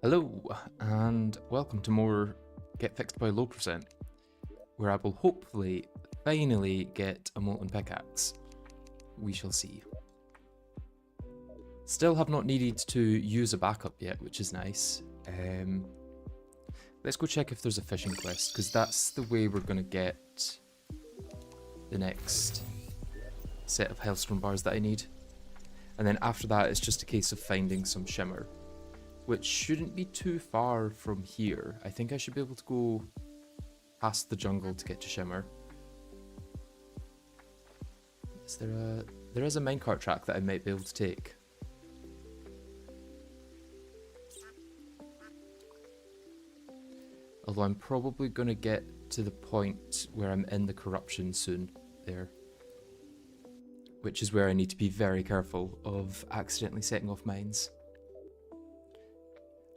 Hello, and welcome to more GetFixedBoi low percent, where I will hopefully finally get a molten pickaxe. We shall see. Still have not needed to use a backup yet, which is nice. Let's go check if there's a fishing quest, because that's the way we're going to get the next set of hailstone bars that I need. And then after that, it's just a case of finding some shimmer, which shouldn't be too far from here. I think I should be able to go past the jungle to get to Shimmer. Is there a... There is a minecart track that I might be able to take. Although I'm probably going to get to the point where I'm in the corruption soon there. Which is where I need to be very careful of accidentally setting off mines.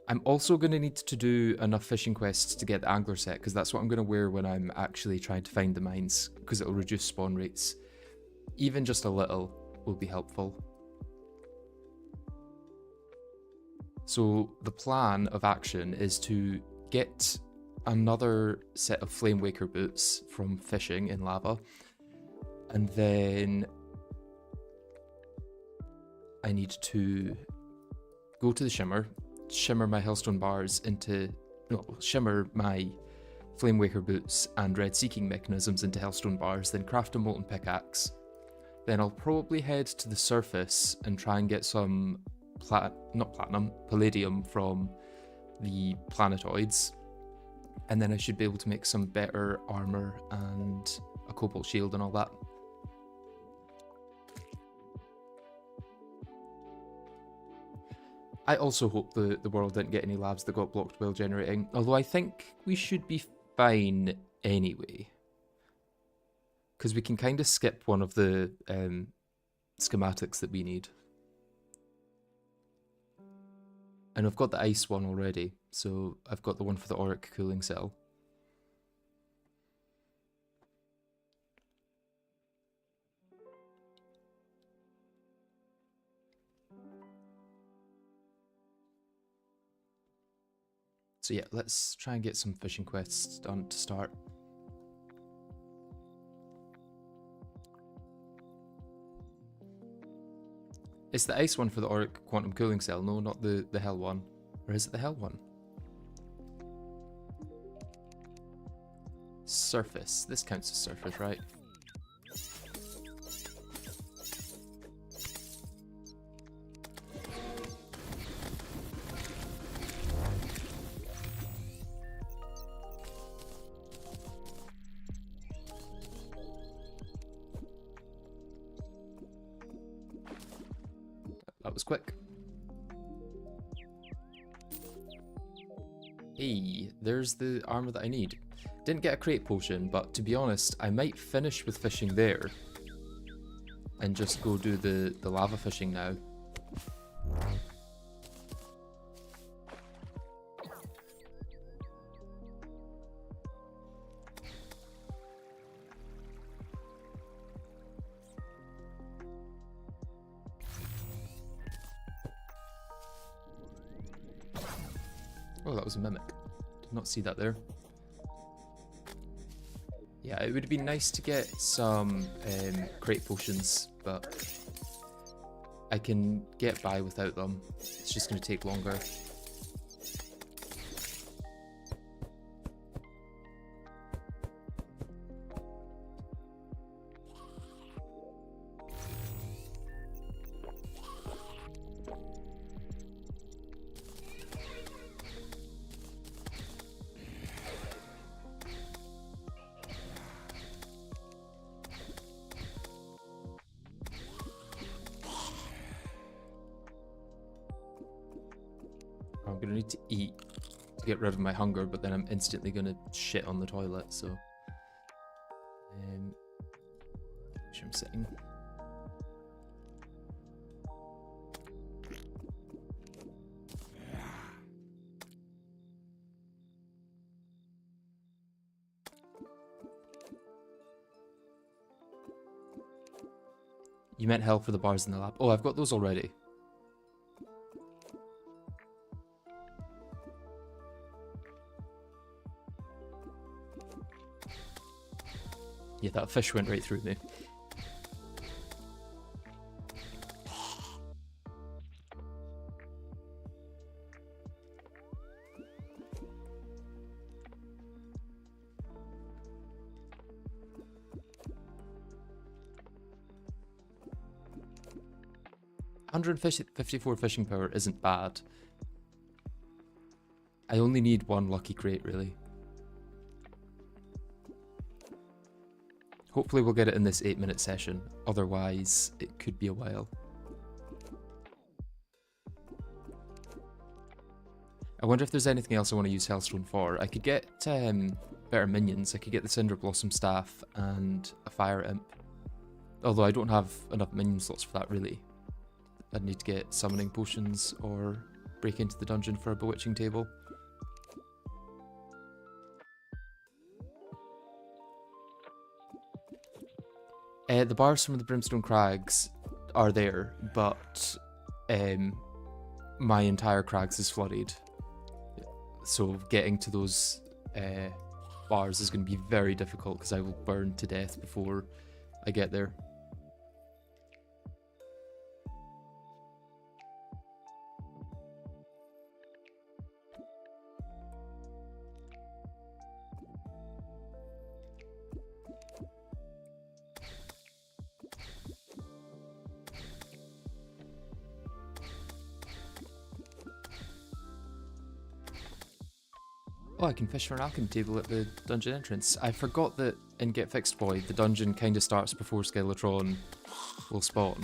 I'm also going to need to do enough fishing quests to get the angler set, because that's what I'm going to wear when I'm actually trying to find the mines, because it'll reduce spawn rates. Even just a little will be helpful. So the plan of action is to get another set of Flame Waker boots from fishing in lava, and then I need to go to the Shimmer, shimmer my hailstone bars into, no, shimmer my Flame Waker boots and red seeking mechanisms into hailstone bars, then craft a molten pickaxe. Then I'll probably head to the surface and try and get some palladium from the planetoids. And then I should be able to make some better armor and a cobalt shield and all that. I also hope the world didn't get any labs that got blocked while generating, although I think we should be fine anyway. Because we can kind of skip one of the schematics that we need. And I've got the ice one already, so I've got the one for the auric cooling cell. So yeah, let's try and get some fishing quests done to start. It's the ice one for the auric quantum cooling cell, no, not the hell one. Or is it the hell one? Surface. This counts as surface, right? That was quick. Hey, there's the armor that I need. Didn't get a crate potion, but to be honest, I might finish with fishing there and just go do the lava fishing now. Oh, that was a mimic. Did not see that there. Yeah, it would be nice to get some crate potions, but I can get by without them. It's just going to take longer. I'm gonna need to eat to get rid of my hunger, but then I'm instantly gonna shit on the toilet, so make sure I'm sitting. You meant hell for the bars in the lab. Oh, I've got those already. Yeah, that fish went right through me. $154 fishing power isn't bad. I only need one lucky crate, really. Hopefully we'll get it in this 8-minute session, otherwise it could be a while. I wonder if there's anything else I want to use Hellstone for. I could get better minions. I could get the Cinder Blossom Staff and a Fire Imp. Although I don't have enough minion slots for that, really. I'd need to get Summoning Potions or break into the dungeon for a Bewitching Table. The bars from the Brimstone Crags are there, but my entire Crags is flooded. So getting to those bars is going to be very difficult because I will burn to death before I get there. Oh, I can fish for an alchemy table at the dungeon entrance. I forgot that in GetFixedBoi, the dungeon kind of starts before Skeletron will spawn,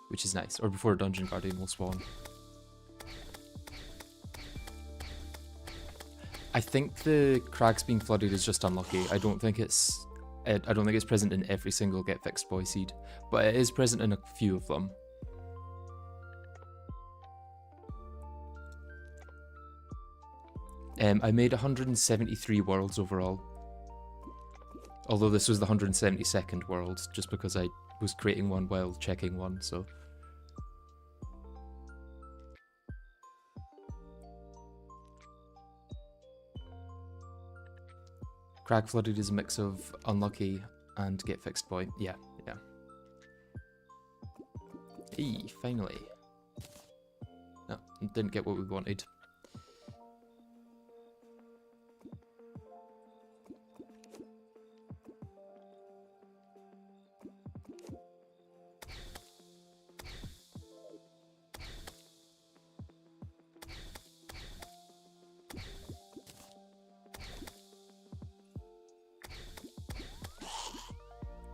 which is nice, or before Dungeon Guardian will spawn. I think the crags being flooded is just unlucky. I don't think it's present in every single GetFixedBoi seed, but it is present in a few of them. I made 173 worlds overall. Although this was the 172nd world, just because I was creating one while checking one, so... Crag Flooded is a mix of unlucky and GetFixedBoi. Yeah. Hey, finally. No, didn't get what we wanted.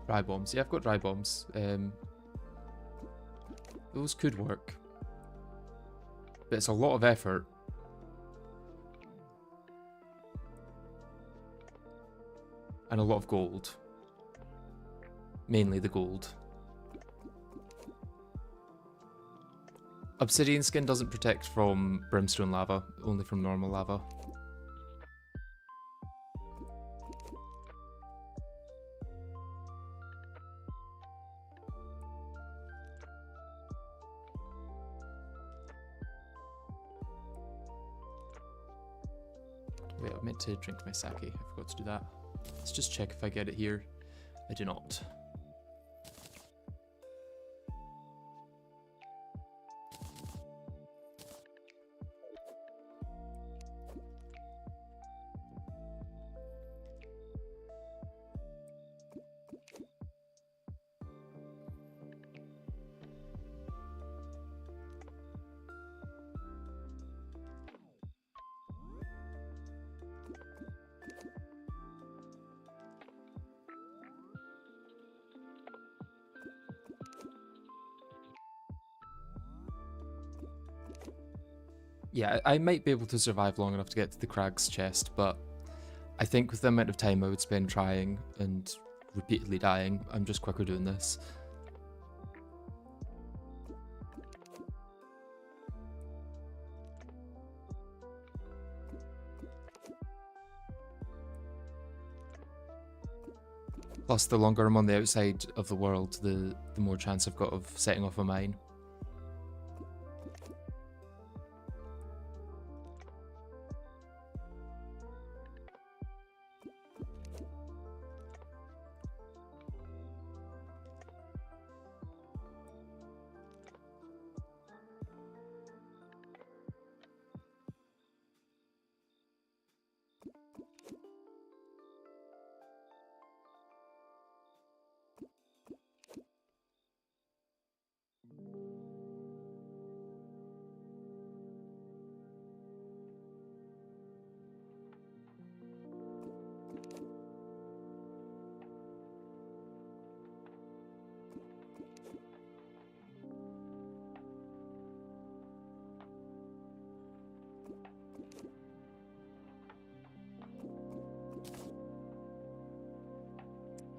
Dry bombs. Yeah, I've got dry bombs. Those could work. But it's a lot of effort. And a lot of gold. Mainly the gold. Obsidian skin doesn't protect from brimstone lava, only from normal lava. Wait, I meant to drink my sake. I forgot to do that. Let's just check if I get it here. I do not. Yeah, I might be able to survive long enough to get to the Crag's chest, but I think with the amount of time I would spend trying and repeatedly dying, I'm just quicker doing this. Plus, the longer I'm on the outside of the world, the more chance I've got of setting off a mine.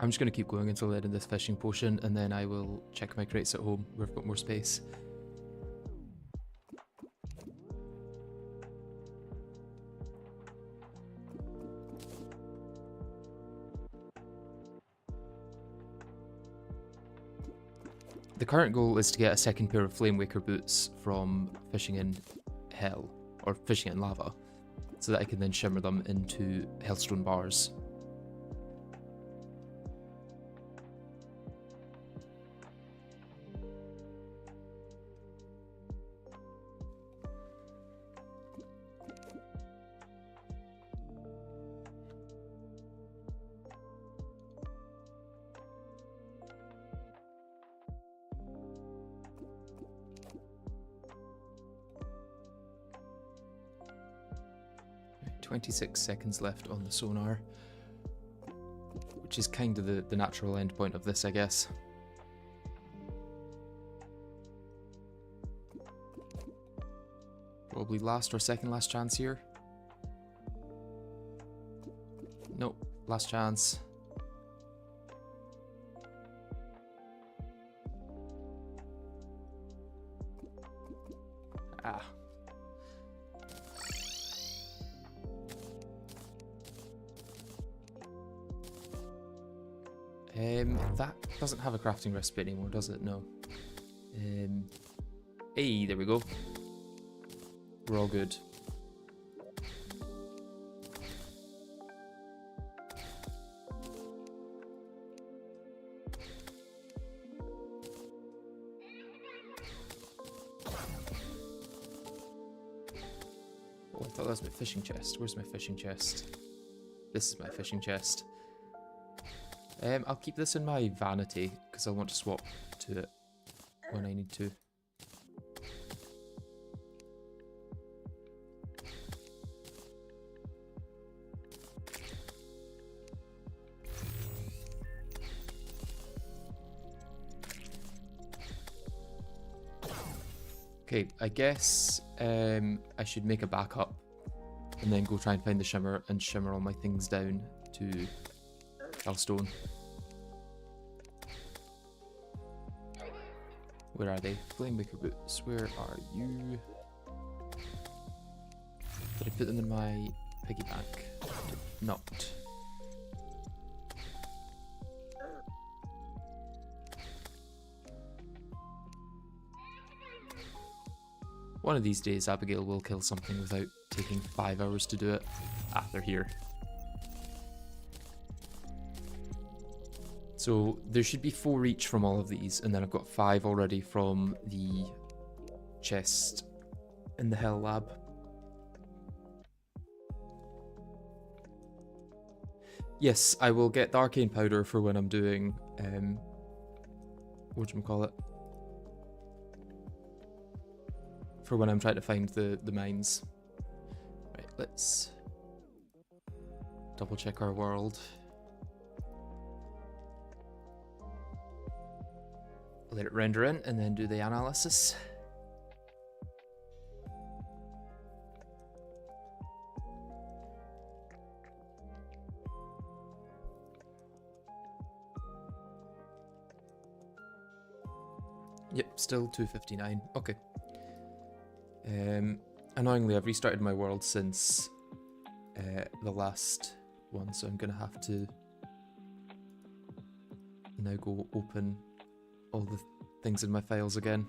I'm just going to keep going until the end of this fishing potion, and then I will check my crates at home where I've got more space. The current goal is to get a second pair of Flame Waker boots from fishing in Hell, or fishing in Lava, so that I can then shimmer them into Hellstone bars. Right, 26 seconds left on the sonar, which is kind of the natural end point of this, I guess. Probably last or second last chance here. Nope, last chance. Ah. That doesn't have a crafting recipe anymore, does it? No. Hey, there we go. We're all good. Oh, I thought that was my fishing chest. Where's my fishing chest? This is my fishing chest. I'll keep this in my vanity because I want to swap to it when I need to. Okay, I guess I should make a backup and then go try and find the shimmer and shimmer all my things down to Hellstone. Where are they? Flamemaker boots, where are you? Did I put them in my piggy bank? I did not. One of these days Abigail will kill something without taking 5 hours to do it. Ah, they're here. So there should be 4 each from all of these, and then I've got 5 already from the chest in the Hell Lab. Yes, I will get the arcane powder for when I'm doing, whatchamacallit? For when I'm trying to find the mines. Right, let's double check our world. Let it render in and then do the analysis. Yep, still 259. Okay. Annoyingly, I've restarted my world since the last one, so I'm gonna have to now go open all the things in my files again.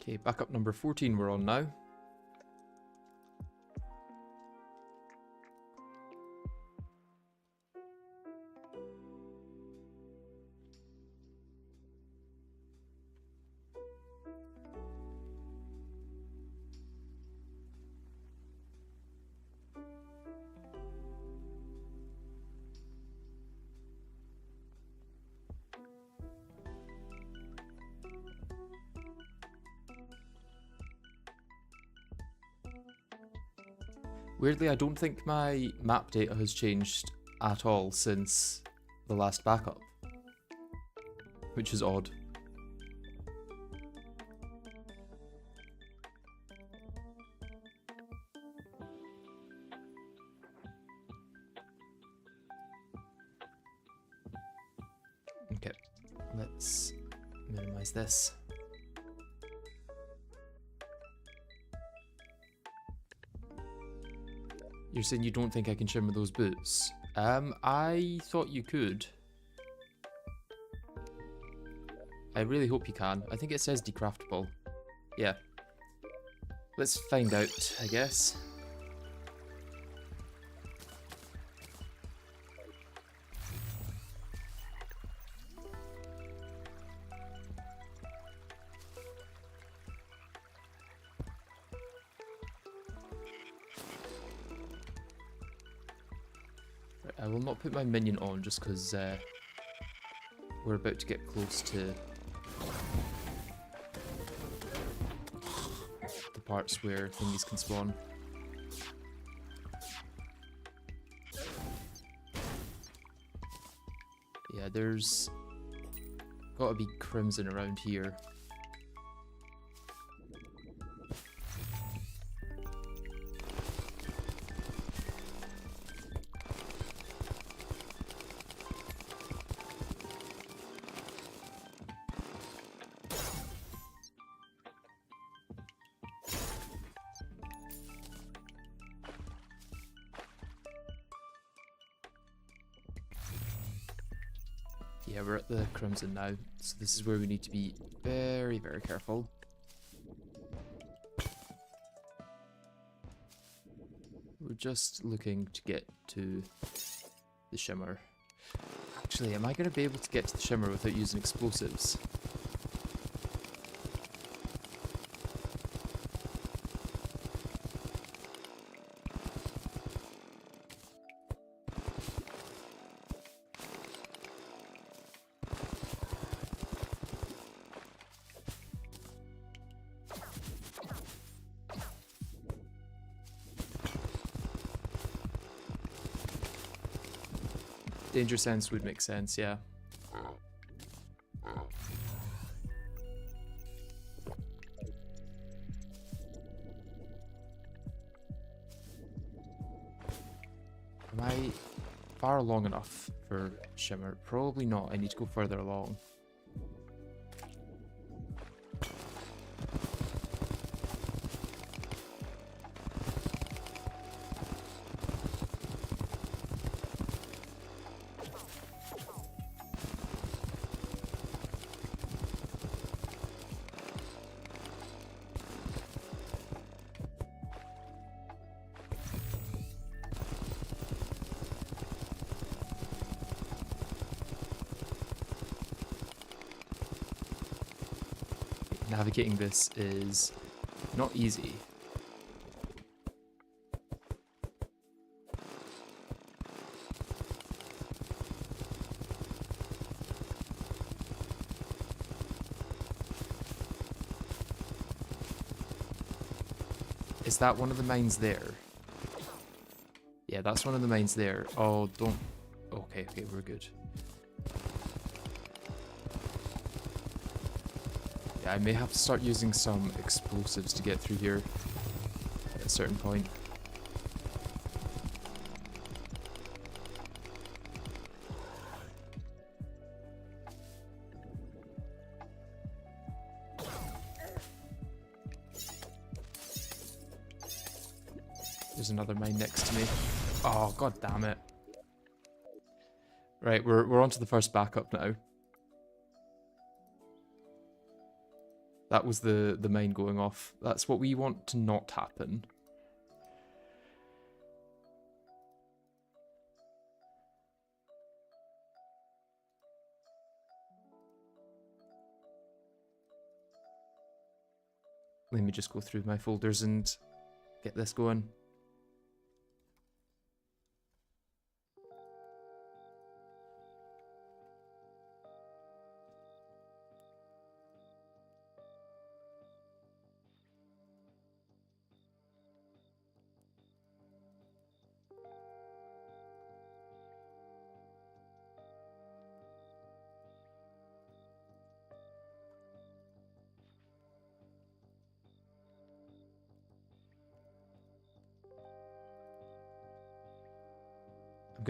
Okay, backup number 14 we're on now. Weirdly, I don't think my map data has changed at all since the last backup, which is odd. Okay, let's minimize this. You're saying you don't think I can shimmer those boots? I thought you could. I really hope you can. I think it says decraftable. Yeah. Let's find out, I guess. I will not put my minion on just because we're about to get close to the parts where thingies can spawn. Yeah, there's gotta be crimson around here. Yeah, we're at the crimson now, so this is where we need to be very, very careful. We're just looking to get to the shimmer. Actually, am I going to be able to get to the shimmer without using explosives? Danger sense would make sense, yeah. Am I far along enough for Shimmer? Probably not. I need to go further along. Navigating this is not easy. Is that one of the mines there? Yeah, that's one of the mines there. Oh, don't... Okay, okay, we're good. I may have to start using some explosives to get through here at a certain point. There's another mine next to me. Oh, god damn it. Right, we're on to the first backup now. That was the mine going off. That's what we want to not happen. Let me just go through my folders and get this going.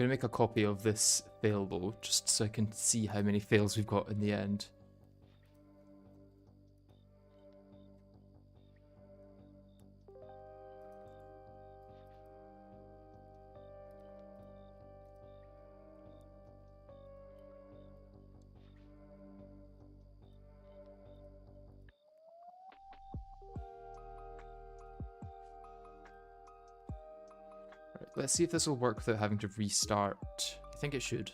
going to make a copy of this fail though, just so I can see how many fails we've got in the end. Let's see if this will work without having to restart. I think it should.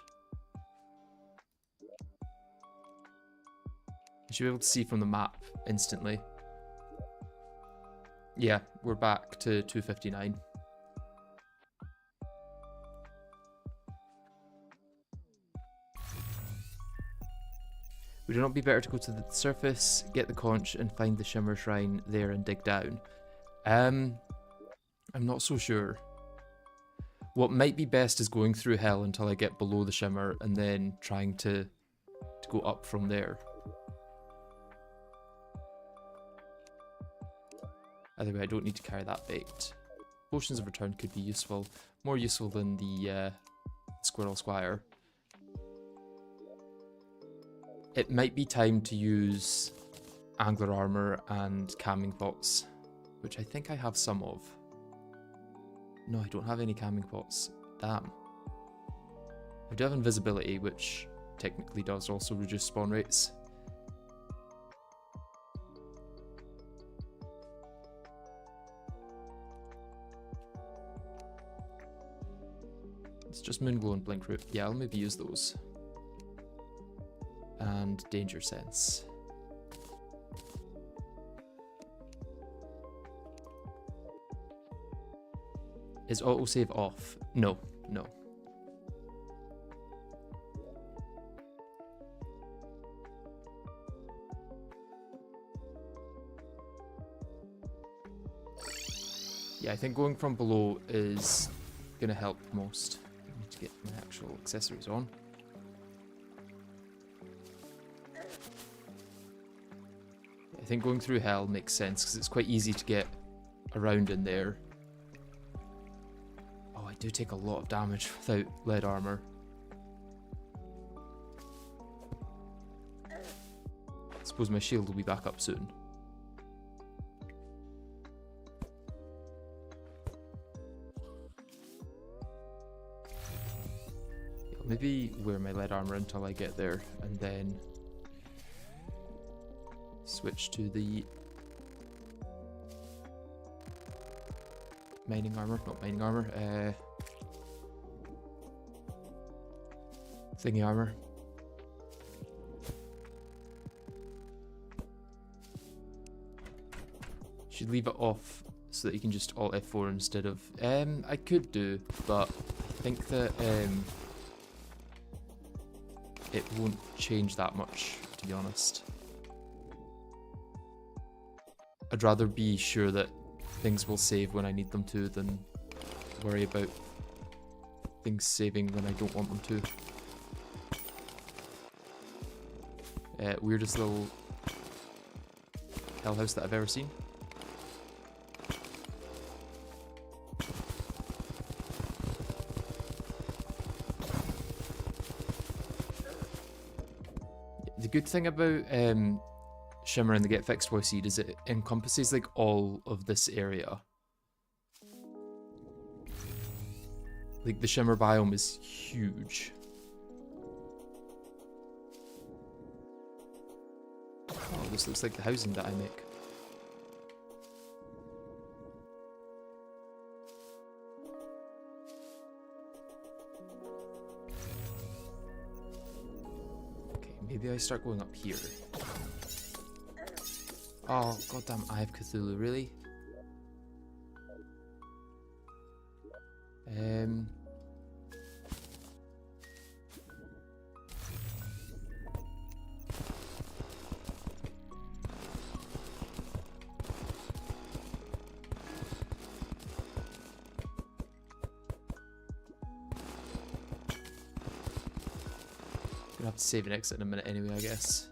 You should be able to see from the map instantly. Yeah, we're back to 259. Would it not be better to go to the surface, get the conch, and find the Shimmer shrine there and dig down? I'm not so sure. What might be best is going through hell until I get below the Shimmer and then trying to go up from there. Either way, I don't need to carry that bait. Potions of return could be useful. More useful than the Squirrel Squire. It might be time to use Angler Armor and Calming Pots, which I think I have some of. No, I don't have any calming pots. Damn. I do have invisibility, which technically does also reduce spawn rates. It's just Moonglow and Blink Root. Yeah, I'll maybe use those. And Danger Sense. Is autosave off? No, no. Yeah, I think going from below is going to help most. I need to get my actual accessories on. I think going through hell makes sense because it's quite easy to get around in there. Oh, I do take a lot of damage without lead armor. I suppose my shield will be back up soon. Maybe wear my lead armor until I get there, and then switch to the mining armor, not mining armor, thingy armor. Should leave it off so that you can just alt F4 instead of, I could do, but I think that it won't change that much, to be honest. I'd rather be sure that things will save when I need them to than worry about things saving when I don't want them to. Weirdest little hell house that I've ever seen. The good thing about Shimmer and the GetFixedBoi seed is it encompasses like all of this area. Like the Shimmer biome is huge. Oh, this looks like the housing that I make. Okay, maybe I start going up here. Oh, goddamn Eye of Cthulhu, really? Gonna have to save and exit in a minute anyway, I guess.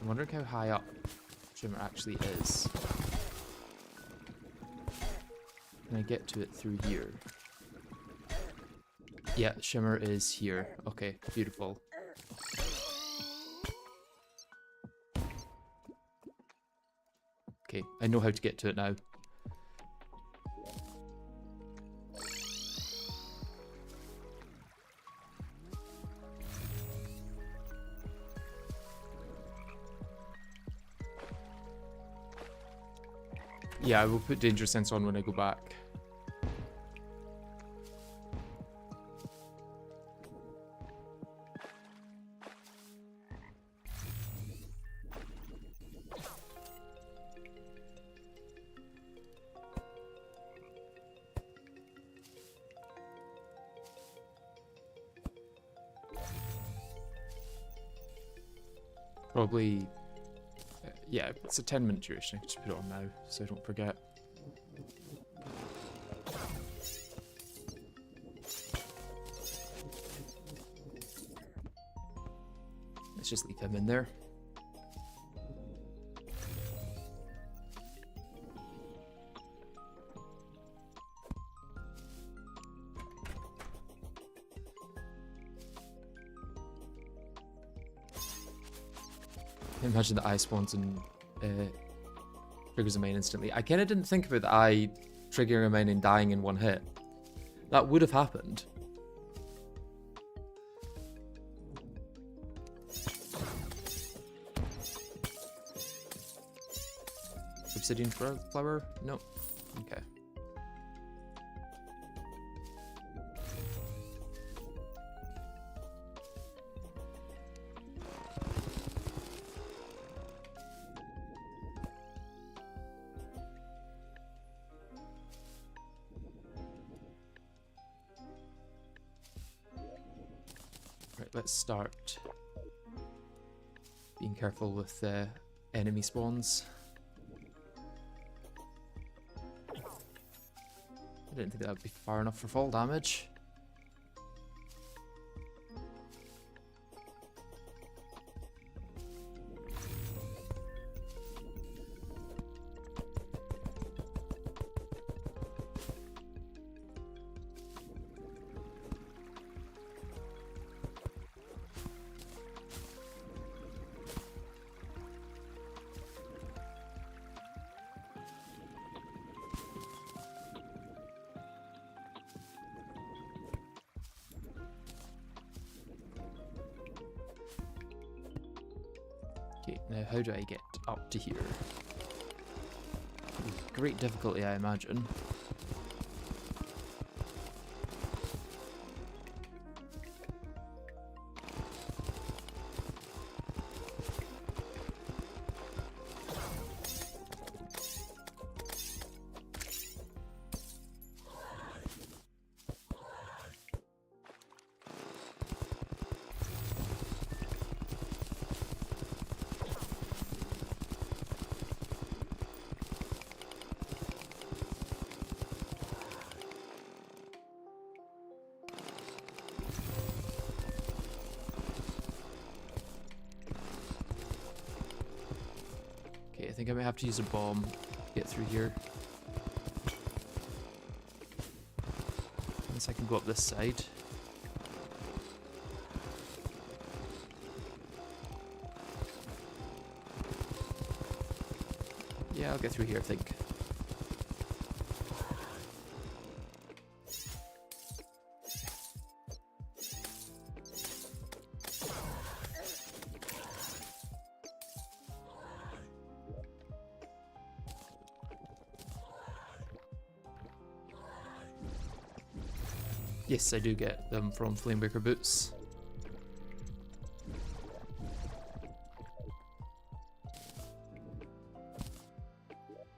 I'm wondering how high up Shimmer actually is. Can I get to it through here? Yeah, Shimmer is here. Okay, beautiful. Okay, I know how to get to it now. Yeah, I will put danger sense on when I go back. Probably, yeah, it's a 10-minute duration. I can just put it on now so I don't forget. Let's just leave him in there. Imagine the eye spawns and triggers a mine instantly. I kind of didn't think about the eye triggering a mine and dying in one hit. That would have happened. Obsidian flower? No. Okay. Right, let's start being careful with enemy spawns. I didn't think that would be far enough for fall damage. Okay, now how do I get up to here? With great difficulty, I imagine. I think I might have to use a bomb to get through here. Unless I can go up this side. Yeah, I'll get through here, I think. Yes, I do get them from Flamebreaker boots.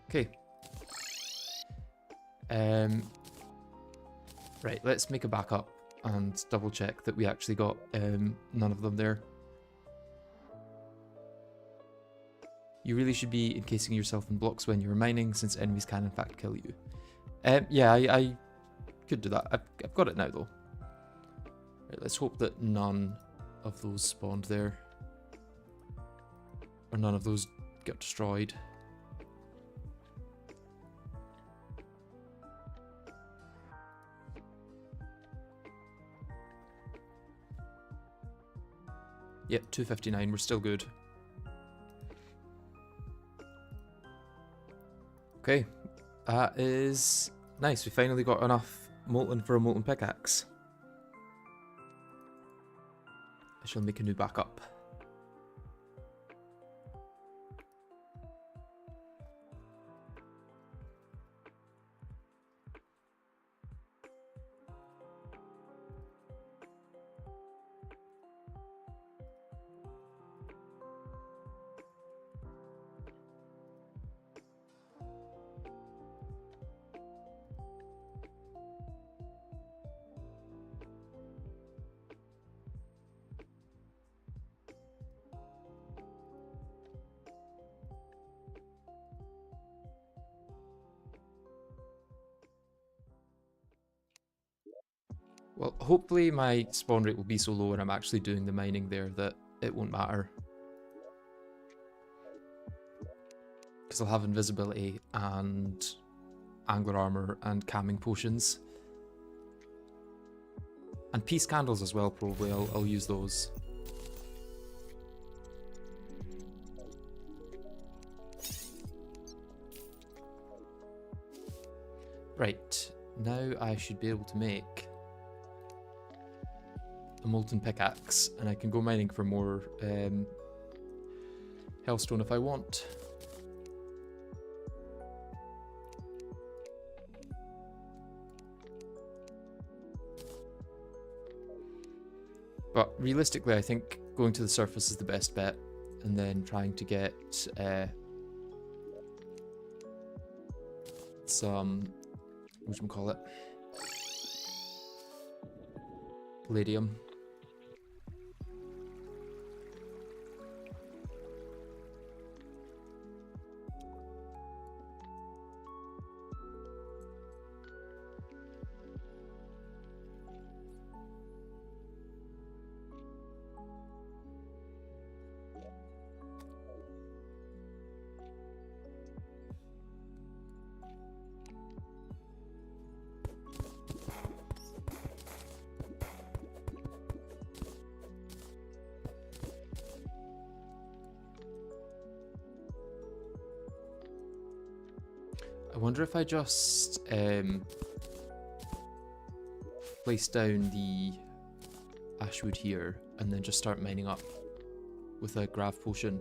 Okay. Right, let's make a backup and double check that we actually got none of them there. You really should be encasing yourself in blocks when you're mining, since enemies can in fact kill you. Yeah, I could do that. I've got it now though. Right, let's hope that none of those spawned there. or none of those get destroyed. Yep, 259, we're still good. Okay, that is nice. We finally got enough molten for a molten pickaxe. I shall make a new backup. Well, hopefully my spawn rate will be so low when I'm actually doing the mining there that it won't matter. Because I'll have invisibility and angler armor and camming potions. And peace candles as well, probably. I'll use those. Right, now I should be able to make a molten pickaxe, and I can go mining for more hellstone if I want. But realistically, I think going to the surface is the best bet, and then trying to get some, whatchamacallit, palladium. I wonder if I just place down the ashwood here and then just start mining up with a grav potion.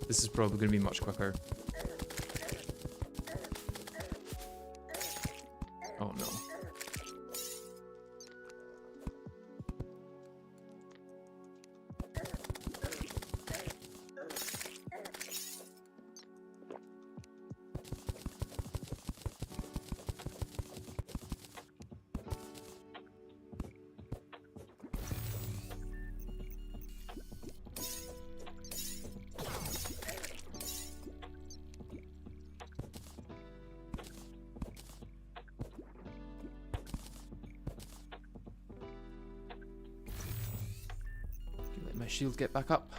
This is probably going to be much quicker. Oh no. Let my shield get back up.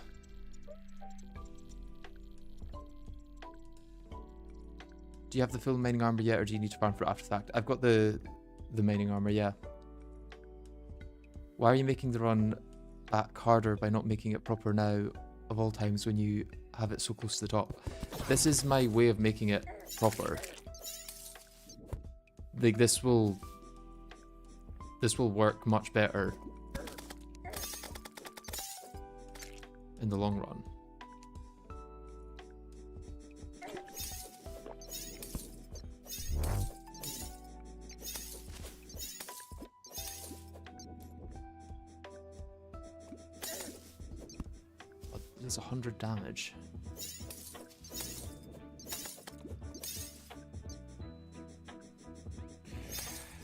Do you have the full mining armor yet, or do you need to farm for it after the fact? I've got the mining armor, yeah. Why are you making the run back harder by not making it proper now, of all times, when you have it so close to the top? This is my way of making it proper. Like, this will work much better in the long run. There's 100 damage.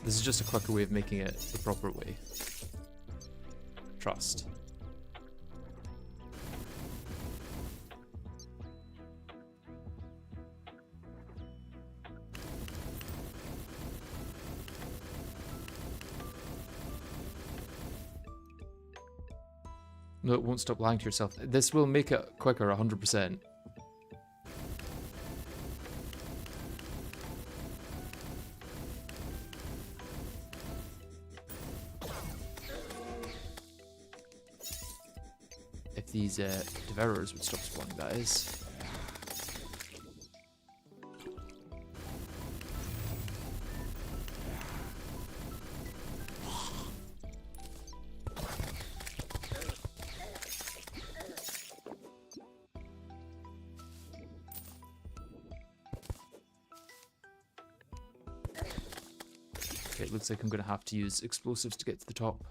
This is just a quicker way of making it the proper way. Trust. No, it won't stop lying to yourself. This will make it quicker, 100%. If these devourers would stop spawning, that is. Okay, it looks like I'm going to have to use explosives to get to the top.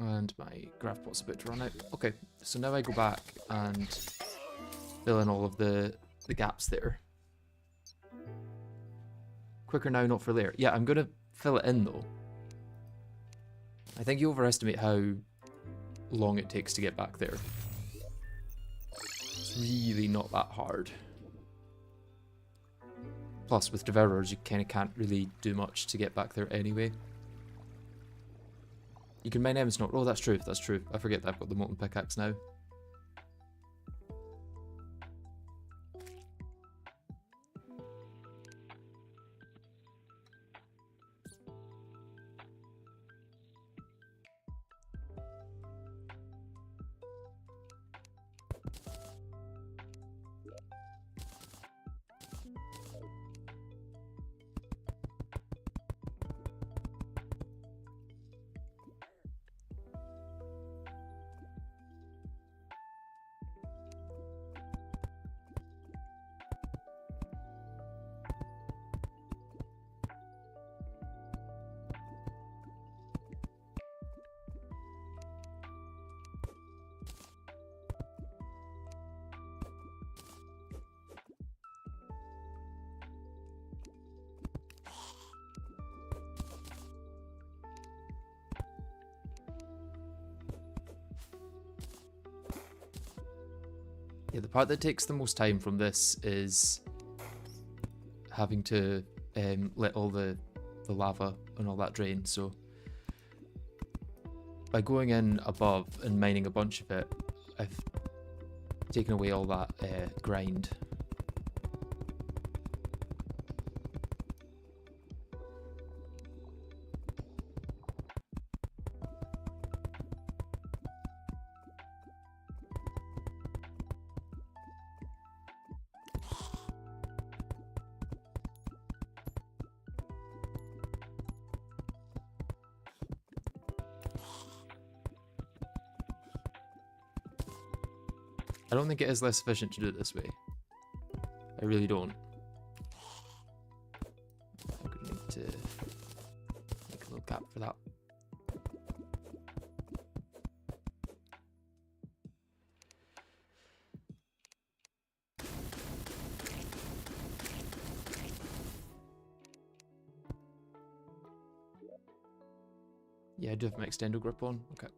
And my grav pot's about to run out. Okay, so now I go back and fill in all of the gaps there. Quicker now, not for later. Yeah, I'm going to fill it in though. I think you overestimate how long it takes to get back there. It's really not that hard. Plus, with Devourers, you kind of can't really do much to get back there anyway. You can mine Ems not. Oh, that's true. That's true. I forget that I've got the molten pickaxe now. Yeah, the part that takes the most time from this is having to let all the lava and all that drain. So by going in above and mining a bunch of it, I've taken away all that grind. I don't think it is less efficient to do it this way. I really don't. I'm going to need to make a little gap for that. Yeah, I do have my extendo grip on. Okay.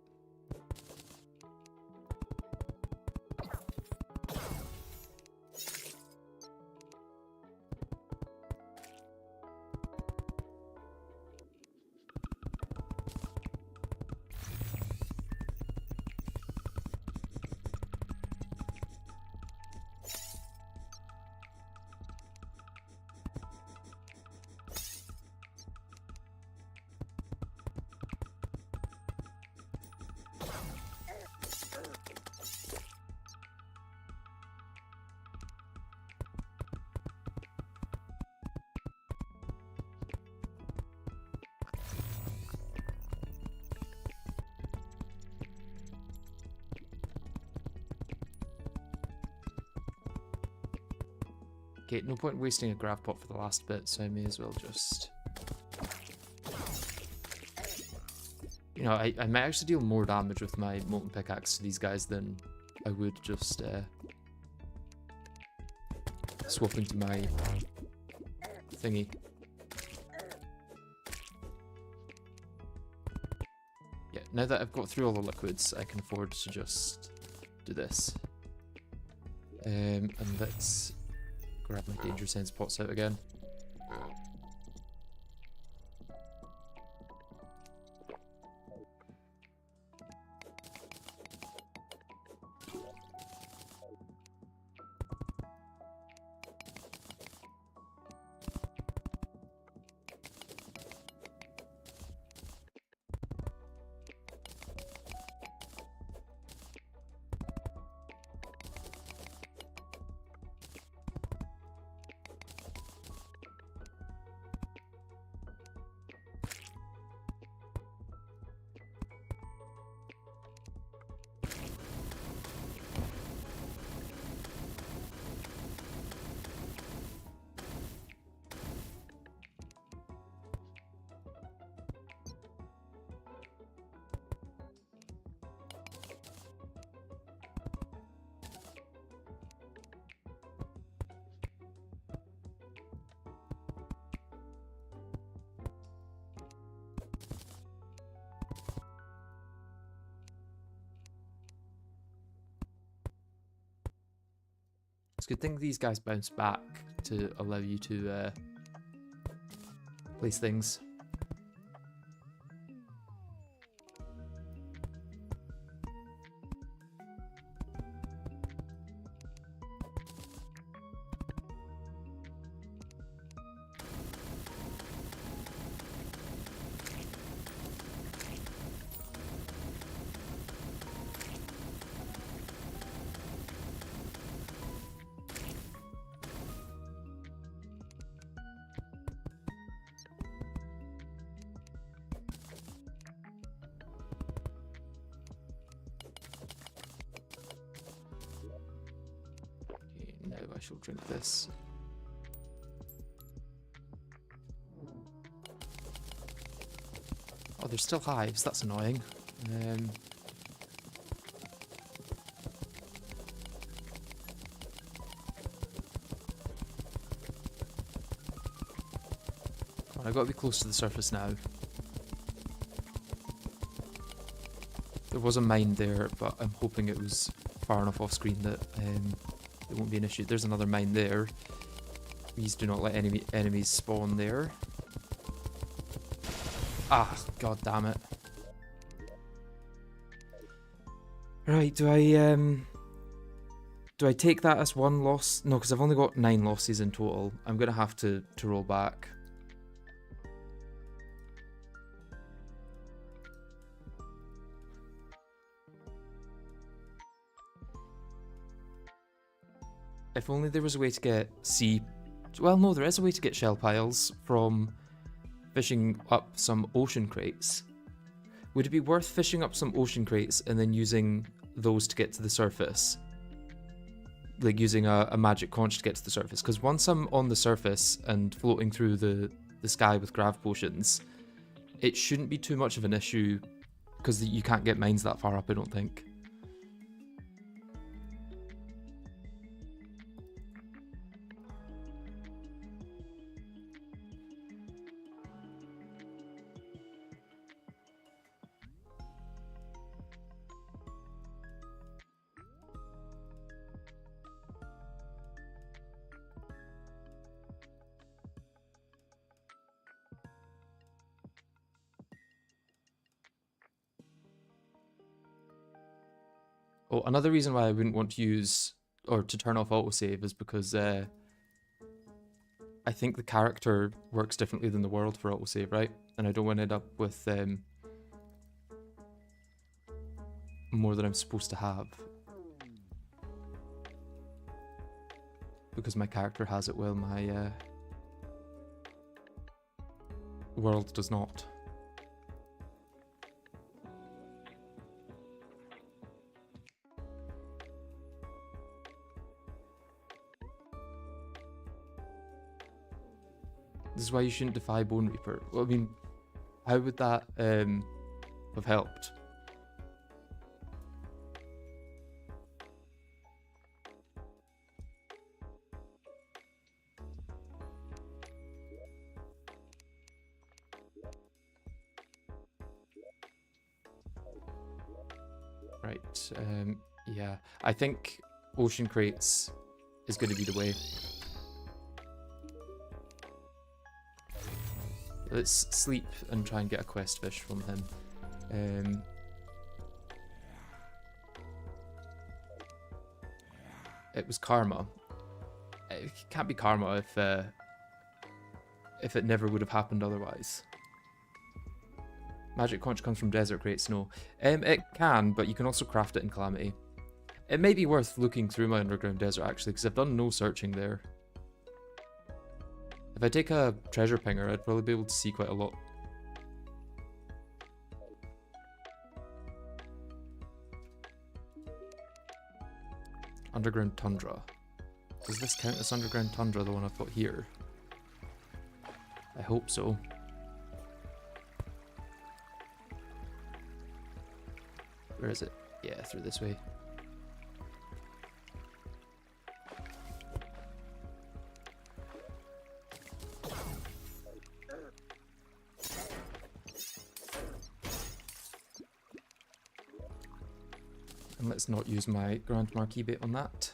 Okay, no point wasting a grav pot for the last bit, so I may as well just... You know, I might actually deal more damage with my molten pickaxe to these guys than I would just swapping to my thingy. Yeah, now that I've got through all the liquids, I can afford to just do this. And let's grab my danger sense pots out again. good thing these guys bounce back to allow you to place things. Now I shall drink this. Oh, there's still hives. That's annoying. I've got to be close to the surface now. There was a mine there, but I'm hoping it was far enough off screen that it won't be an issue. There's another mine there. Please do not let any enemies spawn there. Ah, god damn it. Right, do I take that as one loss? No, because I've only got 9 losses in total. I'm gonna have to roll back. If only there was a way to get well, no, there is a way to get shell piles from fishing up some ocean crates. Would it be worth fishing up some ocean crates and then using those to get to the surface? Like using a magic conch to get to the surface? Because once I'm on the surface and floating through the sky with grav potions, it shouldn't be too much of an issue because you can't get mines that far up, I don't think. Oh, another reason why I wouldn't want to use, or to turn off autosave is because I think the character works differently than the world for autosave, right? And I don't want to end up with more than I'm supposed to have. Because my character has it while my world does not. This is why you shouldn't defy Bone Reaper. Well, I mean, how would that have helped? Right, yeah. I think ocean crates is going to be the way. Let's sleep and try and get a quest fish from him. It was karma. It can't be karma if it never would have happened otherwise. Magic conch comes from desert great snow. It can, but you can also craft it in Calamity. It may be worth looking through my underground desert actually, because I've done no searching there. If I take a treasure pinger, I'd probably be able to see quite a lot. Underground tundra. Does this count as underground tundra, the one I've got here? I hope so. Where is it? Yeah, through this way. And let's not use my Grand Marquis bait on that.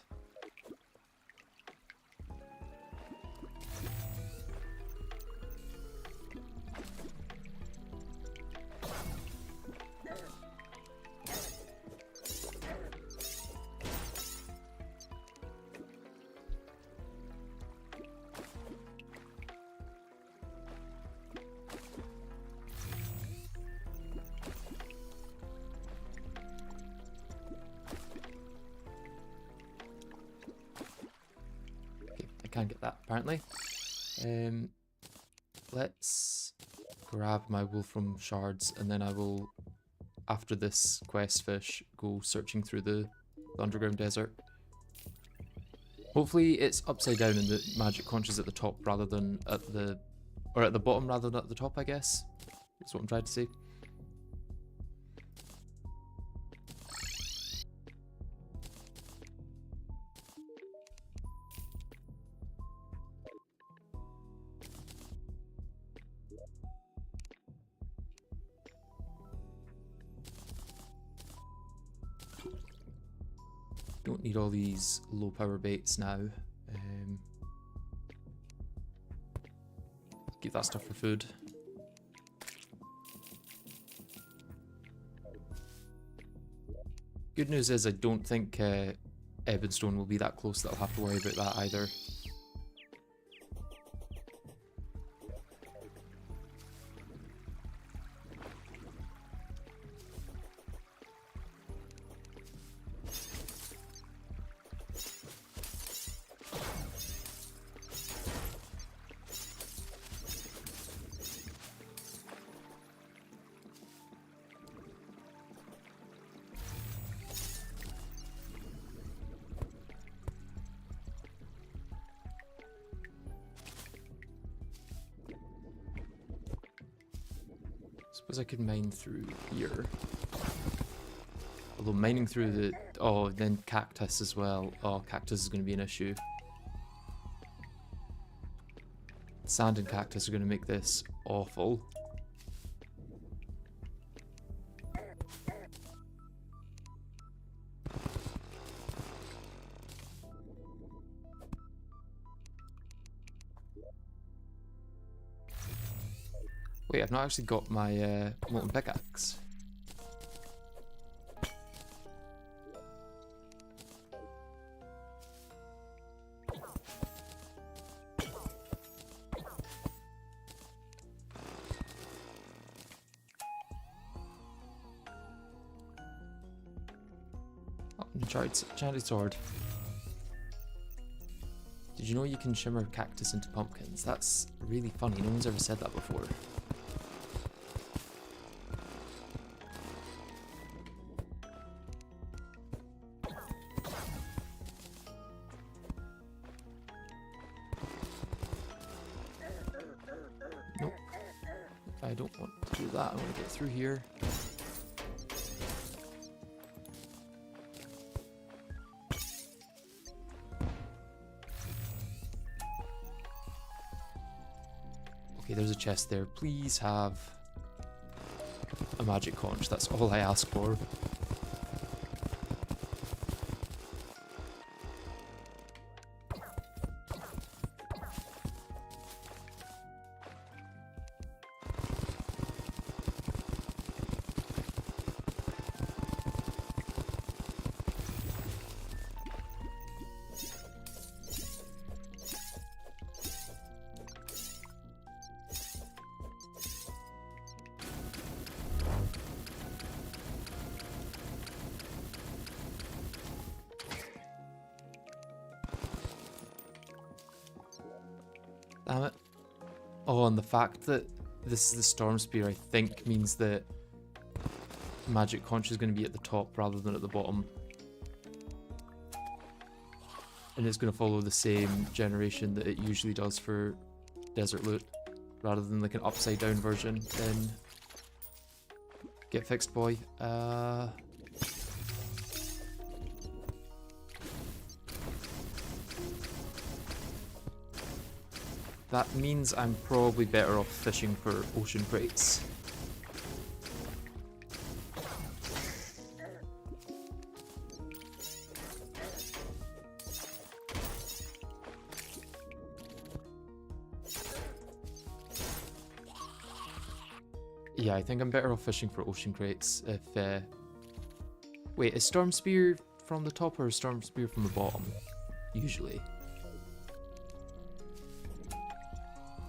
can get that apparently. Let's grab my wolfram shards, and then I will, after this quest fish, go searching through the underground desert. Hopefully it's upside down and the magic conch is at the top rather than at the, or at the bottom rather than at the top, I guess. That's what I'm trying to say. Don't need all these low power baits now. Keep that stuff for food. Good news is I don't think Ebonstone will be that close that I'll have to worry about that either. Suppose I could mine through here. Although mining through the... oh, then cactus as well. Oh, cactus is going to be an issue. Sand and cactus are going to make this awful. Wait, I've not actually got my molten pickaxe. Oh, enchanted sword. Did you know you can shimmer cactus into pumpkins? That's really funny, no one's ever said that before. Nope. I don't want to do that, I want to get through here. Okay, there's a chest there. Please have a magic conch. That's all I ask for. Damn it. Oh, and the fact that this is the storm spear, I think, means that magic conch is going to be at the top rather than at the bottom. And it's going to follow the same generation that it usually does for desert loot, rather than like an upside down version. Then GetFixedBoi. That means I'm probably better off fishing for ocean crates. Yeah, I think I'm better off fishing for ocean crates if... Wait, is Storm Spear from the top or is Storm Spear from the bottom? Usually.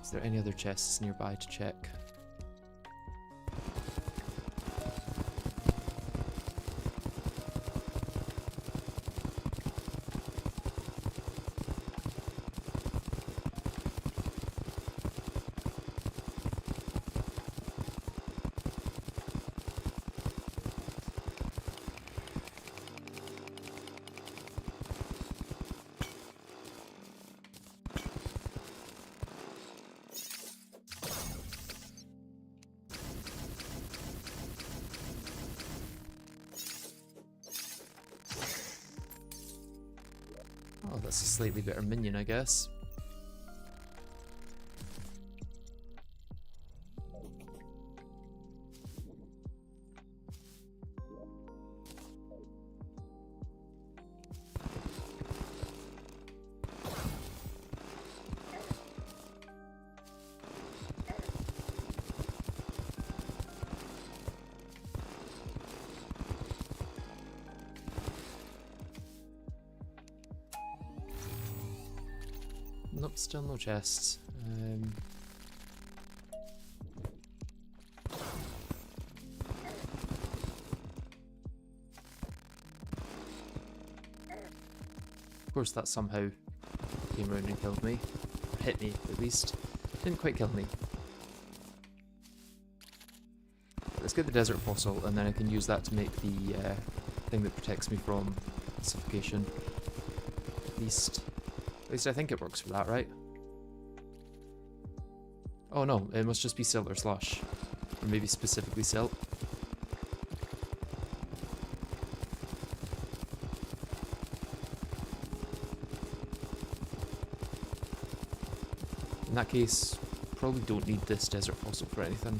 Is there any other chests nearby to check? Oh, that's a slightly better minion, I guess. Nope, still no chests. Of course that somehow came around and killed me. Or hit me, at least. Didn't quite kill me. Let's get the desert fossil, and then I can use that to make the thing that protects me from suffocation. At least I think it works for that, right? Oh no, it must just be silt or slush. Or maybe specifically silt. In that case, probably don't need this desert fossil for anything.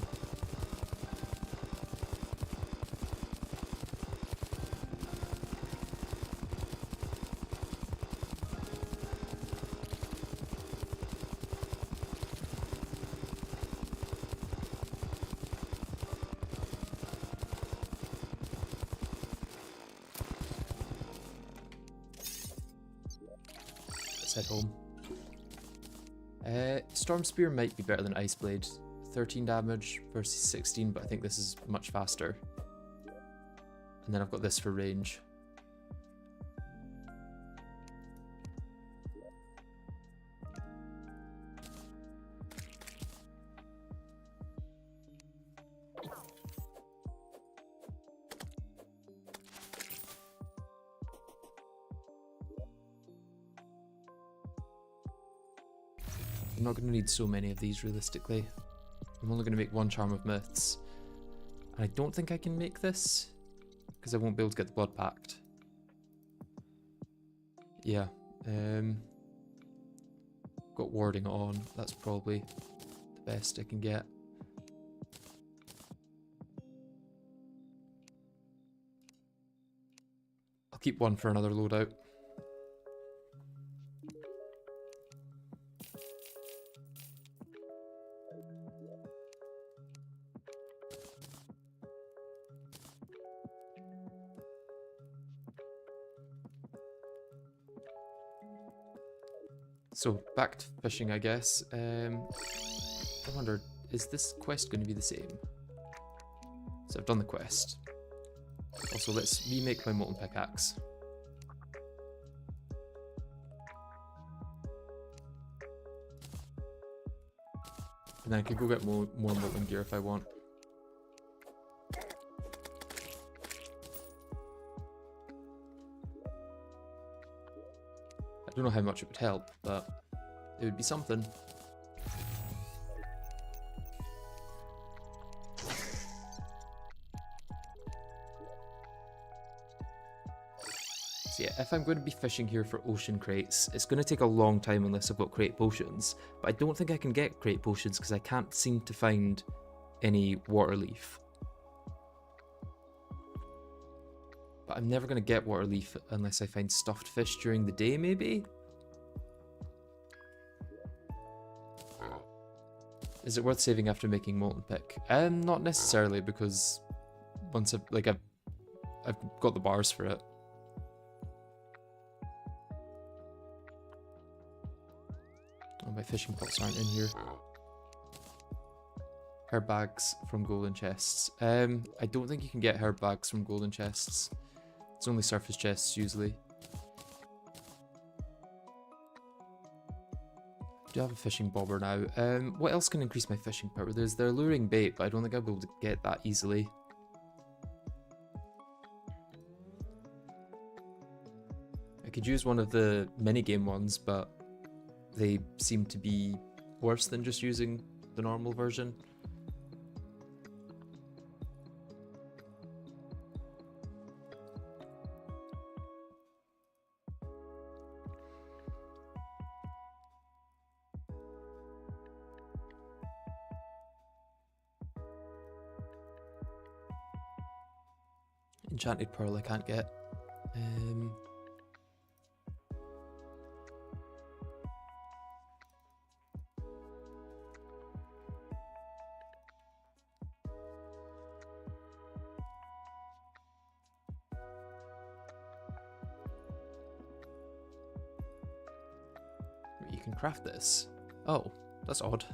Head home. Storm Spear might be better than Ice Blade. 13 damage versus 16, but I think this is much faster. And then I've got this for range. I'm not going to need so many of these realistically. I'm only going to make one Charm of Myths. And I don't think I can make this, because I won't be able to get the Blood Pact. Yeah. Got warding on. That's probably the best I can get. I'll keep one for another loadout. So, back to fishing, I guess. I wonder, is this quest going to be the same? So I've done the quest. Also, let's remake my molten pickaxe. And then I could go get more molten gear if I want. I don't know how much it would help, but it would be something. So yeah, if I'm going to be fishing here for ocean crates, it's going to take a long time unless I've got crate potions. But I don't think I can get crate potions because I can't seem to find any water leaf. But I'm never going to get water leaf unless I find stuffed fish during the day, maybe? Is it worth saving after making molten pick? Not necessarily, because once I've got the bars for it. Oh, my fishing pots aren't in here. Herb bags from golden chests. I don't think you can get herb bags from golden chests. It's only surface chests usually. Do have a fishing bobber now. What else can increase my fishing power? There's the alluring bait, but I don't think I'll be able to get that easily. I could use one of the minigame ones, but they seem to be worse than just using the normal version. Enchanted pearl I can't get. You can craft this. Oh, that's odd.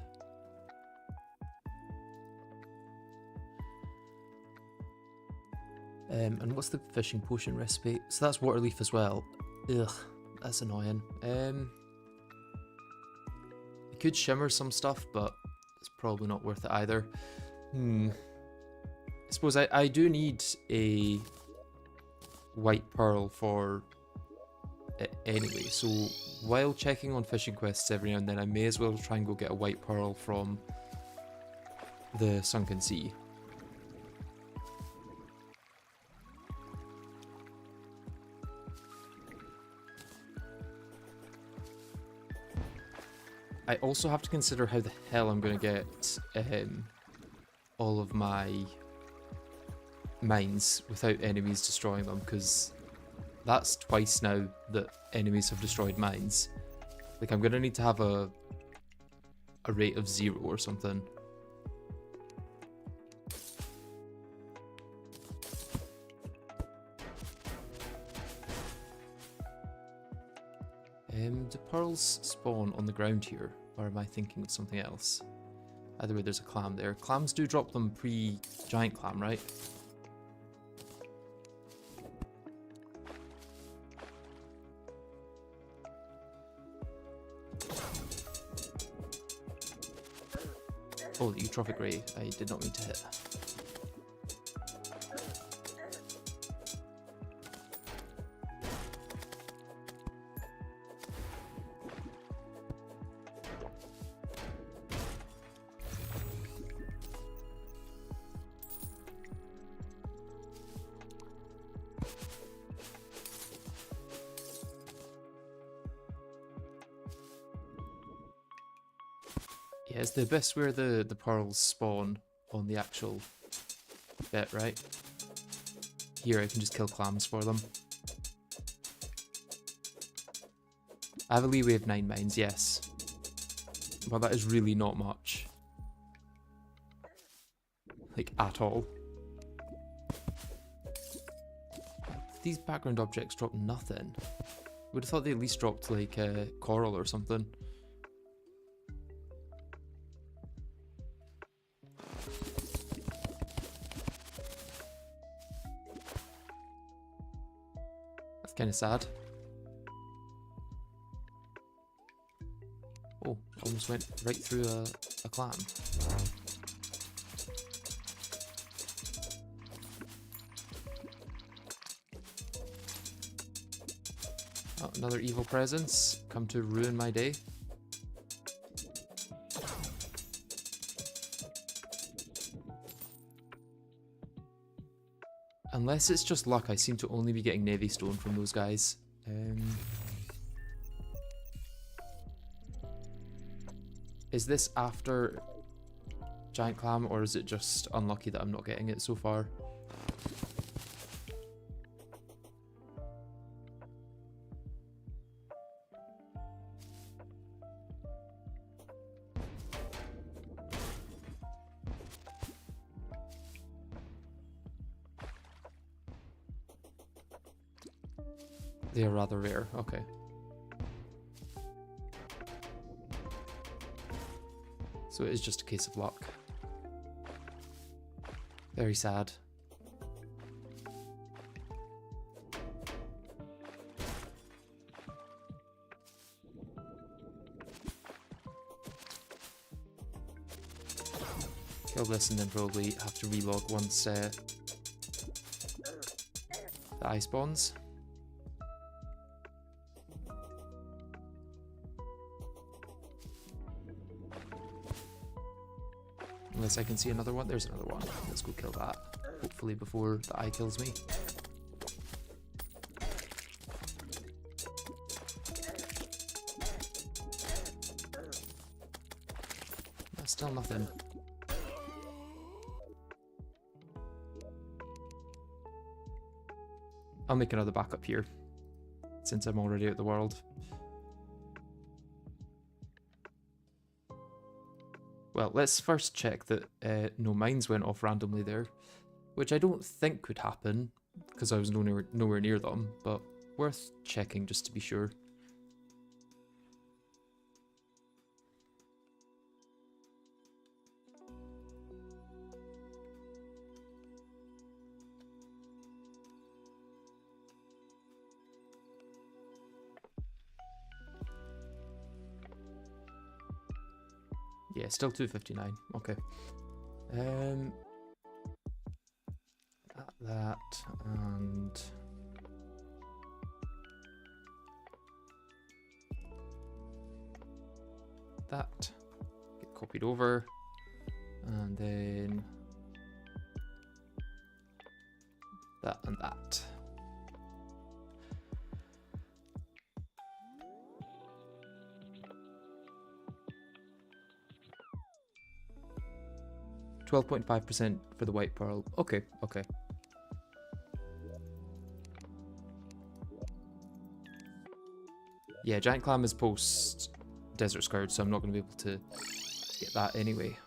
And what's the fishing potion recipe? So that's water leaf as well. Ugh, that's annoying. I could shimmer some stuff, but it's probably not worth it either. I suppose I do need a white pearl for it anyway, so while checking on fishing quests every now and then, I may as well try and go get a white pearl from the Sunken Sea. I also have to consider how the hell I'm going to get all of my mines without enemies destroying them, because that's twice now that enemies have destroyed mines. Like, I'm going to need to have a rate of 0 or something. Do pearls spawn on the ground here, or am I thinking of something else? Either way, there's a clam there. Clams do drop them pre-giant clam, right? Oh, the eutrophic ray. I did not mean to hit. Yeah, it's the abyss where the pearls spawn on the actual bit, right? Here I can just kill clams for them. I have a leeway of 9 mines, yes. But that is really not much. Like, at all. These background objects drop nothing. Would have thought they at least dropped, like, coral or something. Kind of sad. Oh, almost went right through a clam. Oh, another evil presence come to ruin my day. Unless it's just luck, I seem to only be getting Navy Stone from those guys. Is this after Giant Clam, or is it just unlucky that I'm not getting it so far? They are rather rare, okay. So it is just a case of luck. Very sad. Kill this and then probably have to relog once the eye spawns. Unless I can see another one. There's another one. Let's go kill that. Hopefully before the eye kills me. That's still nothing. I'll make another backup here, since I'm already out the world. Well, let's first check that no mines went off randomly there, which I don't think would happen, because I was nowhere near them, but worth checking just to be sure. Yeah, still 259. Okay. That and that get copied over, and then that and that. %12.5% for the white pearl. Okay, okay. Yeah, giant clam is post desert scourge, so I'm not going to be able to get that anyway.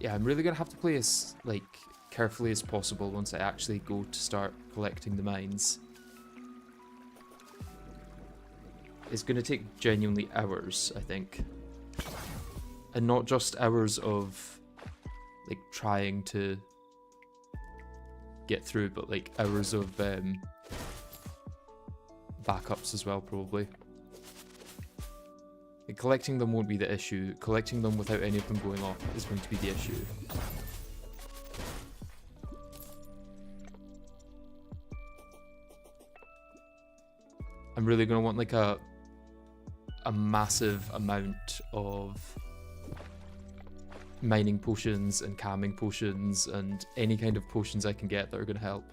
Yeah, I'm really gonna have to play as like carefully as possible once I actually go to start collecting the mines. It's gonna take genuinely hours, I think. And not just hours of like trying to get through, but like hours of backups as well, probably. Like, collecting them won't be the issue. Collecting them without any of them going off is going to be the issue. I'm really going to want like a massive amount of mining potions and calming potions and any kind of potions I can get that are going to help.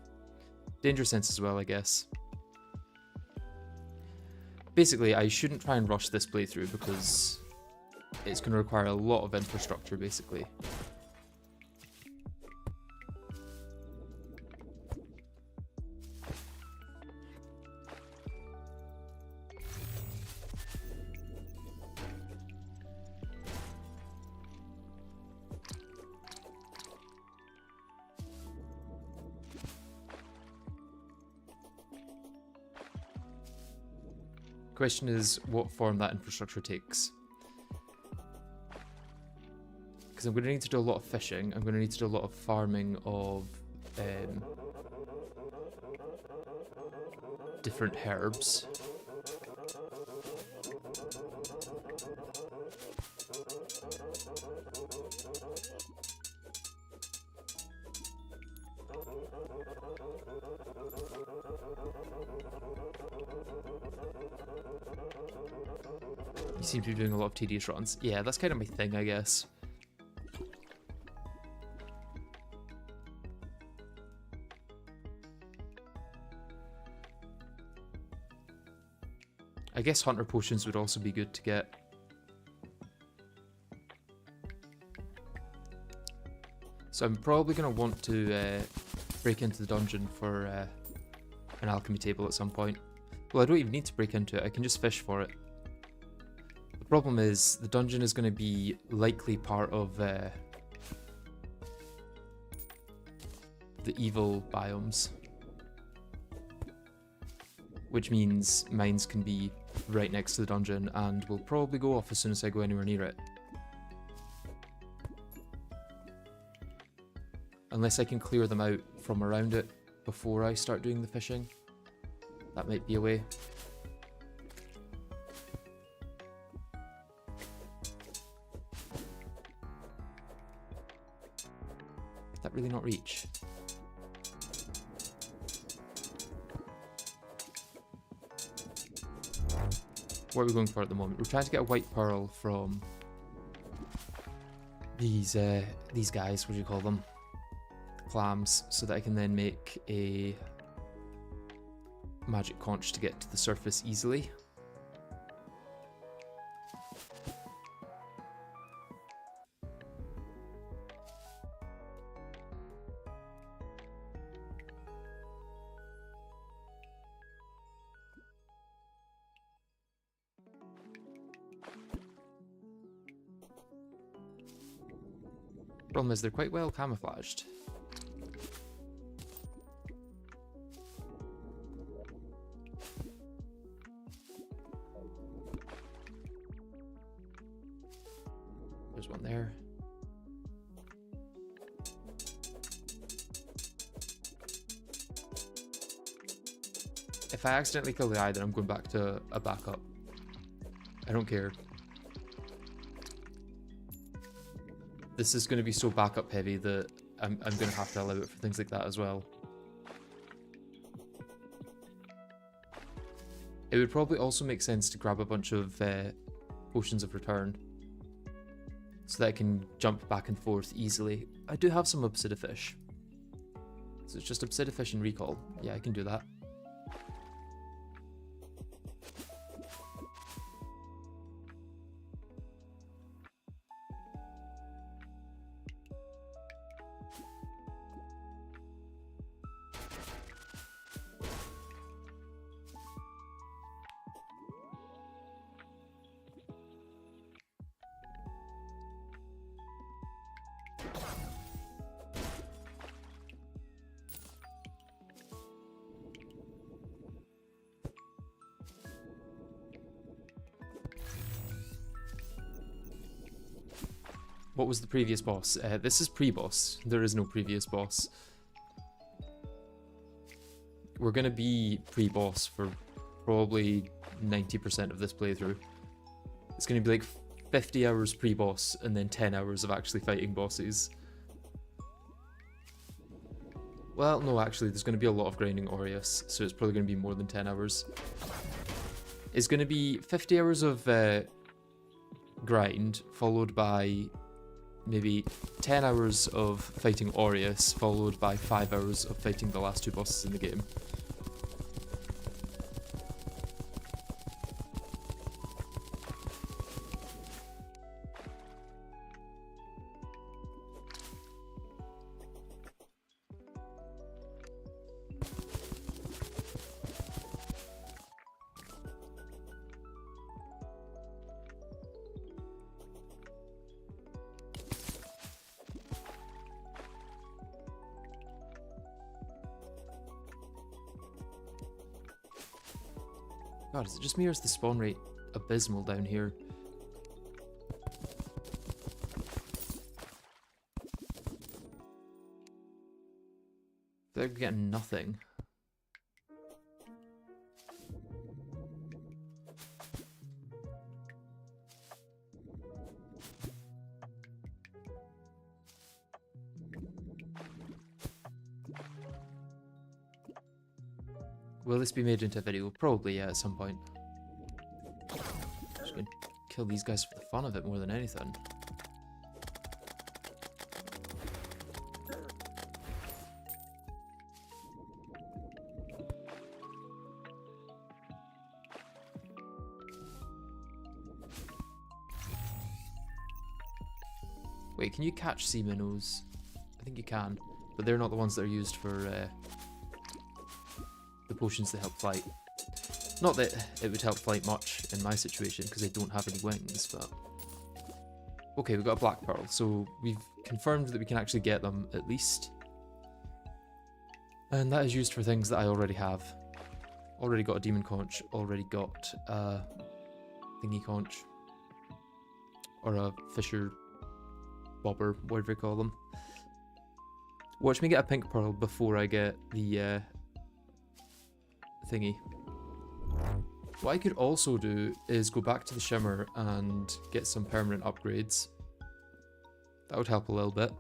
Danger sense as well, I guess. Basically, I shouldn't try and rush this playthrough because it's going to require a lot of infrastructure, basically. Question is what form that infrastructure takes. Because I'm going to need to do a lot of fishing, I'm going to need to do a lot of farming of different herbs. You seem to be doing a lot of tedious runs. Yeah, that's kind of my thing, I guess. I guess hunter potions would also be good to get. So I'm probably going to want to break into the dungeon for an alchemy table at some point. Well, I don't even need to break into it, I can just fish for it. The problem is, the dungeon is going to be likely part of the evil biomes. Which means mines can be right next to the dungeon and will probably go off as soon as I go anywhere near it. Unless I can clear them out from around it before I start doing the fishing. That might be a way. Did that really not reach? What are we going for at the moment? We're trying to get a white pearl from these guys, what do you call them? clams so that I can then make a magic conch to get to the surface easily. Problem is, they're quite well camouflaged. There's one there. If I accidentally kill the eye, then I'm going back to a backup. I don't care. This is going to be so backup heavy that I'm going to have to allow it for things like that as well. It would probably also make sense to grab a bunch of potions of return so that I can jump back and forth easily. I do have some obsidifish. So it's just obsidifish and recall. Yeah, I can do that. What was the previous boss? This is pre-boss. There is no previous boss. We're going to be pre-boss for probably 90% of this playthrough. It's going to be like 50 hours pre-boss and then 10 hours of actually fighting bosses. Well, no, actually, there's going to be a lot of grinding Aureus, so it's probably going to be more than 10 hours. It's going to be 50 hours of grind, followed by maybe 10 hours of fighting Aureus, followed by 5 hours of fighting the last two bosses in the game. God, is it just me or is the spawn rate abysmal down here? They're getting nothing. Will this be made into a video? Probably, yeah, at some point. Just gonna kill these guys for the fun of it more than anything. Wait, can you catch sea minnows? I think you can, but they're not the ones that are used for the potions that help flight. Not that it would help flight much in my situation because I don't have any wings, but... Okay, we've got a black pearl, so we've confirmed that we can actually get them at least. And that is used for things that I already have. Already got a demon conch, already got a thingy conch. Or a fisher bobber, whatever you call them. Watch me get a pink pearl before I get the thingy. What I could also do is go back to the Shimmer and get some permanent upgrades. That would help a little bit.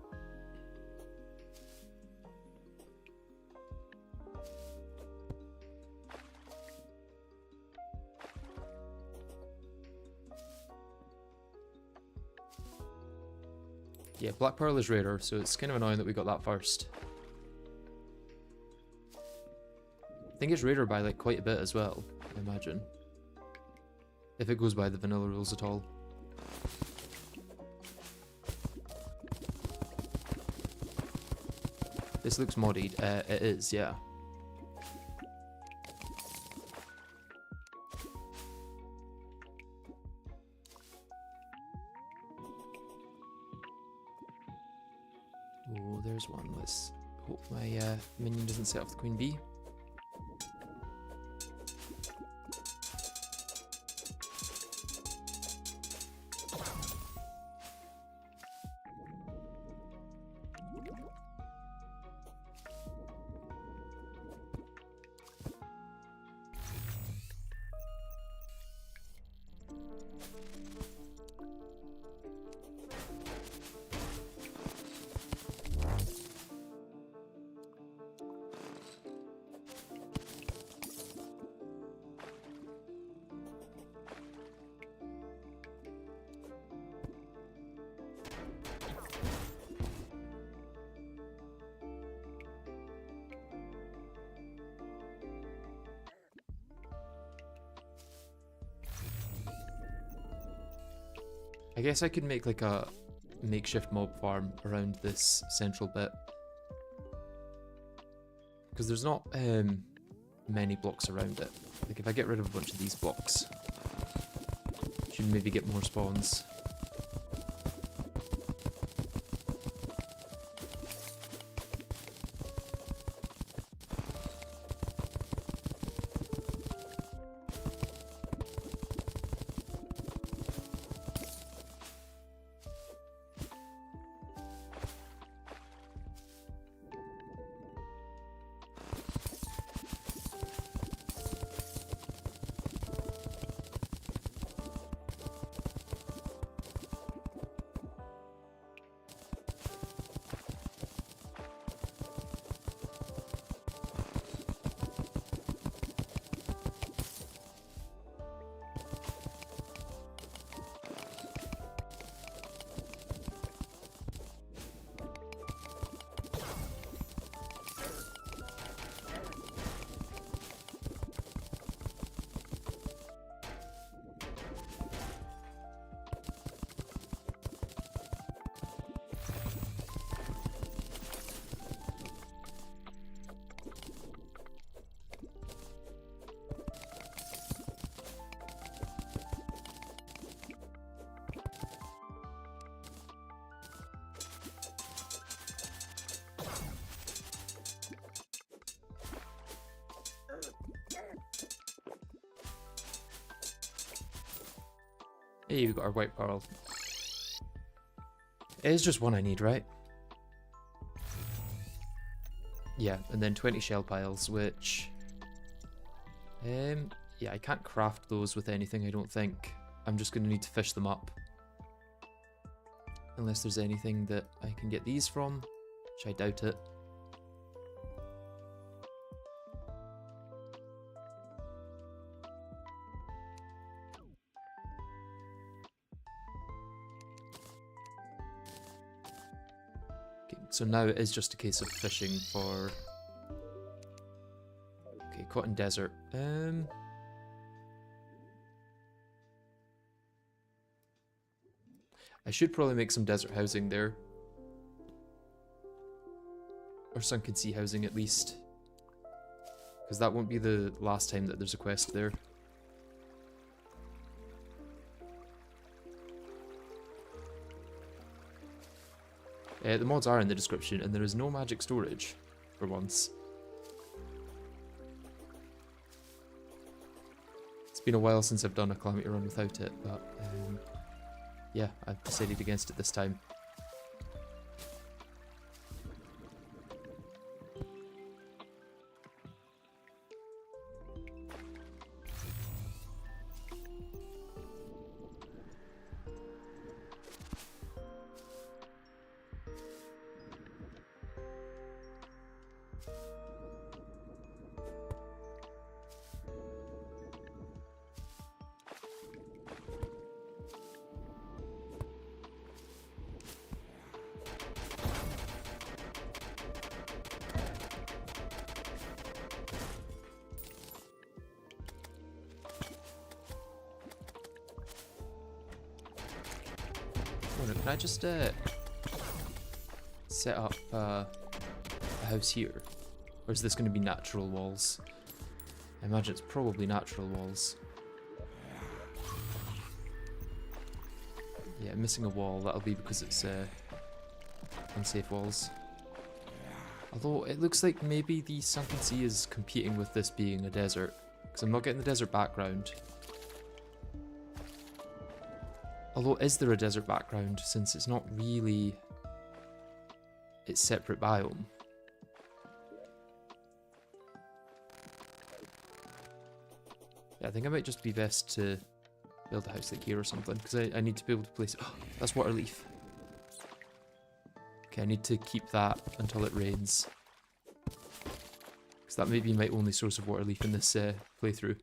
Yeah, Black Pearl is rarer, so it's kind of annoying that we got that first. think it's rarer by like quite a bit as well, I imagine. If it goes by the vanilla rules at all. This looks modded. It is, yeah. Oh, there's one. Let's hope my minion doesn't set off the queen bee. I guess I could make like a makeshift mob farm around this central bit. Because there's not many blocks around it. Like if I get rid of a bunch of these blocks, should maybe get more spawns. Hey, we've got our white pearl. It is just one I need, right? Yeah, and then 20 shell piles, which... yeah, I can't craft those with anything, I don't think. I'm just going to need to fish them up. Unless there's anything that I can get these from, which I doubt it. So now it is just a case of fishing for... Okay, cotton desert. I should probably make some desert housing there. Or sunken sea housing at least. Because that won't be the last time that there's a quest there. The mods are in the description, and there is no magic storage, for once. It's been a while since I've done a Calamity run without it, but yeah, I've decided against it this time. Oh no, can I just set up a house here? Or is this going to be natural walls? I imagine it's probably natural walls. Yeah, missing a wall, that'll be because it's unsafe walls. Although it looks like maybe the Sunken Sea is competing with this being a desert, because I'm not getting the desert background. Although, is there a desert background, since it's not really its separate biome? Yeah, I think it might just be best to build a house like here or something, because I need to be able to place... Oh, that's water leaf. Okay, I need to keep that until it rains. Because that may be my only source of water leaf in this playthrough.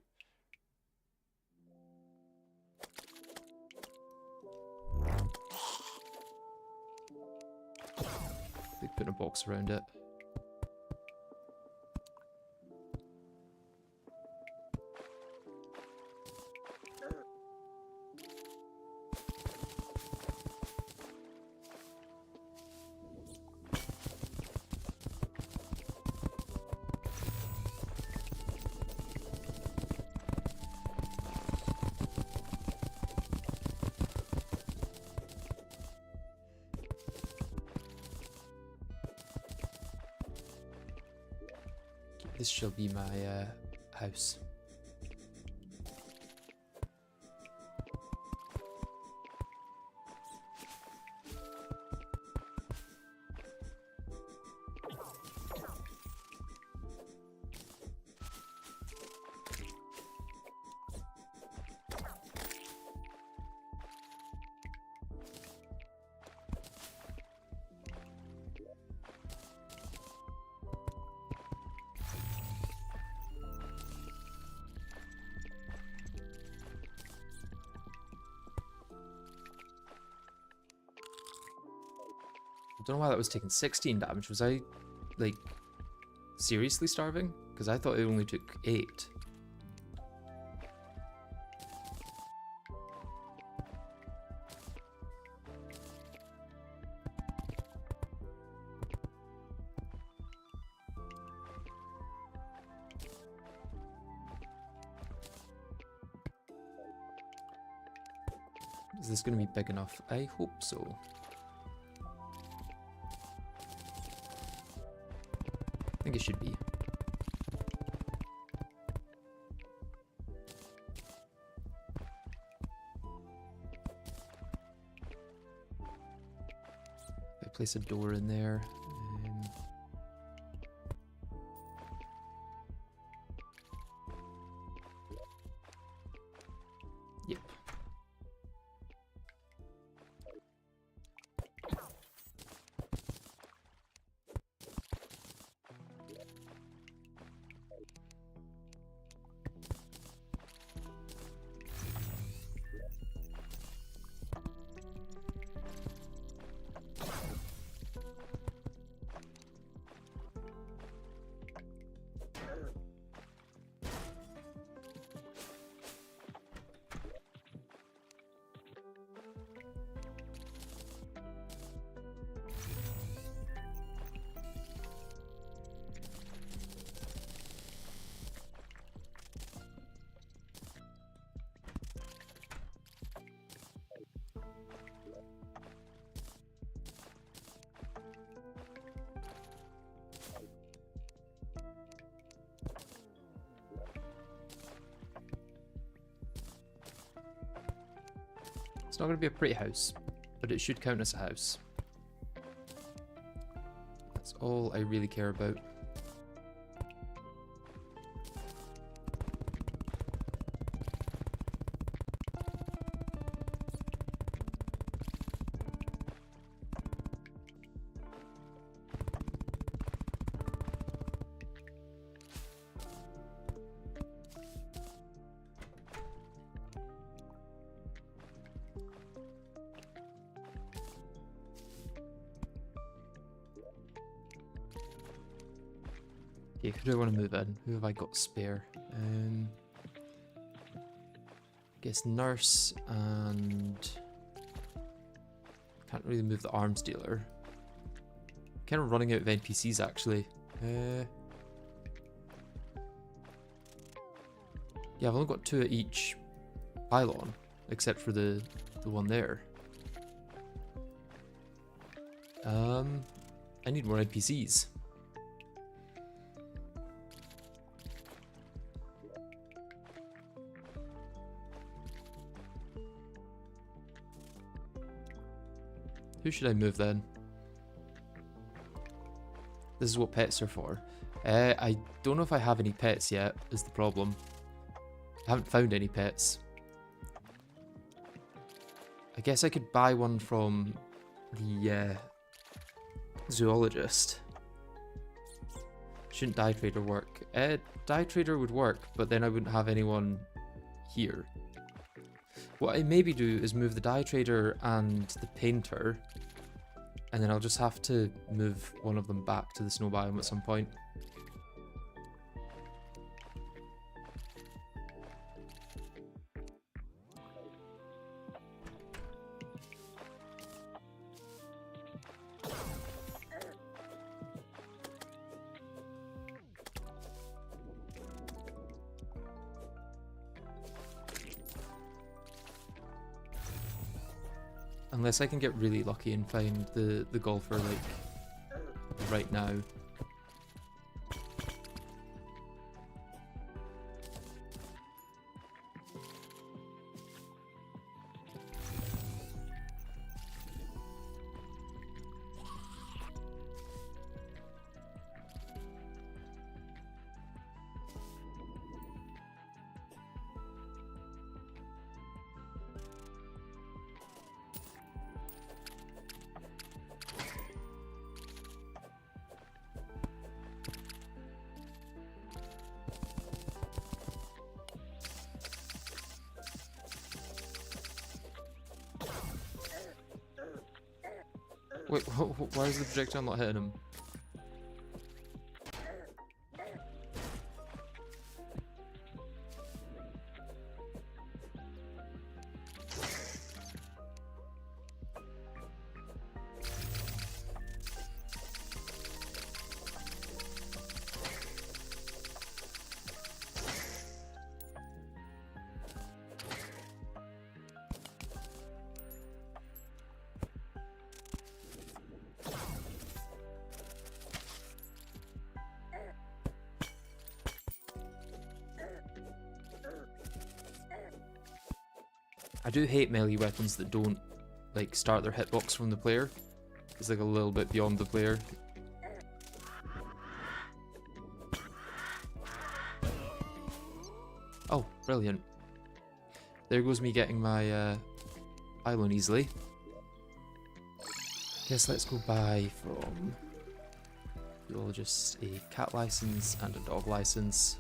They put a box around it. This shall be my house. I don't know why that was taking 16 damage. Was I, like, seriously starving? Because I thought it only took 8. Is this going to be big enough? I hope so. I think it should be. If I place a door in there. Yep. It's not going to be a pretty house, but it should count as a house. That's all I really care about. Okay, who do I want to move in? Who have I got spare? I guess nurse and really move the arms dealer. Kind of running out of NPCs actually. Yeah, I've only got 2 at each pylon, except for the one there. I need more NPCs. Who should I move then? This is what pets are for. I don't know if I have any pets yet, is the problem. I haven't found any pets. I guess I could buy one from the zoologist. Shouldn't Dye Trader work? Dye Trader would work, but then I wouldn't have anyone here. What I maybe do is move the Dye Trader and the Painter, and then I'll just have to move one of them back to the snow biome at some point. Unless I can get really lucky and find the golfer, like, right now. Wait, why is the projectile not hitting him? I do hate melee weapons that don't, like, start their hitbox from the player. It's like a little bit beyond the player. Oh, brilliant. There goes me getting my island easily. Guess let's go buy from Zoologist a cat license and a dog license.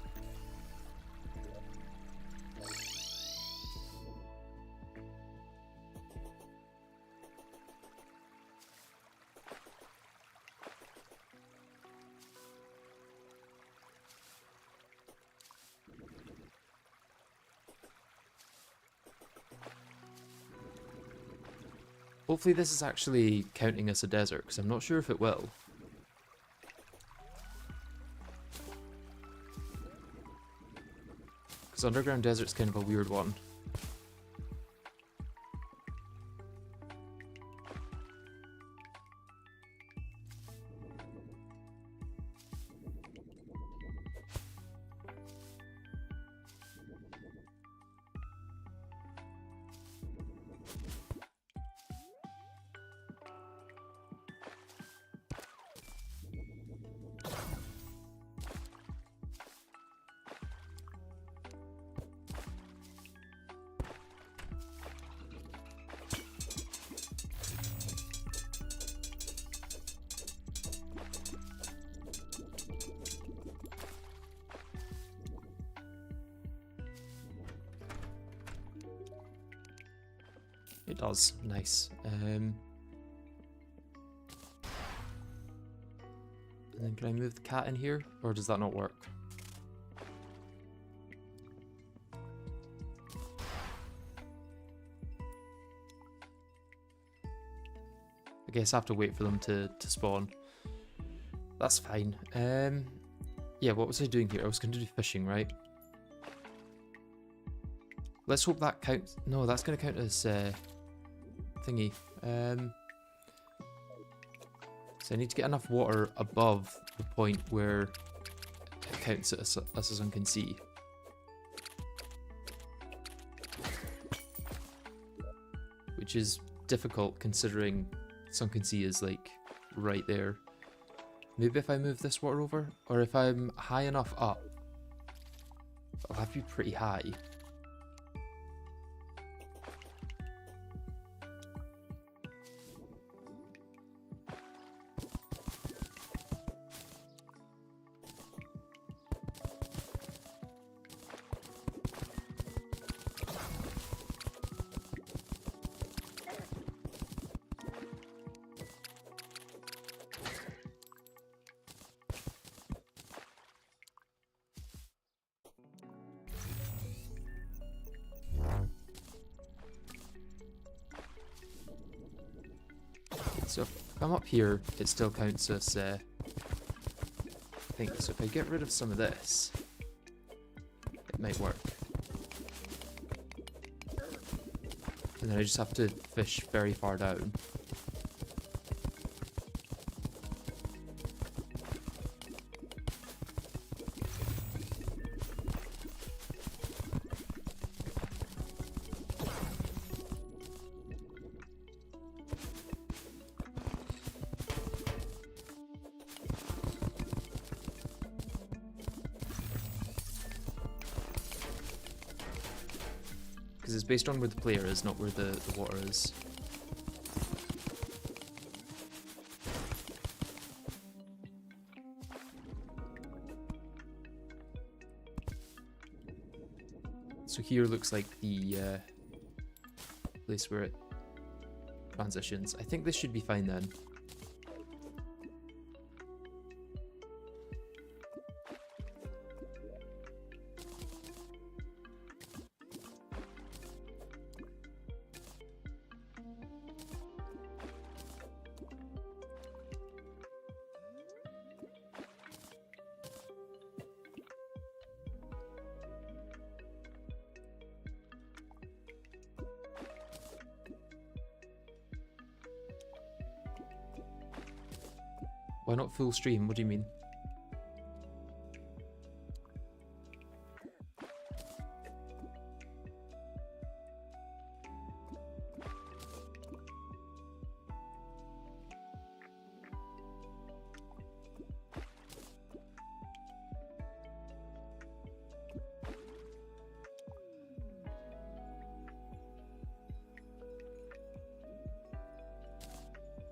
Hopefully this is actually counting as a desert, because I'm not sure if it will. Because underground desert's kind of a weird one. It does. Nice. And then can I move the cat in here, or does that not work? I guess I have to wait for them to spawn. That's fine. Yeah, what was I doing here? I was going to do fishing, right? Let's hope that counts. No, that's going to count as thingy. So I need to get enough water above the point where it counts as a sun can see. Which is difficult considering sun can see is like right there. Maybe if I move this water over, or if I'm high enough up, I'll have to be pretty high. So if I'm up here, it still counts as thing. So if I get rid of some of this, it might work. And then I just have to fish very far down. Because it's based on where the player is, not where the water is. So here looks like the place where it transitions. I think this should be fine then. Why not full stream? What do you mean?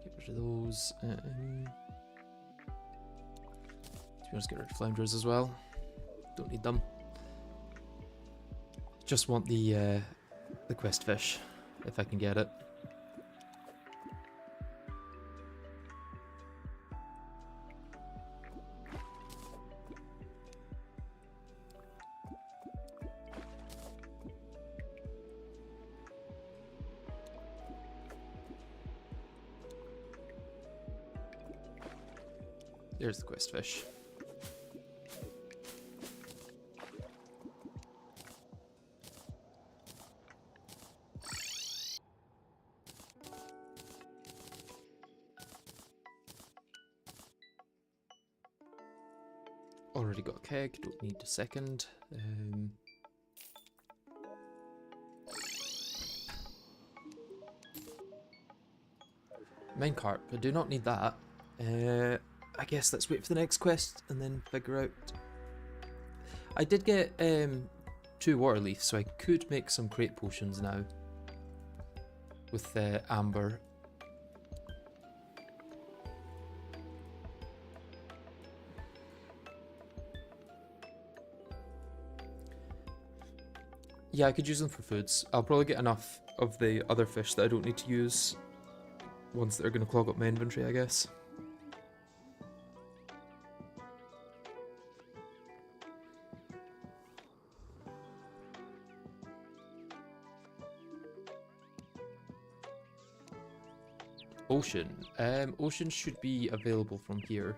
Get rid of those. To be honest, get rid of flounders as well. Don't need them. Just want the quest fish, if I can get it. There's the quest fish. Already got a keg, don't need a second. Minecart, I do not need that. I guess let's wait for the next quest and then figure out. I did get 2 water leaves, so I could make some crate potions now with amber. Yeah, I could use them for foods. I'll probably get enough of the other fish that I don't need to use. Ones that are going to clog up my inventory, I guess. Ocean. Ocean should be available from here.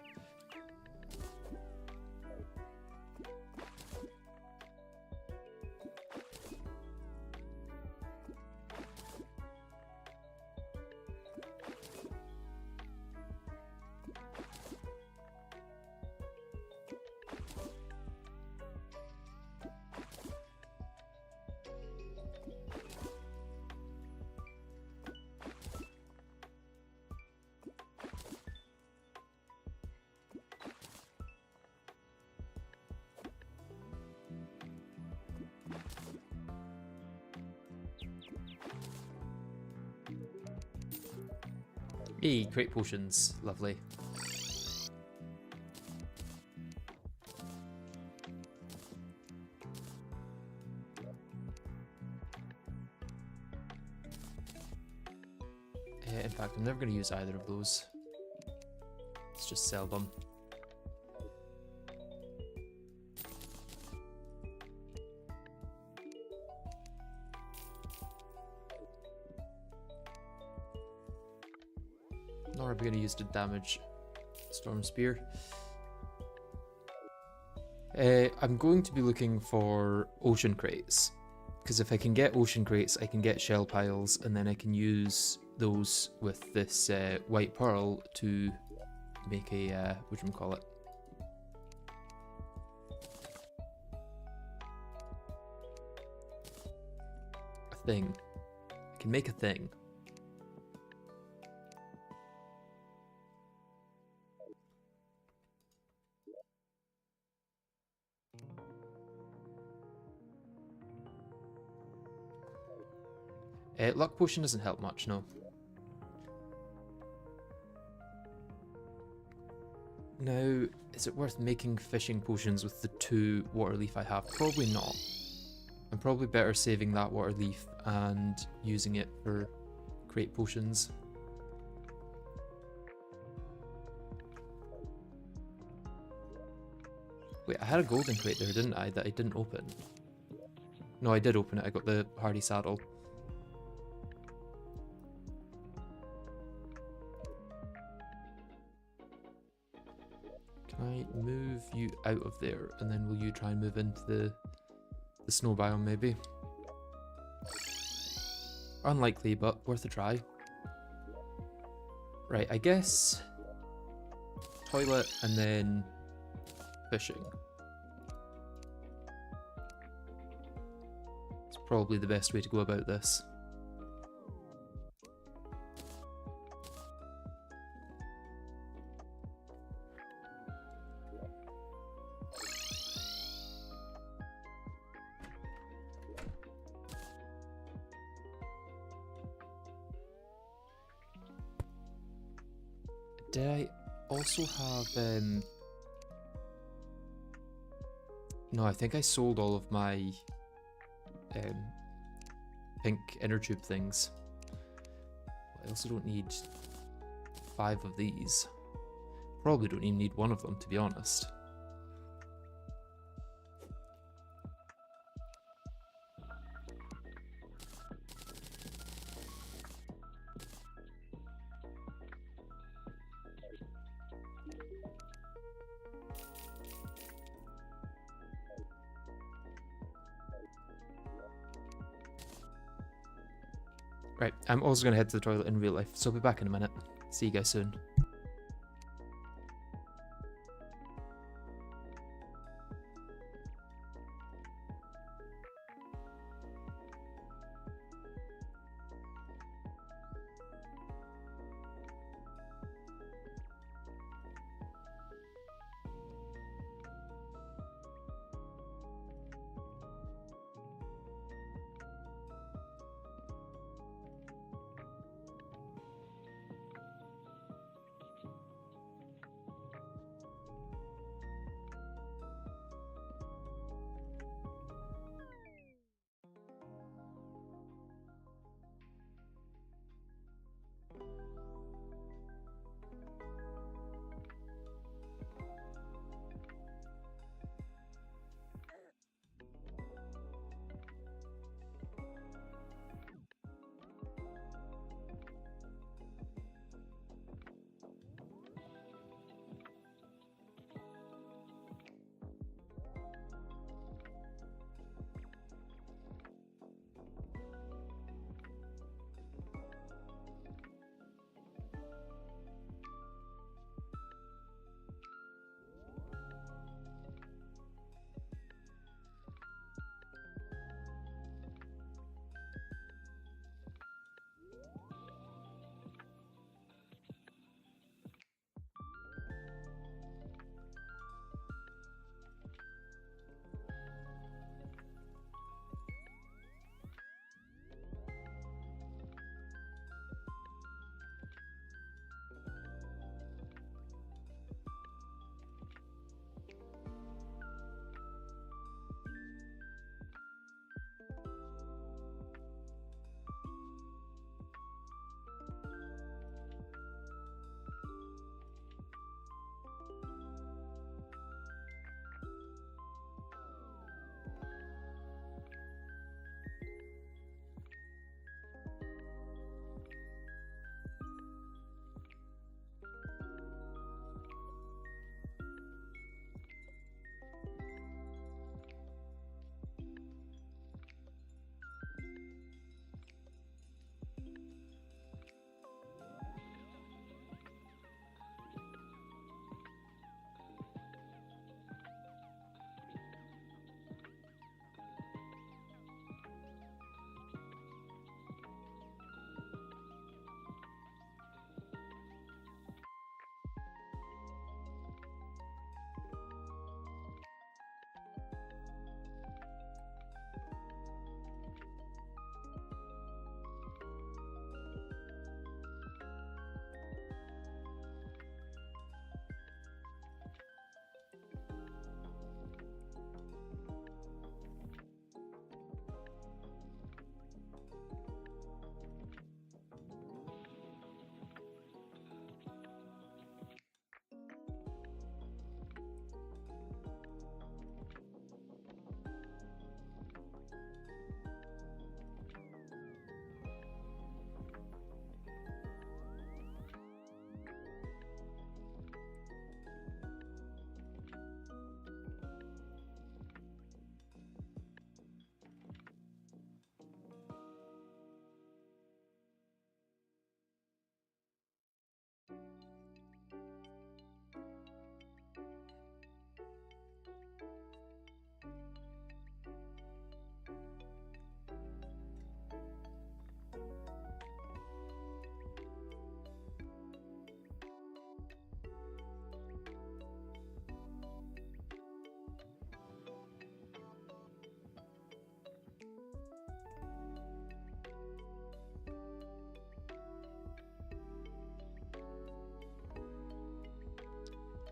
Hey, create potions. Lovely. In fact, I'm never going to use either of those. Let's just sell them. Nor are we going to use to damage Storm Spear. I'm going to be looking for ocean crates, because if I can get ocean crates, I can get shell piles, and then I can use those with this white pearl to make a whatchamacallit. A thing. I can make a thing. Luck potion doesn't help much, no. Now, is it worth making fishing potions with the 2 water leaf I have? Probably not. I'm probably better saving that water leaf and using it for create potions. Wait, I had a golden crate there, didn't I, that I didn't open? No, I did open it. I got the hardy saddle. Can I move you out of there, and then will you try and move into the snow biome, maybe? Unlikely, but worth a try. Right, I guess toilet and then fishing. It's probably the best way to go about this. Did I also have, no, I think I sold all of my pink inner tube things. I also don't need 5 of these. Probably don't even need 1 of them, to be honest. Right, I'm also going to head to the toilet in real life, so I'll be back in a minute. See you guys soon.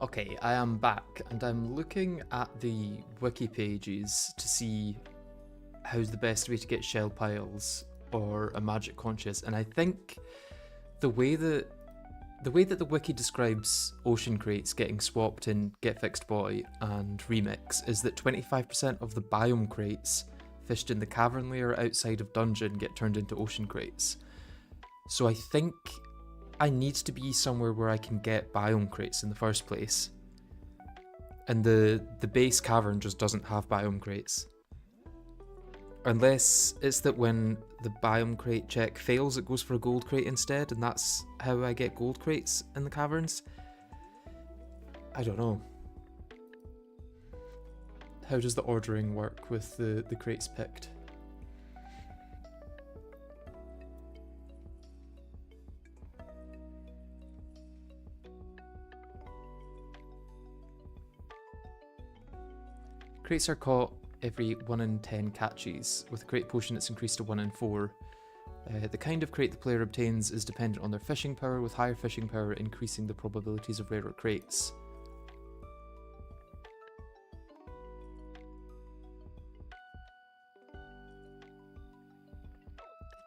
Okay, I am back, and I'm looking at the wiki pages to see how's the best way to get shell piles or a magic conscious, and I think the way that the wiki describes ocean crates getting swapped in GetFixedBoi and Remix is that 25% of the biome crates fished in the cavern layer outside of dungeon get turned into ocean crates. So I think I need to be somewhere where I can get biome crates in the first place. And the base cavern just doesn't have biome crates. Unless it's that when the biome crate check fails, it goes for a gold crate instead, and that's how I get gold crates in the caverns. I don't know. How does the ordering work with the crates picked? Crates are caught every 1 in 10 catches. With a crate potion it's increased to 1 in 4. The kind of crate the player obtains is dependent on their fishing power, with higher fishing power increasing the probabilities of rarer crates. It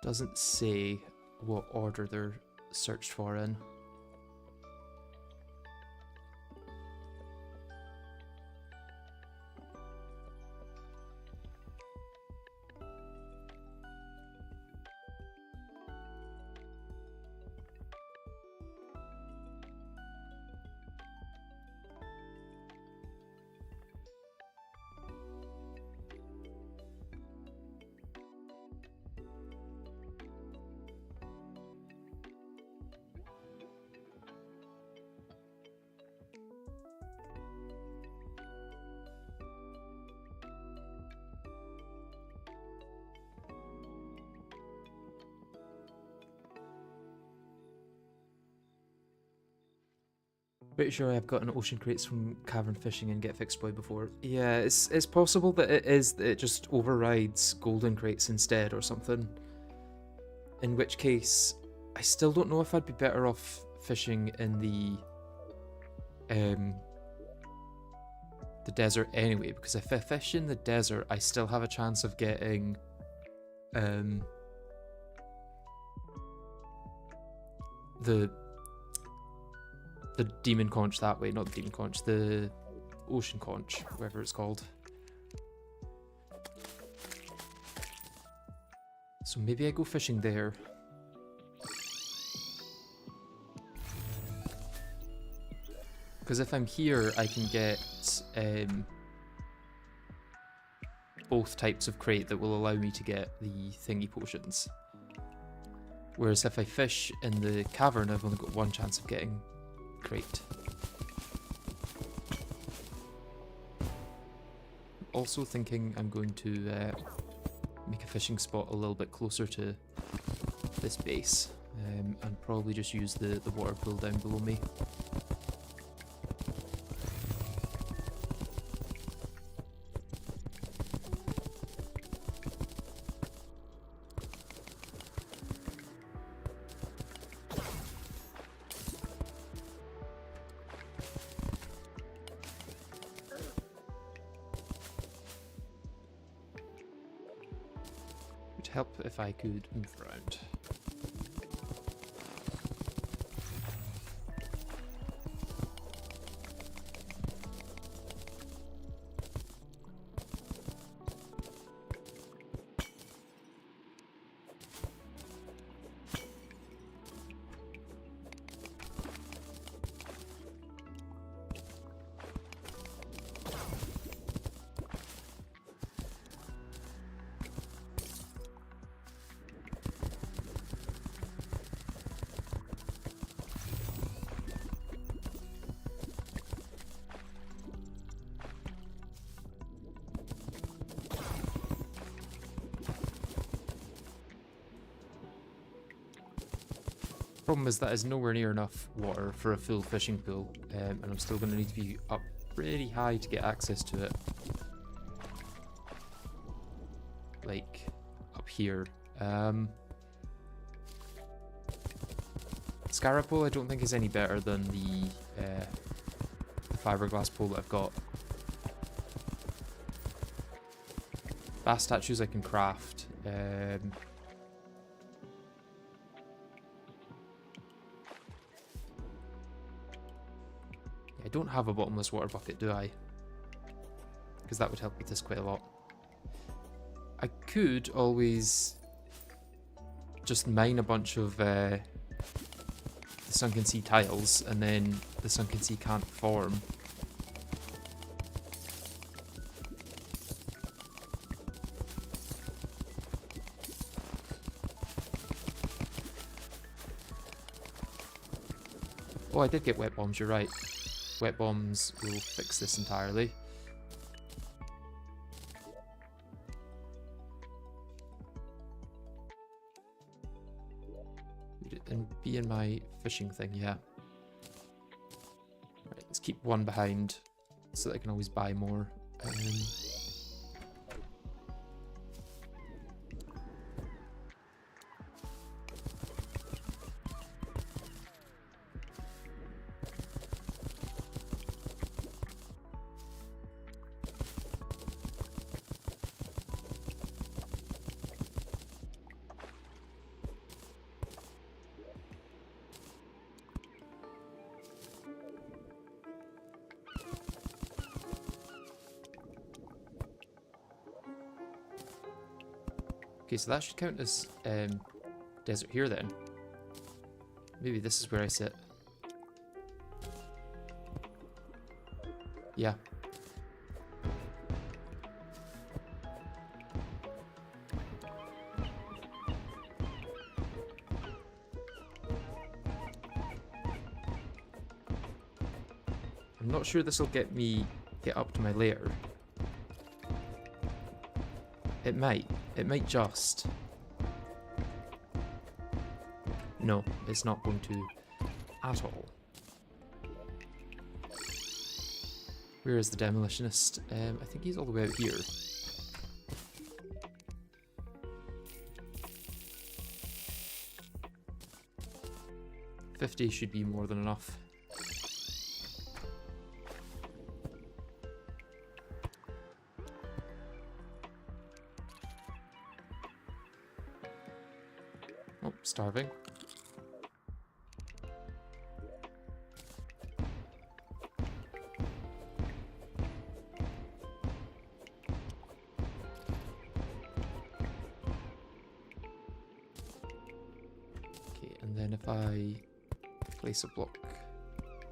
doesn't say what order they're searched for in. Pretty sure I've gotten ocean crates from cavern fishing and GetFixedBoi before. Yeah, it's possible that it just overrides golden crates instead or something. In which case, I still don't know if I'd be better off fishing in the desert anyway, because if I fish in the desert, I still have a chance of getting the demon conch that way, not the demon conch, the ocean conch, whatever it's called. So maybe I go fishing there. Because if I'm here, I can get both types of crate that will allow me to get the thingy potions. Whereas if I fish in the cavern, I've only got one chance of getting crate. Also thinking I'm going to make a fishing spot a little bit closer to this base, and probably just use the water pool down below me. Help if I could move around. Problem is that there's nowhere near enough water for a full fishing pool, and I'm still going to need to be up pretty high to get access to it. Like, up here. Scarab pool I don't think is any better than the fiberglass pole that I've got. Bass statues I can craft. I don't have a bottomless water bucket, do I? Because that would help with this quite a lot. I could always just mine a bunch of the sunken sea tiles, and then the sunken sea can't form. Oh, I did get wet bombs, you're right. Wet bombs will fix this entirely. And be in my fishing thing, yeah. Right, let's keep one behind so that I can always buy more. Okay, so that should count as desert here then. Maybe this is where I sit. Yeah. I'm not sure this will get up to my lair. It might. It might just. No, it's not going to at all. Where is the demolitionist? I think he's all the way out here. $50 should be more than enough. Oh, starving. Okay, and then if I place a block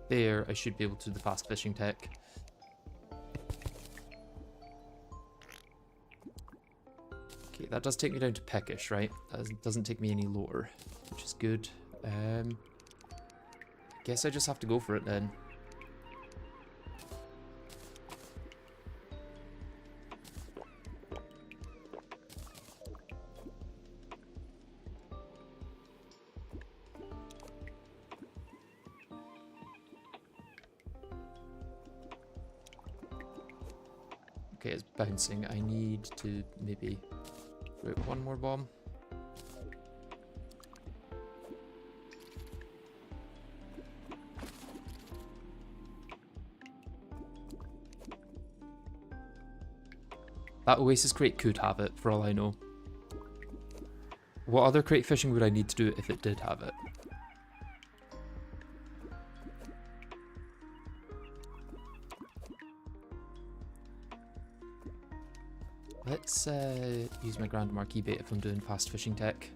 there, I should be able to do the fast fishing tech. Okay, that does take me down to peckish, right? That doesn't take me any lower, which is good. I guess I just have to go for it then. Okay, it's bouncing. I need to maybe throw out one more bomb. That oasis crate could have it, for all I know. What other crate fishing would I need to do if it did have it? Let's use my Grand Marquee bait if I'm doing fast fishing tech,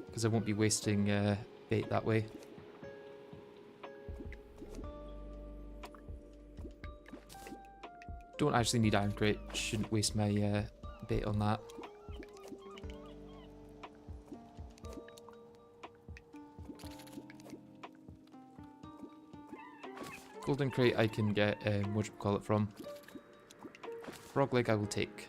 because I won't be wasting bait that way. Don't actually need iron crate, shouldn't waste my bait on that. Golden crate I can get, what do you call it from? Frog leg I will take.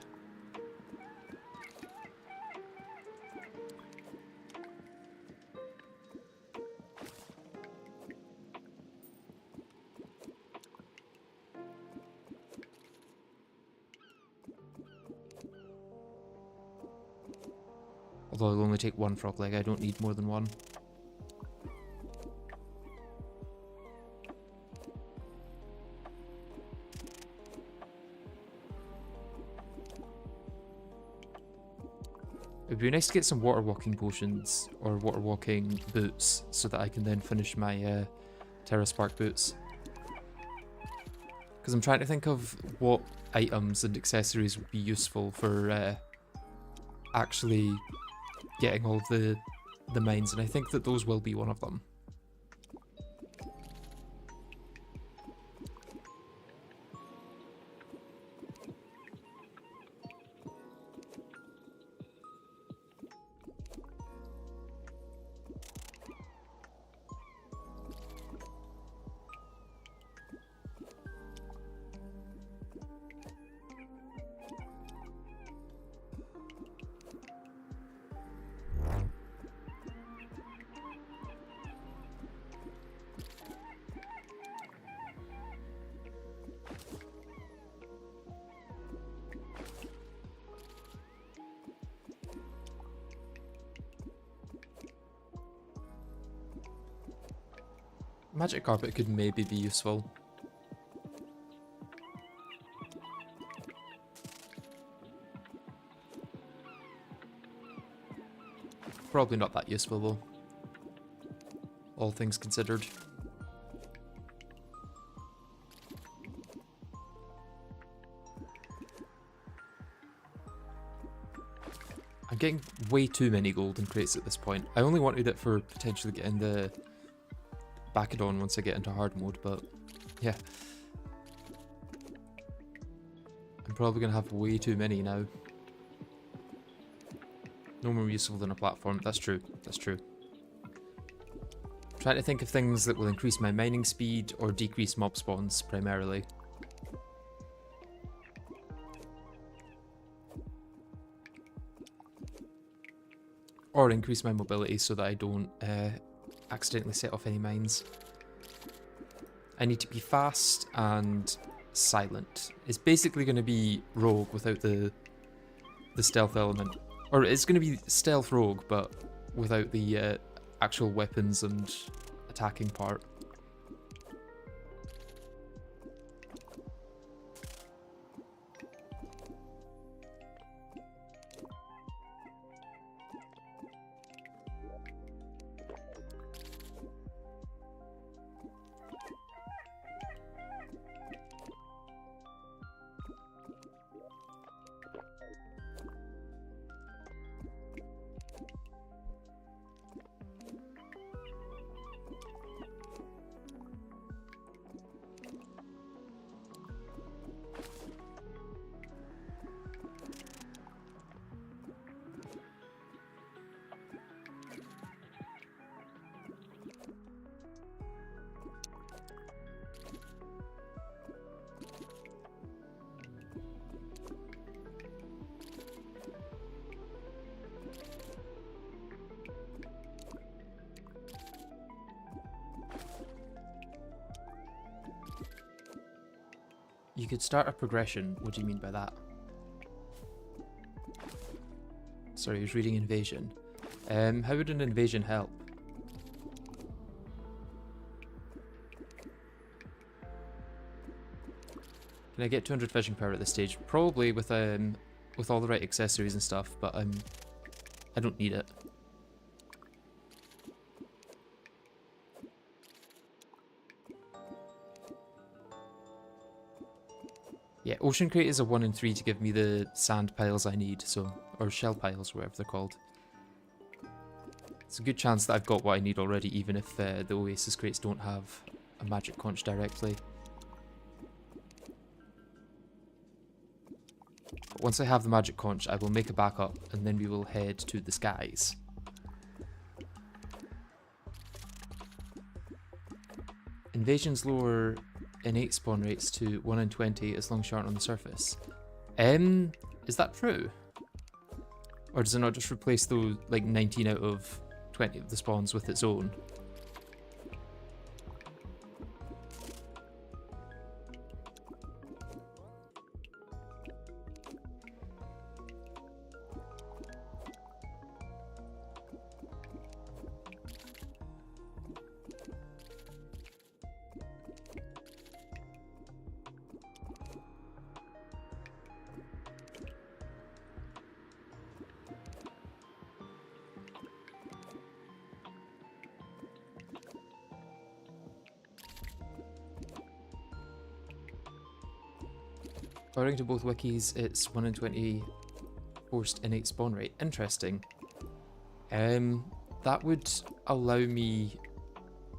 Although I'll only take one frog leg, I don't need more than one. It'd be nice to get some water walking potions or water walking boots so that I can then finish my Terra Spark boots. Because I'm trying to think of what items and accessories would be useful for actually getting all of the mines, and I think that those will be one of them. Magic carpet could maybe be useful. Probably not that useful though, all things considered. I'm getting way too many golden crates at this point. I only wanted it for potentially getting the Bacadon once I get into hard mode, but yeah. I'm probably going to have way too many now. No more useful than a platform. That's true. That's true. Trying to think of things that will increase my mining speed or decrease mob spawns primarily. Or increase my mobility so that I don't accidentally set off any mines. I need to be fast and silent. It's basically going to be rogue without the stealth element. Or it's going to be stealth rogue, but without the actual weapons and attacking part. You could start a progression. What do you mean by that? Sorry, I was reading invasion. How would an invasion help? Can I get 200 fishing power at this stage? Probably with all the right accessories and stuff, but I don't need it. Yeah, Ocean Crate is a 1 in 3 to give me the sand piles I need, so, or shell piles, whatever they're called. It's a good chance that I've got what I need already, even if the Oasis crates don't have a magic conch directly. But once I have the magic conch, I will make a backup, and then we will head to the skies. Invasions lower innate spawn rates to 1 in 20 as long as you aren't on the surface. Is that true? Or does it not just replace those, like, 19 out of 20 of the spawns with its own? According to both wikis, it's 1 in 20 forced innate spawn rate. Interesting. That would allow me...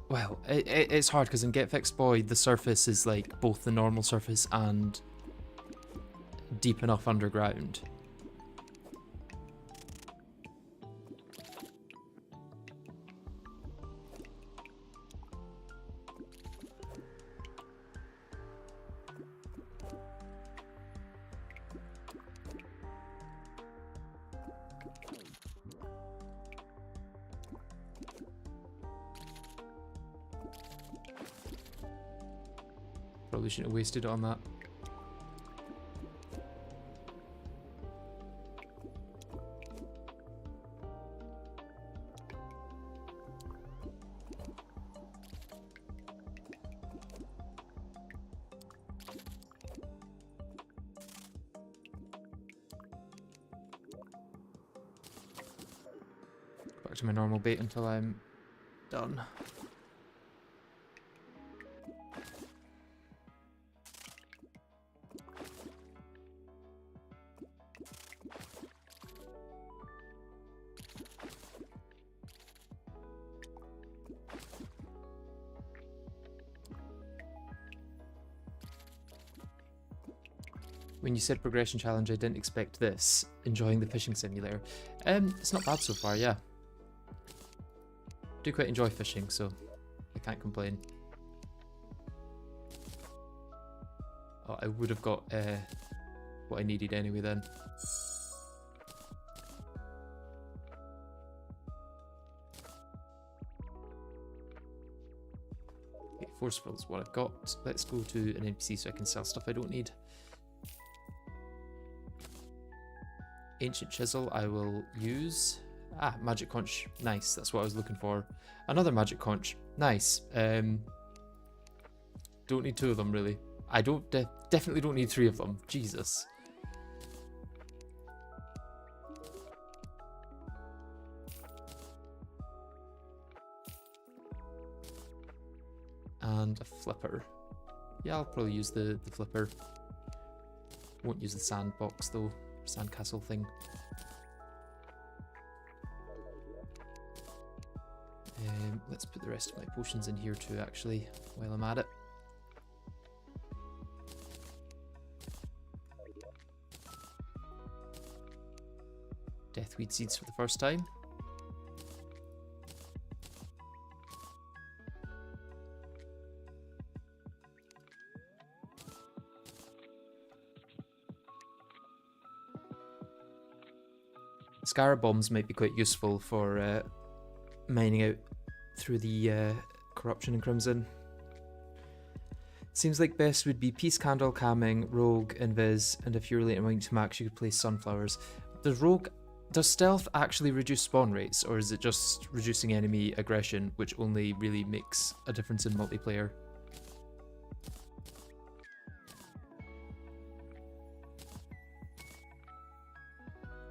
Well, it's hard because in GetFixedBoi, the surface is like both the normal surface and deep enough underground. Probably shouldn't have wasted it on that. Back to my normal bait until I'm done. When you said progression challenge, I didn't expect this. Enjoying the fishing simulator. It's not bad so far, yeah. Do quite enjoy fishing, so I can't complain. Oh, I would have got what I needed anyway then. Okay, forceful is what I've got. Let's go to an NPC so I can sell stuff I don't need. Ancient chisel I will use. Ah, magic conch. Nice, that's what I was looking for. Another magic conch. Nice. Don't need 2 of them really. I don't definitely don't need 3 of them. Jesus. And a flipper. Yeah, I'll probably use the flipper. Won't use the sandbox though. Sandcastle thing. Let's put the rest of my potions in here too, actually, while I'm at it. Deathweed seeds for the first time. Scarab bombs might be quite useful for mining out through the corruption and crimson. Seems like best would be peace candle, calming, rogue, invis, and if you're late in wanting to max, you could place sunflowers. Does stealth actually reduce spawn rates, or is it just reducing enemy aggression, which only really makes a difference in multiplayer?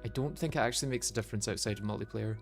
I don't think it actually makes a difference outside of multiplayer.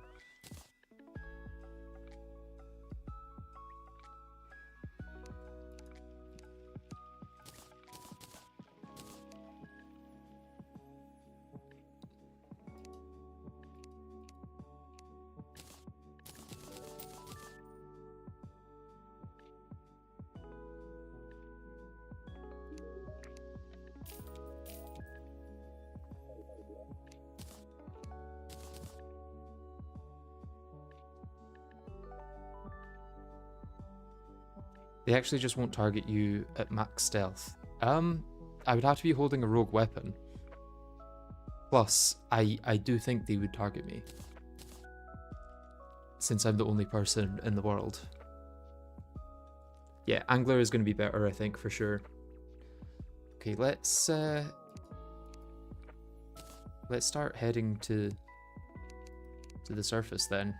They actually just won't target you at max stealth. I would have to be holding a rogue weapon. Plus, I do think they would target me, since I'm the only person in the world. Yeah, Angler is going to be better, I think, for sure. Okay, let's start heading to the surface then.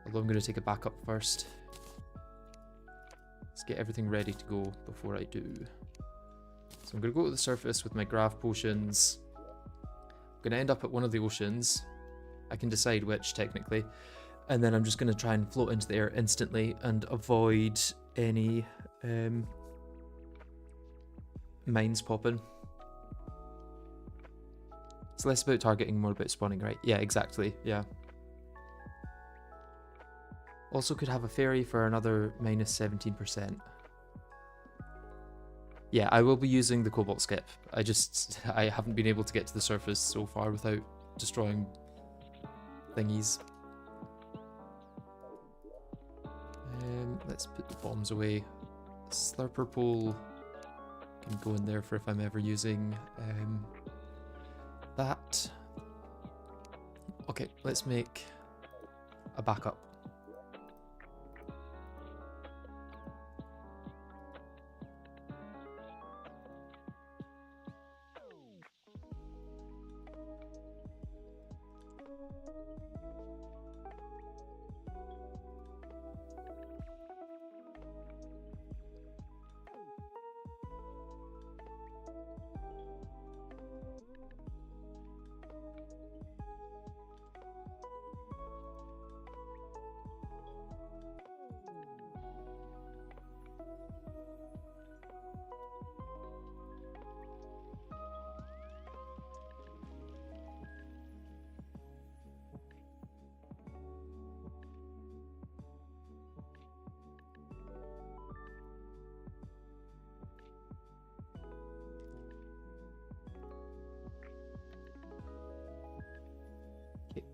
Although I'm going to take a backup first. Let's get everything ready to go before I do. So I'm going to go to the surface with my grav potions. I'm going to end up at one of the oceans. I can decide which, technically. And then I'm just going to try and float into the air instantly and avoid any mines popping. It's less about targeting, more about spawning, right? Yeah, exactly, yeah. Also could have a fairy for another minus 17%. Yeah, I will be using the cobalt skip. I haven't been able to get to the surface so far without destroying thingies. Let's put the bombs away. Slurper pole can go in there for if I'm ever using that. Okay, let's make a backup.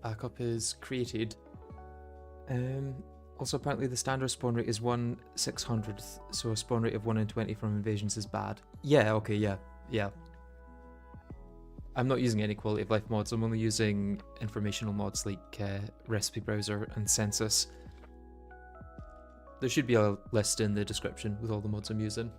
Backup is created. Also, apparently the standard spawn rate is 1/600th, so a spawn rate of 1 in 20 from invasions is bad. Yeah, okay, yeah. I'm not using any quality of life mods, I'm only using informational mods like Recipe Browser and Census. There should be a list in the description with all the mods I'm using.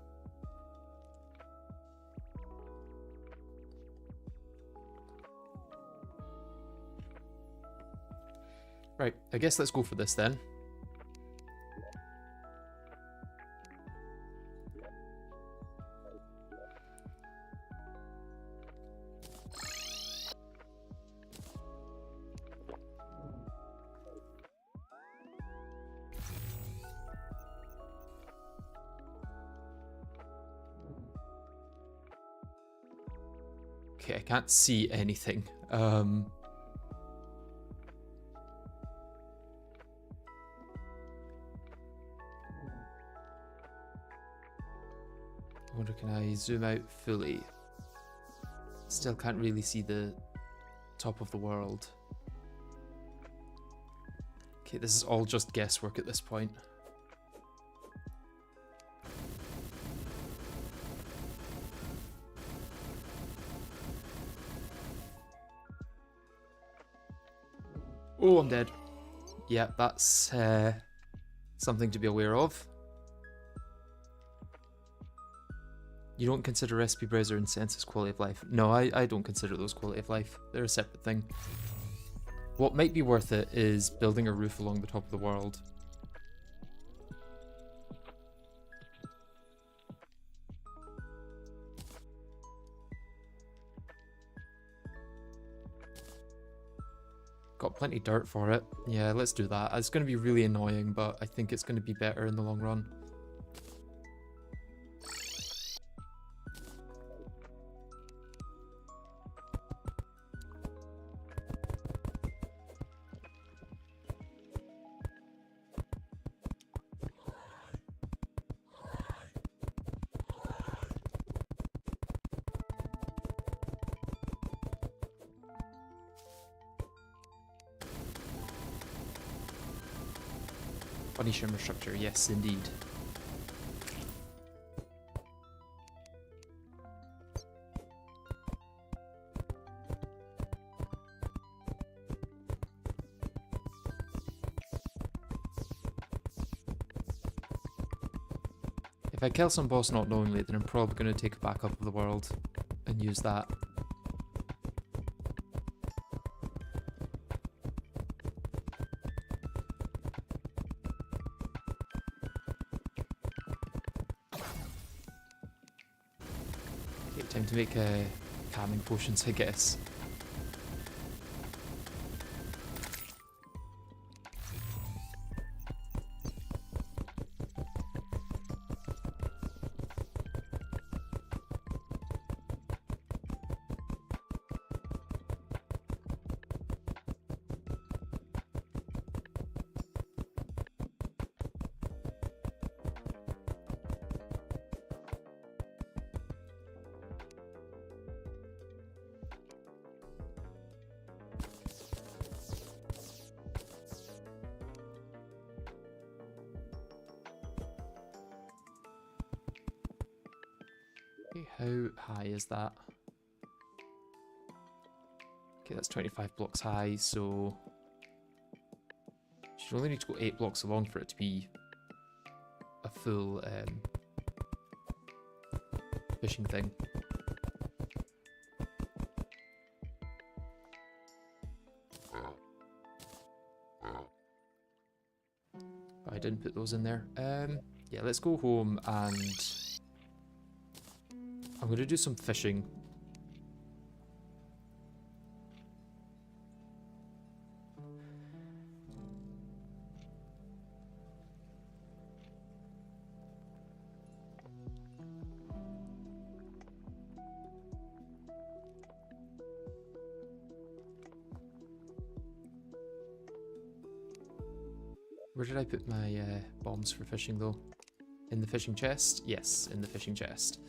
Right, I guess let's go for this then. Okay, I can't see anything. I wonder, can I zoom out fully? Still can't really see the top of the world. Okay, this is all just guesswork at this point. Oh, I'm dead. Yeah, that's something to be aware of. You don't consider Recipe Browser and Census quality of life? No, I don't consider those quality of life. They're a separate thing. What might be worth it is building a roof along the top of the world. Got plenty of dirt for it. Yeah, let's do that. It's going to be really annoying, but I think it's going to be better in the long run. Funny Shimmer structure, yes indeed. If I kill some boss not knowingly, then I'm probably going to take a backup of the world and use that. Time to make calming potions, I guess. How high is that? Okay, that's 25 blocks high, so should only need to go 8 blocks along for it to be a full fishing thing. I didn't put those in there. Yeah, let's go home and I'm going to do some fishing. Where did I put my bombs for fishing though? In the fishing chest? Yes, in the fishing chest.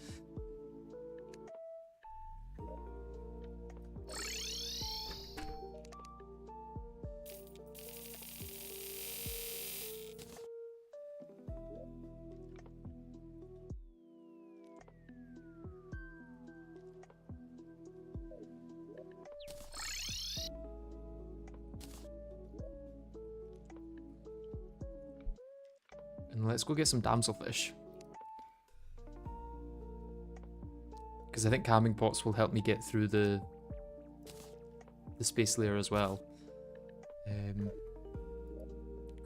And let's go get some damselfish. Because I think calming pots will help me get through the space layer as well.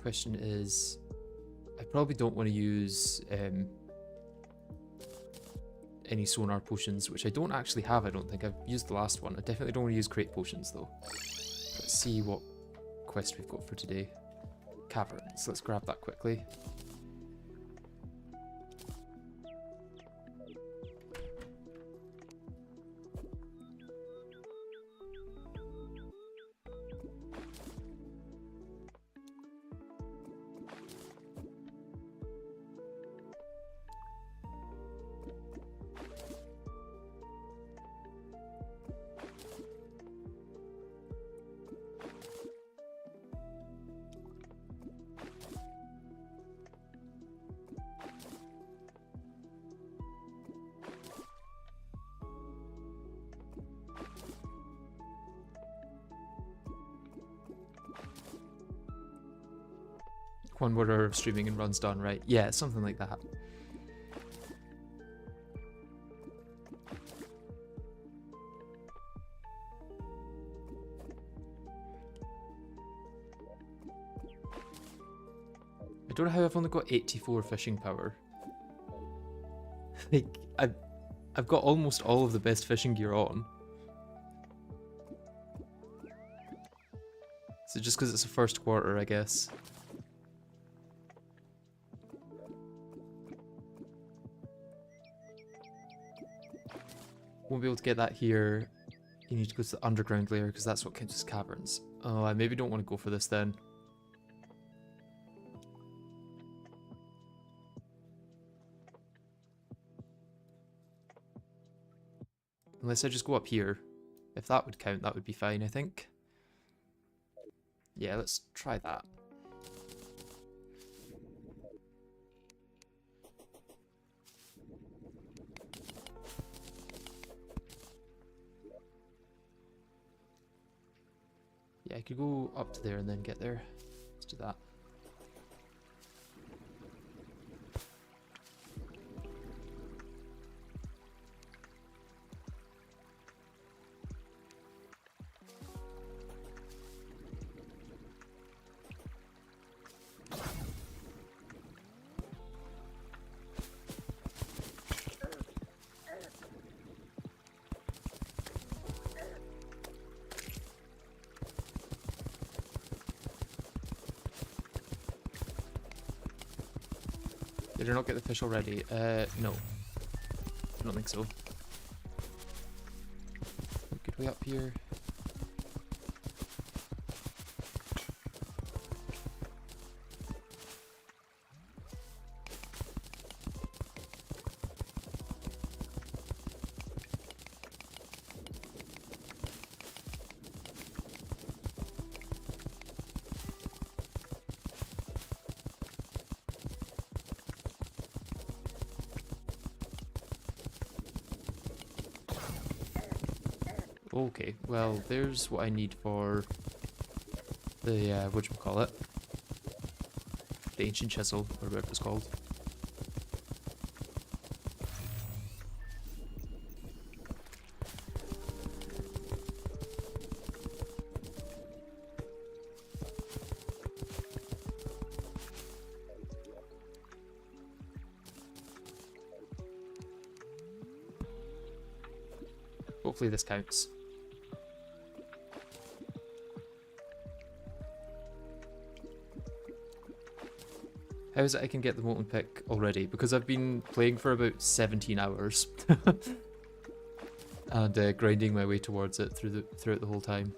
Question is, I probably don't want to use any sonar potions, which I don't actually have, I don't think. I've used the last one. I definitely don't want to use crate potions though. Let's see what quest we've got for today. Caverns, let's grab that quickly. One where our streaming and runs done, right? Yeah, something like that. I don't know how I've only got 84 fishing power. Like, I've got almost all of the best fishing gear on. So just because it's the first quarter, I guess. Won't be able to get that here. You need to go to the underground layer because that's what counts as caverns. Oh, I maybe don't want to go for this then. Unless I just go up here. If that would count, that would be fine, I think. Yeah, let's try that. Yeah, I could go up to there and then get there. Let's do that. Did I not get the fish already? No. I don't think so. Good way up here. Okay, well, there's what I need for the, whatchamacallit, the ancient chisel, or whatever it's called. Hopefully this counts. How is it I can get the molten pick already? Because I've been playing for about 17 hours. And grinding my way towards it throughout the whole time.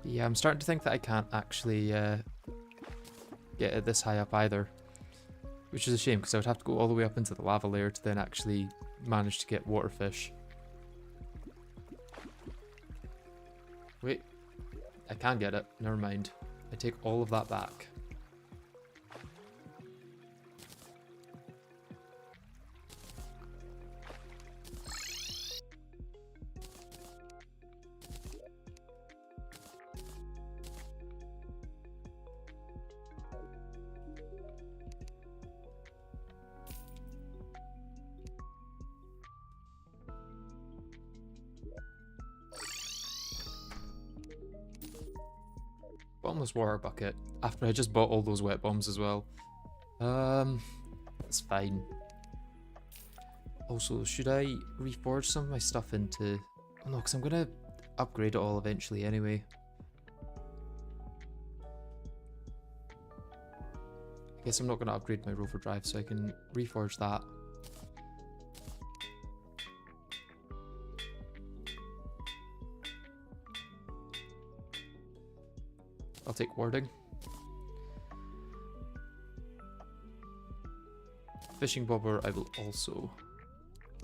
Yeah, I'm starting to think that I can't actually get it this high up either. Which is a shame, because I would have to go all the way up into the lava layer to then actually manage to get waterfish. Wait, I can get it. Never mind. I take all of that back. Bottomless water bucket, after I just bought all those wet bombs as well. That's fine. Also, should I reforge some of my stuff into... Oh no, because I'm going to upgrade it all eventually anyway. I guess I'm not going to upgrade my rover drive, so I can reforge that. I'll take wording. Fishing bobber I will also...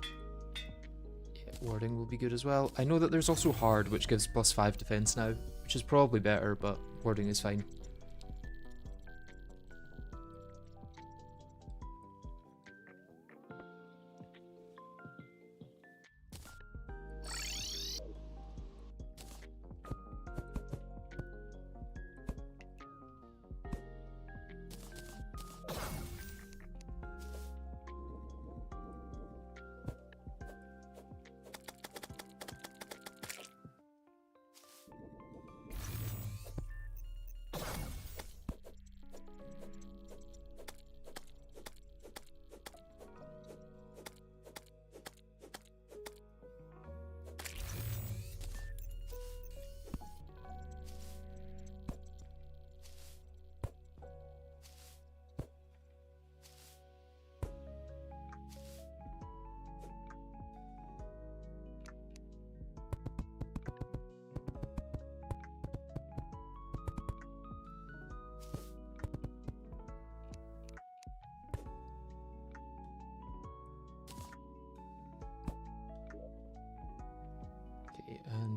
Yeah, wording will be good as well. I know that there's also hard, which gives +5 defense now, which is probably better, but wording is fine.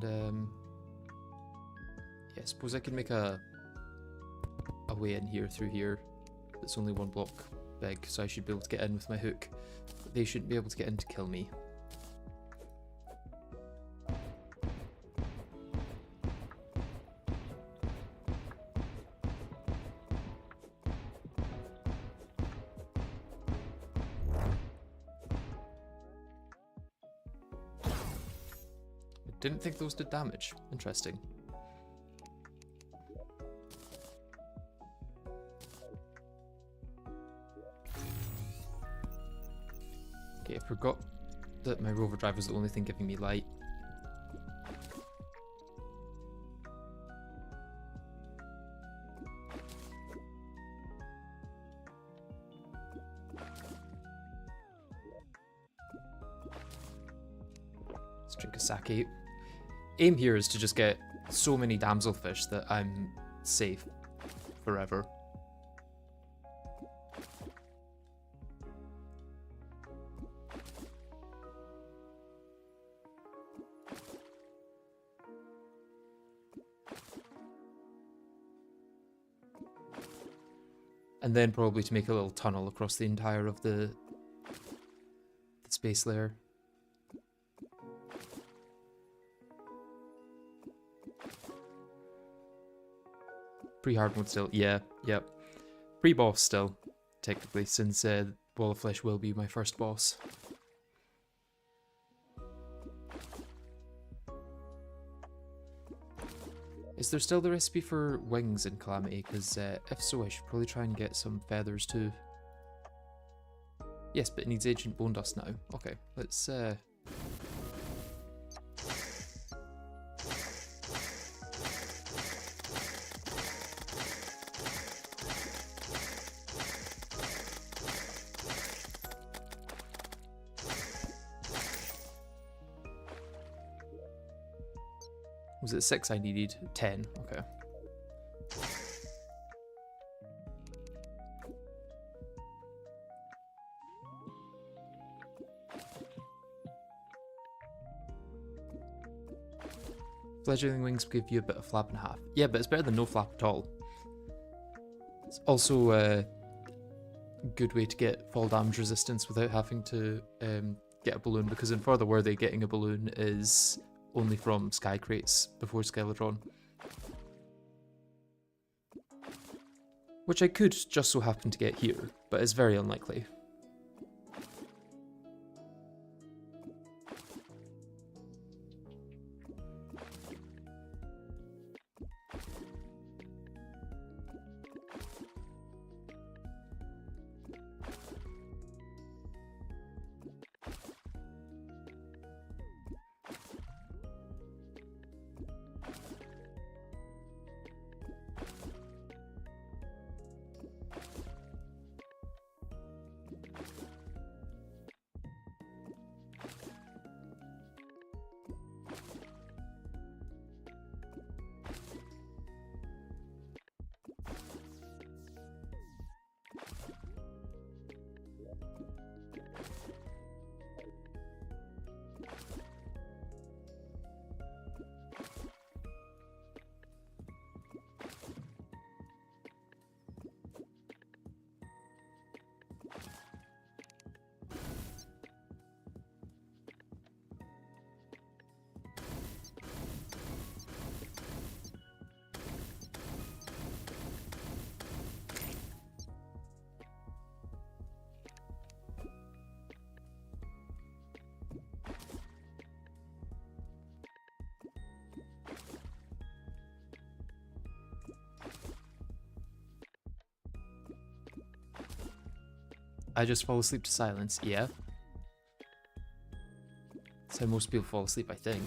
And yeah, I suppose I can make a way in here through here. It's only 1 block big, so I should be able to get in with my hook. But they shouldn't be able to get in to kill me. Didn't think those did damage. Interesting. Okay, I forgot that my rover drive was the only thing giving me light. Let's drink a sake. Aim here is to just get so many damselfish that I'm safe forever. And then probably to make a little tunnel across the entire of the space layer. Pre-hard mode still, yeah, yep. Pre-boss still, technically, since Wall of Flesh will be my first boss. Is there still the recipe for wings in Calamity? Because if so, I should probably try and get some feathers too. Yes, but it needs ancient bone dust now. Okay, let's... Was it 6 I needed? 10, okay. Fledgling wings give you a bit of flap and a half. Yeah, but it's better than no flap at all. It's also a good way to get fall damage resistance without having to get a balloon, because in Further Worthy, getting a balloon is only from sky crates before Skeletron. Which I could just so happen to get here, but it's very unlikely. I just fall asleep to silence, yeah. That's how most people fall asleep, I think.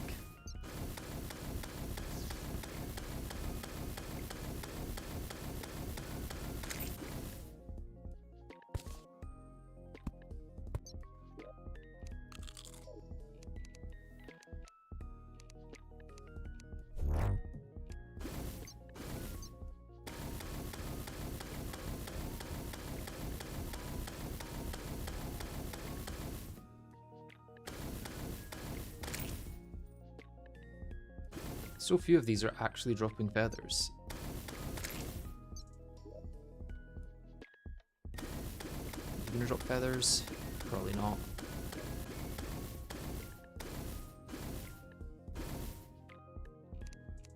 So few of these are actually dropping feathers. You gonna drop feathers? Probably not.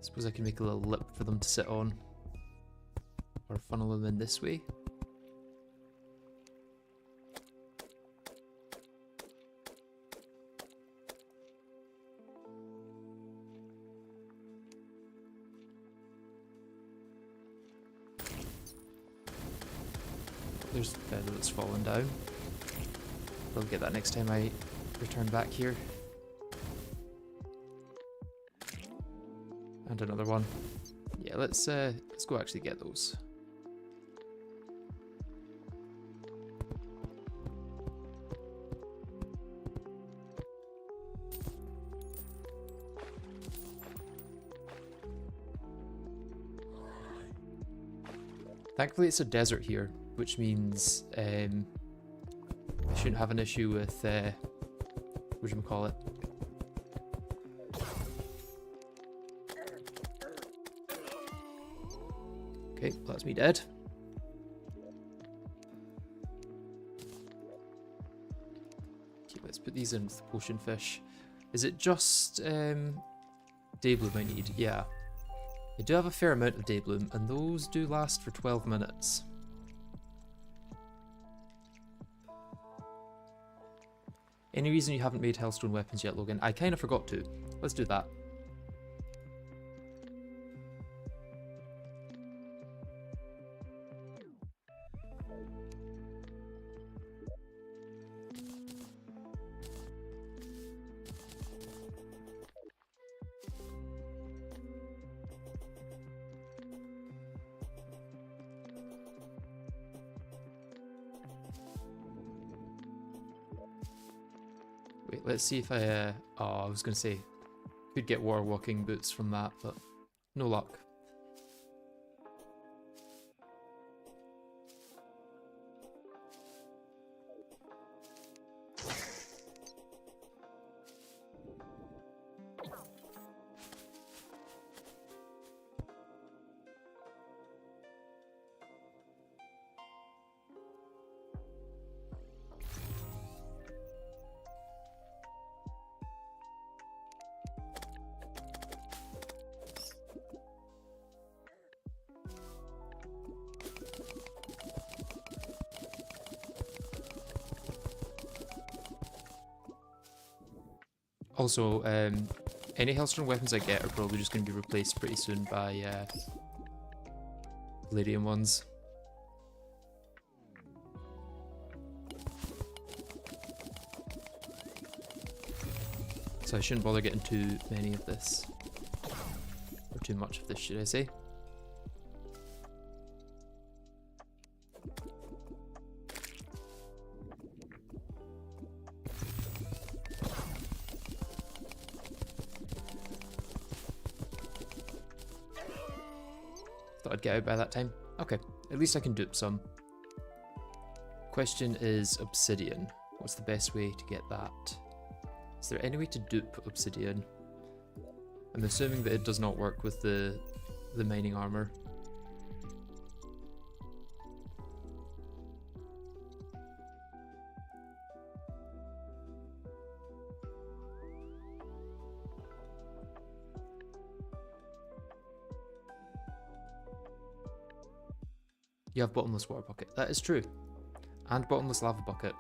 Suppose I can make a little lip for them to sit on. Or funnel them in this way. There's a feather that's fallen down. I'll get that next time I return back here. And another one. Yeah, let's go actually get those. Thankfully it's a desert here, which means I shouldn't have an issue with, whatchamacallit. Okay, that's me dead. Okay, let's put these in with the potion fish. Is it just Daybloom I need? Yeah. I do have a fair amount of Daybloom, and those do last for 12 minutes. Any reason you haven't made Hellstone weapons yet, Logan? I kind of forgot to. Let's do that. Wait, let's see if I, oh, I was going to say, could get water walking boots from that, but no luck. Also, any Hellstone weapons I get are probably just going to be replaced pretty soon by Palladium ones. So I shouldn't bother getting too many of this. Or too much of this, should I say. Thought I'd get out by that time. Okay, at least I can dupe some. Question is obsidian. What's the best way to get that? Is there any way to dupe obsidian? I'm assuming that it does not work with the mining armor. You have bottomless water bucket. That is true. And bottomless lava bucket.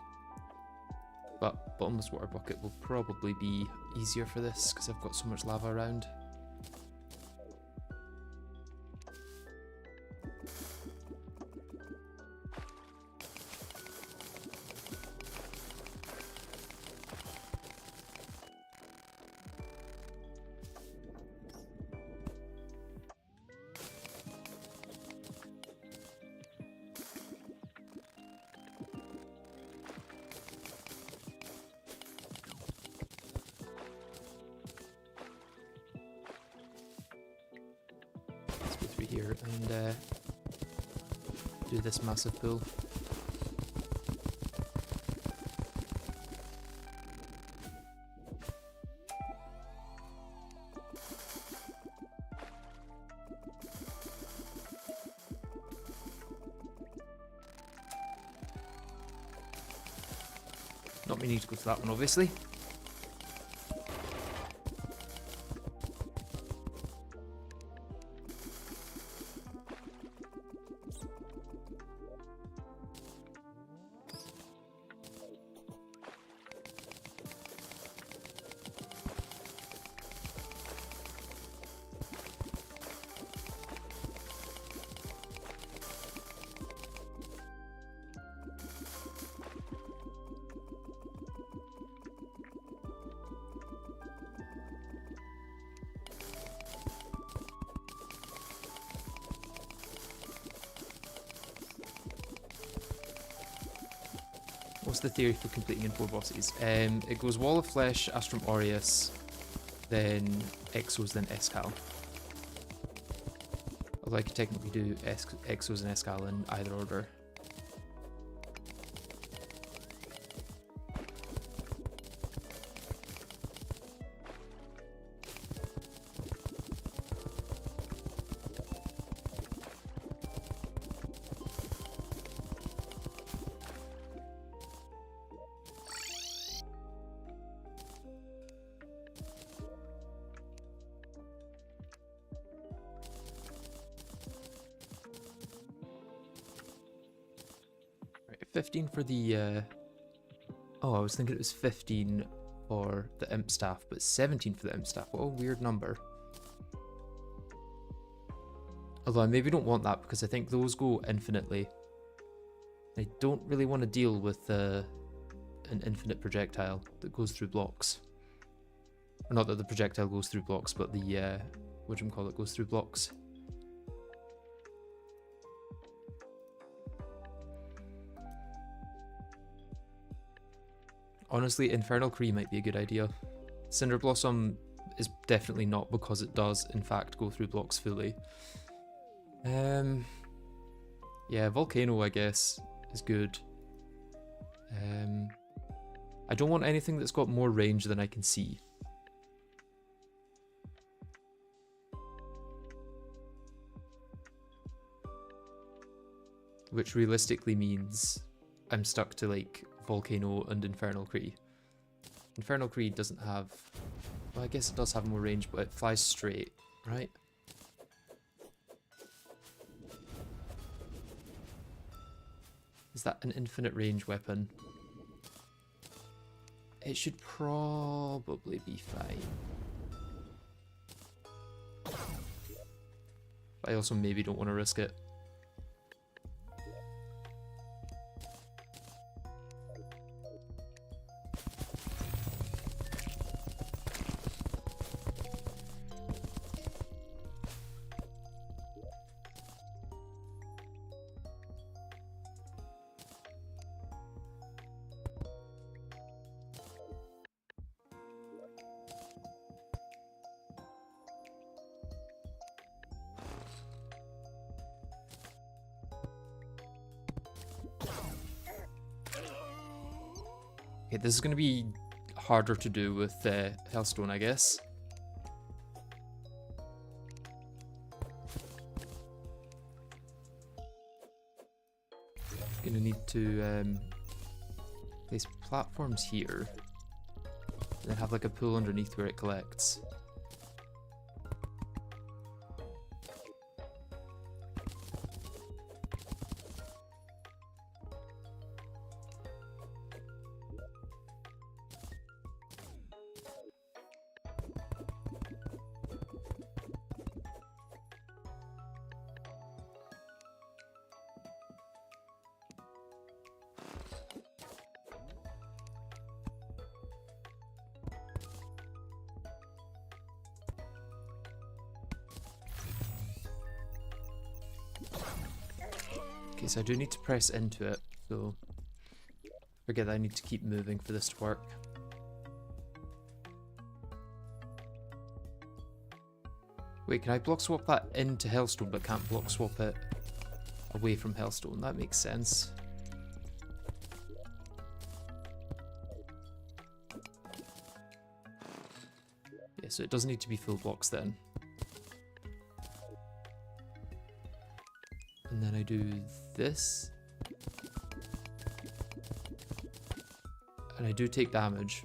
But bottomless water bucket will probably be easier for this because I've got so much lava around. Here and do this massive pool. Not me need to go to that one, obviously. What's the theory for completing in 4 bosses? It goes Wall of Flesh, Astrum Aureus, then Exos, then Escal. Although I could technically do Exos and Escal in either order. Right, 15 for the oh, I was thinking it was 15 for the imp staff, but 17 for the imp staff. What a weird number. Although I maybe don't want that because I think those go infinitely. I don't really want to deal with an infinite projectile that goes through blocks. Or not that the projectile goes through blocks, but the, whatchamacallit, goes through blocks. Honestly, Infernal Cree might be a good idea. Cinder Blossom is definitely not, because it does in fact go through blocks fully. Yeah, Volcano I guess is good. I don't want anything that's got more range than I can see. Which realistically means I'm stuck to like Volcano and Infernal Cree. Infernal Cree doesn't have... Well, I guess it does have more range, but it flies straight, right? Is that an infinite range weapon? It should probably be fine. But I also maybe don't want to risk it. Okay, this is going to be harder to do with Hellstone, I guess. Going to need to place platforms here, and then have like a pool underneath where it collects. Okay, so I do need to press into it, so forget that I need to keep moving for this to work. Wait, can I block swap that into Hellstone but can't block swap it away from Hellstone? That makes sense. Yeah, so it does need to be full blocks then. And then I do this. And I do take damage.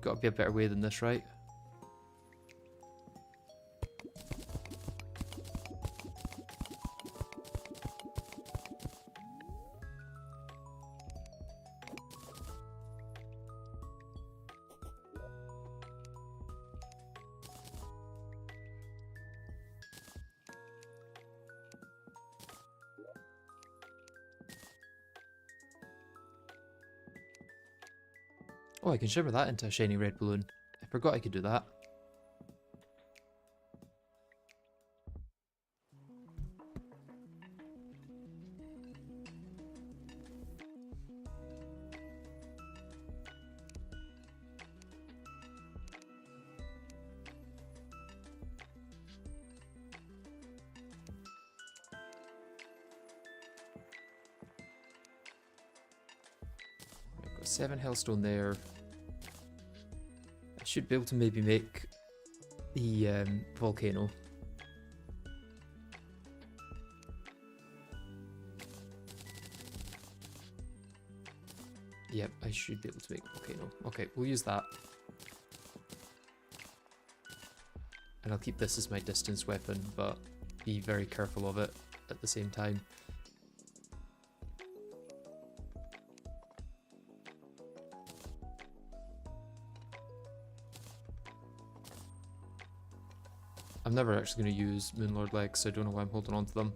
Gotta be a better way than this, right? Oh, I can shimmer that into a shiny red balloon. I forgot I could do that. 7 hellstone there. I should be able to maybe make the volcano. Yep, I should be able to make a volcano. Okay, we'll use that. And I'll keep this as my distance weapon, but be very careful of it at the same time. I'm never actually going to use Moonlord legs, so I don't know why I'm holding on to them.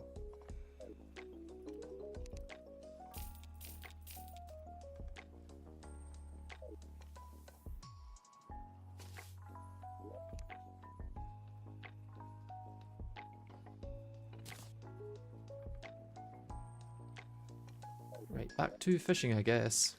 Right, back to fishing, I guess.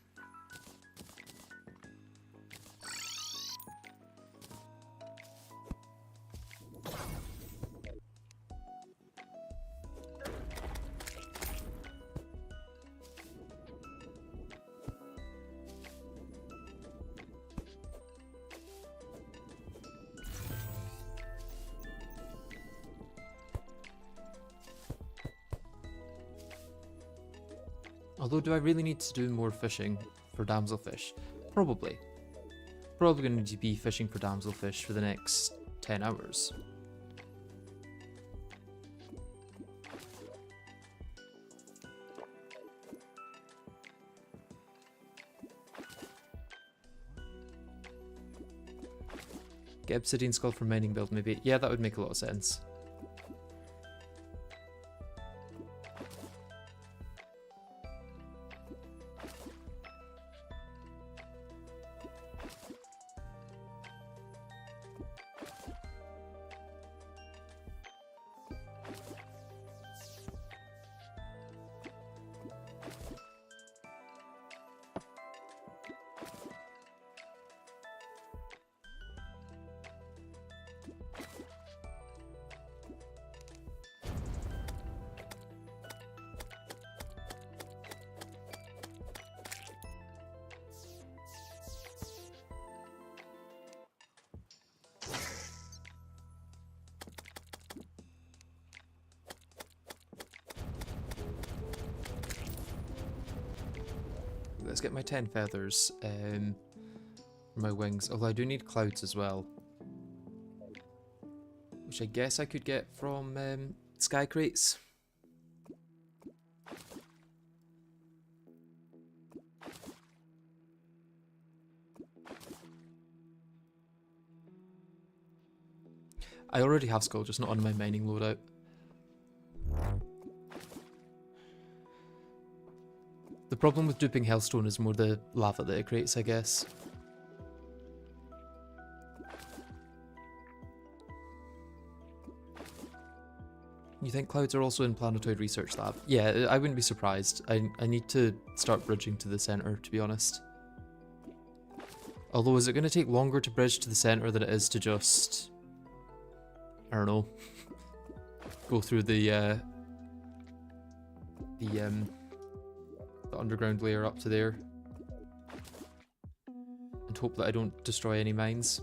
Although, do I really need to do more fishing for damselfish? Probably. Probably going to be fishing for damselfish for the next 10 hours. Get obsidian skull for mining build, maybe. Yeah, that would make a lot of sense. Let's get my 10 feathers for my wings, although I do need clouds as well. Which I guess I could get from sky crates. I already have skull, just not on my mining loadout. The problem with duping hellstone is more the lava that it creates, I guess. You think clouds are also in Planetoid Research Lab? Yeah, I wouldn't be surprised. I need to start bridging to the center, to be honest. Although, is it going to take longer to bridge to the center than it is to just... I don't know. Go through the underground layer up to there and hope that I don't destroy any mines,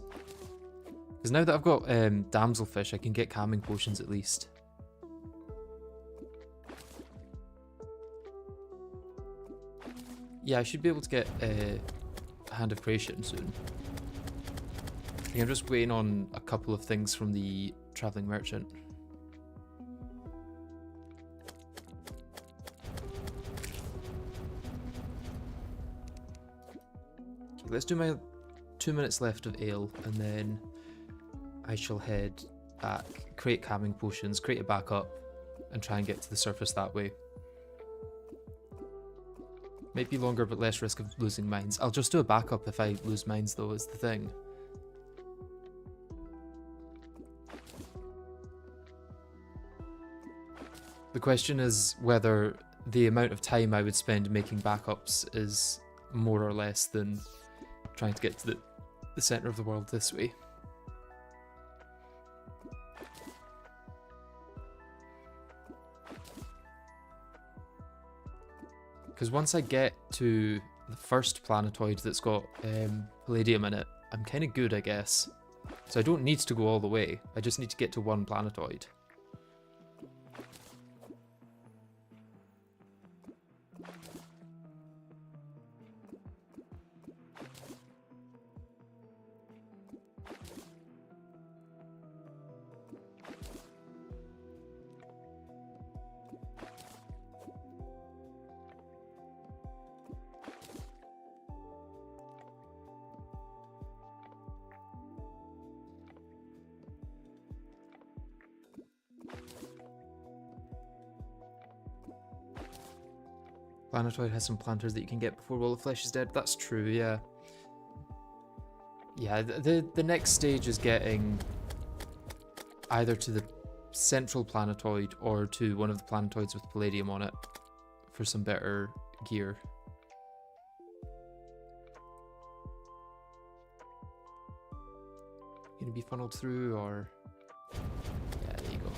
because now that I've got damselfish I can get calming potions at least. Yeah, I should be able to get a Hand of Creation soon. I think I'm just waiting on a couple of things from the traveling merchant. Let's do my 2 minutes left of ale, and then I shall head back, create calming potions, create a backup, and try and get to the surface that way. Might be longer, but less risk of losing mines. I'll just do a backup if I lose mines, though, is the thing. The question is whether the amount of time I would spend making backups is more or less than trying to get to the center of the world this way. Because once I get to the first planetoid that's got palladium in it, I'm kind of good, I guess. So I don't need to go all the way. I just need to get to one planetoid. Planetoid has some planters that you can get before Wall of Flesh is dead. That's true, yeah. Yeah, the next stage is getting either to the central planetoid or to one of the planetoids with palladium on it for some better gear. Gonna be funneled through, or... Yeah, there you go.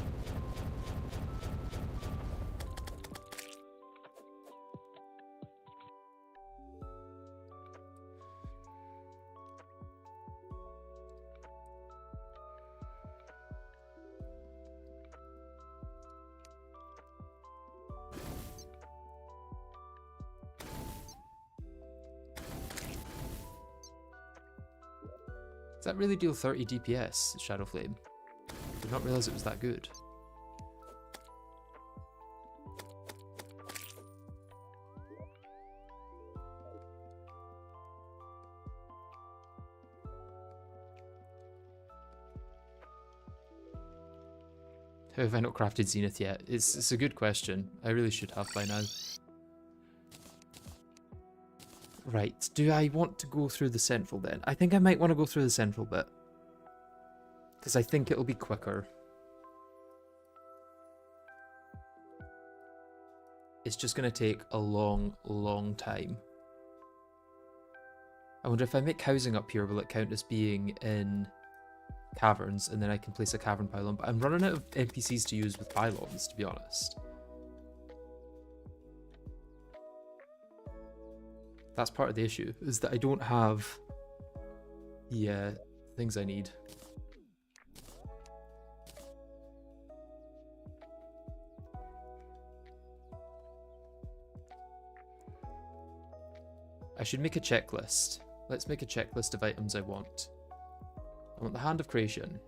Does that really deal 30 DPS, Shadow Flame? Did not realize it was that good. How have I not crafted Zenith yet? It's a good question. I really should have by now. Right, do I want to go through the central then? I think I might want to go through the central bit. Because I think it'll be quicker. It's just going to take a long, long time. I wonder if I make housing up here, will it count as being in caverns, and then I can place a cavern pylon? But I'm running out of NPCs to use with pylons, to be honest. That's part of the issue, is that I don't have the things I need. I should make a checklist. Let's make a checklist of items I want. I want the Hand of Creation.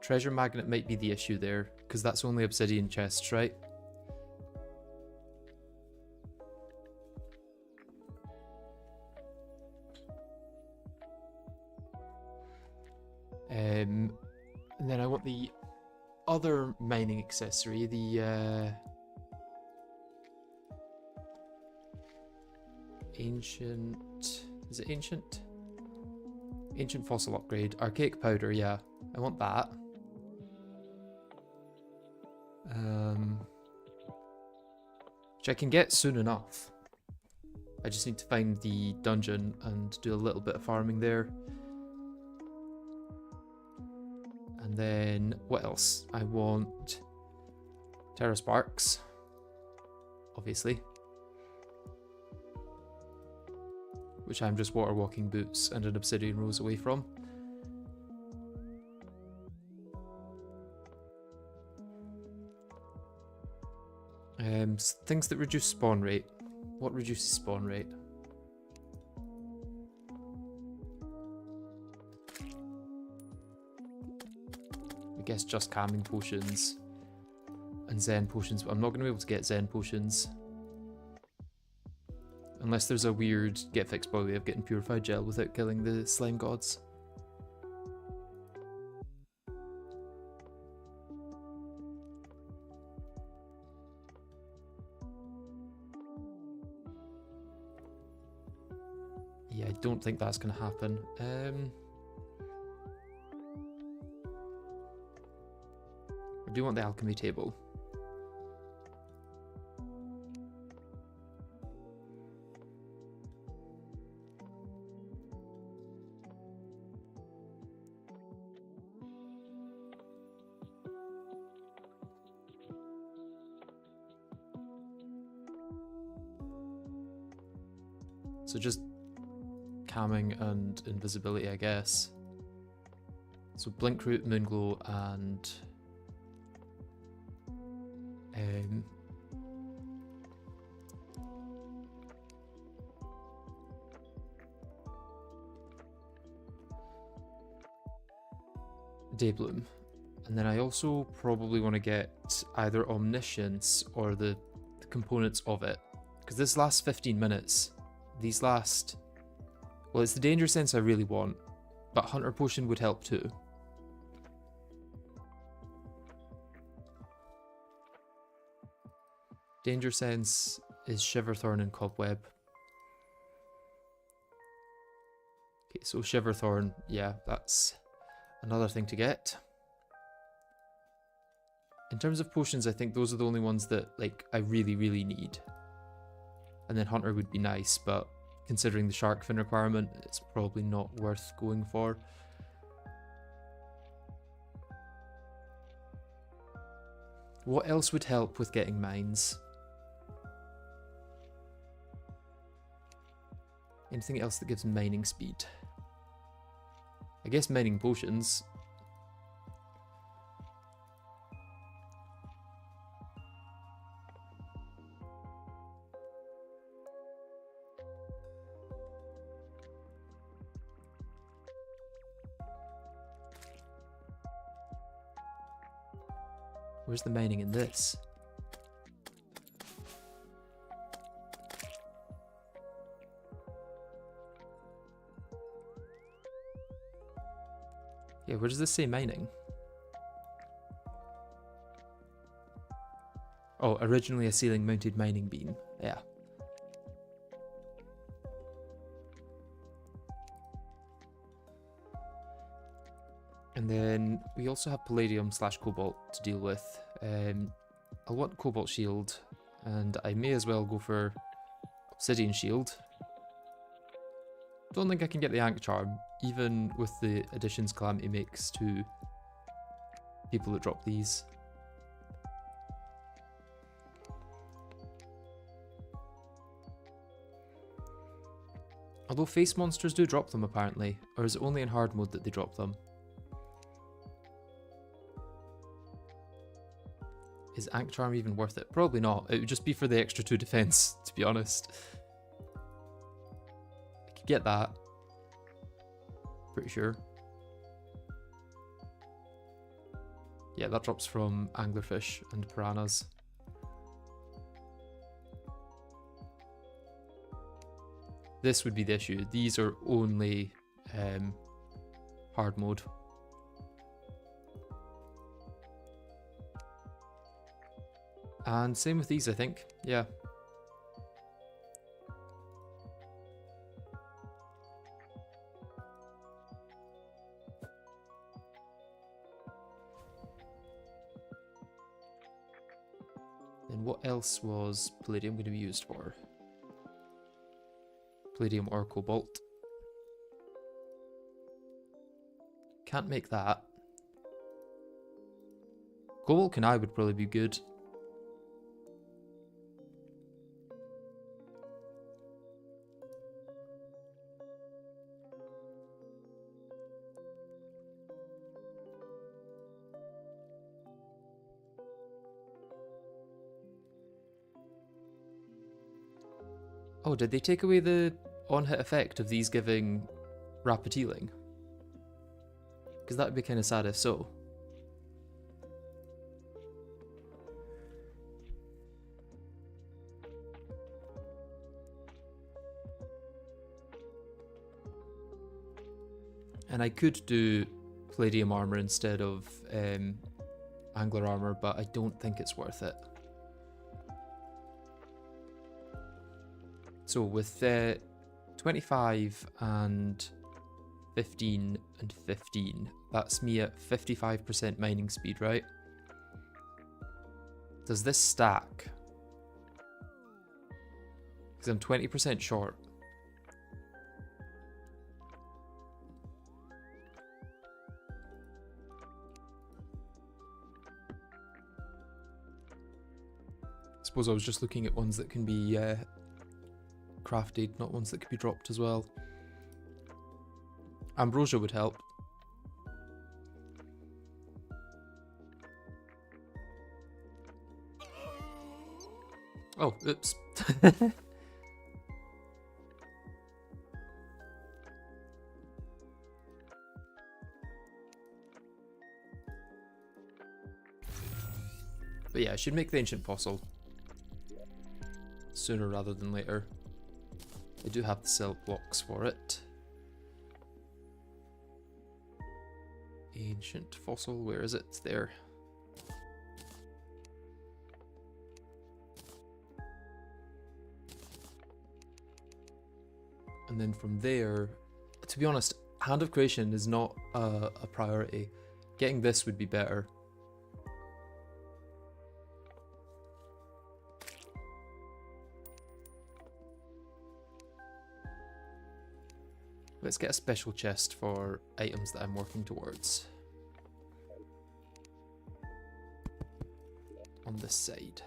Treasure Magnet might be the issue there, because that's only obsidian chests, right? And then I want the other mining accessory, the ancient... Is it ancient? Ancient fossil upgrade. Archaic powder, yeah. I want that. Which I can get soon enough. I just need to find the dungeon and do a little bit of farming there. And then, what else? I want Terra Sparks, obviously. Which I'm just water walking boots and an obsidian rose away from. Things that reduce spawn rate. What reduces spawn rate? I guess just calming potions and Zen potions, but I'm not going to be able to get Zen potions. Unless there's a weird GetFixedBoi way of getting purified gel without killing the slime gods. Yeah, I don't think that's going to happen. I do want the alchemy table. So just camming and invisibility, I guess. So blink root, moonglow, and Daybloom. And then I also probably want to get either Omniscience or the components of it. Because this lasts 15 minutes. These last... Well, it's the Danger Sense I really want, but Hunter Potion would help too. Danger Sense is Shiverthorn and Cobweb. Okay, so Shiverthorn, yeah, that's another thing to get. In terms of potions, I think those are the only ones that like I really, really need. And then Hunter would be nice, but considering the shark fin requirement, it's probably not worth going for. What else would help with getting mines? Anything else that gives mining speed? I guess mining potions. Where's the mining in this? Yeah, where does this say mining? Oh, originally a ceiling mounted mining beam. Yeah. And then we also have Palladium / Cobalt to deal with. I'll want Cobalt Shield, and I may as well go for Obsidian Shield. Don't think I can get the Ankh Charm, even with the additions Calamity makes to people that drop these. Although face monsters do drop them apparently, or is it only in hard mode that they drop them? Is Ankh Charm even worth it? Probably not. It would just be for the extra 2 defense, to be honest. I could get that. Pretty sure. Yeah, that drops from anglerfish and piranhas. This would be the issue. These are only hard mode. And same with these, I think. Yeah. Then what else was Palladium going to be used for? Palladium or Cobalt. Can't make that. Cobalt Kunai would probably be good. Oh, did they take away the on-hit effect of these giving rapid healing? Because that would be kind of sad if so. And I could do Palladium armor instead of Angler armor, but I don't think it's worth it. So with 25 and 15 and 15, that's me at 55% mining speed, right? Does this stack? Because I'm 20% short. I suppose I was just looking at ones that can be crafted, not ones that could be dropped as well. Ambrosia would help. Oh, oops. But yeah, I should make the ancient fossil sooner rather than later. I do have the silk blocks for it. Ancient fossil, where is it? It's there. And then from there, to be honest, Hand of Creation is not a priority. Getting this would be better. Let's get a special chest for items that I'm working towards. On this side.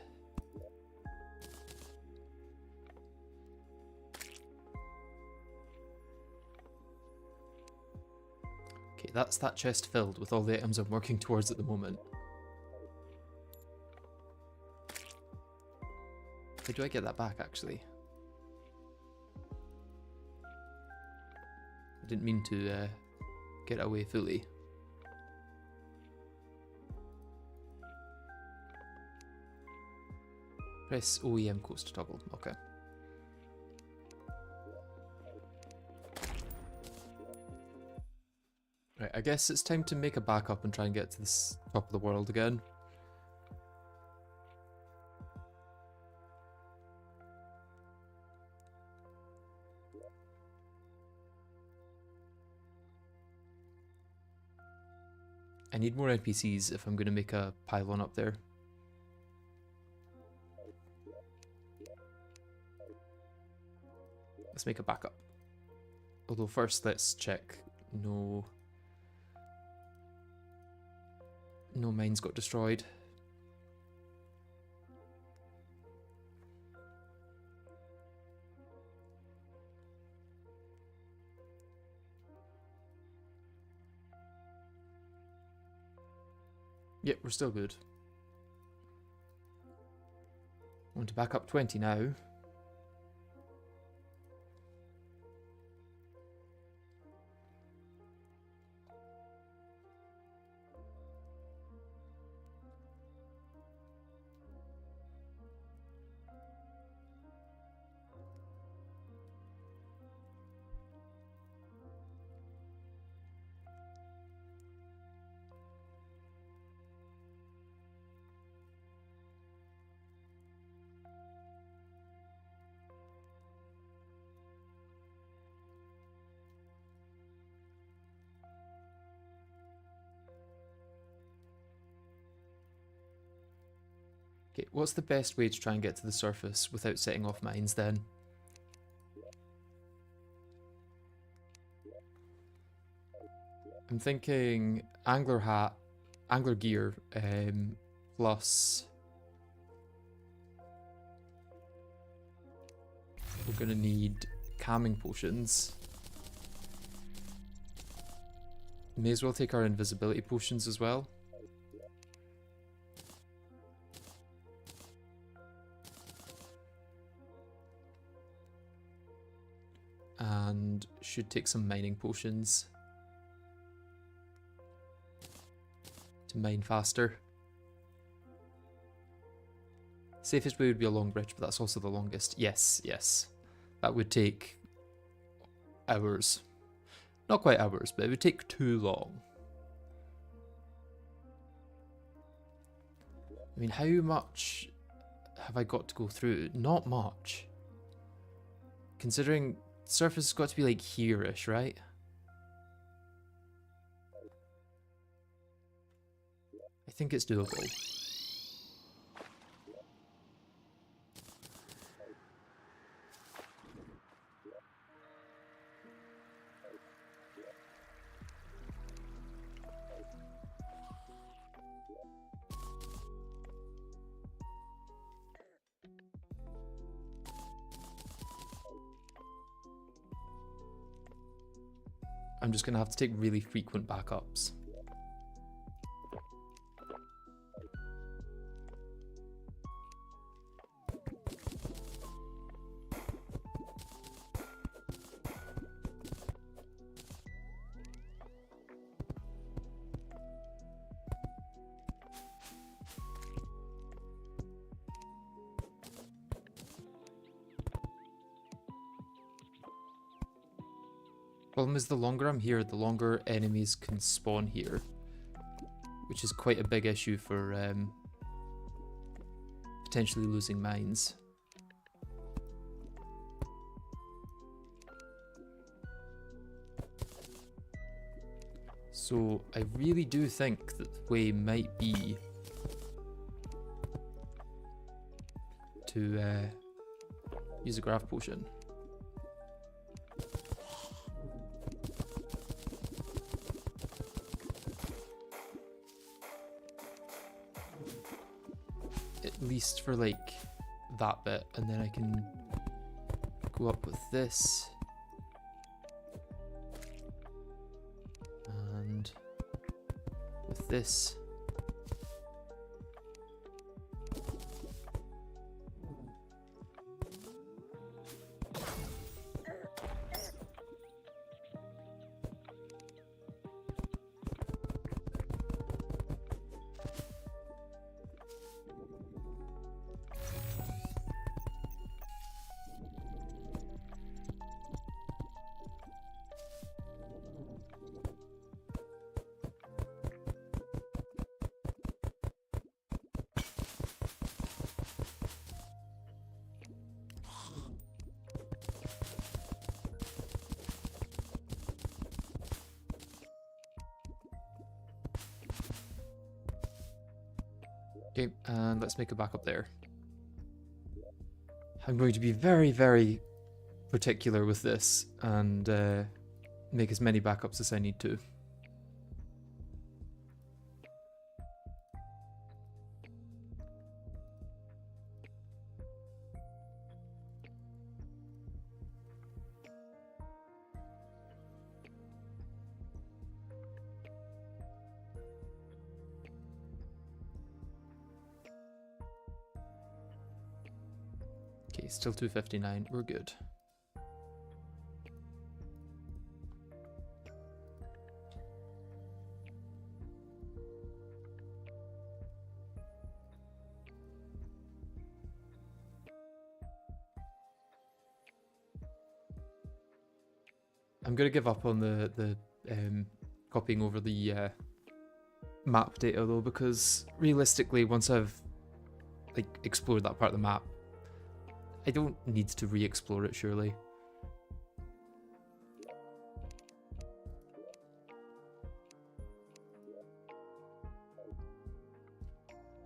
Okay, that's that chest filled with all the items I'm working towards at the moment. How do I get that back, actually? I didn't mean to get away fully. Press OEM codes to toggle. Okay. Right, I guess it's time to make a backup and try and get to this top of the world again. I need more NPCs if I'm going to make a pylon up there. Let's make a backup. Although first let's check. No mines got destroyed. Yep, we're still good. I want to back up 20 now. Okay, what's the best way to try and get to the surface without setting off mines then? I'm thinking angler hat, angler gear, plus we're gonna need calming potions. May as well take our invisibility potions as well. And should take some mining potions to mine faster. Safest way would be a long bridge, but that's also the longest. Yes, yes. That would take hours. Not quite hours, but it would take too long. I mean, how much have I got to go through? Not much. Considering surface has got to be like here-ish, right? I think it's doable. I'm just going to have to take really frequent backups. Problem is, the longer I'm here, the longer enemies can spawn here, which is quite a big issue for potentially losing mines. So I really do think that the way might be to use a graph potion. At least for like that bit, and then I can go up with this and with this. Okay, and let's make a backup there. I'm going to be very, very particular with this and make as many backups as I need to. Okay, still 259, we're good. I'm gonna give up on the copying over the map data though, because realistically, once I've like explored that part of the map, I don't need to re-explore it, surely.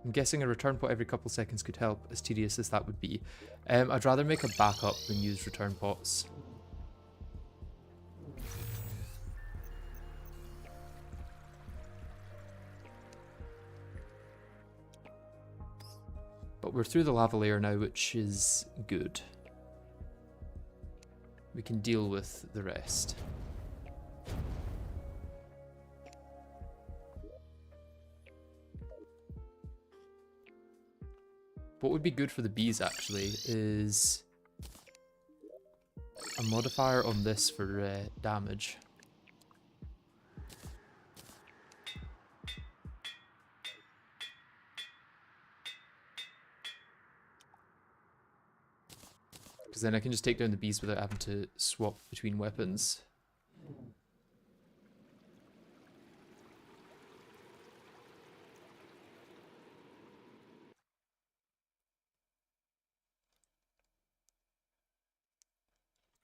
I'm guessing a return pot every couple seconds could help, as tedious as that would be. I'd rather make a backup than use return pots. But we're through the lava layer now, which is good. We can deal with the rest. What would be good for the bees actually is a modifier on this for damage. Because then I can just take down the bees without having to swap between weapons.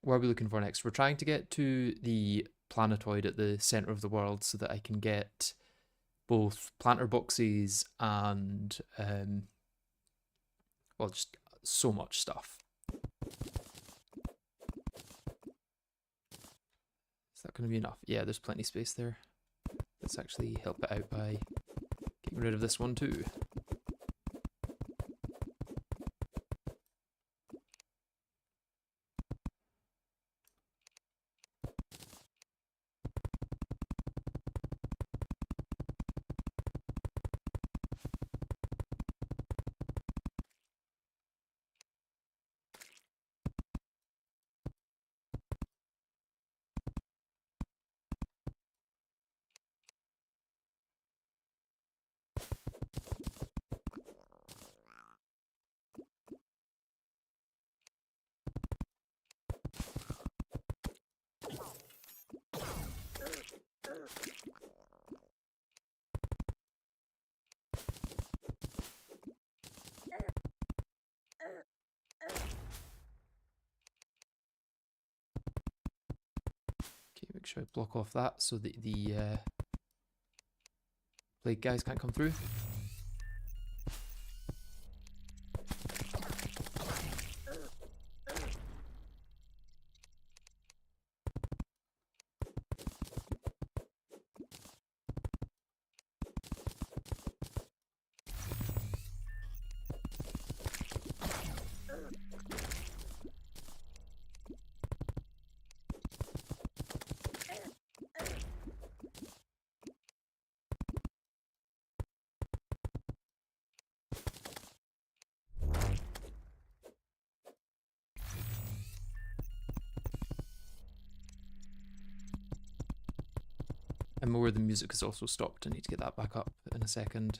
What are we looking for next? We're trying to get to the planetoid at the center of the world so that I can get both planter boxes and, well, just so much stuff. Is that going to be enough? Yeah, there's plenty of space there. Let's actually help it out by getting rid of this one too. make sure I block off that so that the plague guys can't come through. I'm aware the music has also stopped. I need to get that back up in a second.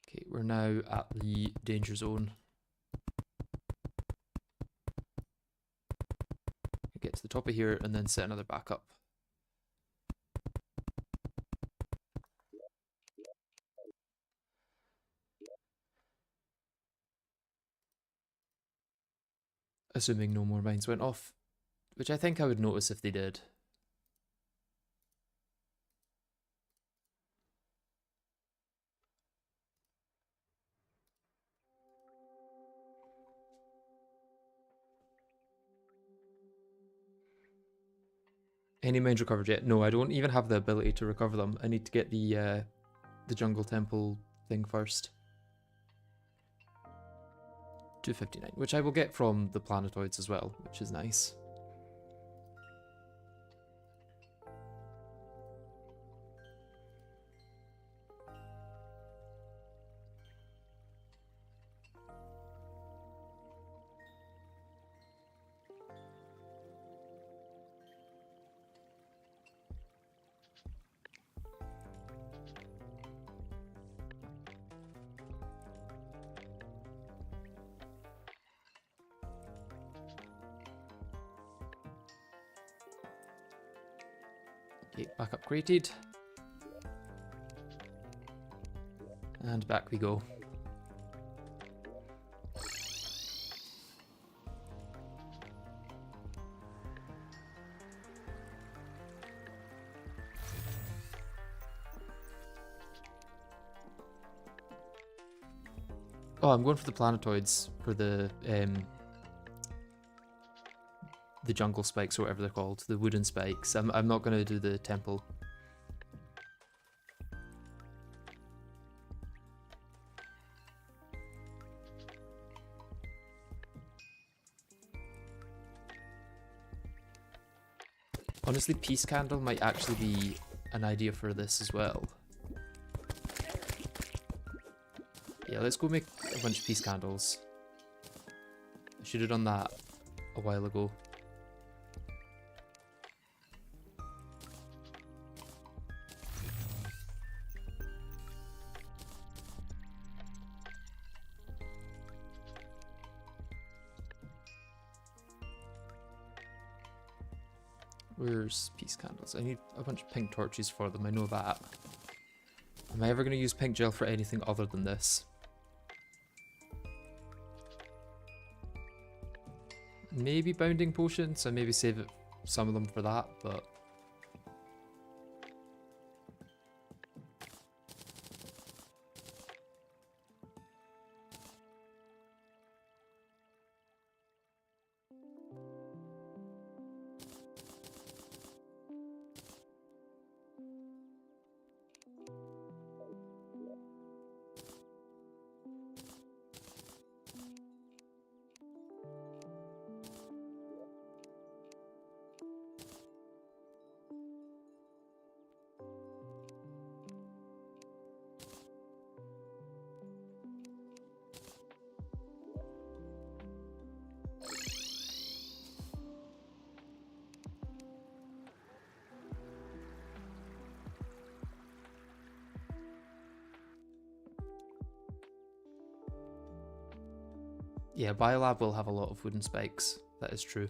Okay, we're now at the danger zone. Get to the top of here and then set another backup. Assuming no more mines went off, which I think I would notice if they did. Any mines recovered yet? No, I don't even have the ability to recover them. I need to get the jungle temple thing first. 259, which I will get from the planetoids as well, which is nice. Okay, backup created. And back we go. Oh, I'm going for the planetoids for the jungle spikes or whatever they're called, the wooden spikes. I'm not going to do the temple. Honestly, Peace Candle might actually be an idea for this as well. Yeah, let's go make a bunch of Peace Candles. I should have done that a while ago. Where's Peace Candles? I need a bunch of pink torches for them, I know that. Am I ever going to use pink gel for anything other than this? Maybe bounding potions, so maybe save it, some of them for that, but... Yeah, Biolab will have a lot of wooden spikes, that is true.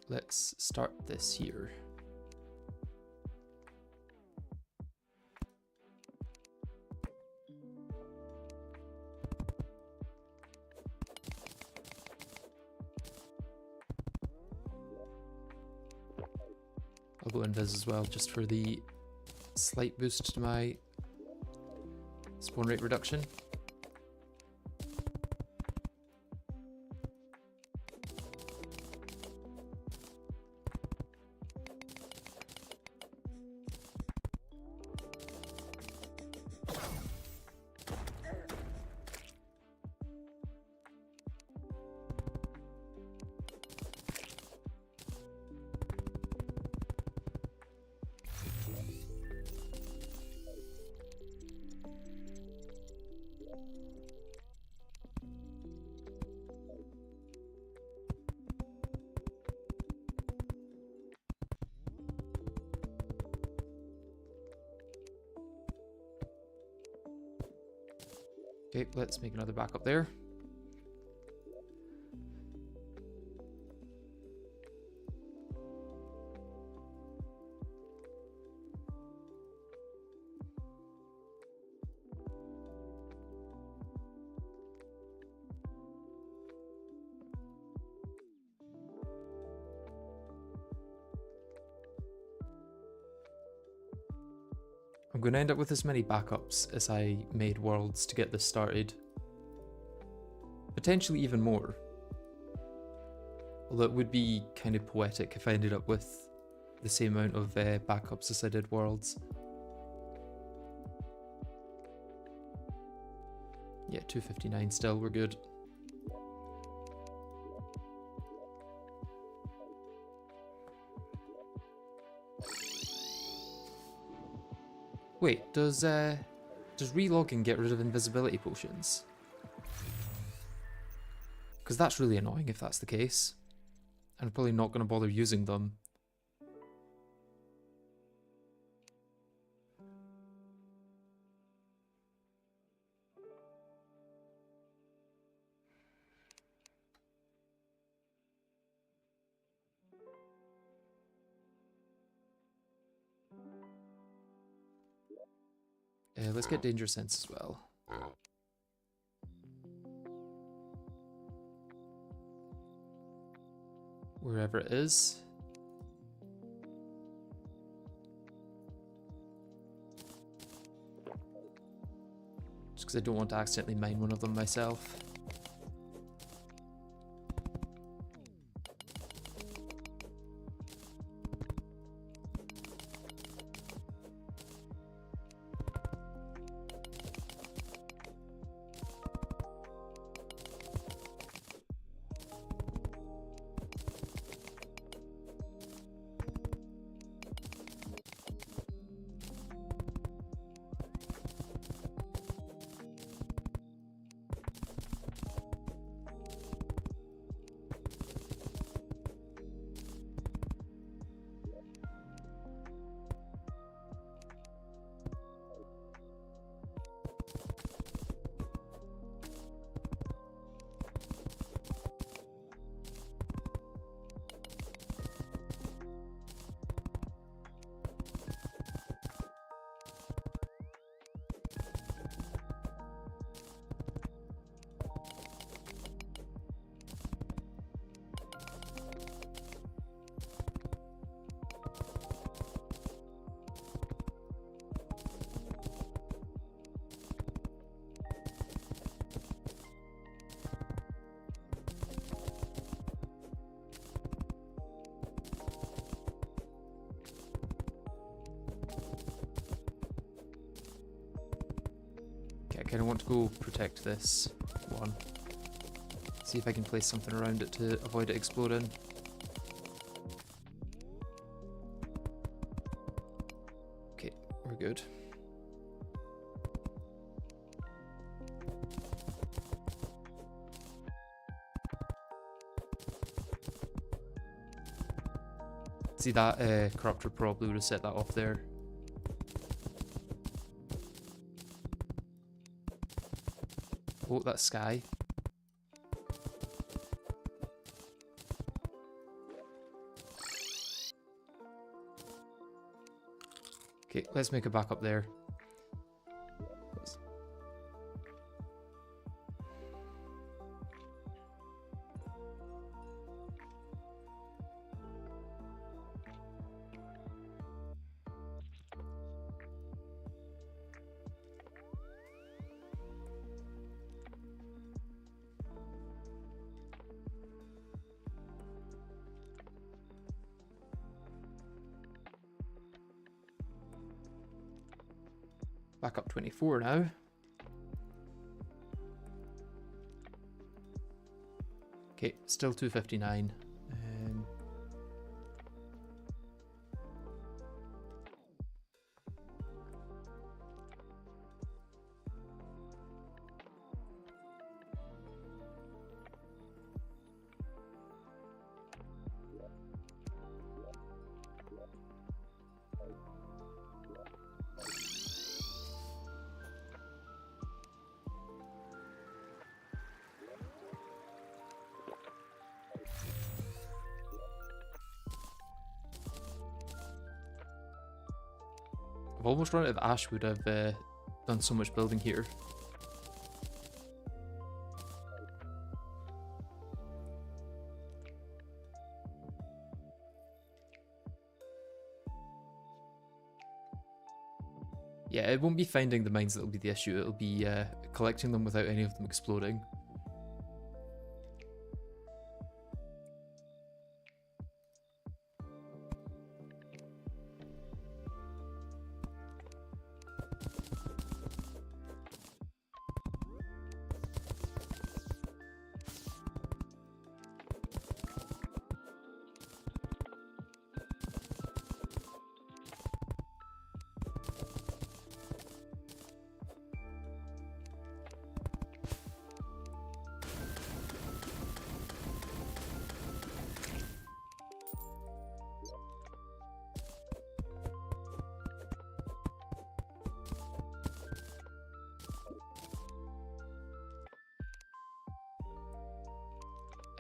let's start this here. I'll go invis as well, just for the slight boost to my spawn rate reduction. Okay, let's make another backup there. I'm going to end up with as many backups as I made worlds to get this started. Potentially even more. Although it would be kind of poetic if I ended up with the same amount of backups as I did worlds. Yeah, 259 still, we're good. Wait, does relogging get rid of invisibility potions? Because that's really annoying if that's the case. I'm probably not going to bother using them. Let's get Danger Sense as well. Wherever it is. Just because I don't want to accidentally mine one of them myself. I kind of want to go protect this one. See if I can place something around it to avoid it exploding. Okay, we're good. See that corruptor probably would have set that off there. Oh, that's Sky. let's make a backup there. Back up 24 now. Okay, still 259. I've almost run out of ash wood. I've done so much building here. Yeah, it won't be finding the mines that'll be the issue. It'll be collecting them without any of them exploding.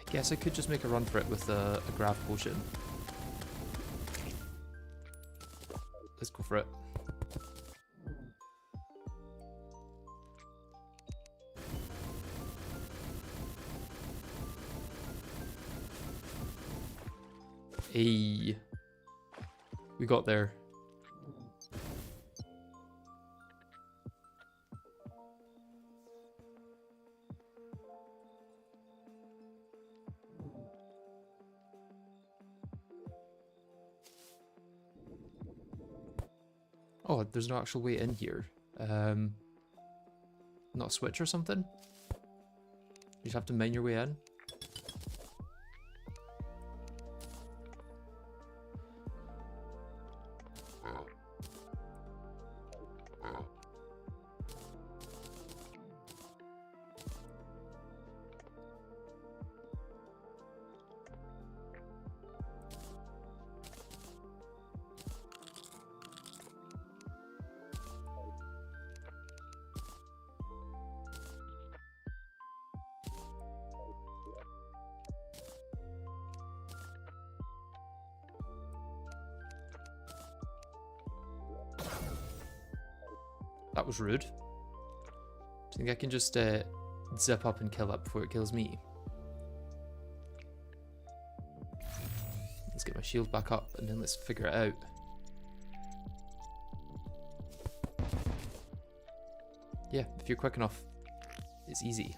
I guess I could just make a run for it with a grav potion. Let's go for it. Hey, we got there. Oh, there's no actual way in here. Not a switch or something? You just have to mine your way in? That was rude. Do you think I can just zip up and kill it before it kills me? Let's get my shield back up and then let's figure it out. Yeah, if you're quick enough, it's easy.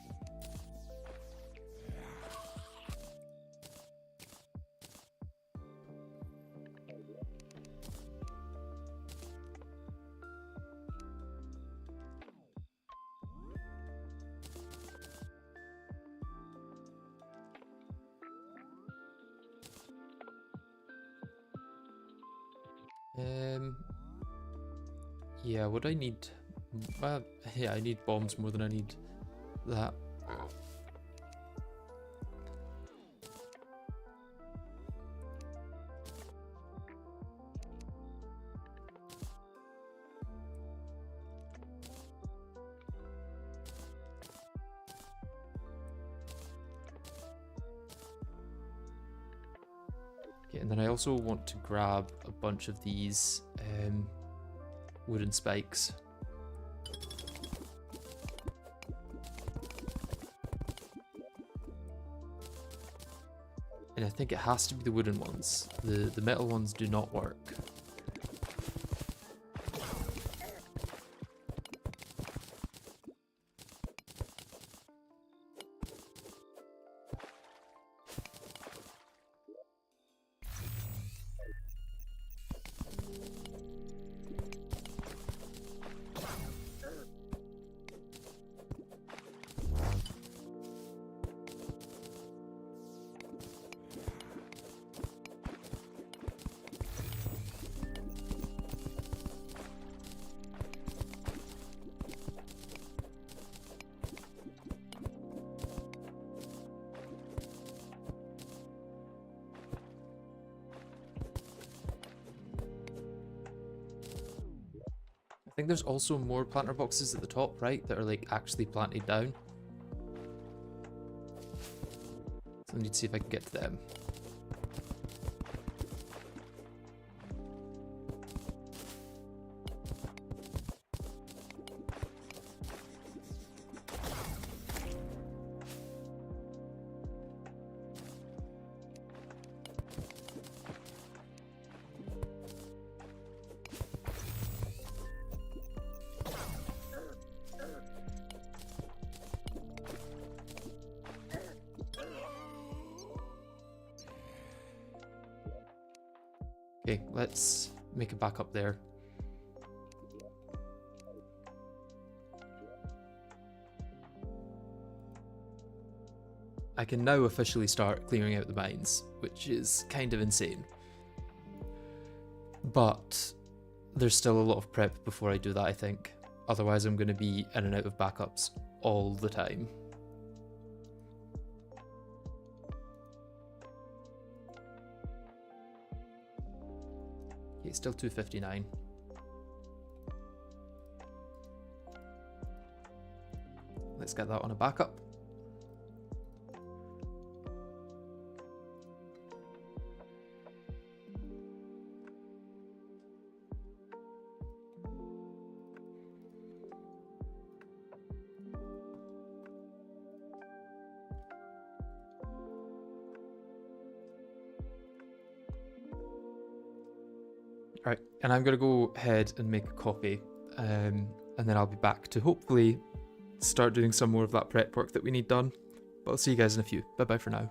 Yeah, what I need... yeah, I need bombs more than I need that. Okay, and then I also want to grab a bunch of these wooden spikes. And I think it has to be the wooden ones. The metal ones do not work. I think there's also more planter boxes at the top right that are like actually planted down. So I need to see if I can get to them. Okay, let's make it back up there. I can now officially start clearing out the mines, which is kind of insane. But there's still a lot of prep before I do that, I think. Otherwise I'm going to be in and out of backups all the time. Okay, still 259. Let's get that on a backup. Right, and I'm going to go ahead and make a copy, and then I'll be back to hopefully start doing some more of that prep work that we need done. But I'll see you guys in a few. Bye bye for now.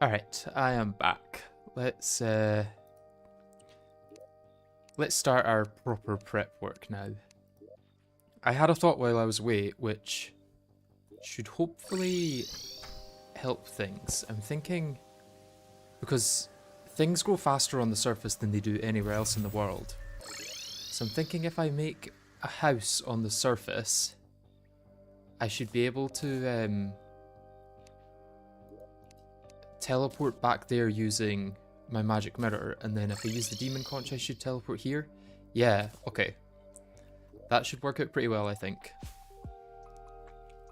Alright, I am back. Let's start our proper prep work now. I had a thought while I was away, which should hopefully help things. I'm thinking, because things grow faster on the surface than they do anywhere else in the world. So I'm thinking if I make a house on the surface, I should be able to teleport back there using my magic mirror, and then if I use the demon conch I should teleport here. Yeah, okay. That should work out pretty well, I think.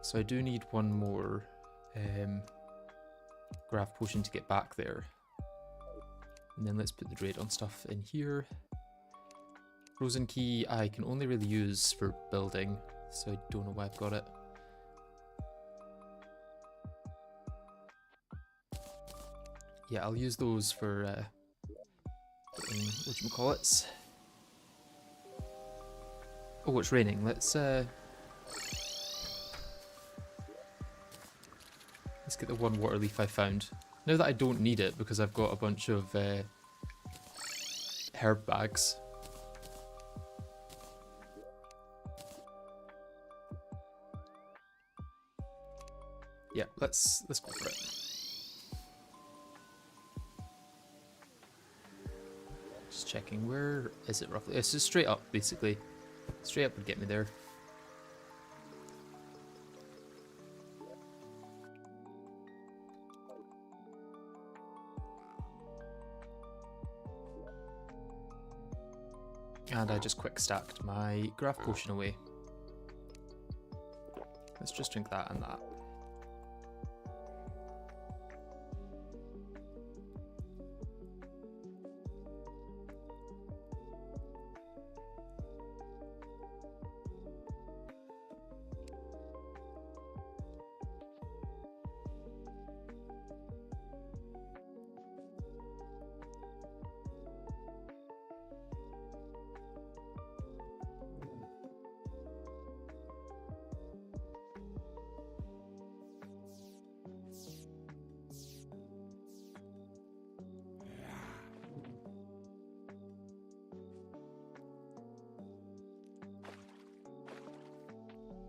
So I do need one more graph potion to get back there. And then let's put the Draydon stuff in here. Frozen key I can only really use for building, so I don't know why I've got it. Yeah, I'll use those for whatchamacallits. Oh, it's raining. Let's get the one water leaf I found. Now that I don't need it because I've got a bunch of herb bags. Yeah, let's go for it. Just checking, where is it roughly? It's just straight up, basically. Straight up would get me there. And I just quick stacked my graph potion away. Let's just drink that and that.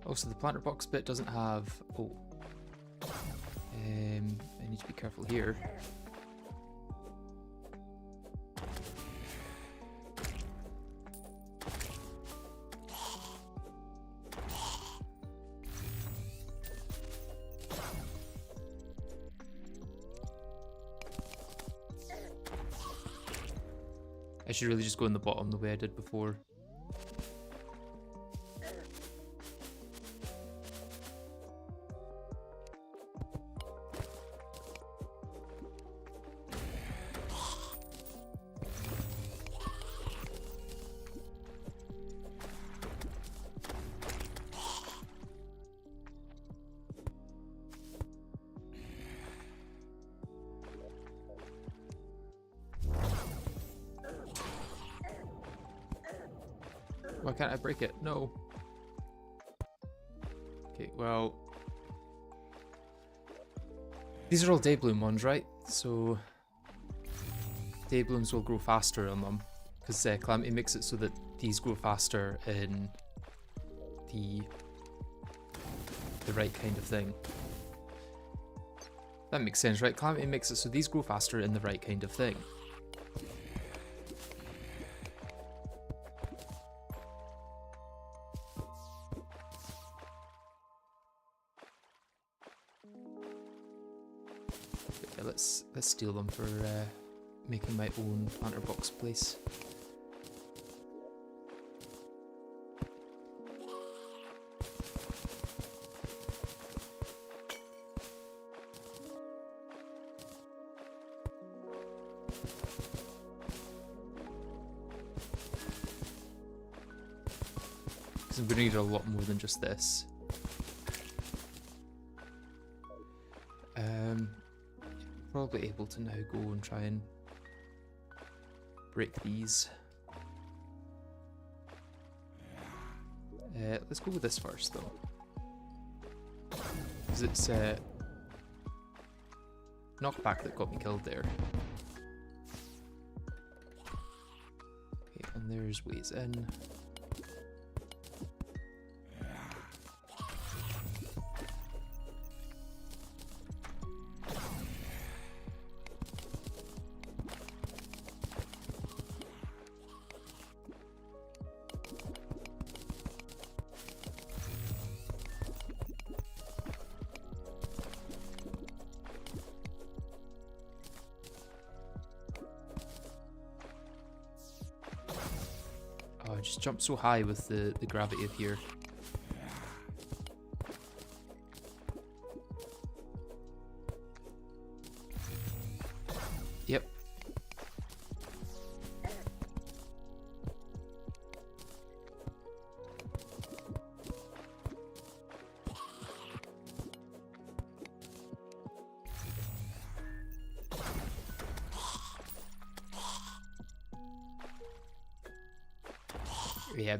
Also, the planter box bit doesn't have... Oh. I need to be careful here. I should really just go in the bottom the way I did before. Why can't I break it? No. Okay, well... These are all daybloom ones, right? So... Dayblooms will grow faster on them. Because Calamity makes it so that these grow faster in the right kind of thing. That makes sense, right? Calamity makes it so these grow faster in the right kind of thing. Yeah, let's steal them for making my own planter box place. Because I'm going to need a lot more than just this. Probably able to now go and try and break these. Let's go with this first though. Because it's knockback that got me killed there. Okay, and there's ways in. Oh, I just jumped so high with the gravity up here. Yep. Yeah,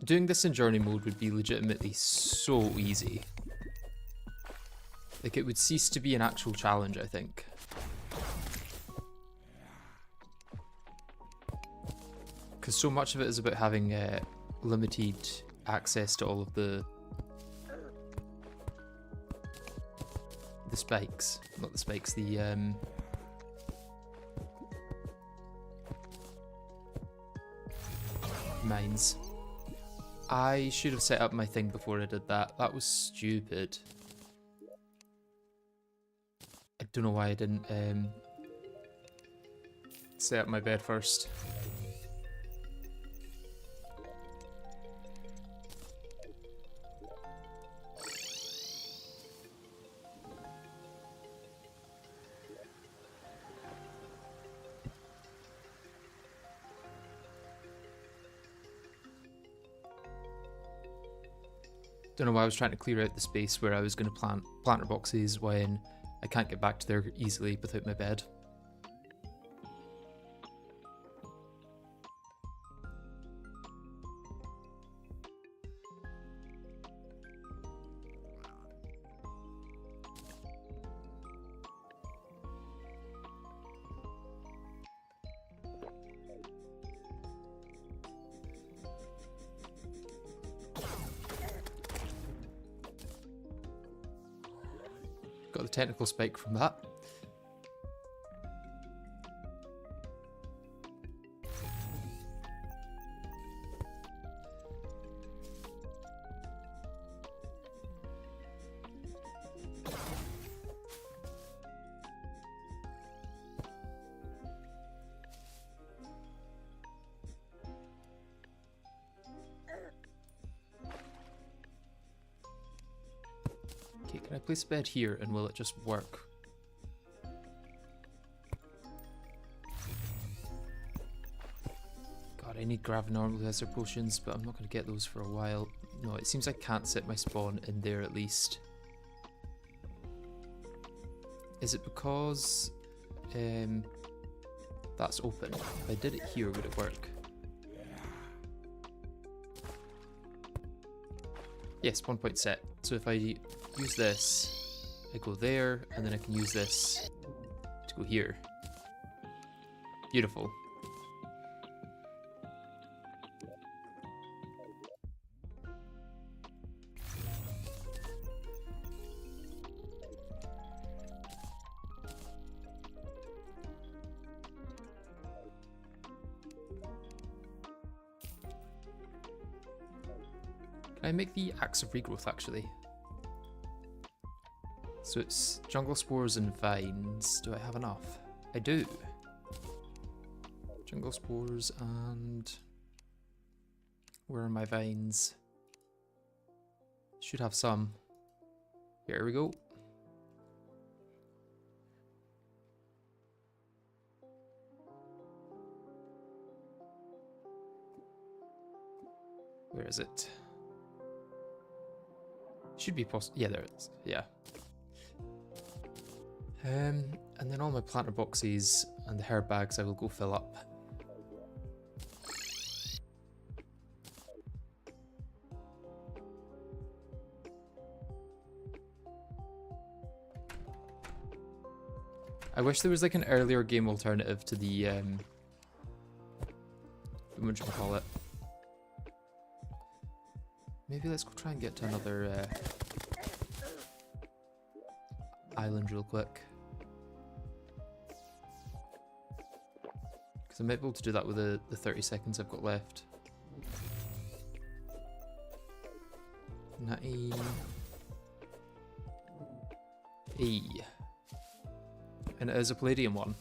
doing this in journey mode would be legitimately so easy. Like, it would cease to be an actual challenge, I think. Because so much of it is about having limited access to all of the spikes. Not the spikes, the mines. I should have set up my thing before I did that. That was stupid. I don't know why I didn't set up my bed first. Don't know why I was trying to clear out the space where I was going to plant planter boxes when I can't get back to there easily without my bed. Got the technical spike from that. Okay, can I place a bed here and will it just work? God, I need Gravinormalizer potions, but I'm not going to get those for a while. No, it seems I can't set my spawn in there at least. Is it because that's open? If I did it here, would it work? Yes, 1 point set. So if I use this, I go there, and then I can use this to go here. Beautiful. Can I make the Axe of Regrowth, actually? So it's jungle spores and vines. Do I have enough? I do. Jungle spores and... where are my vines? Should have some. Here we go. Where is it? Should be possible. Yeah, there it is. Yeah. And then all my planter boxes and the herb bags I will go fill up. I wish there was like an earlier game alternative to the what should we call it? Maybe let's go try and get to another island real quick. Because I might be able to do that with the 30 seconds I've got left. 90. E. And it is a Palladium one.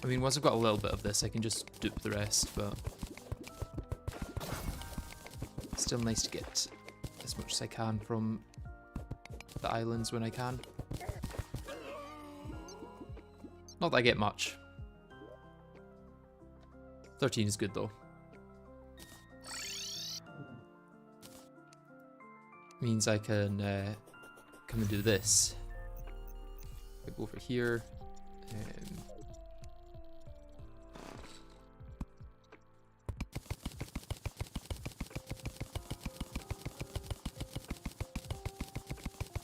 I mean, once I've got a little bit of this, I can just dupe the rest, but it's still nice to get as much as I can from the islands when I can. Not that I get much. 13 is good though. Means I can come and do this. I go over here.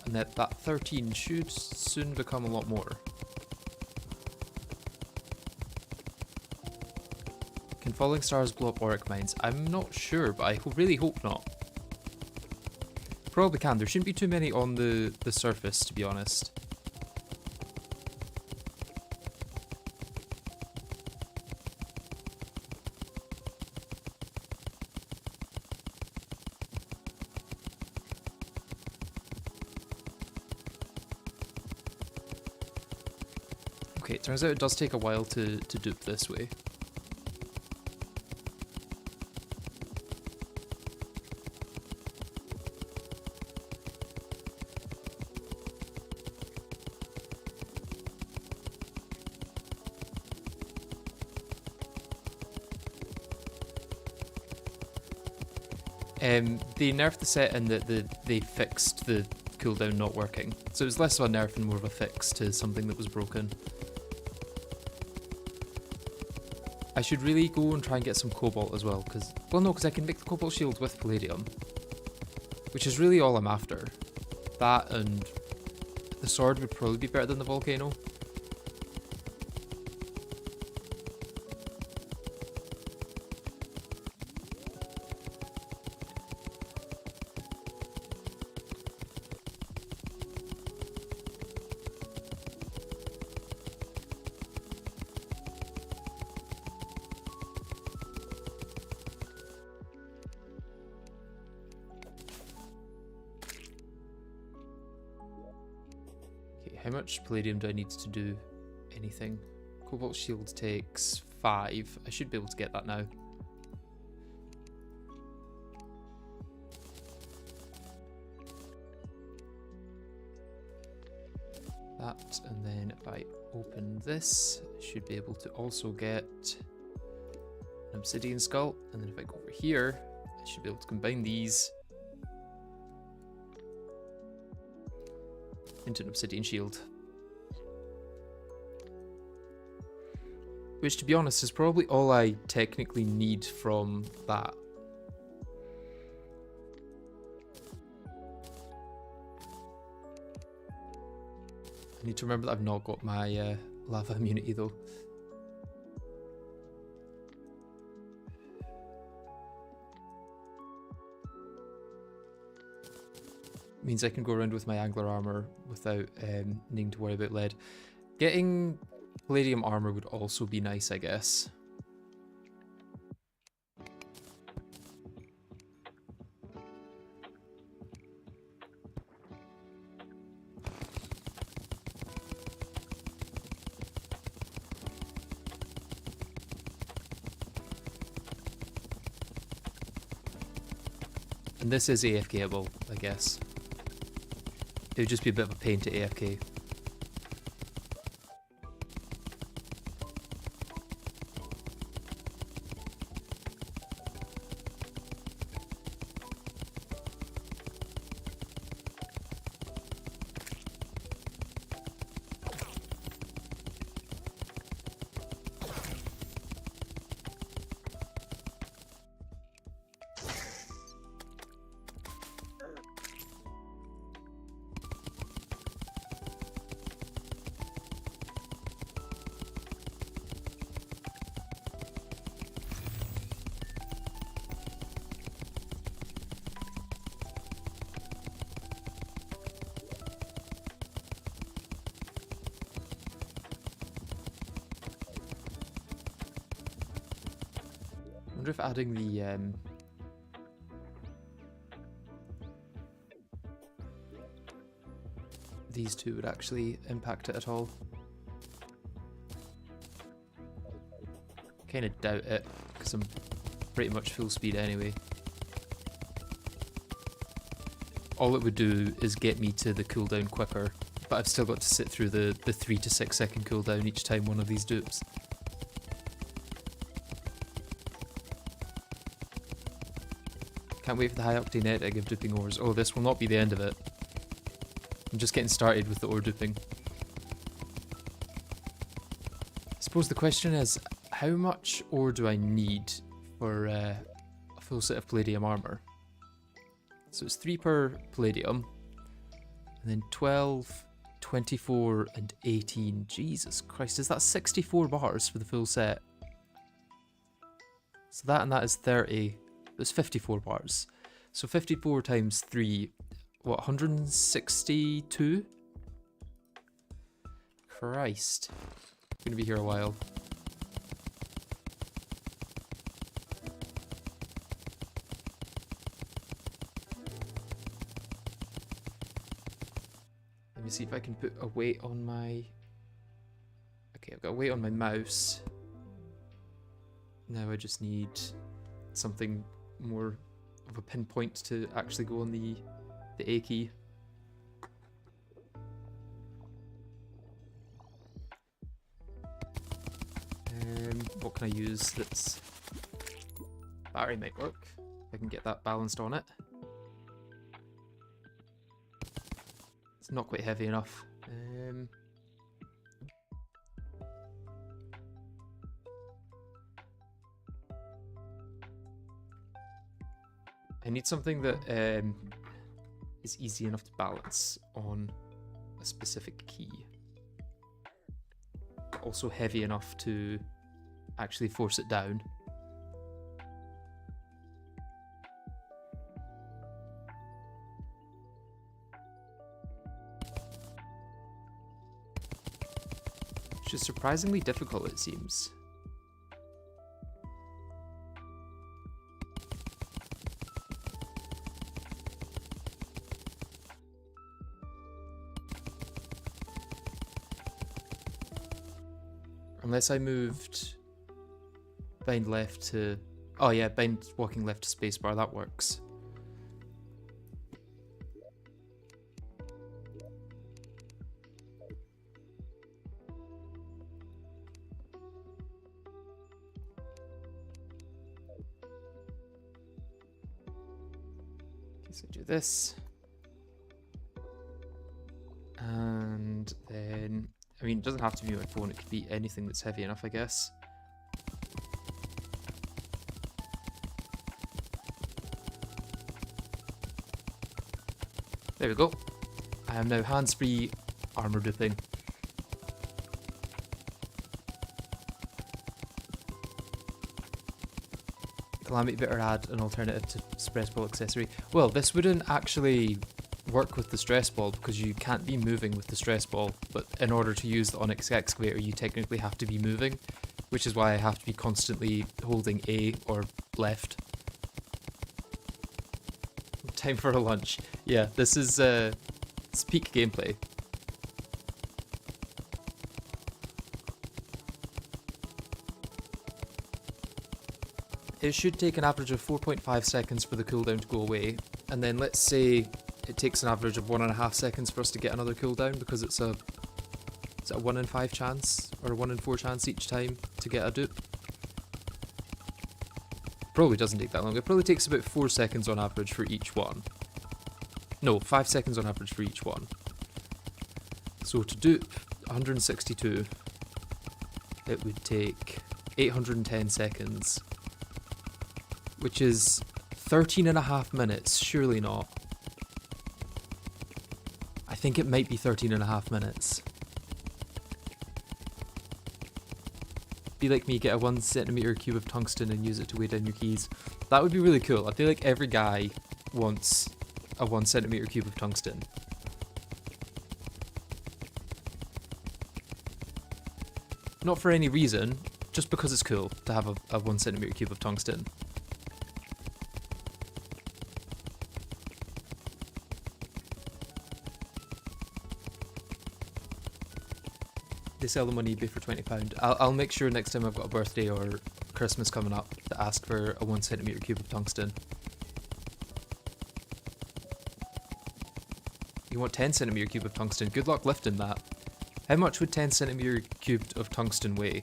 And that 13 should soon become a lot more. Can falling stars blow up auric mines? I'm not sure, but I really hope not. Probably can. There shouldn't be too many on the surface, to be honest. Okay, it turns out it does take a while to dupe this way. They nerfed the set in that they fixed the cooldown not working. So it was less of a nerf and more of a fix to something that was broken. I should really go and try and get some cobalt as well, because... Well, no, because I can make the cobalt shield with palladium. Which is really all I'm after. That and... the sword would probably be better than the volcano. How much palladium do I need to do anything? Cobalt shield takes 5. I should be able to get that now. That, and then if I open this, I should be able to also get an obsidian skull. And then if I go over here, I should be able to combine these into an obsidian shield. Which, to be honest, is probably all I technically need from that. I need to remember that I've not got my lava immunity though. Means I can go around with my angler armor without needing to worry about lead. Getting palladium armor would also be nice, I guess. And this is AFKable, I guess. It would just be a bit of a pain to AFK. wonder if adding the these two would actually impact it at all. Kind of doubt it, because I'm pretty much full speed anyway. All it would do is get me to the cooldown quicker, but I've still got to sit through the 3 to 6 second cooldown each time one of these dupes. Can't wait for the high octane editing of duping ores. Oh, this will not be the end of it. I'm just getting started with the ore duping. I suppose the question is, how much ore do I need for a full set of palladium armor? So it's 3 per palladium, and then 12, 24, and 18. Jesus Christ, is that 64 bars for the full set? So that and that is 30. It's 54 bars. So 54 times 3, what, 162? Christ. I'm gonna be here a while. Let me see if I can put a weight on my... Okay, I've got a weight on my mouse. Now I just need something more of a pinpoint to actually go on the A key. What can I use that's... Battery might work, if I can get that balanced on it. It's not quite heavy enough. I need something that is easy enough to balance on a specific key. But also heavy enough to actually force it down. Which is surprisingly difficult, it seems. Unless I moved bind left to... Oh yeah, bind walking left to spacebar, that works. Okay, so do this. And then... I mean, it doesn't have to be my phone, it could be anything that's heavy enough, I guess. There we go. I am now hands-free armor duping. Calamity better add an alternative to stress ball accessory. Well, this wouldn't actually work with the stress ball because you can't be moving with the stress ball, but in order to use the Onyx excavator you technically have to be moving, which is why I have to be constantly holding A or left. Time for a lunch. Yeah, this is it's peak gameplay. It should take an average of 4.5 seconds for the cooldown to go away, and then let's say it takes an average of 1.5 seconds for us to get another cooldown because it's a 1 in 5 chance or a 1 in 4 chance each time to get a dupe. Probably doesn't take that long. It probably takes about 4 seconds on average for each one. No, 5 seconds on average for each one. So to dupe 162, it would take 810 seconds, which is 13.5 minutes. Surely not. I think it might be 13.5 minutes. Be like me, get a 1 centimeter cube of tungsten and use it to weigh down your keys. That would be really cool. I feel like every guy wants a 1 centimeter cube of tungsten. Not for any reason, just because it's cool to have a 1 centimeter cube of tungsten. They sell them on eBay for £20. I'll make sure next time I've got a birthday or Christmas coming up to ask for a 1 centimeter cube of tungsten. You want 10 centimeter cube of tungsten? Good luck lifting that. How much would 10 centimeter cubed of tungsten weigh?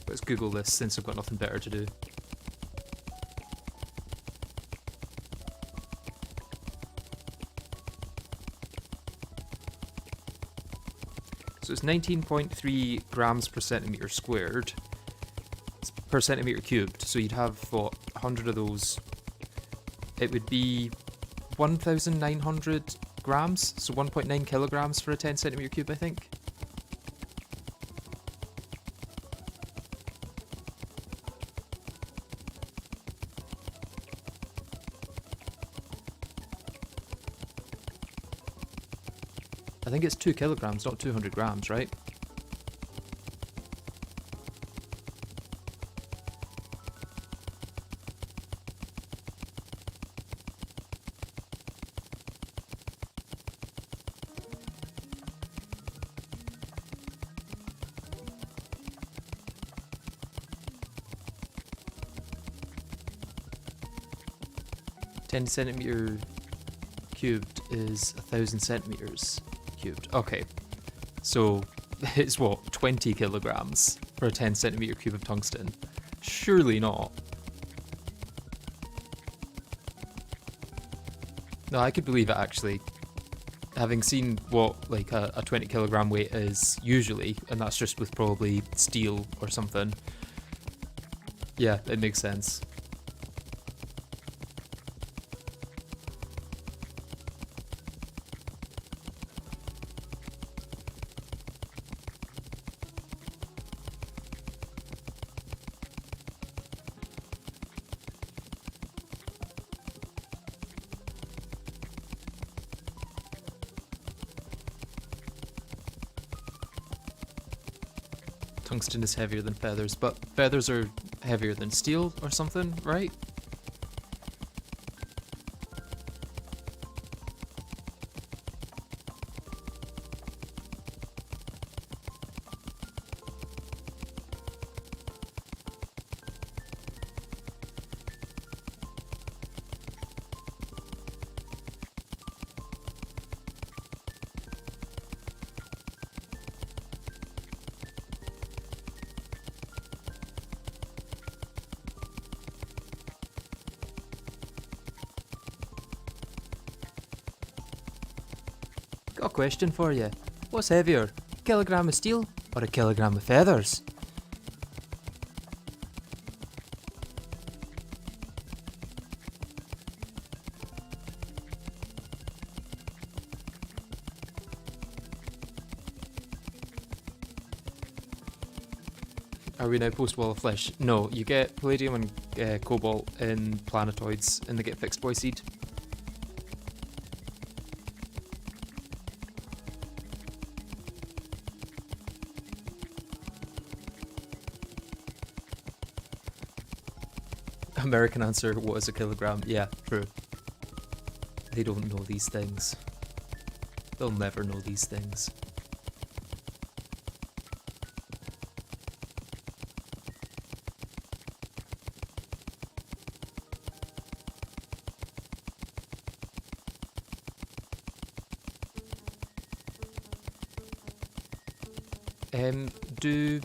Let's Google this since I've got nothing better to do. So it's 19.3 grams per centimetre squared, per centimetre cubed, so you'd have, what, 100 of those. It would be 1,900 grams, so 1.9 kilograms for a 10 centimetre cube, I think. I think it's 2 kilograms, not 200 grams, right? Ten centimeter cubed is 1,000 centimeters cubed. Okay, so it's what, 20 kilograms for a 10 centimeter cube of tungsten? Surely not. No, I could believe it actually. Having seen what like a 20 kilogram weight is usually, and that's just with probably steel or something. Yeah, it makes sense. Tungsten is heavier than feathers, but feathers are heavier than steel or something, right? Got a question for you. What's heavier, a kilogram of steel or a kilogram of feathers? Are we now post Wall of Flesh? No, you get palladium and cobalt in planetoids in the GetFixedBoi seed. American answer, what is a kilogram? Yeah, true. They don't know these things. They'll never know these things. Do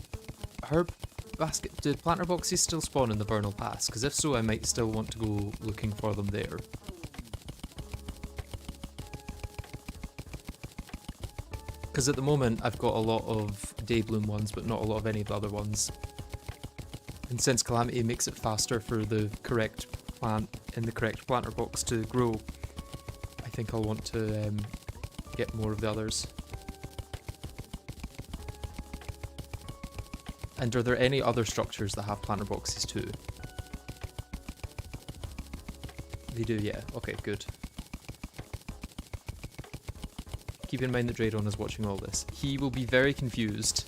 herb basket, do planter boxes still spawn in the Vernal Pass? Because if so, I might still want to go looking for them there. Because at the moment, I've got a lot of Daybloom ones, but not a lot of any of the other ones. And since Calamity makes it faster for the correct plant in the correct planter box to grow, I think I'll want to get more of the others. And are there any other structures that have planter boxes too? They do, yeah. Okay, good. Keep in mind that Draydon is watching all this. He will be very confused.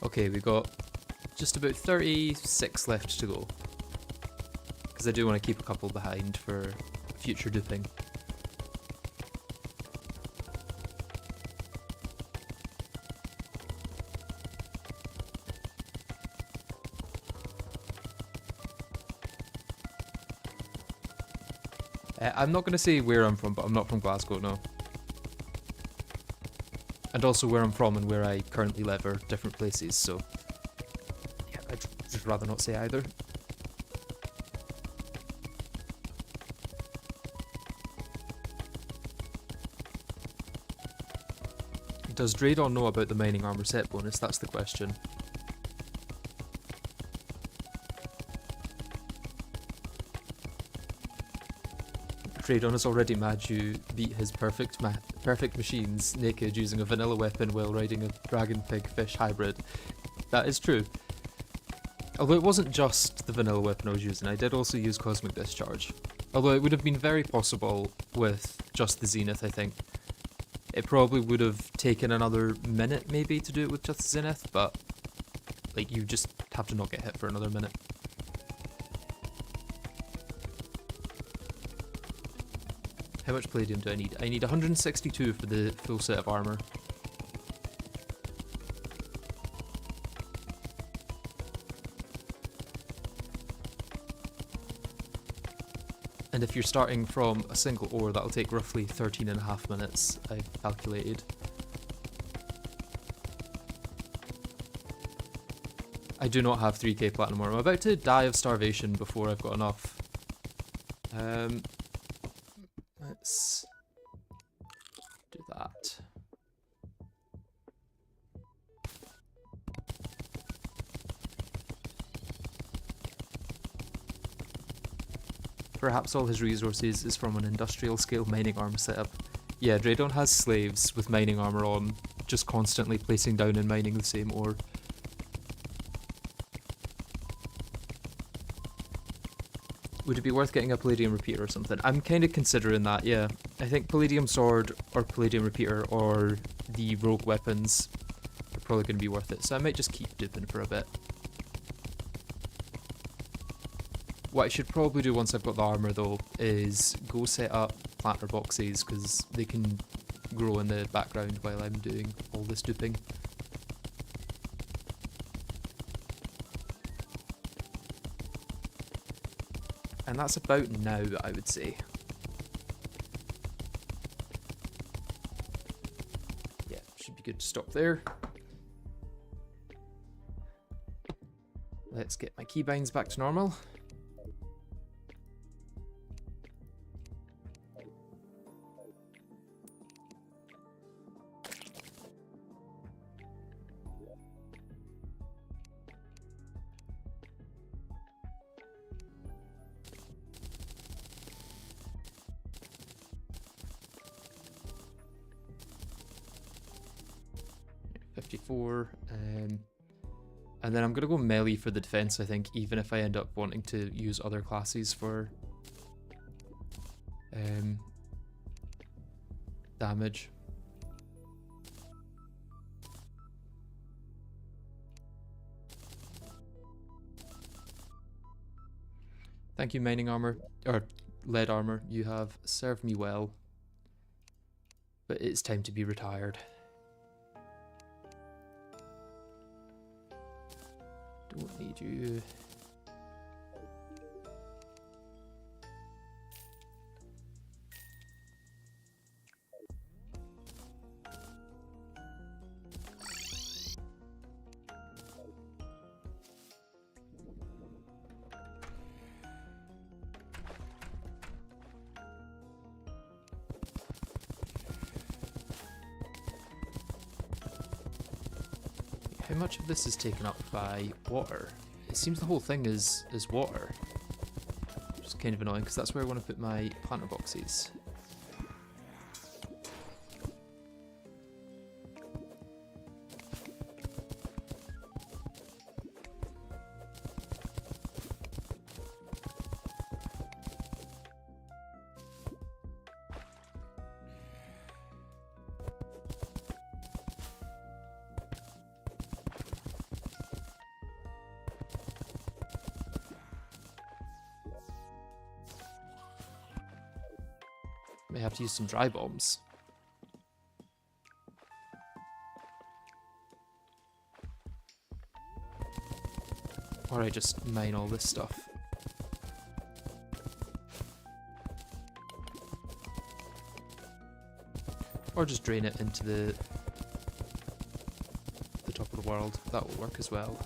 Okay, we got just about 36 left to go. Because I do want to keep a couple behind for future duping. I'm not going to say where I'm from, but I'm not from Glasgow, no. And also where I'm from and where I currently live are different places, so yeah, I'd just rather not say either. Does Draydon know about the mining armor set bonus? That's the question. Draydon is already mad you beat his perfect machines naked using a vanilla weapon while riding a dragon pig fish hybrid. That is true. Although it wasn't just the vanilla weapon I was using, I did also use Cosmic Discharge. Although it would have been very possible with just the Zenith, I think. It probably would have taken another minute maybe to do it with just the Zenith, but like you just have to not get hit for another minute. How much palladium do I need? I need 162 for the full set of armor. And if you're starting from a single ore, that'll take roughly 13.5 minutes, I've calculated. I do not have 3k platinum ore. I'm about to die of starvation before I've got enough. Let's do that. Perhaps all his resources is from an industrial scale mining armor setup. Yeah, Draydon has slaves with mining armor on, just constantly placing down and mining the same ore. Would it be worth getting a Palladium Repeater or something? I'm kind of considering that, yeah. I think Palladium Sword or Palladium Repeater or the Rogue Weapons are probably going to be worth it, so I might just keep duping for a bit. What I should probably do once I've got the armor though is go set up planter boxes, because they can grow in the background while I'm doing all this duping. And that's about now, I would say. Yeah, should be good to stop there. Let's get my keybinds back to normal. And then I'm going to go melee for the defense, I think, even if I end up wanting to use other classes for damage. Thank you, mining armor, or lead armor. You have served me well, but it's time to be retired. Don't need you. How much of this is taken up by water? It seems the whole thing is water. Which is kind of annoying, because that's where I want to put my planter boxes. May have to use some dry bombs. Or I just mine all this stuff. Or just drain it into the top of the world. That will work as well.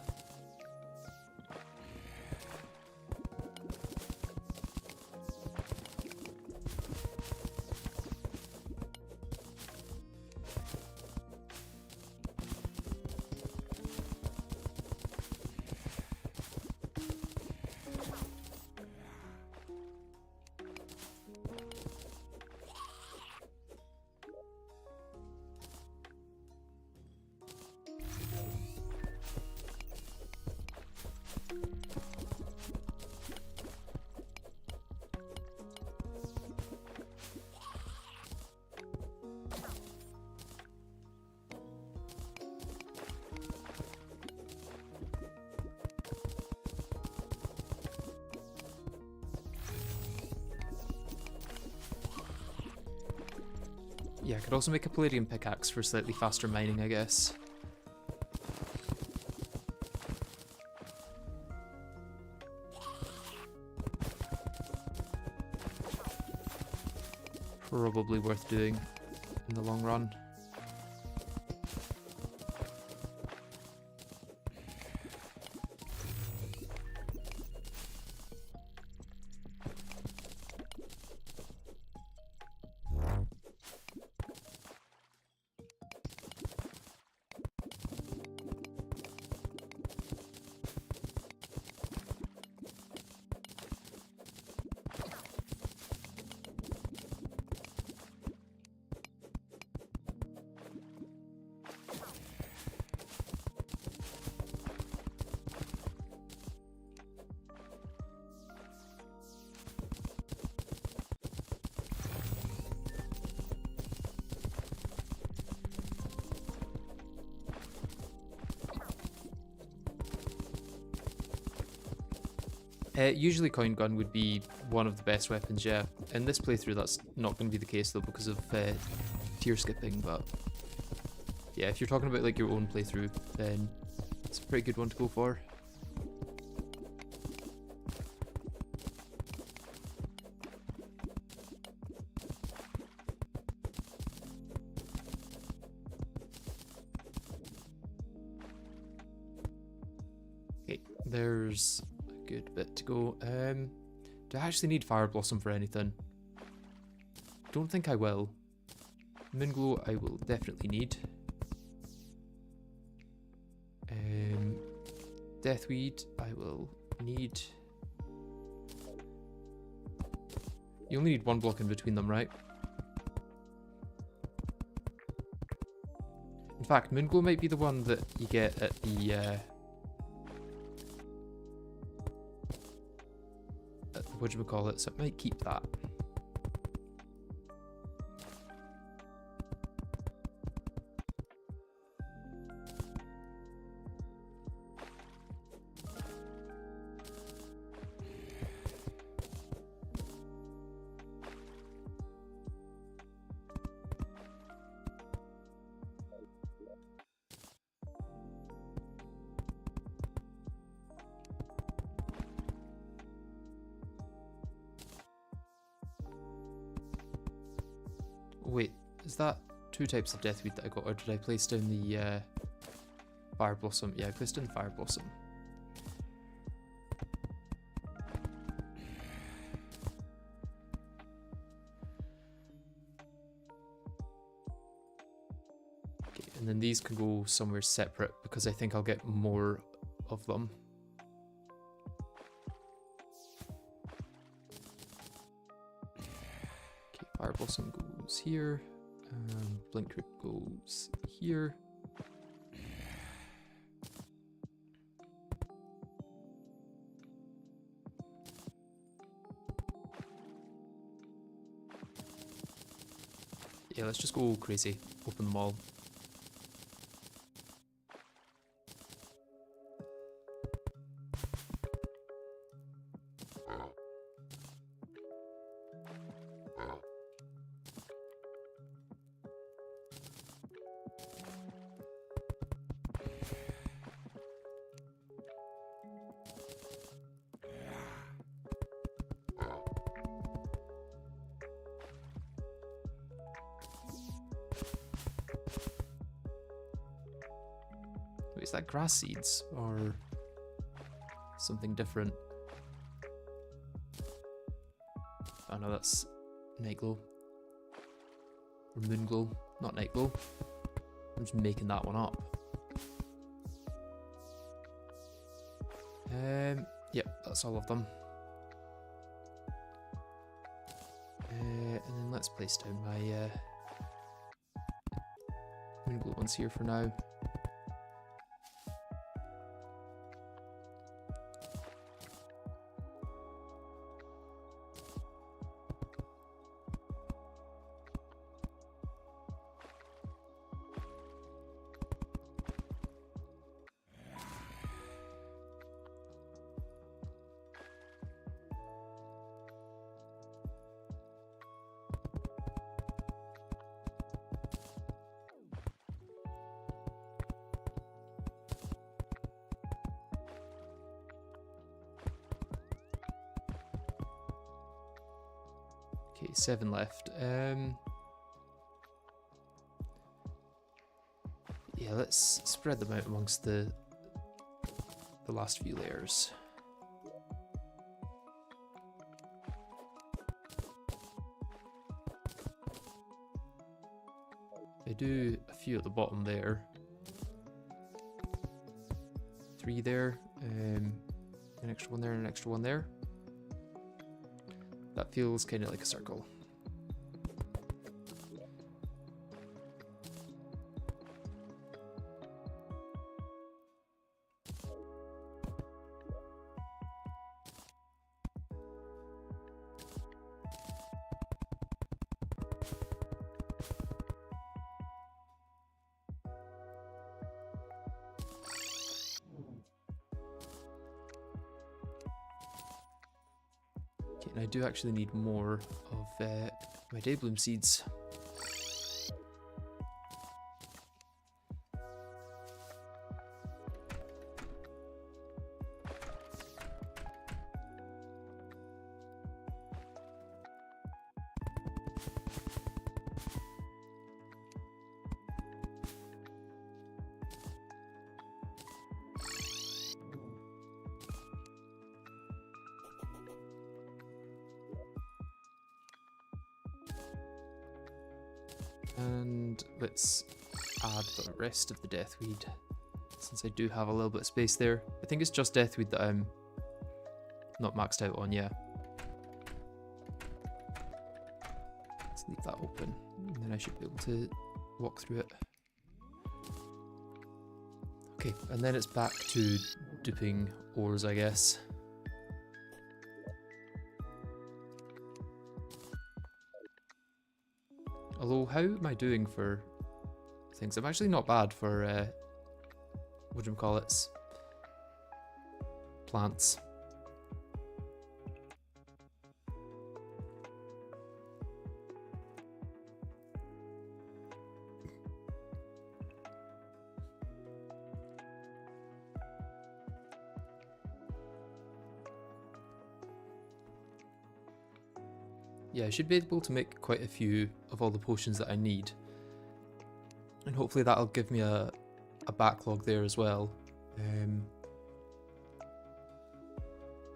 Yeah, I could also make a palladium pickaxe for slightly faster mining, I guess. Probably worth doing in the long run. Usually coin gun would be one of the best weapons, yeah. In this playthrough that's not going to be the case though because of tier skipping, but yeah, if you're talking about like your own playthrough, then it's a pretty good one to go for. Okay, there's good bit to go. Do I actually need Fire Blossom for anything? Don't think I will. Moonglow I will definitely need. Deathweed I will need. You only need one block in between them, right? In fact, Moonglow might be the one that you get at the whatchamacallit, so it might keep that. Wait, is that two types of Deathweed that I got, or did I place down the Fire Blossom? Yeah, I placed down the Fire Blossom. Okay, and then these can go somewhere separate because I think I'll get more of them. Okay, Fire Blossom goes here. Blink Grip goes here. Yeah, let's just go crazy. Open them all. that grass seeds or something different? Oh no, that's night glow. Or moon glow, not night glow. I'm just making that one up. Yep, that's all of them. And then let's place down my moon glow ones here for now. Okay, 7 left. Yeah, let's spread them out amongst the last few layers. I do a few at the bottom there. 3 there, an extra one there, and an extra one there. That feels kind of like a circle. And I do actually need more of my daybloom seeds. And let's add the rest of the deathweed, since I do have a little bit of space there. I think it's just deathweed that I'm not maxed out on, yeah. Let's leave that open, and then I should be able to walk through it. Okay, and then it's back to duping ores, I guess. Although, how am I doing for things? I'm actually not bad for, whatchamacallits, plants. Yeah, I should be able to make quite a few of all the potions that I need. And hopefully that'll give me a backlog there as well. I'm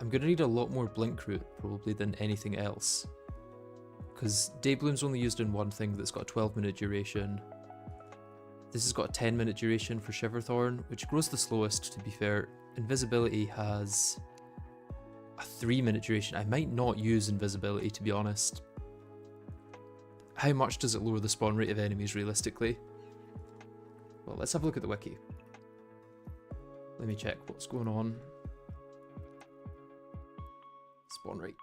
going to need a lot more blink root probably than anything else. Because Daybloom's only used in one thing that's got a 12-minute duration. This has got a 10-minute duration for Shiverthorn, which grows the slowest, to be fair. Invisibility has a 3-minute duration. I might not use invisibility, to be honest. How much does it lower the spawn rate of enemies realistically? Well, let's have a look at the wiki. Let me check what's going on. Spawn rate.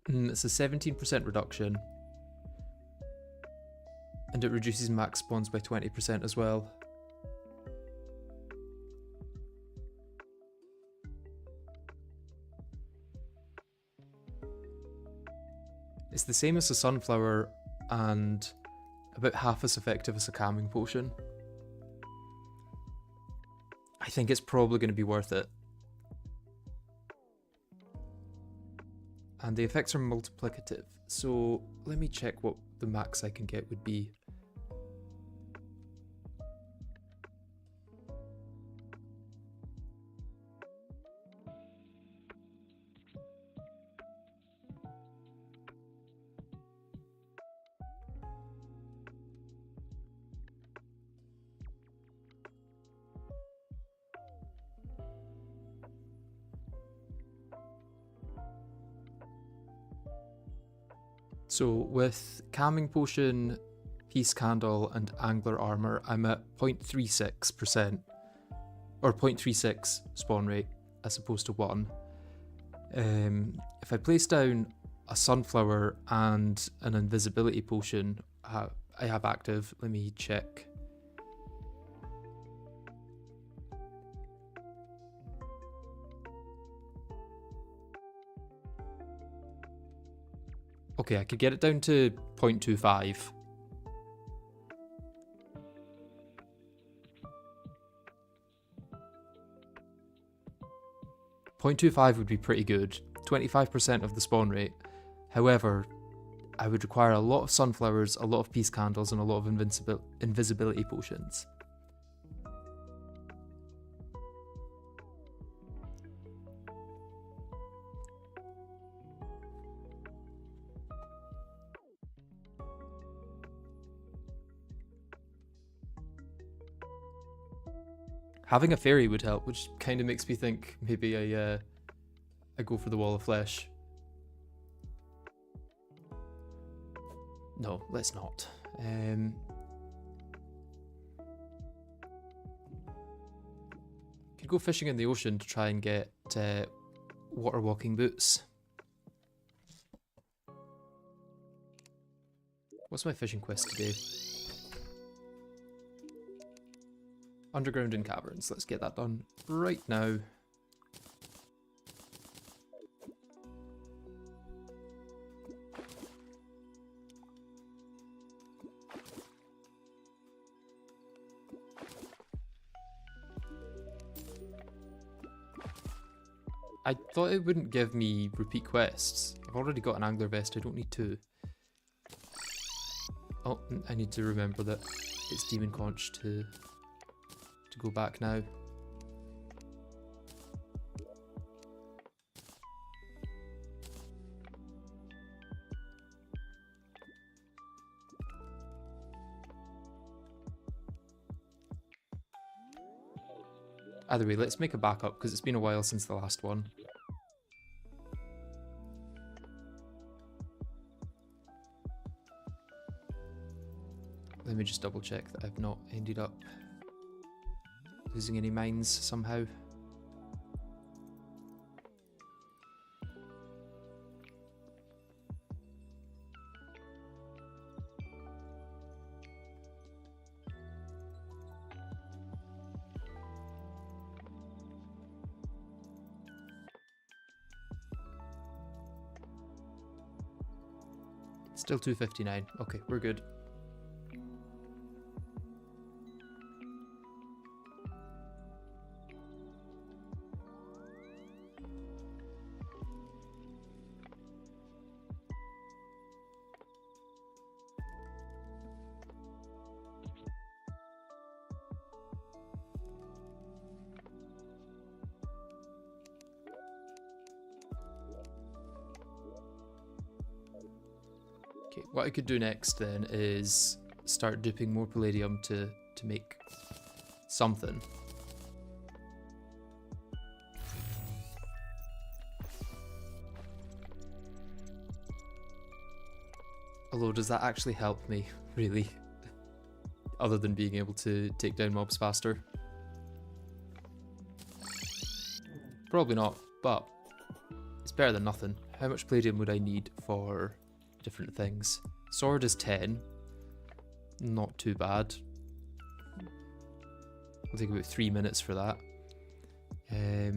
It's a 17% reduction, and it reduces max spawns by 20% as well. It's the same as the sunflower and about half as effective as a calming potion. I think it's probably going to be worth it. And the effects are multiplicative, so let me check what the max I can get would be. So with Calming Potion, Peace Candle, and Angler Armor, I'm at 0.36%, or 0.36 spawn rate, as opposed to 1. If I place down a Sunflower and an Invisibility Potion I have active, let me check. Okay, I could get it down to 0.25. .25 would be pretty good, 25% of the spawn rate. However, I would require a lot of Sunflowers, a lot of Peace Candles, and a lot of Invisibility Potions. Having a fairy would help, which kind of makes me think maybe I go for the Wall of Flesh. No, let's not. Could go fishing in the ocean to try and get water walking boots. What's my fishing quest today? Underground and caverns. Let's get that done right now. I thought it wouldn't give me repeat quests. I've already got an angler vest, I don't need two. Oh, I need to remember that it's demon conch to go back now. Either way, let's make a backup because it's been a while since the last one. Let me just double check that I've not ended up losing any mines somehow. Still 259. Okay, we're good. Okay, what I could do next then is start duping more palladium to make something. Although, does that actually help me, really? Other than being able to take down mobs faster? Probably not, but it's better than nothing. How much palladium would I need for different things? Sword is 10. Not too bad. It'll take about 3 minutes for that. I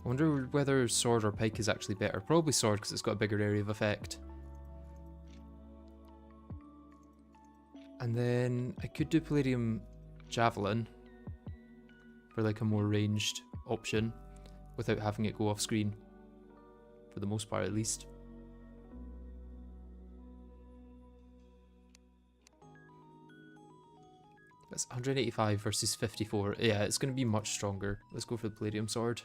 wonder whether sword or pike is actually better. Probably sword because it's got a bigger area of effect. And then I could do Palladium Javelin for like a more ranged option without having it go off screen, for the most part at least. That's 185 versus 54. Yeah, it's going to be much stronger. Let's go for the Palladium Sword.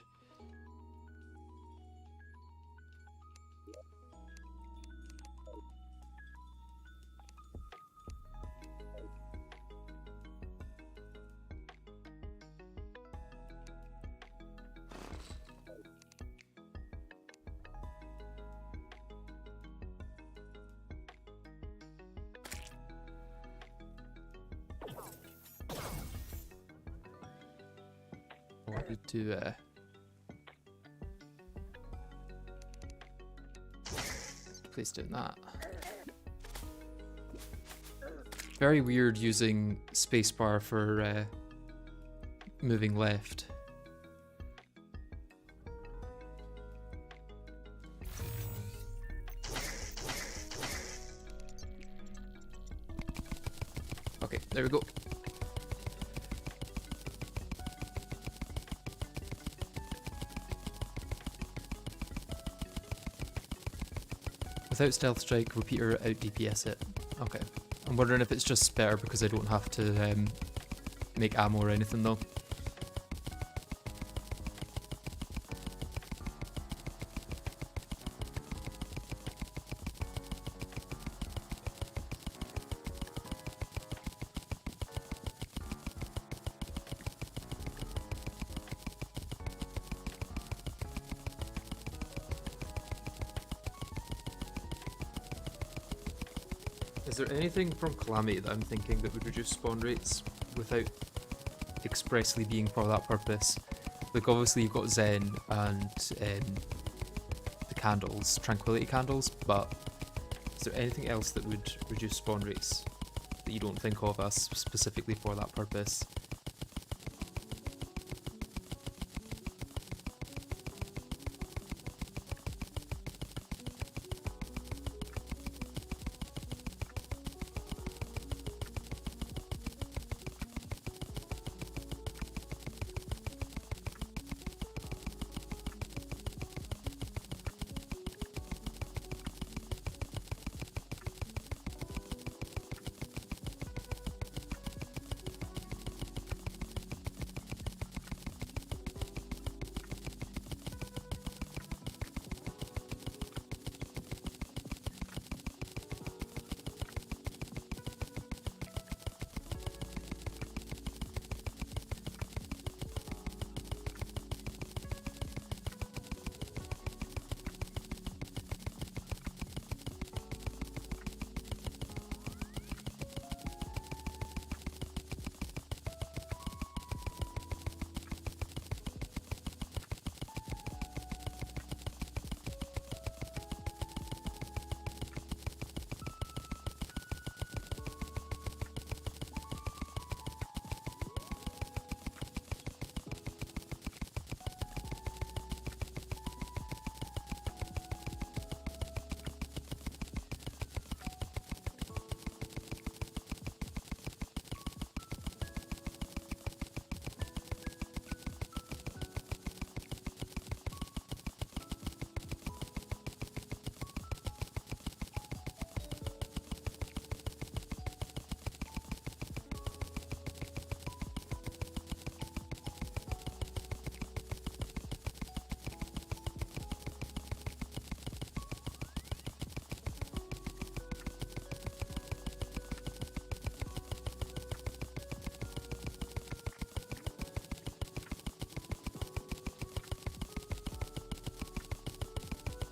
Wanted to placed it in that. Very weird using spacebar for moving left. Okay, there we go. Without Stealth Strike, Repeater out DPS it. Okay. I'm wondering if it's just better because I don't have to make ammo or anything though. Is there anything from Calamity that I'm thinking that would reduce spawn rates without expressly being for that purpose? Like obviously you've got Zen and the candles, Tranquility candles, but is there anything else that would reduce spawn rates that you don't think of as specifically for that purpose?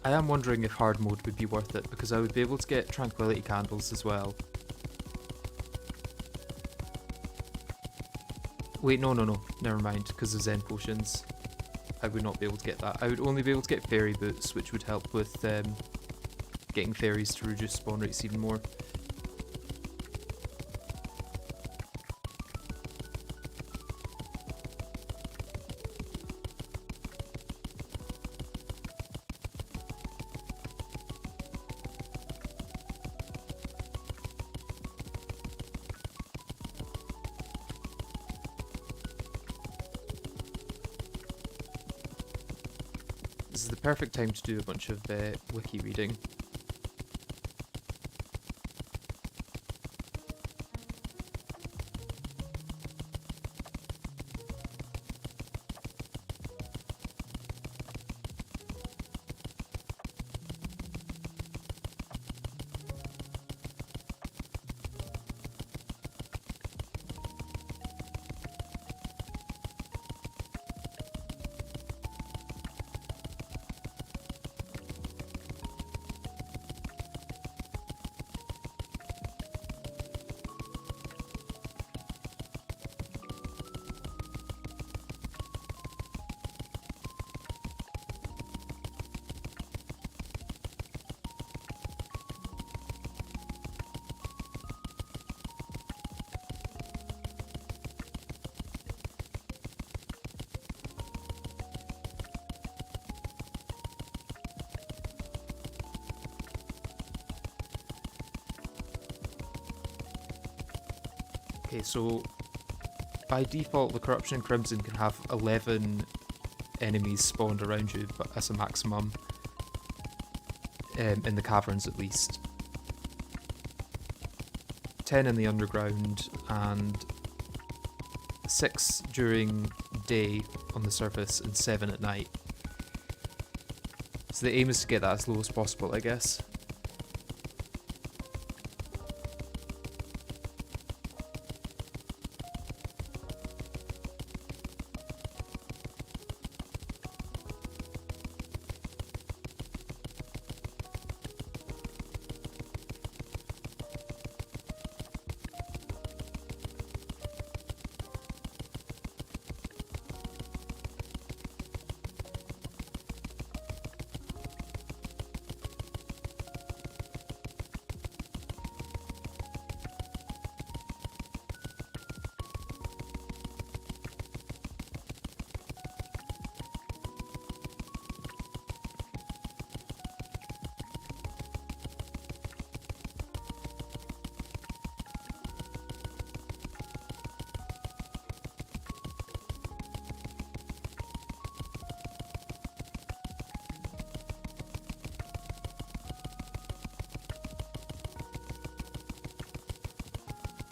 I am wondering if hard mode would be worth it, because I would be able to get Tranquility candles as well. Wait, no, never mind, because of Zen potions. I would not be able to get that. I would only be able to get fairy boots, which would help with getting fairies to reduce spawn rates even more. This is the perfect time to do a bunch of wiki reading. Okay, so by default, the Corruption and Crimson can have 11 enemies spawned around you, but as a maximum, in the caverns at least. 10 in the underground, and 6 during day on the surface, and 7 at night. So the aim is to get that as low as possible, I guess.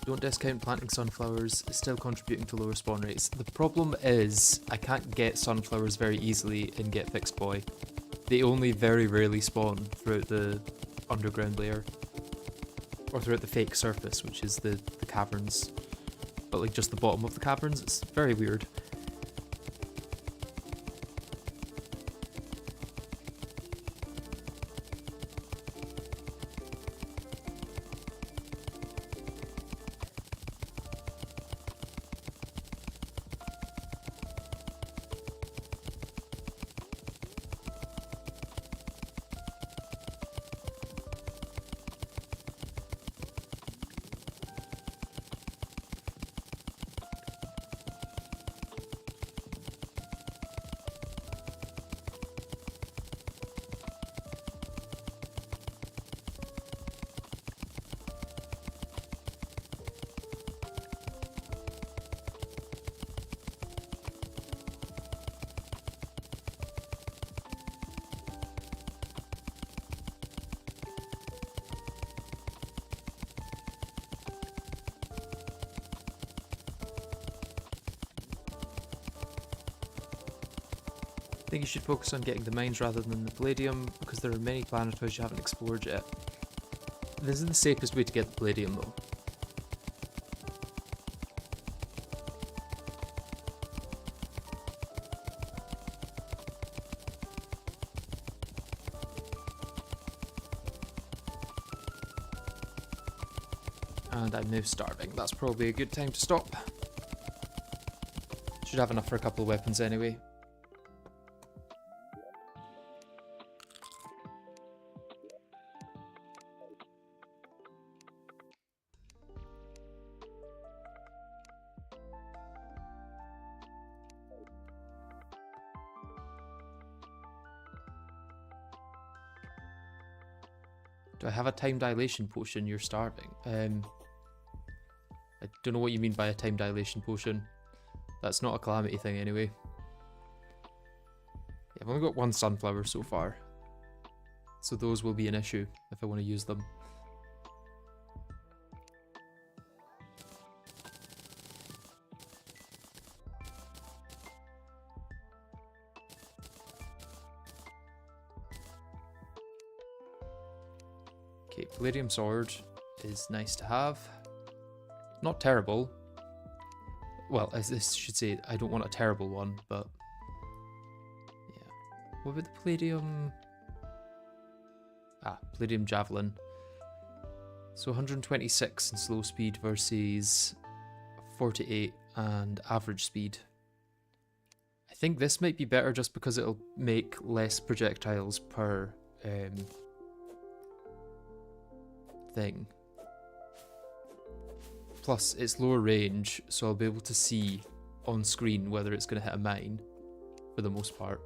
Don't discount planting sunflowers, it's still contributing to lower spawn rates. The problem is, I can't get sunflowers very easily in GetFixedBoi. They only very rarely spawn throughout the underground layer. Or throughout the fake surface, which is the caverns. But like just the bottom of the caverns, it's very weird. I think you should focus on getting the mines rather than the palladium, because there are many planetoids you haven't explored yet. This is the safest way to get the palladium though. And I'm now starving. That's probably a good time to stop. Should have enough for a couple of weapons anyway. Do I have a time dilation potion? You're starving. I don't know what you mean by a time dilation potion. That's not a Calamity thing anyway. I've only got one sunflower so far, so those will be an issue if I want to use them. Okay, palladium sword is nice to have. Not terrible. Well, I should say I don't want a terrible one, but yeah. What about the palladium? Palladium javelin. So 126 in slow speed versus 48 and average speed. I think this might be better just because it'll make less projectiles per thing. Plus, it's lower range, so I'll be able to see on screen whether it's going to hit a mine, for the most part.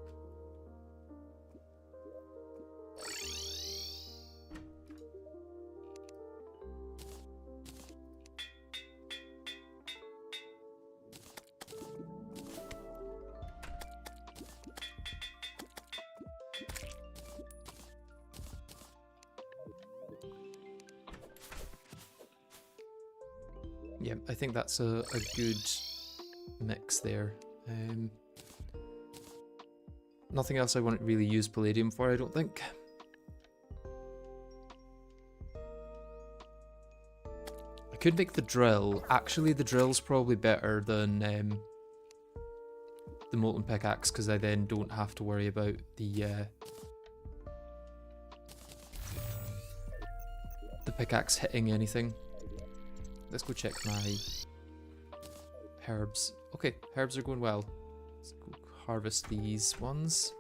Yeah, I think that's a good mix there. Nothing else I want to really use palladium for, I don't think. I could make the drill. Actually, the drill's probably better than the molten pickaxe, because I then don't have to worry about the pickaxe hitting anything. Let's go check my herbs. Okay, herbs are going well. Let's go harvest these ones.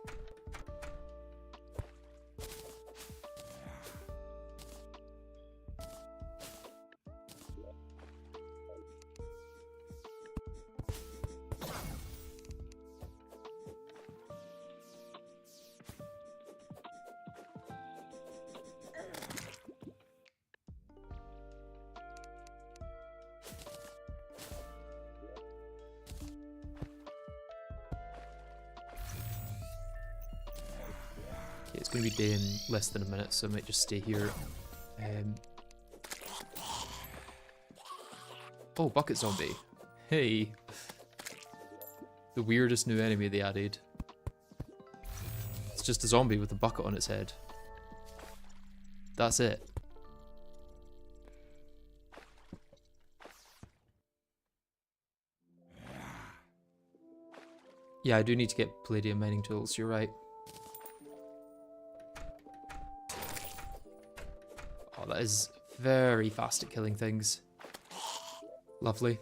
It's going to be day in less than a minute, so I might just stay here. Oh, bucket zombie. Hey. The weirdest new enemy they added. It's just a zombie with a bucket on its head. That's it. Yeah, I do need to get palladium mining tools, you're right. Oh, that is very fast at killing things. Lovely.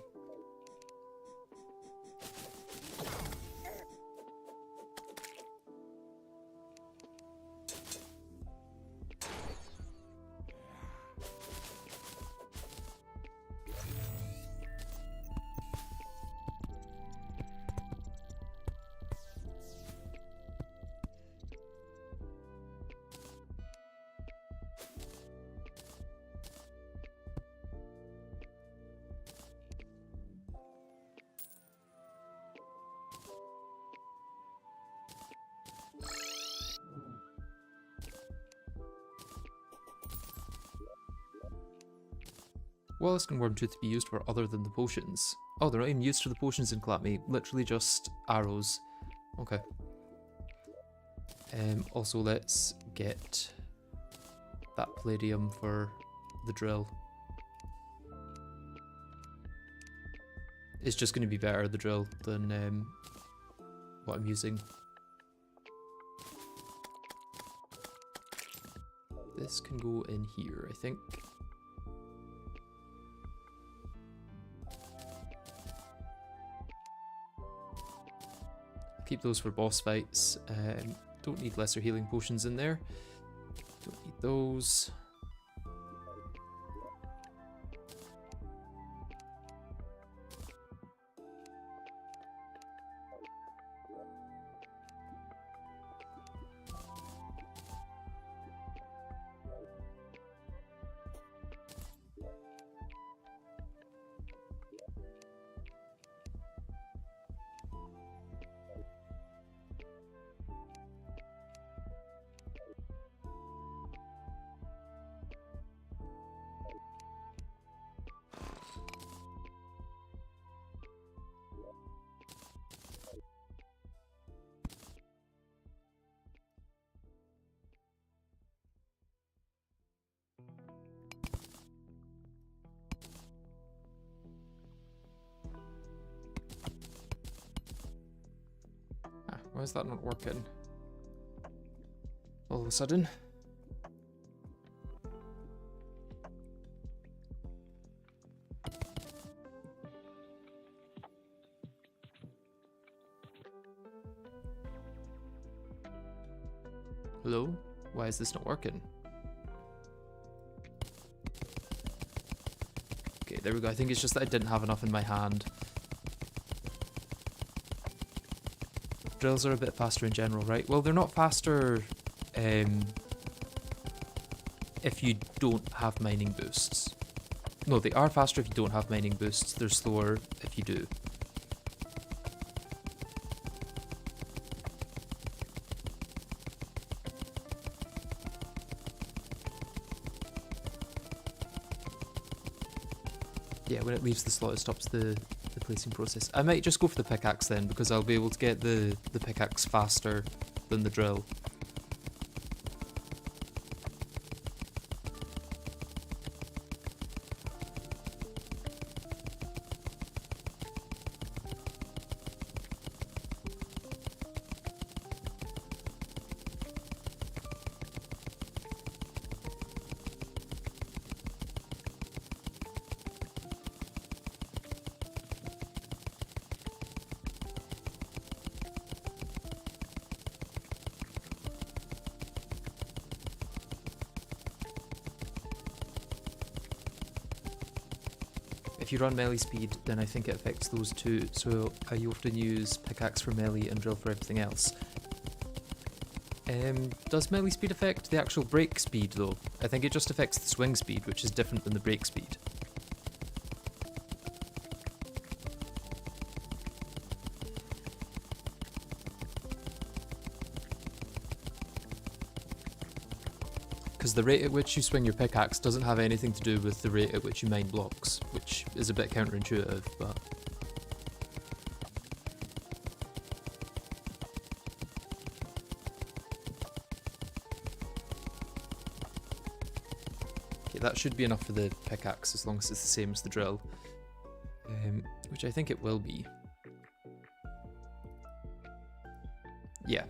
What else can Wormtooth be used for other than the potions? Oh, they're not even used for the potions in Calamity. Literally just arrows. Okay. Also, let's get that palladium for the drill. It's just going to be better, the drill, than what I'm using. This can go in here, I think. Keep those for boss fights. Don't need lesser healing potions in there. Don't need those. Why is that not working? All of a sudden. Hello? Why is this not working? Okay, there we go. I think it's just that I didn't have enough in my hand. Drills are a bit faster in general, right? Well, they're not faster if you don't have mining boosts. No, they are faster if you don't have mining boosts. They're slower if you do. Yeah, when it leaves the slot, it stops the placing process. I might just go for the pickaxe then, because I'll be able to get the pickaxe faster than the drill. If you run melee speed, then I think it affects those two, so I often use pickaxe for melee and drill for everything else. Does melee speed affect the actual break speed though? I think it just affects the swing speed, which is different than the break speed. Because the rate at which you swing your pickaxe doesn't have anything to do with the rate at which you mine blocks, which is a bit counterintuitive, but... Okay, that should be enough for the pickaxe as long as it's the same as the drill. Which I think it will be. Yeah.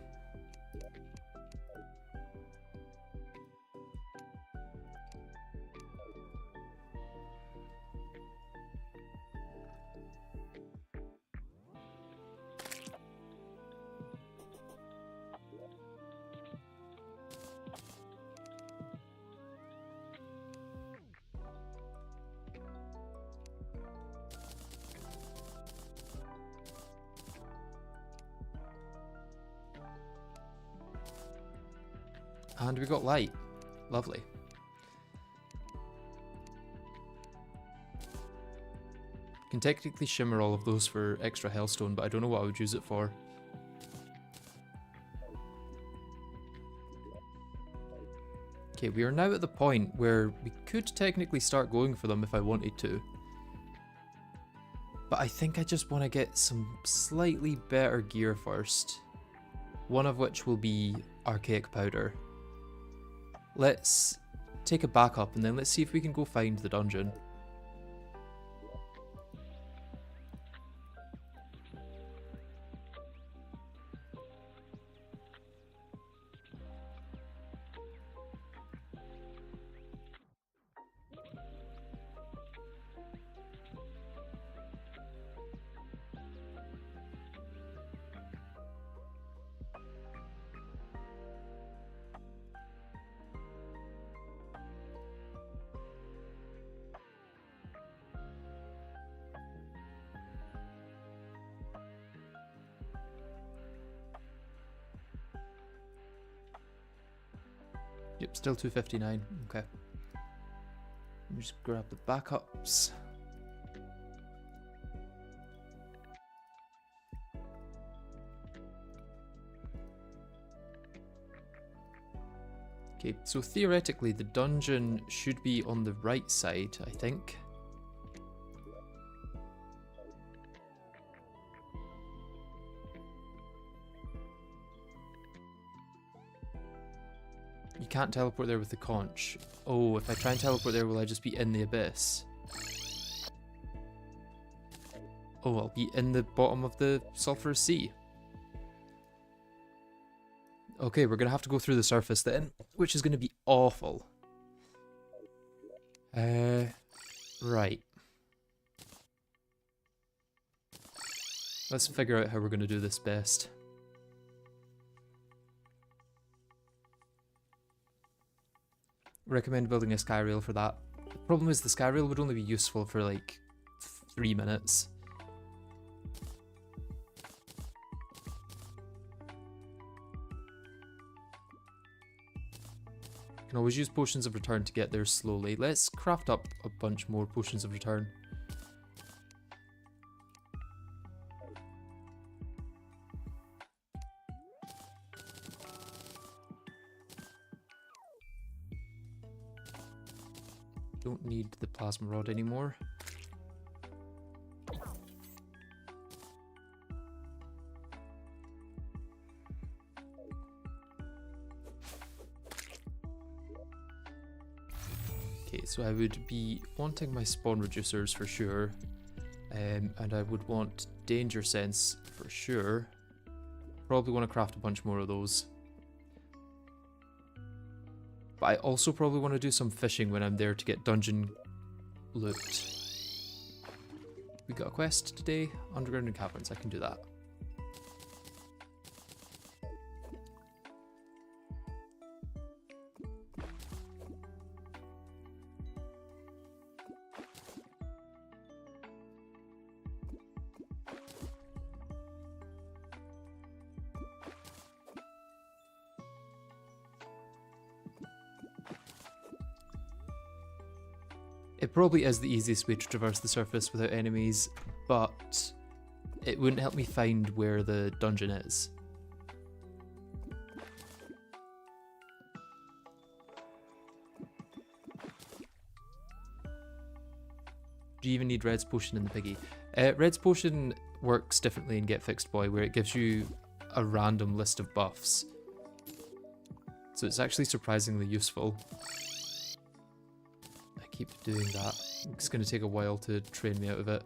And we got light. Lovely. Can technically shimmer all of those for extra hellstone, but I don't know what I would use it for. Okay, we are now at the point where we could technically start going for them if I wanted to. But I think I just want to get some slightly better gear first. One of which will be archaic powder. Let's take a backup and then let's see if we can go find the dungeon. Yep, still 259. Okay. Let me just grab the backups. Okay, so theoretically the dungeon should be on the right side, I think. You can't teleport there with the conch. Oh, if I try and teleport there, will I just be in the abyss? Oh, I'll be in the bottom of the sulphurous sea. Okay, we're going to have to go through the surface then, which is going to be awful. Right. Let's figure out how we're going to do this best. Recommend building a sky rail for that. The problem is the sky rail would only be useful for like 3 minutes. Can always use potions of return to get there slowly. Let's craft up a bunch more potions of return. Don't need the plasma rod anymore. Okay, so I would be wanting my spawn reducers for sure, and I would want danger sense for sure. Probably want to craft a bunch more of those. But I also probably want to do some fishing when I'm there to get dungeon loot. We got a quest today, underground and caverns, I can do that. It probably is the easiest way to traverse the surface without enemies, but it wouldn't help me find where the dungeon is. Do you even need Red's potion in the piggy? Red's potion works differently in GetFixedBoi, where it gives you a random list of buffs. So it's actually surprisingly useful. Keep doing that. It's going to take a while to train me out of it.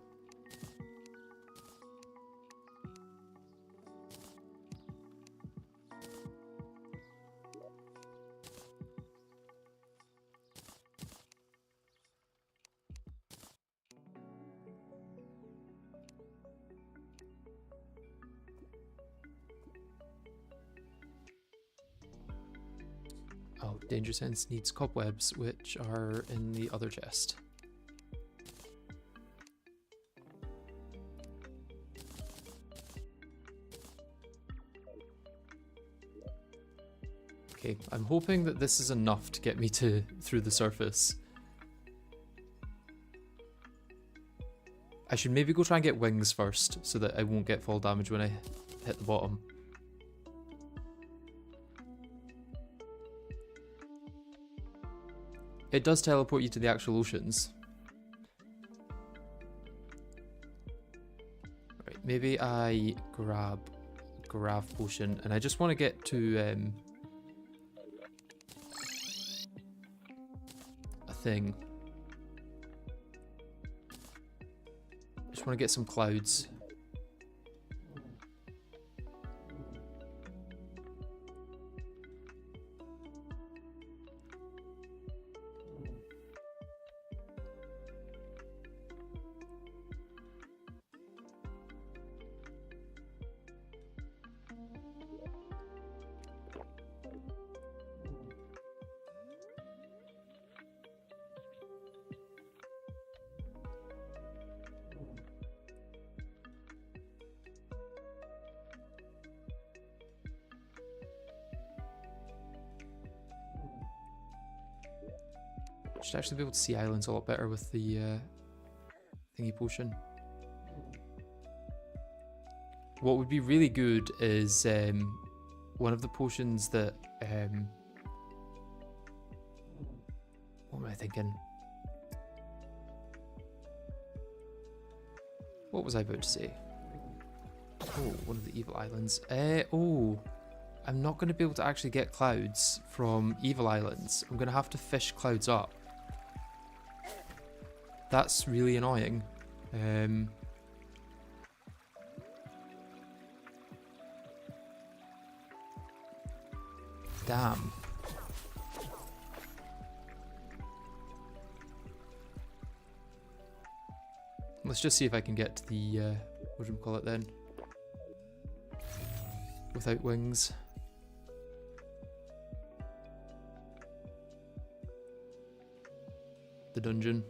Oh, Danger Sense needs cobwebs, which are in the other chest. Okay, I'm hoping that this is enough to get me through the surface. I should maybe go try and get wings first, so that I won't get fall damage when I hit the bottom. It does teleport you to the actual oceans. Right, maybe I grab Grav Potion, and I just want to get to a thing. Just want to get some clouds. Should actually be able to see islands a lot better with the thingy potion. What would be really good is one of the potions that what am I thinking? What was I about to say? Oh, one of the evil islands. Oh, I'm not going to be able to actually get clouds from evil islands. I'm going to have to fish clouds up. That's really annoying. Damn. Let's just see if I can get to the, what do we call it then? Without wings. The dungeon.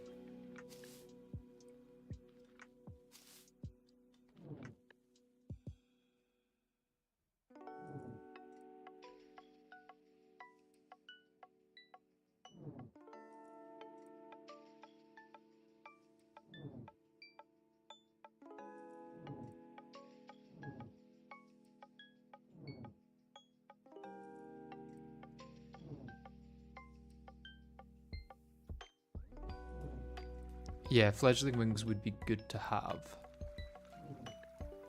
Yeah, fledgling wings would be good to have.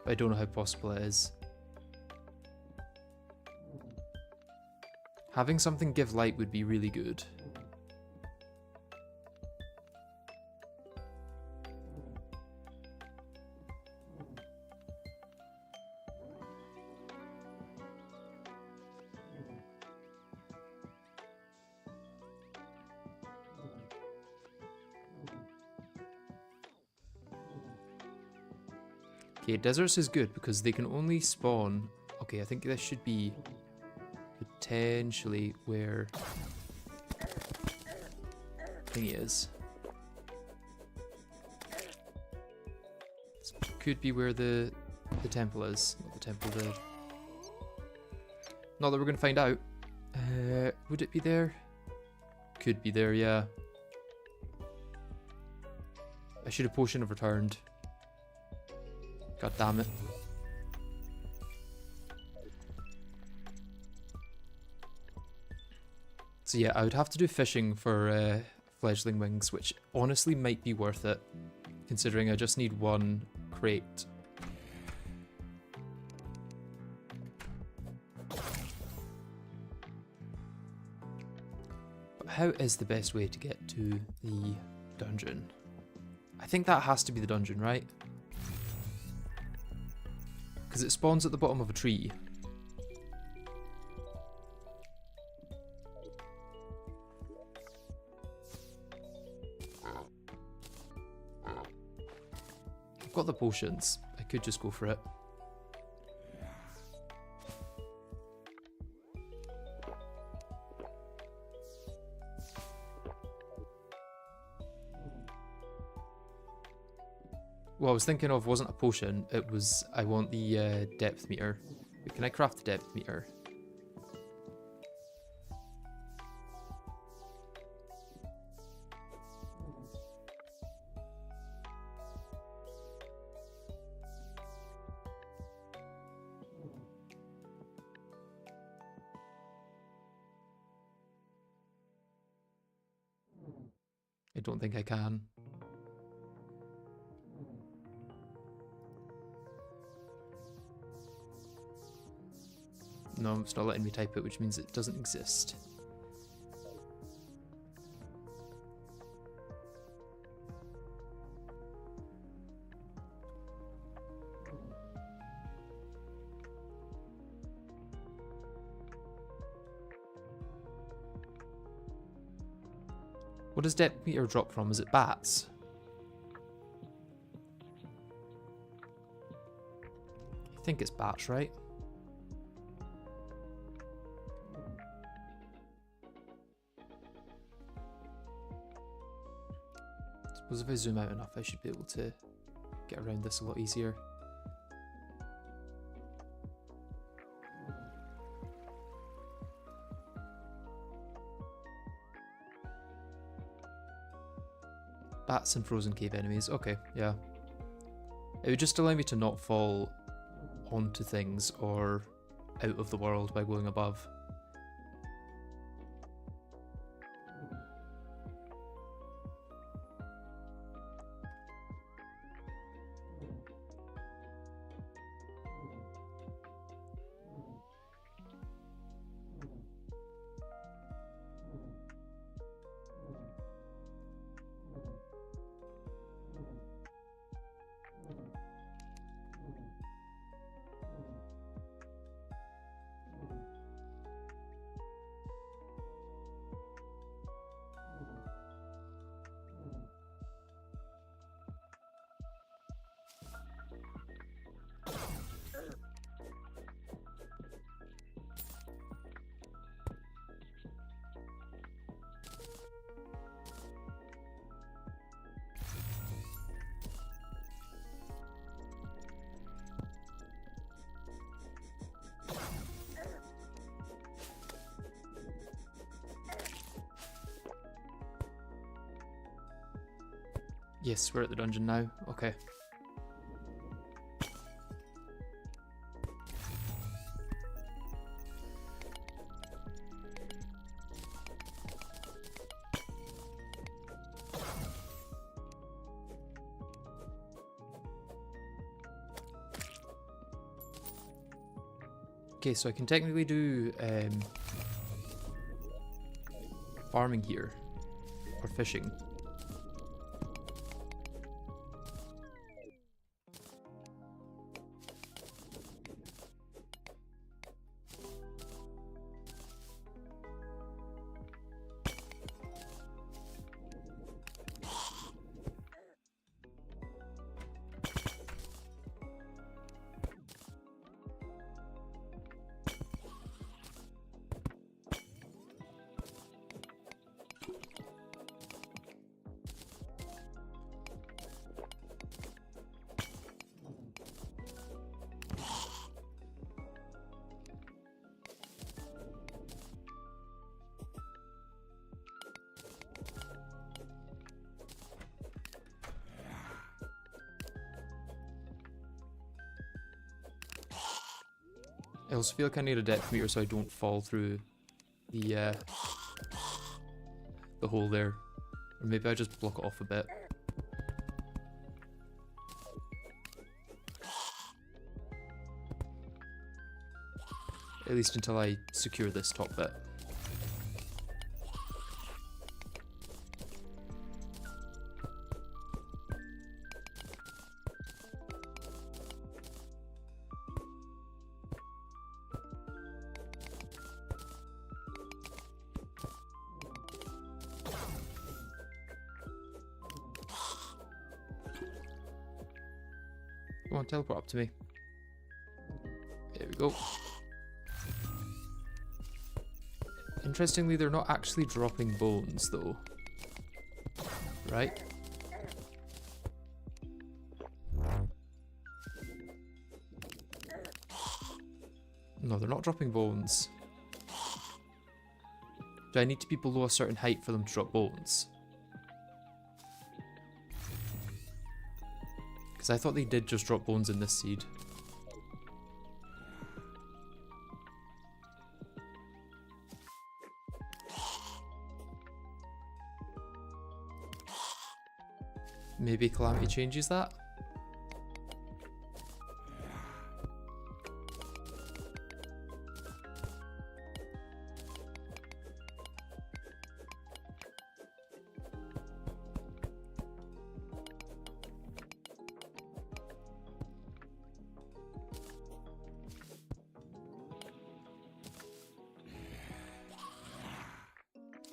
But I don't know how possible it is. Having something give light would be really good. Okay, deserts is good because they can only spawn... Okay, I think this should be potentially where thingy is. This could be where the temple is. Not the temple, the... Not that we're going to find out. Would it be there? Could be there, yeah. I should have potion of returned. God damn it. So yeah, I would have to do fishing for fledgling wings, which honestly might be worth it, considering I just need one crate. But how is the best way to get to the dungeon? I think that has to be the dungeon, right? Because it spawns at the bottom of a tree. I've got the potions. I could just go for it. What I was thinking of wasn't a potion, it was, I want the depth meter. Wait, can I craft the depth meter? I don't think I can. No, it's not letting me type it, which means it doesn't exist. What does depth meter drop from? Is it bats? I think it's bats, right? I suppose if I zoom out enough, I should be able to get around this a lot easier. Bats and frozen cave enemies. Okay, yeah. It would just allow me to not fall onto things or out of the world by going above. Yes, we're at the dungeon now. Okay. Okay, so I can technically do farming here, or fishing. I also feel like I need a depth meter so I don't fall through the hole there. Or maybe I just block it off a bit. At least until I secure this top bit. Come on, teleport up to me. There we go. Interestingly, they're not actually dropping bones, though. Right? No, they're not dropping bones. Do I need to be below a certain height for them to drop bones? Because I thought they did just drop bones in this seed. Maybe Calamity changes that?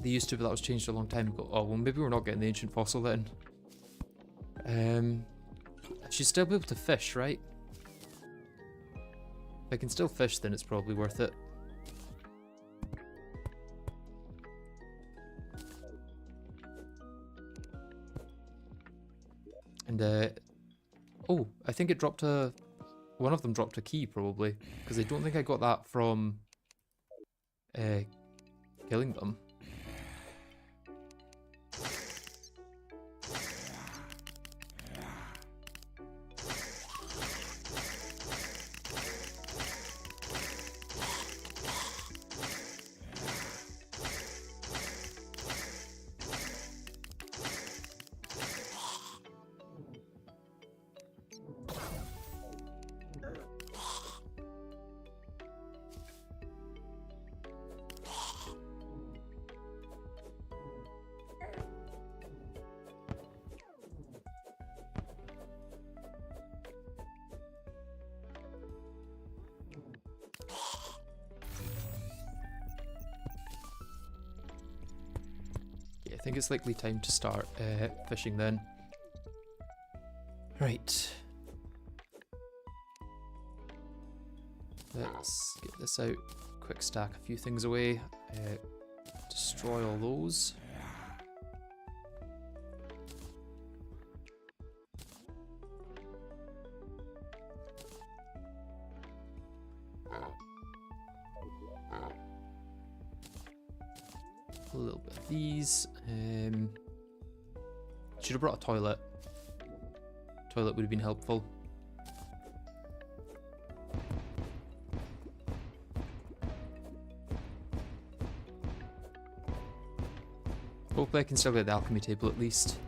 They used to, but that was changed a long time ago. Oh, well, maybe we're not getting the ancient fossil then. I should still be able to fish, right? If I can still fish, then it's probably worth it. And, oh, I think it dropped a... One of them dropped a key, probably. Because I don't think I got that from... killing them. I think it's likely time to start fishing then. Right. Let's get this out. Quick stack a few things away. Destroy all those. A little bit of these. Should have brought a toilet. Toilet would have been helpful. Hopefully I can still get the alchemy table at least.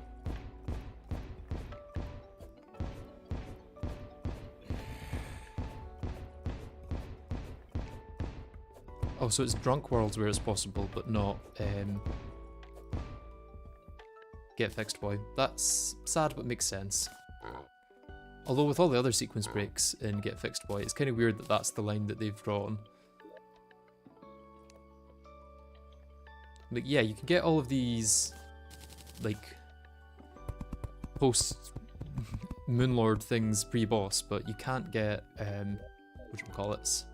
Oh, so it's drunk worlds where it's possible, but not GetFixedBoi. That's sad, but makes sense. Although with all the other sequence breaks in GetFixedBoi, it's kind of weird that that's the line that they've drawn. But yeah, you can get all of these, like, post-Moonlord things pre-boss, but you can't get, whatchamacallits?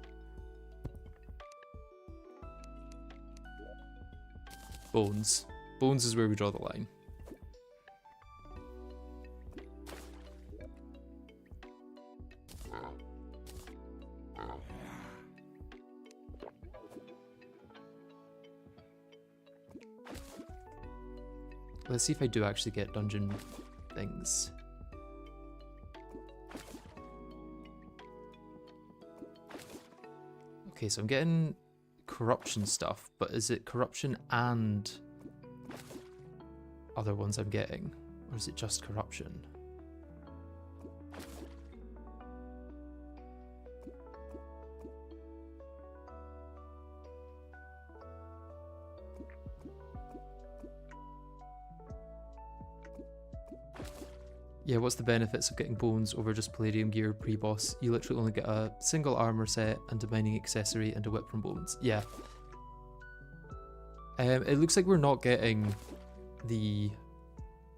Bones. Bones is where we draw the line. Let's see if I do actually get dungeon things. Okay, so I'm getting corruption stuff, but is it corruption and other ones I'm getting? Or is it just corruption? Yeah, what's the benefits of getting bones over just palladium gear pre-boss? You literally only get a single armor set and a mining accessory and a whip from bones. Yeah. It looks like we're not getting the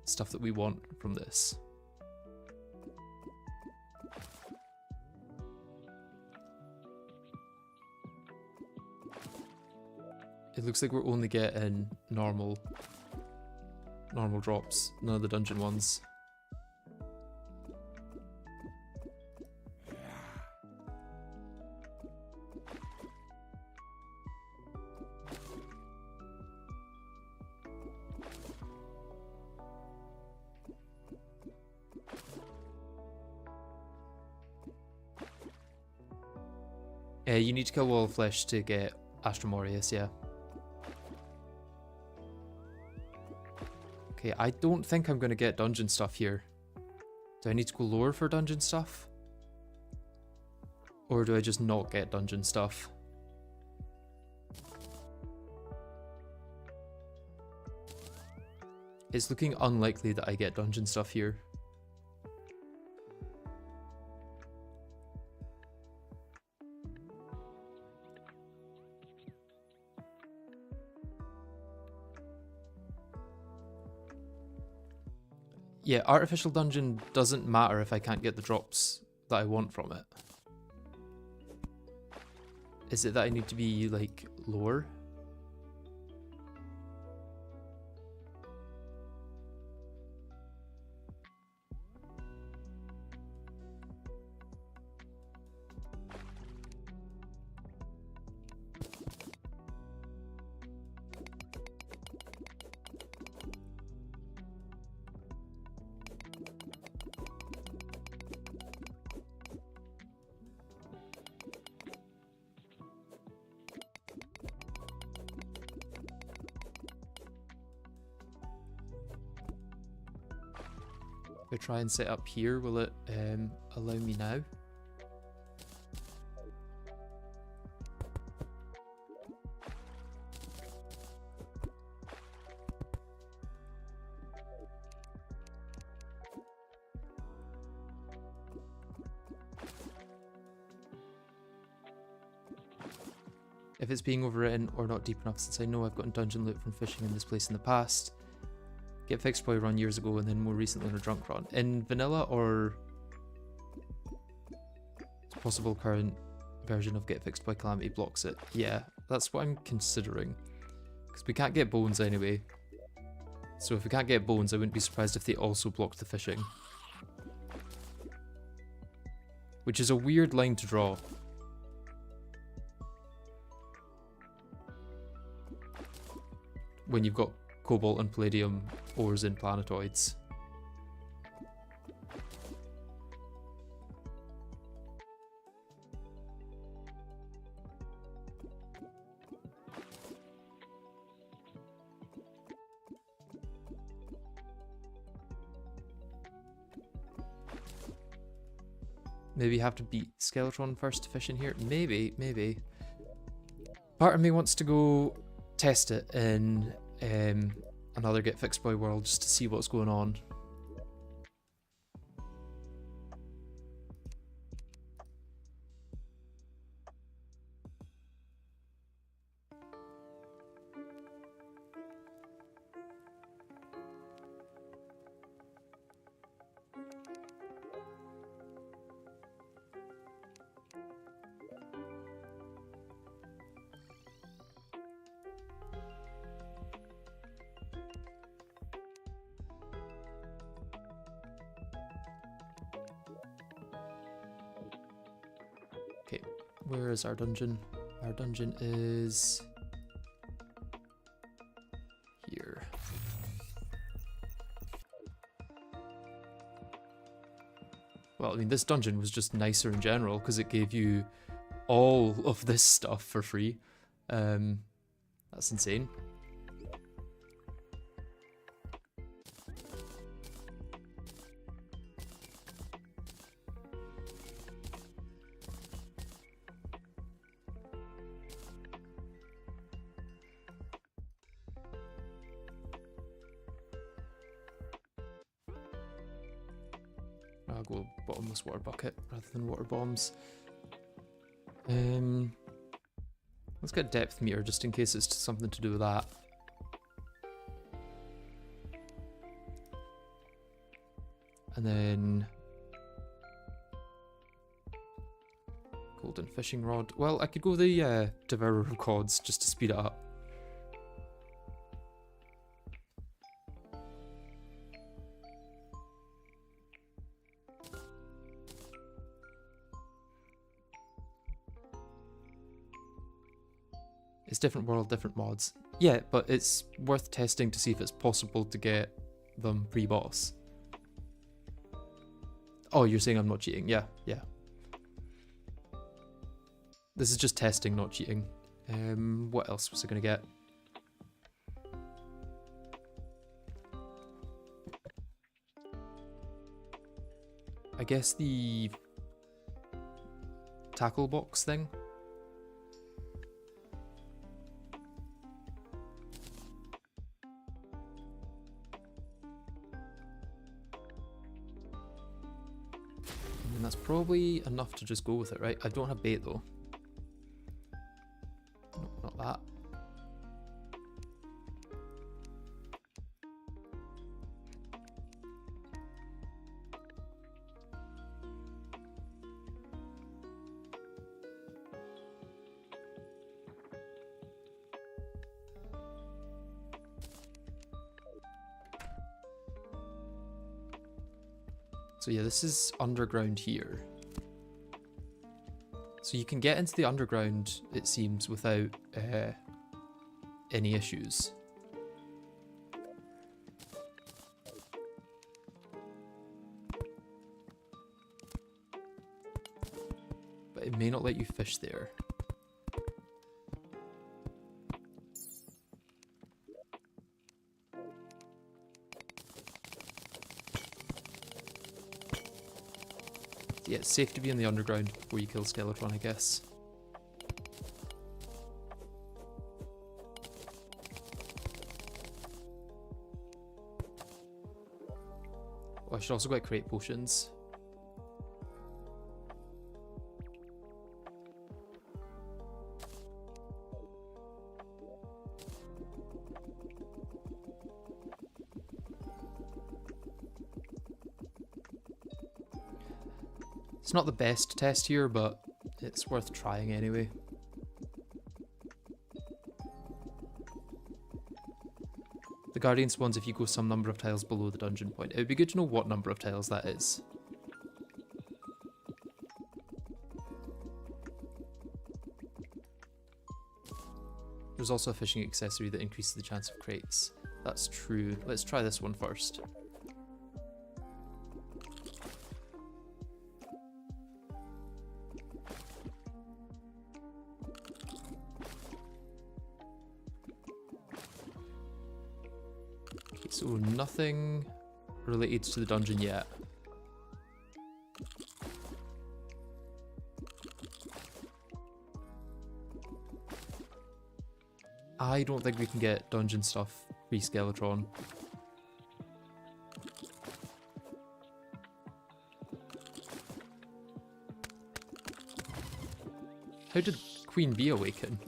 stuff that we want from this. It looks like we're only getting normal drops, none of the dungeon ones. You need to kill Wall of Flesh to get Astromorius, yeah. Okay, I don't think I'm going to get dungeon stuff here. Do I need to go lower for dungeon stuff? Or do I just not get dungeon stuff? It's looking unlikely that I get dungeon stuff here. Yeah, artificial dungeon doesn't matter if I can't get the drops that I want from it. Is it that I need to be, like, lower? If I try and set up here, will it allow me now? If it's being overwritten or not deep enough, since I know I've gotten dungeon loot from fishing in this place in the past. GetFixedBoi run years ago and then more recently on a drunk run. In vanilla or possible current version of GetFixedBoi Calamity blocks it. Yeah, that's what I'm considering. Because we can't get bones anyway. So if we can't get bones, I wouldn't be surprised if they also blocked the fishing. Which is a weird line to draw. When you've got cobalt and palladium ores in planetoids. Maybe have to beat Skeletron first to fish in here. Maybe, maybe. Part of me wants to go test it in another GetFixedBoi world just to see what's going on. Okay, where is our dungeon? Our dungeon is here. Well, I mean, this dungeon was just nicer in general because it gave you all of this stuff for free. That's insane. I'll go bottomless water bucket rather than water bombs. Let's get depth meter just in case it's something to do with that. And then golden fishing rod. Well, I could go the devourer of gods just to speed it up. It's different world, different mods. Yeah, but it's worth testing to see if it's possible to get them pre-boss. Oh, you're saying I'm not cheating? Yeah, yeah. This is just testing, not cheating. What else was I gonna get? I guess the tackle box thing. And that's probably enough to just go with it, right? I don't have bait though. No, not that. So yeah, this is underground here. So you can get into the underground, it seems, without any issues. But it may not let you fish there. Yeah, it's safe to be in the underground before you kill Skeletron, I guess. Oh, I should also get crate potions. It's not the best test here, but it's worth trying anyway. The Guardian spawns if you go some number of tiles below the dungeon point. It would be good to know what number of tiles that is. There's also a fishing accessory that increases the chance of crates. That's true. Let's try this one first. So nothing related to the dungeon yet. I don't think we can get dungeon stuff pre-Skeletron. How did Queen Bee awaken?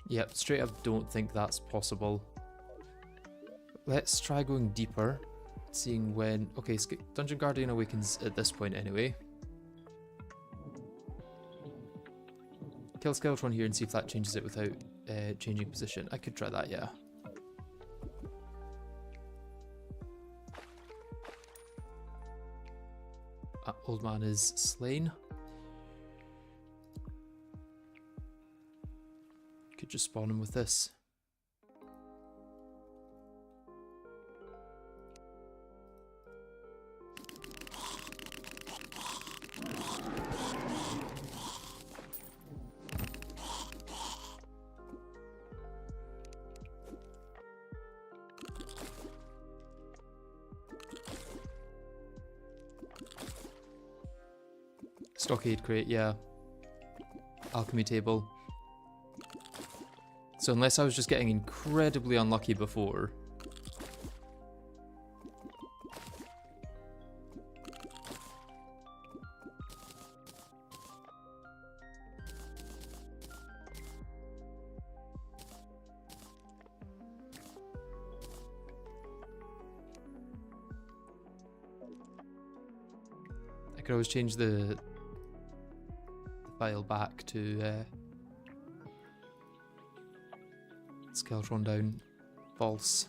Yep, straight up don't think that's possible. Let's try going deeper, seeing when... Okay, Dungeon Guardian awakens at this point anyway. Kill Skeletron here and see if that changes it without changing position. I could try that, yeah. Old man is slain. Could just spawn him with this. Stockade crate, yeah. Alchemy table. So unless I was just getting incredibly unlucky before... I could always change the file back to Skeletron down, false.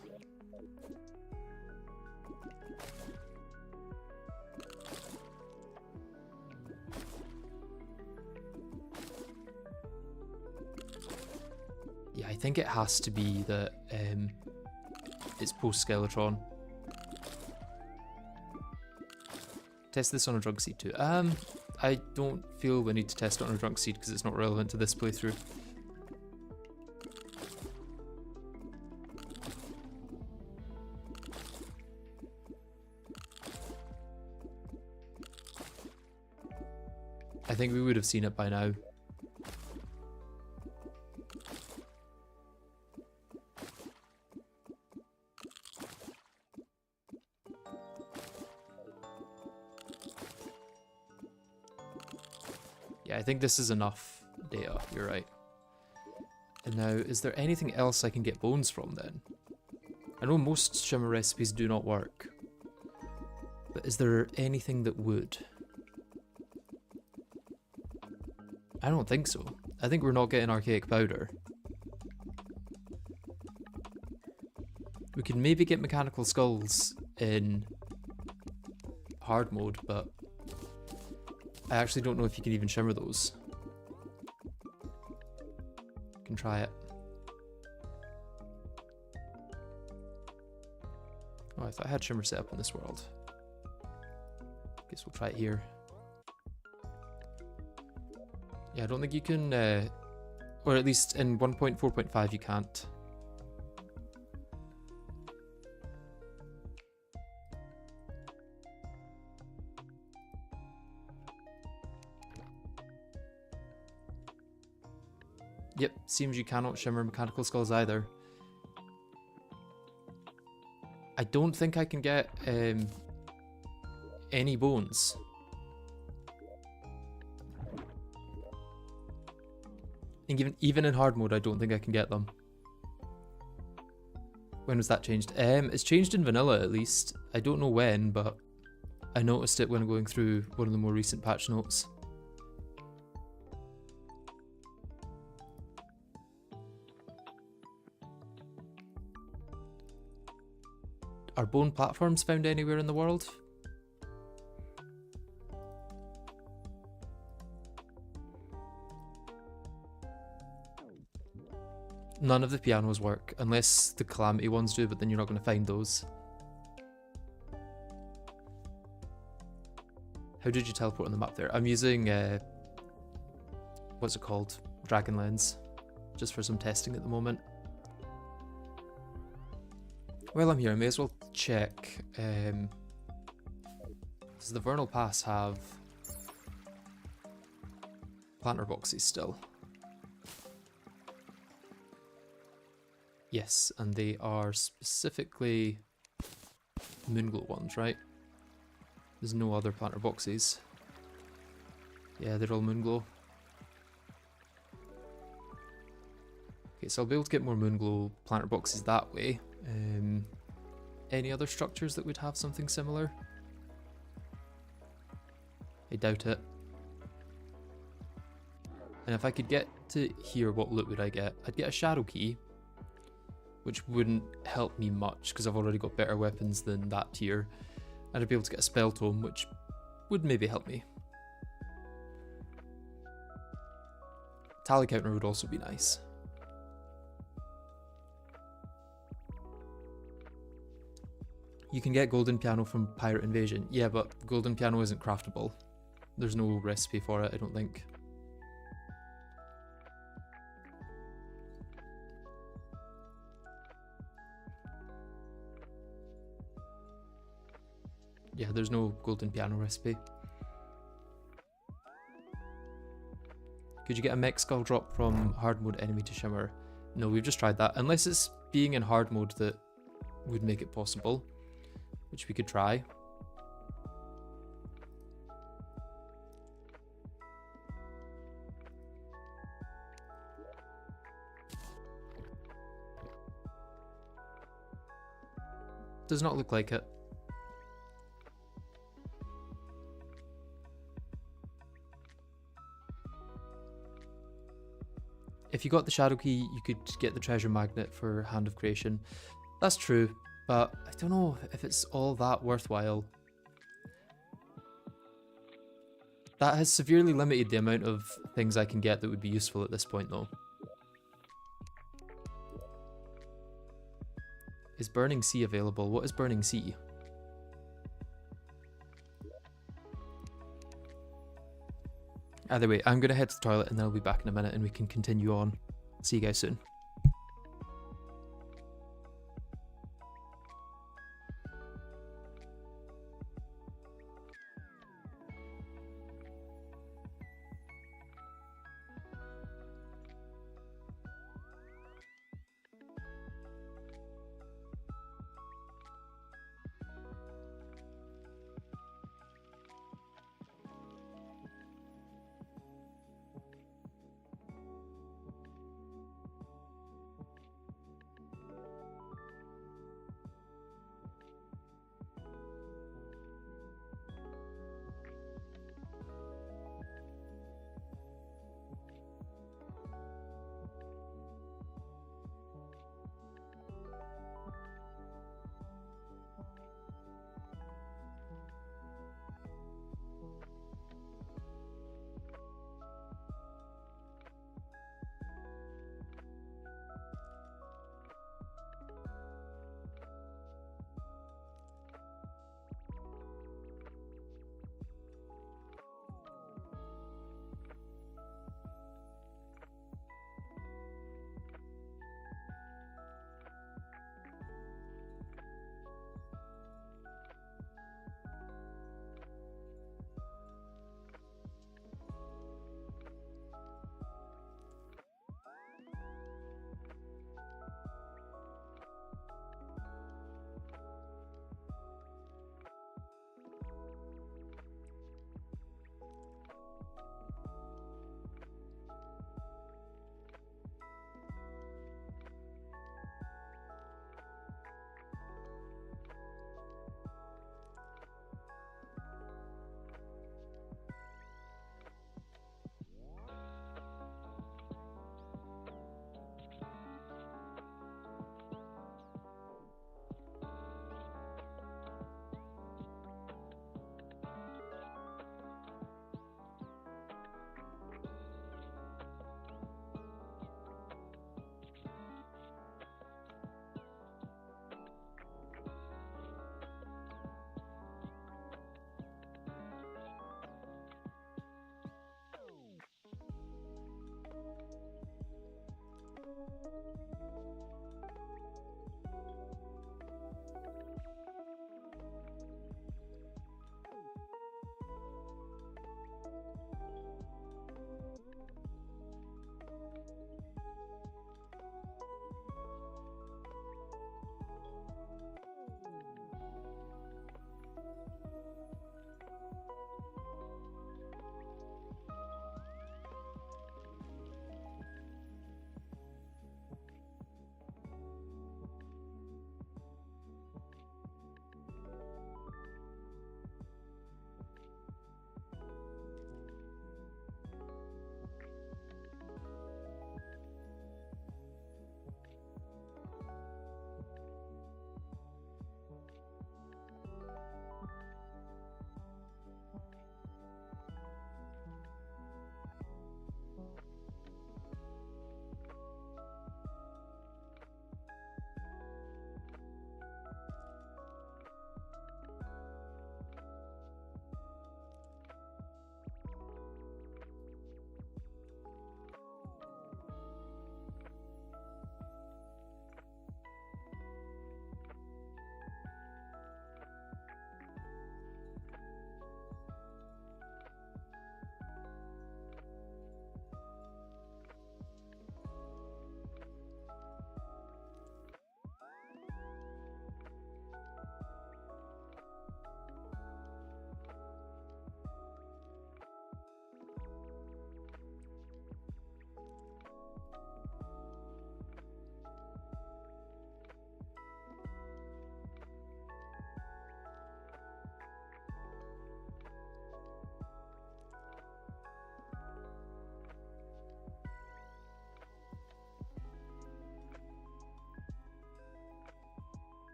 Yeah, I think it has to be that it's post-Skeletron. Test this on a drug seed too. I don't feel we need to test it on a drunk seed because it's not relevant to this playthrough. I think we would have seen it by now. Yeah, I think this is enough data, you're right. And now, is there anything else I can get bones from then? I know most Shimmer recipes do not work, but is there anything that would? I don't think so. I think we're not getting archaic powder. We could maybe get mechanical skulls in hard mode, but I actually don't know if you can even shimmer those. Can try it. Oh, I thought I had shimmer set up in this world. Guess we'll try it here. Yeah, I don't think you can, or at least in 1.4.5 you can't. Yep, seems you cannot shimmer mechanical skulls either. I don't think I can get any bones. And even in hard mode, I don't think I can get them. When was that changed? It's changed in vanilla at least. I don't know when, but I noticed it when going through one of the more recent patch notes. Are bone platforms found anywhere in the world? None of the pianos work, unless the Calamity ones do, but then you're not going to find those. How did you teleport on the map there? I'm using, what's it called? Dragon Lens, just for some testing at the moment. While I'm here, I may as well check. Does the Vernal Pass have planter boxes still? Yes, and they are specifically Moonglow ones, right? There's no other planter boxes. Yeah, they're all Moonglow. Okay, so I'll be able to get more Moonglow planter boxes that way. Any other structures that would have something similar? I doubt it. And if I could get to here, what loot would I get? I'd get a Shadow Key, which wouldn't help me much because I've already got better weapons than that tier. And I'd be able to get a Spell Tome, which would maybe help me. Tally Counter would also be nice. You can get Golden Piano from Pirate Invasion. Yeah, but Golden Piano isn't craftable. There's no recipe for it, I don't think. Yeah, there's no Golden Piano recipe. Could you get a mech skull drop from hard mode enemy to Shimmer? No, we've just tried that. Unless it's being in hard mode that would make it possible, which we could try. Does not look like it. If you got the Shadow Key, you could get the Treasure Magnet for Hand of Creation. That's true, but I don't know if it's all that worthwhile. That has severely limited the amount of things I can get that would be useful at this point, though. Is Burning Sea available? What is Burning Sea? Either way, I'm going to head to the toilet and then I'll be back in a minute and we can continue on. See you guys soon.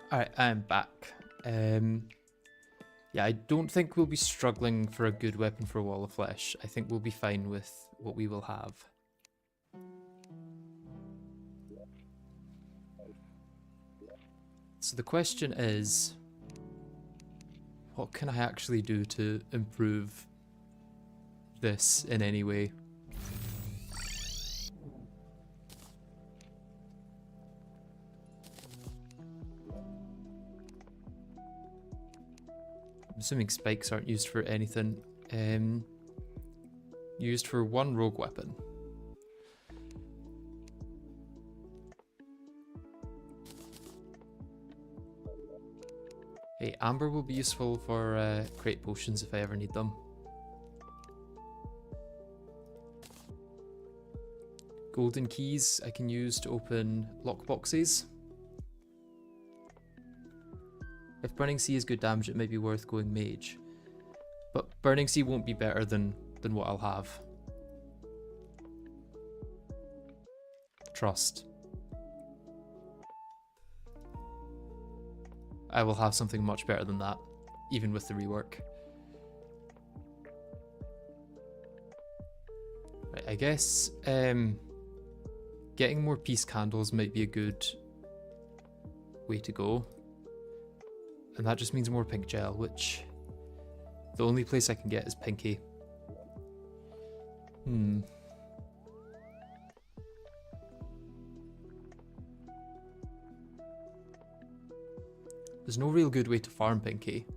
Alright, I'm back. Yeah, I don't think we'll be struggling for a good weapon for a wall of flesh. I think we'll be fine with what we will have. So the question is, what can I actually do to improve this in any way? I'm assuming spikes aren't used for anything. Used for one rogue weapon. Hey, amber will be useful for crate potions if I ever need them. Golden keys I can use to open lockboxes. If Burning Sea is good damage, it may be worth going mage. But Burning Sea won't be better than what I'll have. Trust. I will have something much better than that, even with the rework. Right, I guess getting more peace candles might be a good way to go. And that just means more pink gel, which the only place I can get is pinky. There's no real good way to farm pinky.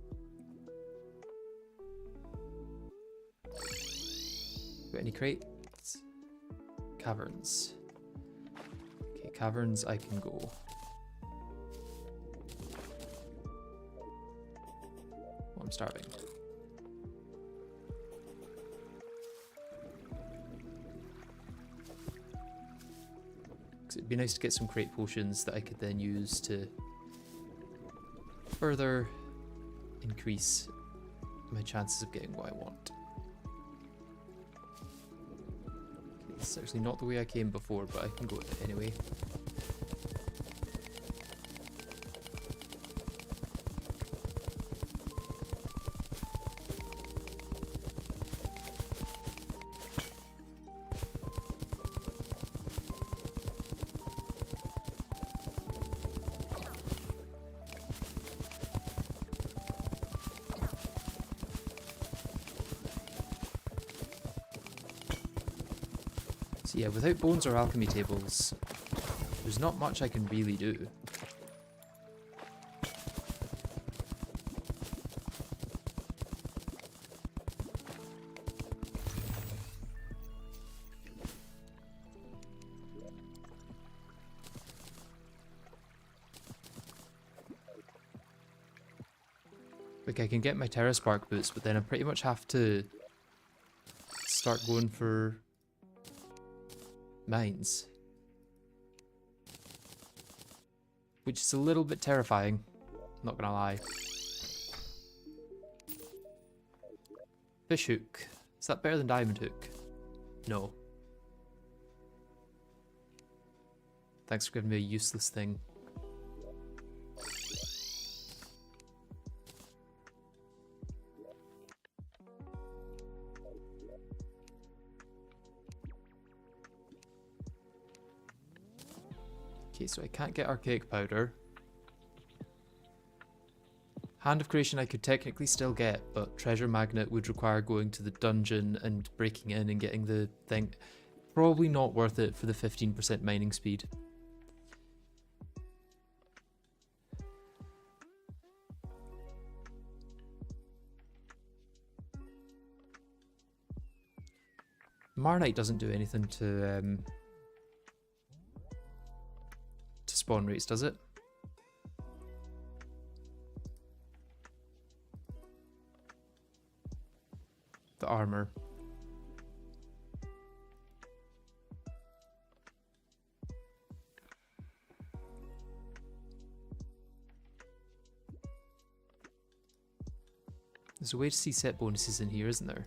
Got any crates? Caverns. Okay, caverns I can go. Oh, I'm starving. It'd be nice to get some crate potions that I could then use to further increase my chances of getting what I want. Okay, this is actually not the way I came before, but I can go with it anyway. So yeah, without bones or alchemy tables, there's not much I can really do. Like, I can get my Terra Spark boots, but then I pretty much have to start going for mines, which is a little bit terrifying, not gonna lie. Fish hook, is that better than diamond hook? No. Thanks for giving me a useless thing. Okay, so I can't get archaic powder. Hand of Creation I could technically still get, but Treasure Magnet would require going to the dungeon and breaking in and getting the thing. Probably not worth it for the 15% mining speed. Marnite doesn't do anything to spawn rates, does it? The armor. There's a way to see set bonuses in here, isn't there?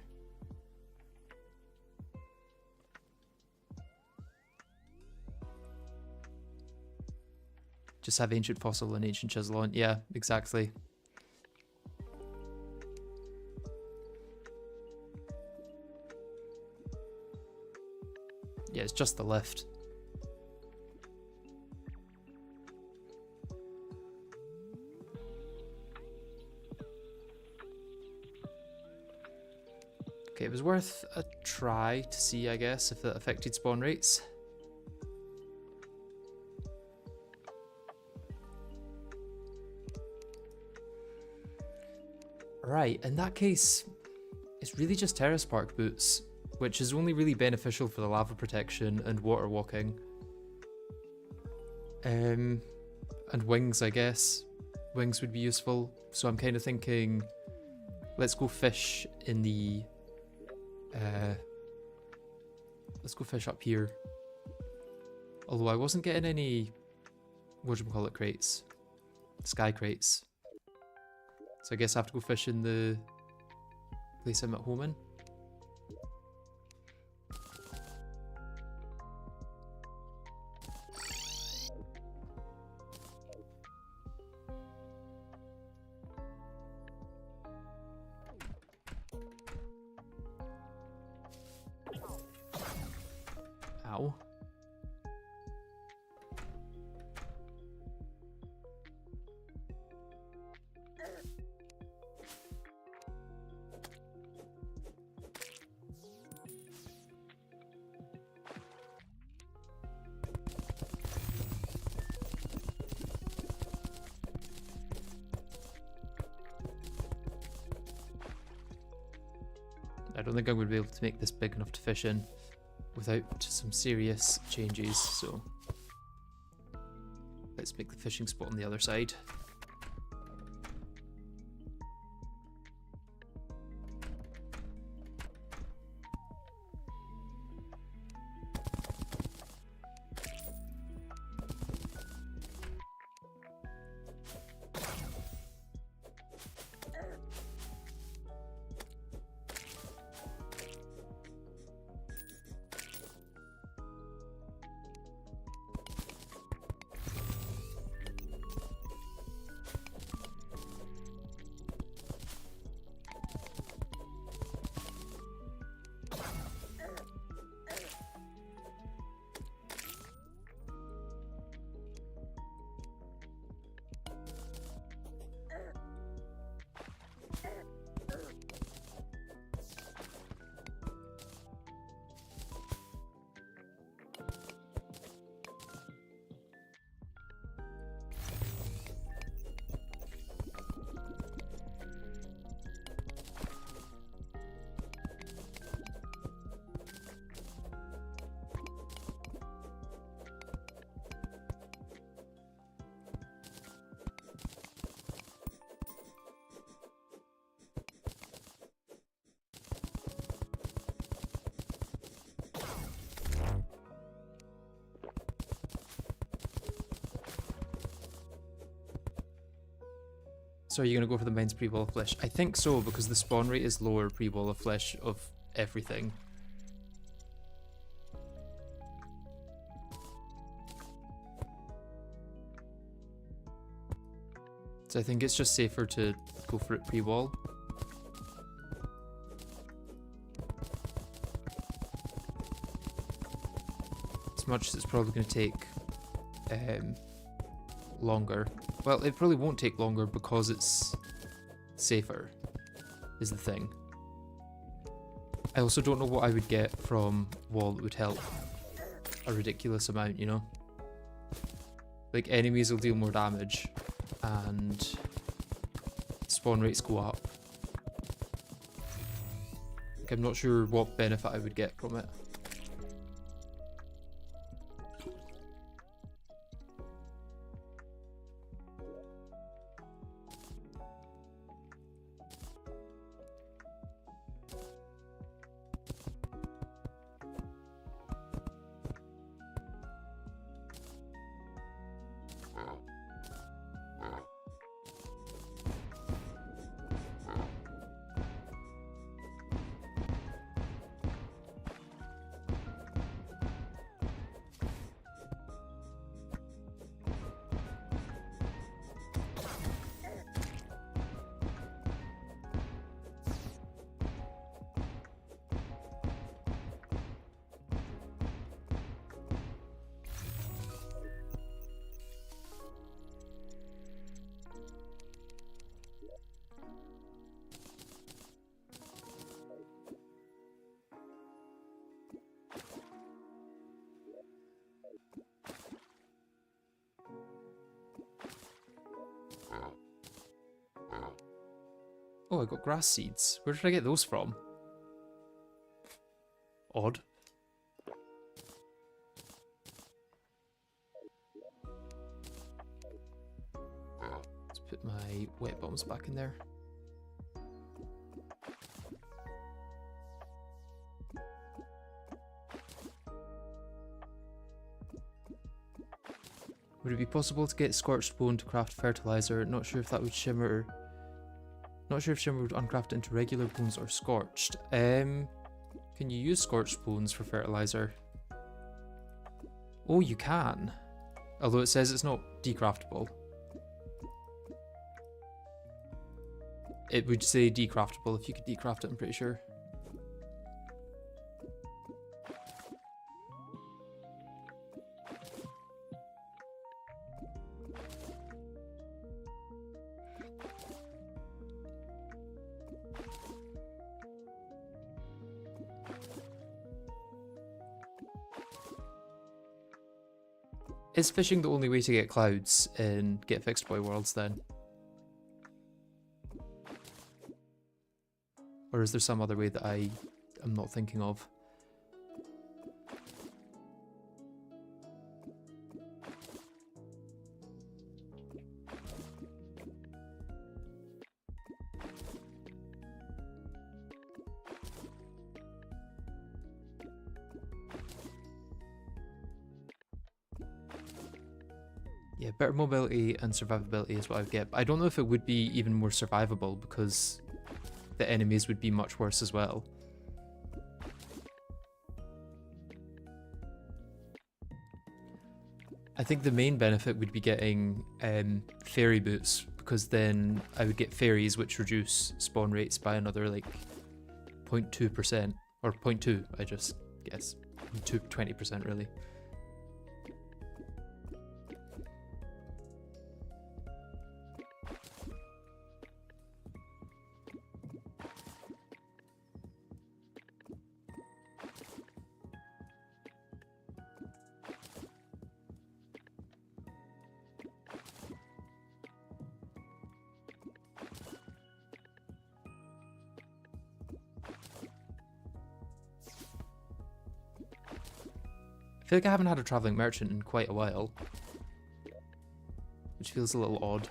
Just have ancient fossil and ancient chisel on. Yeah, exactly. Yeah, it's just the lift. Okay, it was worth a try to see, I guess, if that affected spawn rates. Right, in that case, it's really just Terrace Park boots, which is only really beneficial for the lava protection and water walking. And wings, I guess. Wings would be useful. So I'm kind of thinking, let's go fish in the... let's go fish up here. Although I wasn't getting any, whatchamacallit, crates. Sky crates. So I guess I have to go fish in the place I'm at home in. Ow. I don't think I'm going to be able to make this big enough to fish in without some serious changes, so let's make the fishing spot on the other side. So are you going to go for the mine's pre-wall of flesh? I think so, because the spawn rate is lower pre-wall of flesh of everything. So I think it's just safer to go for it pre-wall. As much as it's probably going to take longer. Well, it probably won't take longer because it's safer, is the thing. I also don't know what I would get from wall that would help a ridiculous amount, you know? Like, enemies will deal more damage, and spawn rates go up. Like, I'm not sure what benefit I would get from it. Oh, I got grass seeds. Where did I get those from? Odd. Let's put my wet bombs back in there. Would it be possible to get scorched bone to craft fertilizer? Not sure if that would shimmer. Not sure if shimmer would uncraft into regular bones or scorched. Can you use scorched bones for fertilizer? Oh, you can. Although it says it's not decraftable. It would say decraftable if you could decraft it, I'm pretty sure. Is fishing the only way to get clouds in GetFixedBoi worlds then? Or is there some other way that I am not thinking of? Yeah, better mobility and survivability is what I would get. I don't know if it would be even more survivable because the enemies would be much worse as well. I think the main benefit would be getting fairy boots, because then I would get fairies which reduce spawn rates by another like 0.2%, or 0.2 I just guess, 20% really. I feel like I haven't had a travelling merchant in quite a while, which feels a little odd.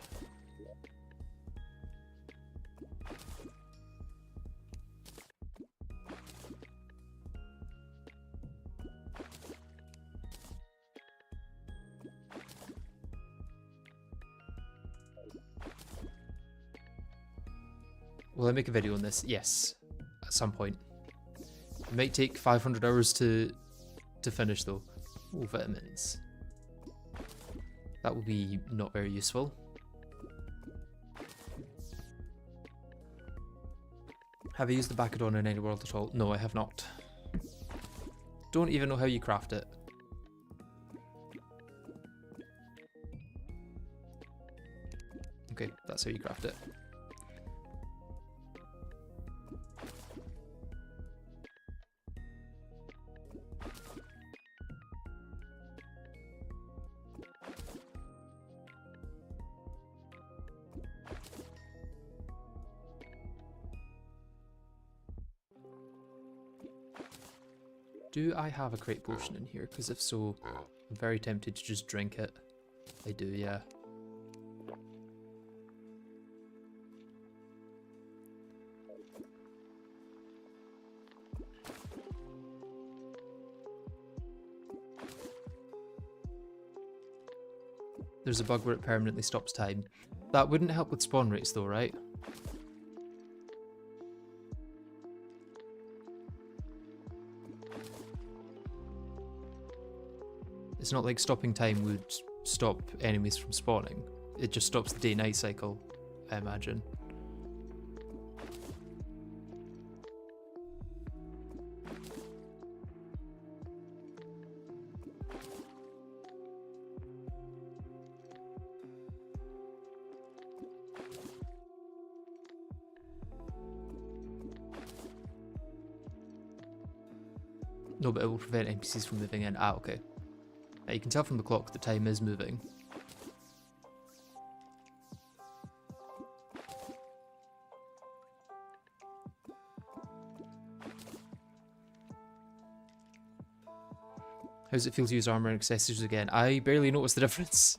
Will I make a video on this? Yes, at some point. It might take 500 hours to finish though. Oh, vitamins. That will be not very useful. Have I used the Bacadon in any world at all? No, I have not. Don't even know how you craft it. Okay, that's how you craft it. Do I have a crate potion in here? Because if so, I'm very tempted to just drink it. I do, yeah. There's a bug where it permanently stops time. That wouldn't help with spawn rates though, right? It's not like stopping time would stop enemies from spawning. It just stops the day-night cycle, I imagine. No, but it will prevent NPCs from moving in. Ah, okay. Now you can tell from the clock the time is moving. How does it feel to use armor and accessories again? I barely notice the difference.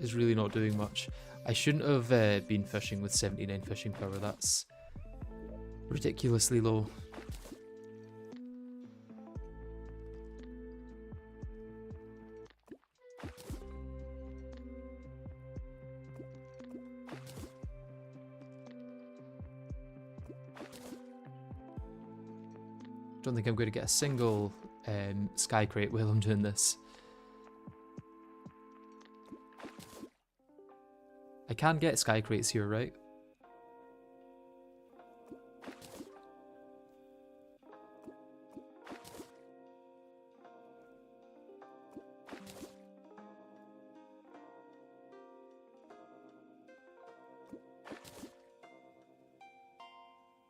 It's really not doing much. I shouldn't have been fishing with 79 fishing power. That's ridiculously low. Don't think I'm going to get a single sky crate while I'm doing this. I can get sky crates here, right?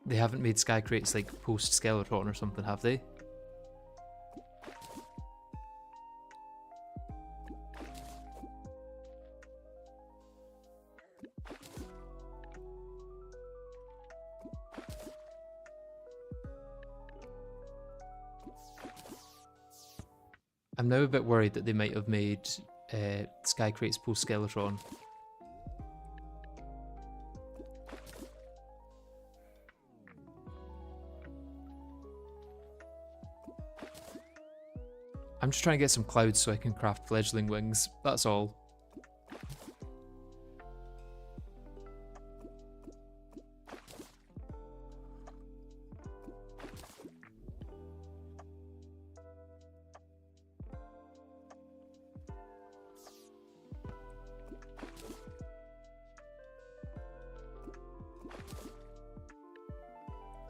They haven't made sky crates like post Skeleton or something, have they? I'm now a bit worried that they might have made sky crates post Skeleton. I'm just trying to get some clouds so I can craft fledgling wings, that's all.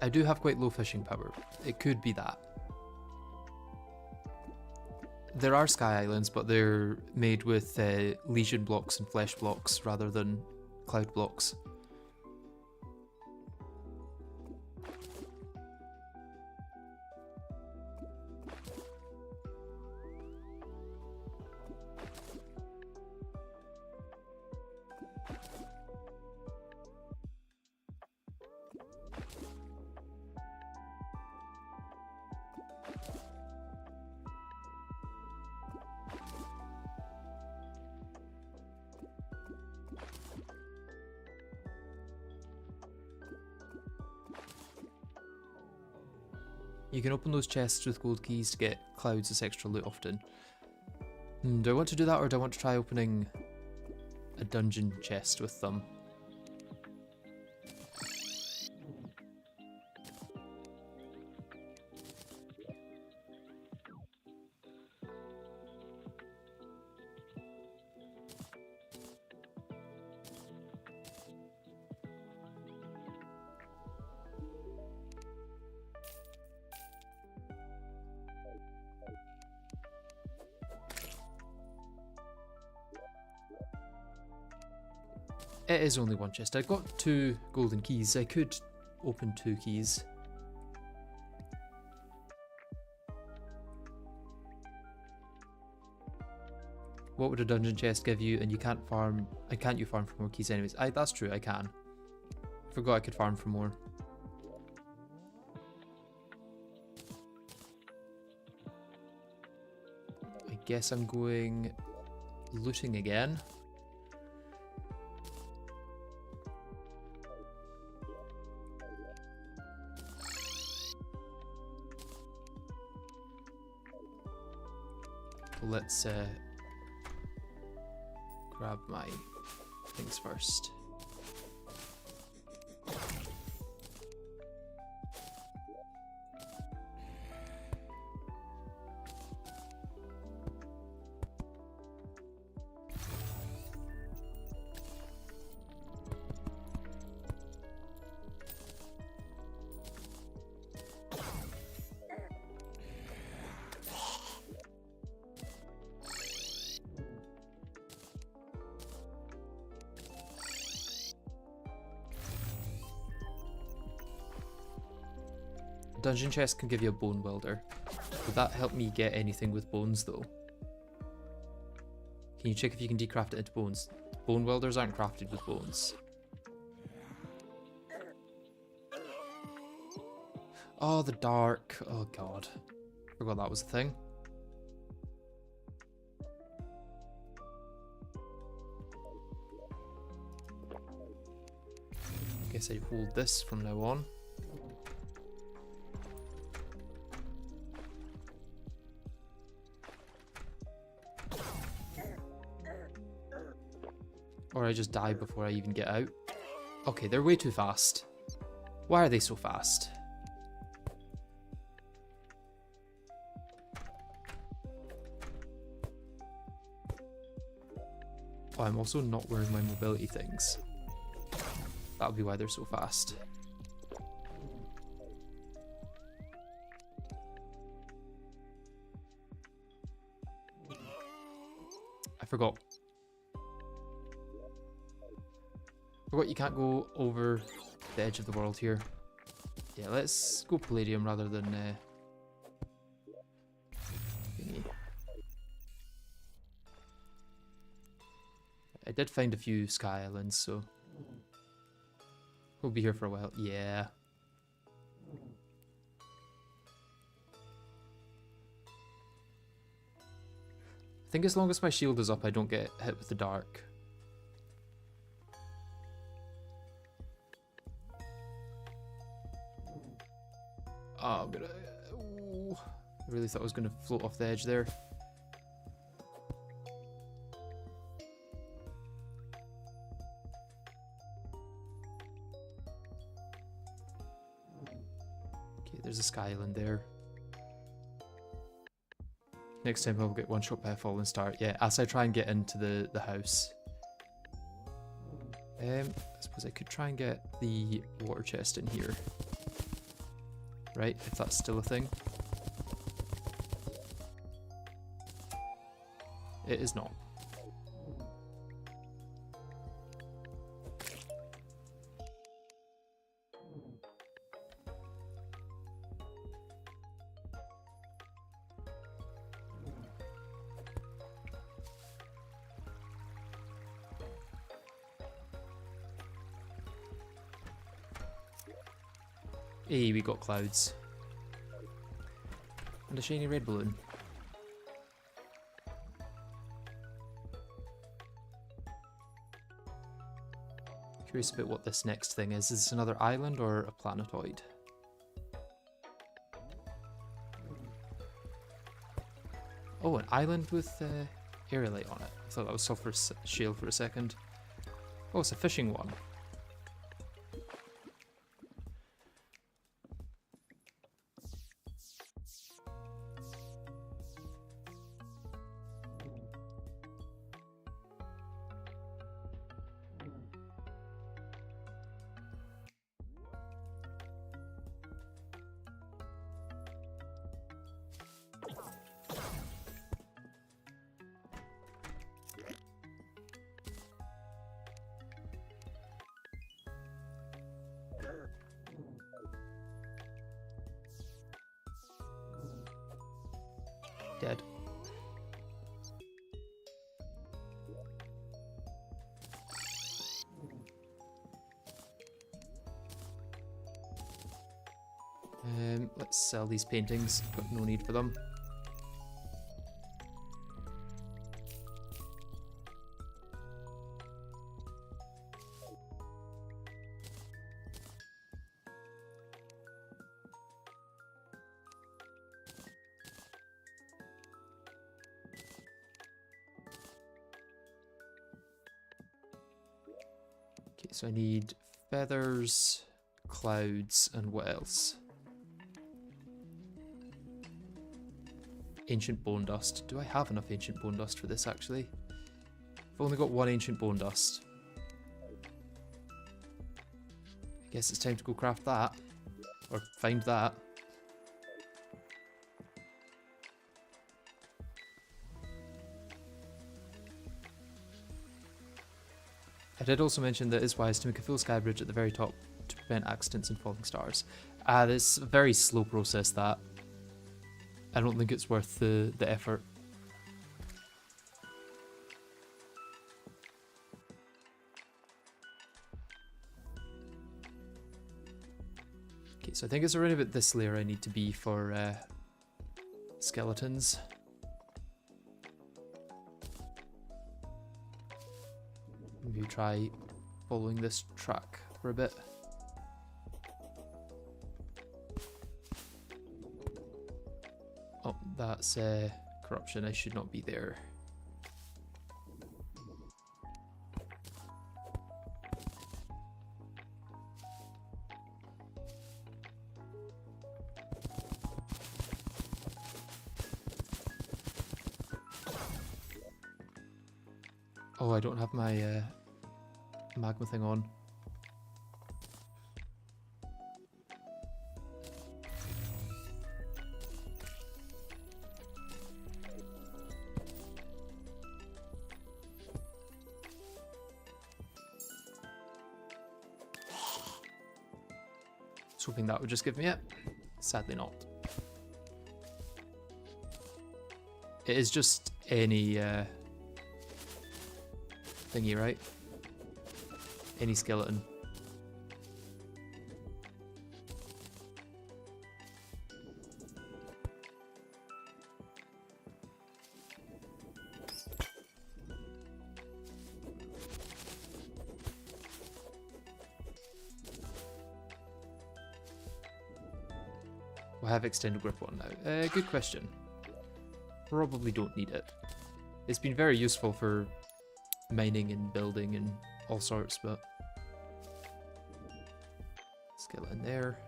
I do have quite low fishing power. It could be that. There are sky islands, but they're made with legion blocks and flesh blocks rather than cloud blocks. You can open those chests with gold keys to get clouds as extra loot often. Do I want to do that, or do I want to try opening a dungeon chest with them? It is only one chest. I've got 2 golden keys. I could open 2 keys. What would a dungeon chest give you? And you can't farm... can't you farm for more keys anyways? That's true, I can. Forgot I could farm for more. I guess I'm going looting again. Let's grab my things first. Dungeon chest can give you a bone welder. Would that help me get anything with bones though? Can you check if you can decraft it into bones? Bone welders aren't crafted with bones. Oh, the dark. Oh, God. Forgot that was a thing. Guess I hold this from now on. Or I just die before I even get out. Okay, they're way too fast. Why are they so fast? Oh, I'm also not wearing my mobility things. That'll be why they're so fast. I forgot. Forgot you can't go over the edge of the world here. Yeah, let's go Palladium rather than thingy. I did find a few Sky Islands, so we'll be here for a while. Yeah. I think as long as my shield is up, I don't get hit with the dark. Oh, I'm gonna... Ooh, I really thought I was gonna float off the edge there. Okay, there's a Sky Island there. Next time I'll get one shot by a fallen star. Yeah, as I try and get into the house. I suppose I could try and get the water chest in here. Right, if that's still a thing. It is not. Hey, we got clouds. And a shiny red balloon. Curious about what this next thing is. Is this another island or a planetoid? Oh, an island with aerolite on it. I thought that was sulfur shale for a second. Oh, it's a fishing one. Dead. Let's sell these paintings, got no need for them. Okay, so I need feathers, clouds, and what else? Ancient bone dust. Do I have enough ancient bone dust for this, actually? I've only got one ancient bone dust. I guess it's time to go craft that. Or find that. I did also mention that it's wise to make a full sky bridge at the very top to prevent accidents and falling stars. It's a very slow process, that. I don't think it's worth the effort. Okay, So I think it's around about this layer I need to be for skeletons. Maybe try following this track for a bit. Oh, that's corruption. I should not be there. Oh, I don't have my magma thing on. I was hoping that would just give me it. Sadly not. It is just any thingy, right? Any skeleton. We'll have extended grip on now. Good question. Probably don't need it. It's been very useful for mining and building and all sorts, but skeleton there.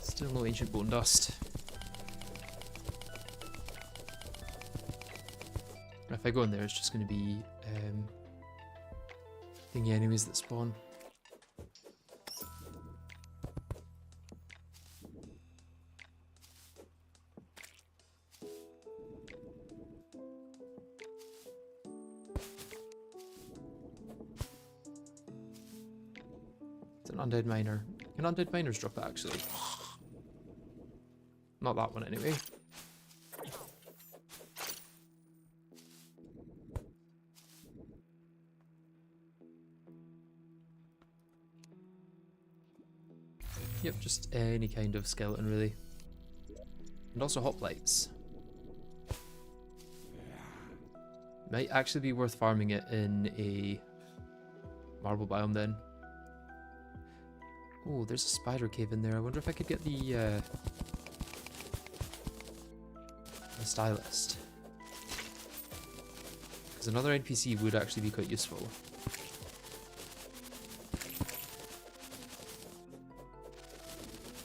Still no ancient bone dust. If I go in there, it's just going to be thingy enemies that spawn. It's an undead miner. Can undead miners drop that actually? Not that one anyway. Yep, just any kind of skeleton really. And also hoplites. Might actually be worth farming it in a marble biome then. Oh, there's a spider cave in there. I wonder if I could get the stylist. Because another NPC would actually be quite useful.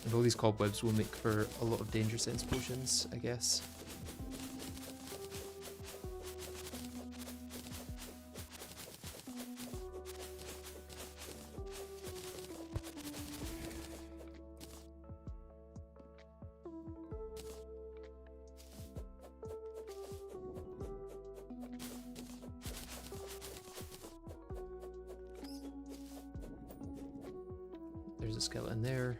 And all these cobwebs will make for a lot of danger sense potions, I guess. There's a skeleton there.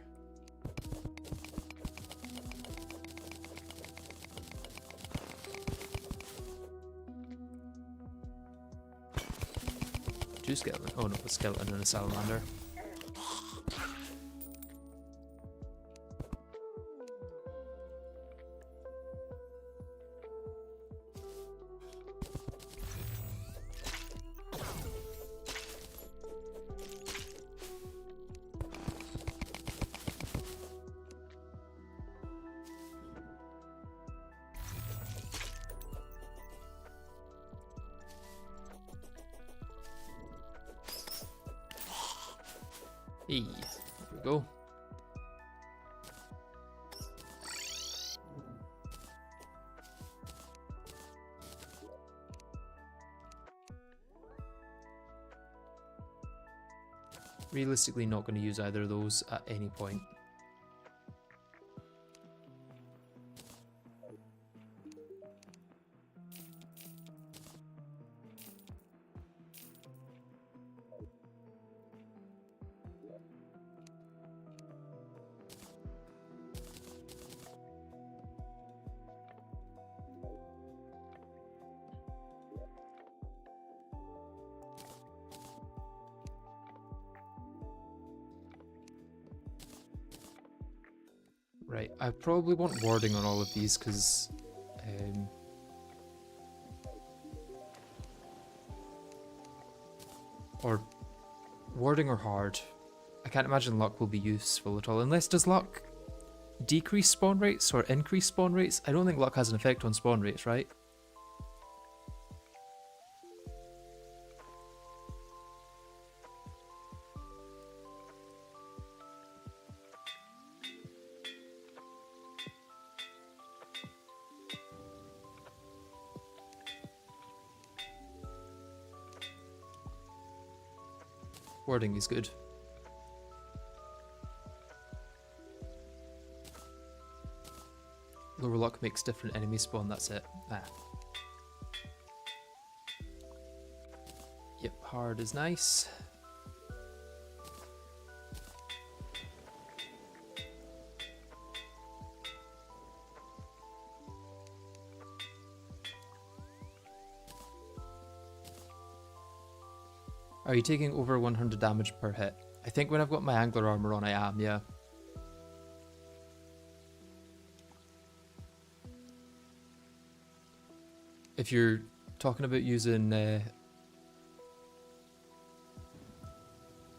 Two skeleton. Oh no, a skeleton and a salamander. Hey, there we go. Realistically not going to use either of those at any point. Right, I probably want warding on all of these because or warding or hard. I can't imagine luck will be useful at all. Unless, does luck decrease spawn rates or increase spawn rates? I don't think luck has an effect on spawn rates, right? Warding is good. Lower luck makes different enemies spawn, that's it. Ah. Yep, hard is nice. Are you taking over 100 damage per hit? I think when I've got my angler armor on I am, yeah. If you're talking about using...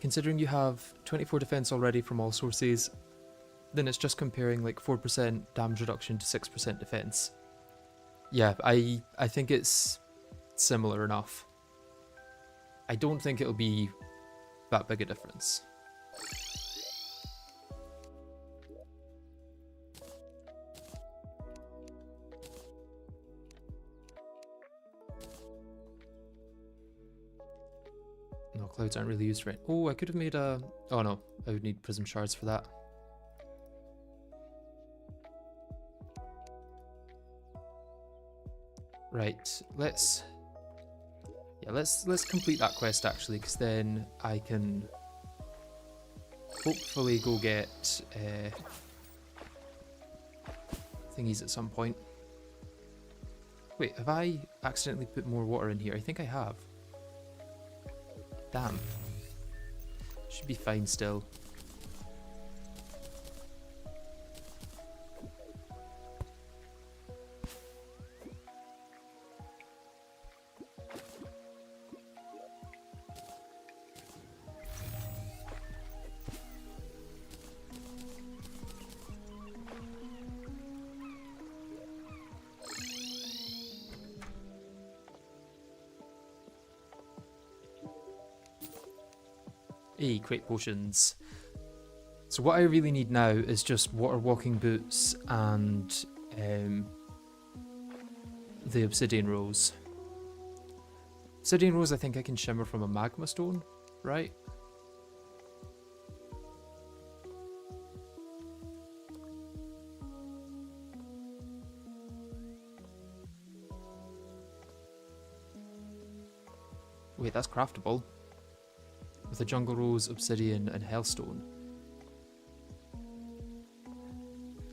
considering you have 24 defense already from all sources, then it's just comparing like 4% damage reduction to 6% defense. Yeah, I think it's similar enough. I don't think it'll be that big a difference. No, clouds aren't really used for it. Oh, I could have made a... Oh no, I would need prism shards for that. Right, let's complete that quest actually, because then I can hopefully go get thingies at some point. Wait, have I accidentally put more water in here? I think I have. Damn. Should be fine still. Hey, crate potions. So what I really need now is just water walking boots and the obsidian rose. Obsidian rose I think I can shimmer from a magma stone, right? Wait, that's craftable. With a jungle rose, obsidian, and hellstone.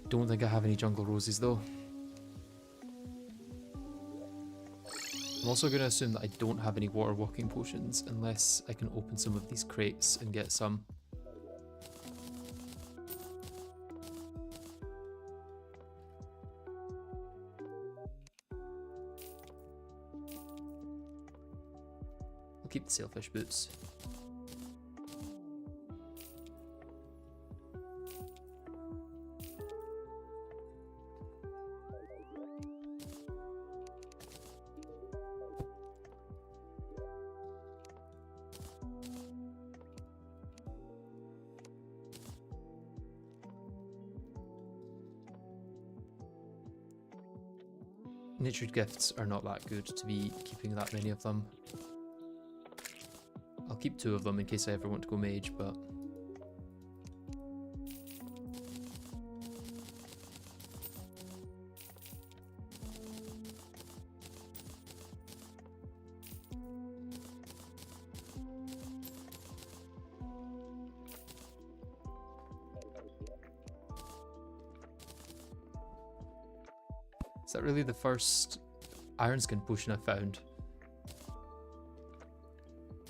Don't think I have any jungle roses though. I'm also going to assume that I don't have any water walking potions unless I can open some of these crates and get some. I'll keep the sailfish boots. Natured gifts are not that good to be keeping that many of them. I'll keep 2 of them in case I ever want to go mage, but... Is that really the first iron skin potion I've found?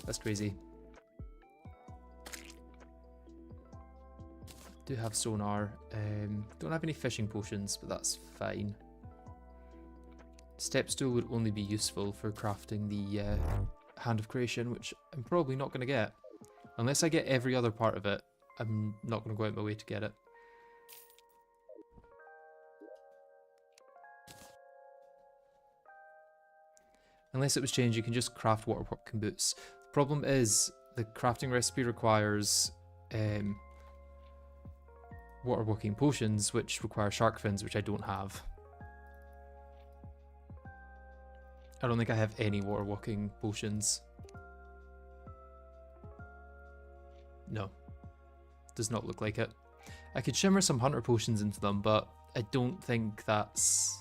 That's crazy. Do have sonar. Don't have any fishing potions, but that's fine. Step stool would only be useful for crafting the Hand of Creation, which I'm probably not going to get. Unless I get every other part of it, I'm not going to go out my way to get it. Unless it was changed, you can just craft waterworking boots. The problem is, the crafting recipe requires waterworking potions, which require shark fins, which I don't have. I don't think I have any waterworking potions. No. Does not look like it. I could shimmer some hunter potions into them, but I don't think that's...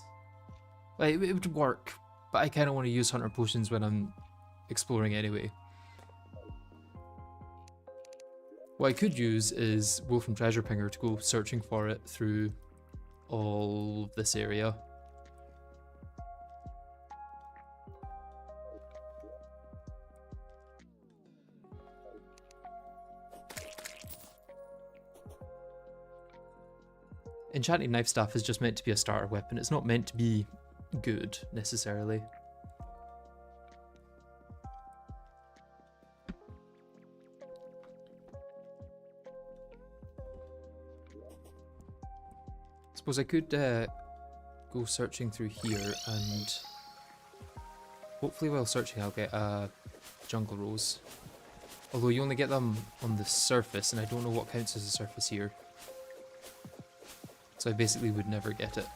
Well, it would work, but I kind of want to use hunter potions when I'm exploring anyway. What I could use is Wolfram Treasure Pinger to go searching for it through all this area. Enchanted Knife Staff is just meant to be a starter weapon. It's not meant to be good, necessarily. I suppose I could go searching through here, and hopefully while searching I'll get a jungle rose. Although you only get them on the surface, and I don't know what counts as a surface here. So I basically would never get it.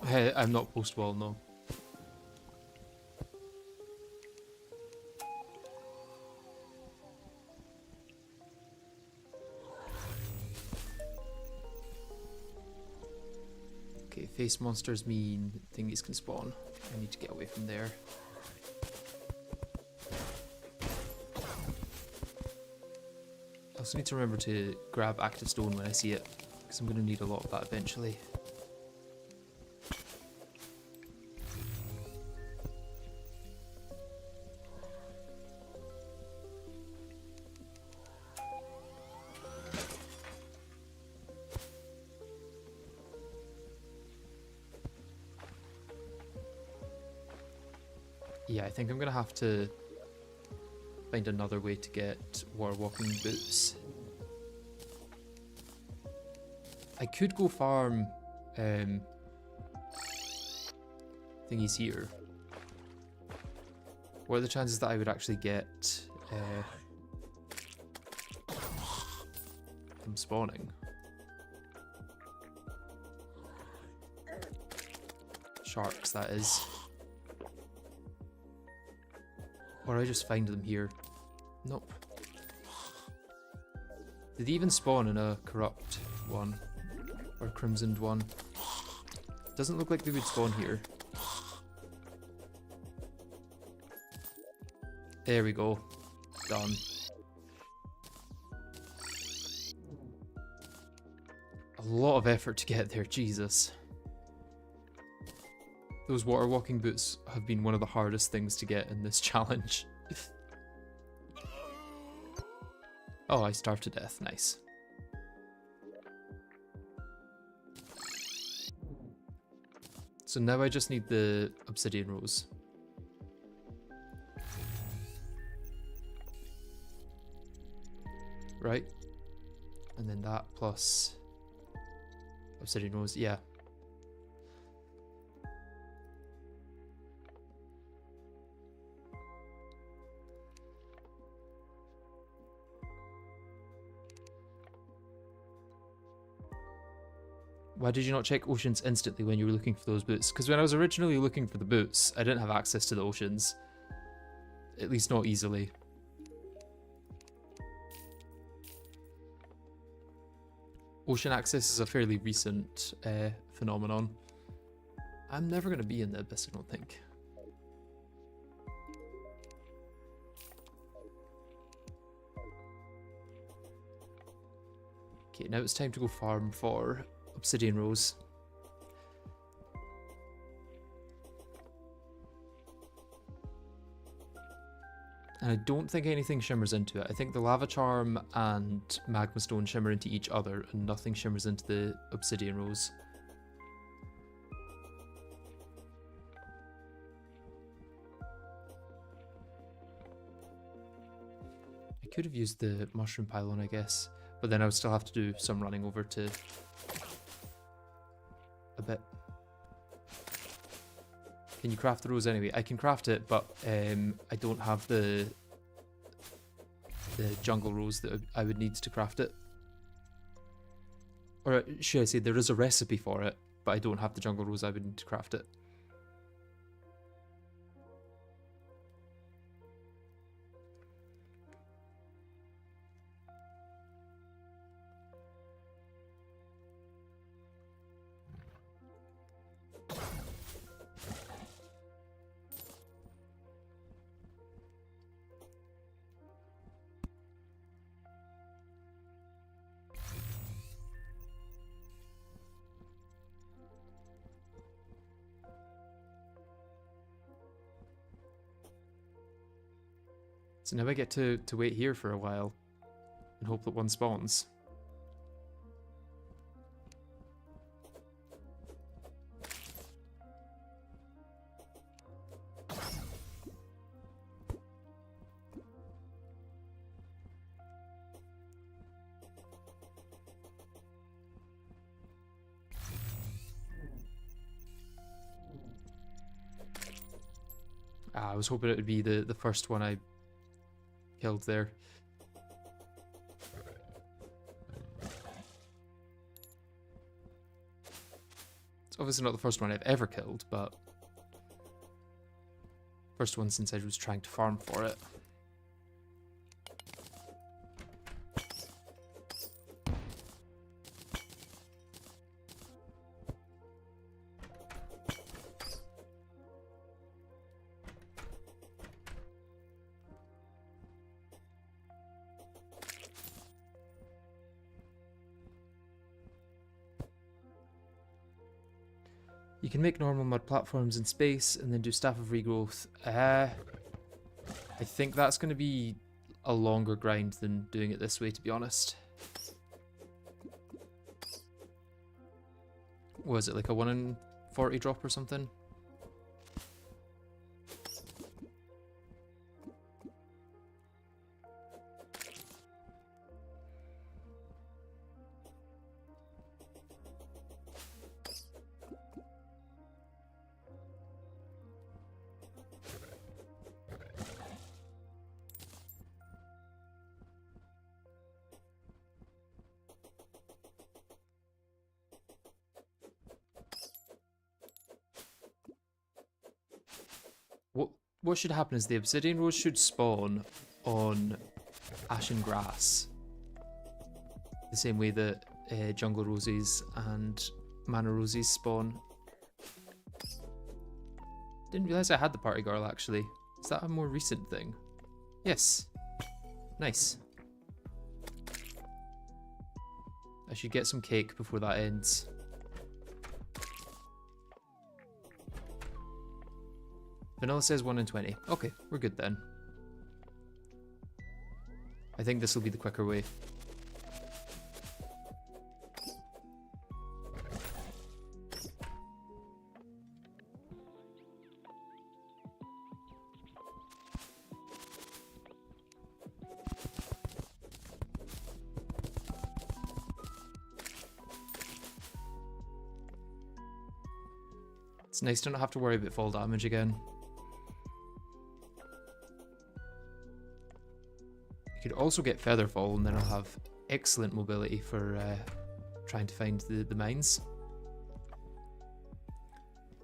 Hey, I'm not post-wall, no. Okay, face monsters mean thingies can spawn. I need to get away from there. I also need to remember to grab active stone when I see it, because I'm going to need a lot of that eventually. Yeah, I think I'm going to have to find another way to get waterwalking boots. I could go farm thingies here. What are the chances that I would actually get them spawning? Sharks, that is. Or I just find them here. Nope. Did they even spawn in a corrupt one? Or a crimsoned one? Doesn't look like they would spawn here. There we go. Done. A lot of effort to get there, Jesus. Those water walking boots have been one of the hardest things to get in this challenge. Oh, I starved to death. Nice. So now I just need the obsidian rose. right? And then that plus obsidian rose, yeah. Why did you not check oceans instantly when you were looking for those boots? Because when I was originally looking for the boots, I didn't have access to the oceans. At least not easily. Ocean access is a fairly recent phenomenon. I'm never going to be in the abyss, I don't think. Okay, now it's time to go farm for obsidian rose. And I don't think anything shimmers into it. I think the lava charm and magma stone shimmer into each other, and nothing shimmers into the obsidian rose. I could have used the mushroom pylon, I guess, but then I would still have to do some running over to a bit. Can you craft the rose anyway? I can craft it, but I don't have the jungle rose that I would need to craft it. Or should I say there is a recipe for it, but I don't have the jungle rose I would need to craft it. So now I get to wait here for a while and hope that one spawns. I was hoping it would be the first one I killed there. It's obviously not the first one I've ever killed, but first one since I was trying to farm for it. You can make normal mud platforms in space and then do Staff of Regrowth. I think that's going to be a longer grind than doing it this way, to be honest. Was it like a 1 in 40 drop or something? What should happen is the obsidian rose should spawn on ashen grass, the same way that jungle roses and mana roses spawn. Didn't realize I had the party girl actually. Is that a more recent thing? Yes. Nice. I should get some cake before that ends. Vanilla says 1 in 20. Okay, we're good then. I think this will be the quicker way. It's nice to not have to worry about fall damage again. You could also get feather fall, and then I'll have excellent mobility for trying to find the mines.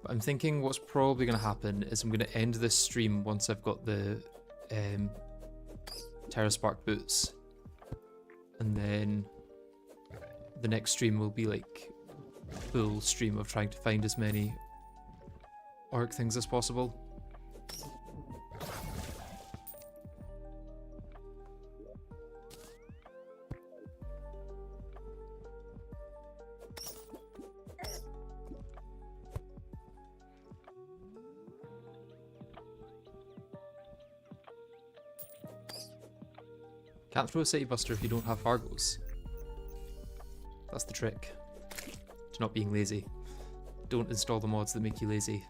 But I'm thinking what's probably going to happen is I'm going to end this stream once I've got the Terraspark boots, and then the next stream will be like full stream of trying to find as many orc things as possible. Can't throw a City Buster if you don't have Fargos. That's the trick to not being lazy. Don't install the mods that make you lazy.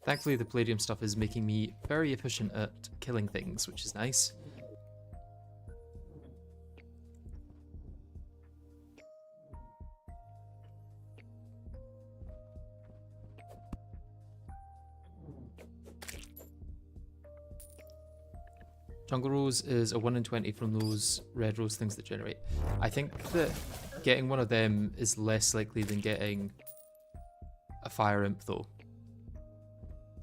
Thankfully the Palladium stuff is making me very efficient at killing things, which is nice. Jungle Rose is a 1 in 20 from those red rose things that generate. I think that getting one of them is less likely than getting a Fire Imp though.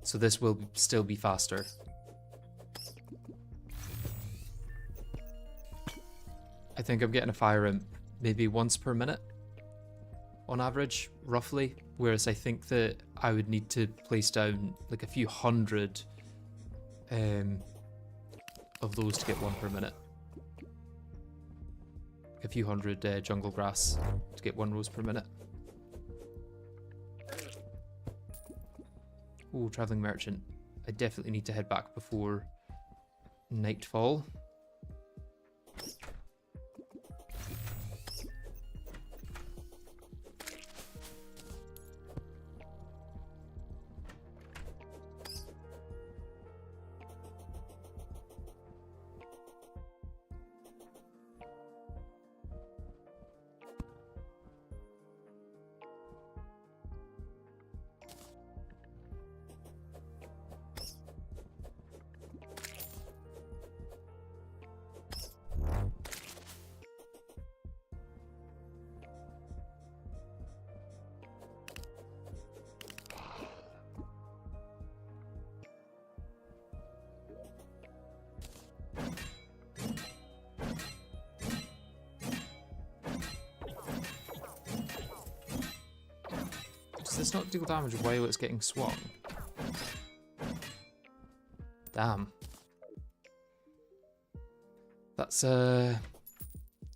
So this will still be faster. I think I'm getting a Fire Imp maybe once per minute on average, roughly. Whereas I think that I would need to place down like a few hundred of those to get one per minute. A few hundred jungle grass to get one rose per minute. Ooh, traveling merchant. I definitely need to head back before nightfall. Does this not deal damage while it's getting swung? Damn. That's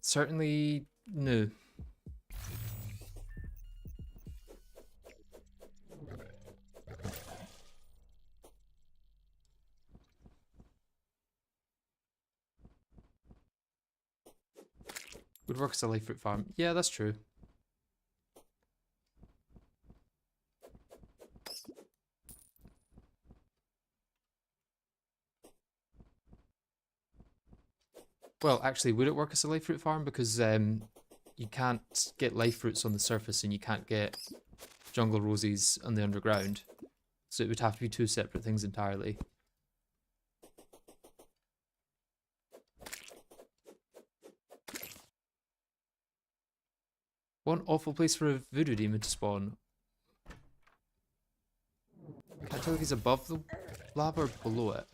certainly new. Would work as a life fruit farm. Yeah, that's true. Well, actually, would it work as a life fruit farm? Because you can't get life fruits on the surface and you can't get jungle roses on the underground. So it would have to be two separate things entirely. One awful place for a voodoo demon to spawn. Can't tell if he's above the lava or below it.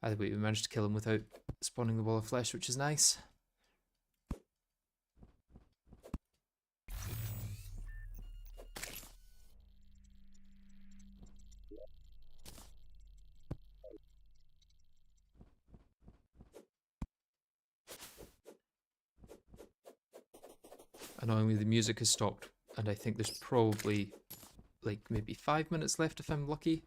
Either way, we managed to kill him without spawning the wall of flesh, which is nice. Annoyingly, the music has stopped, and I think there's probably like maybe 5 minutes left if I'm lucky.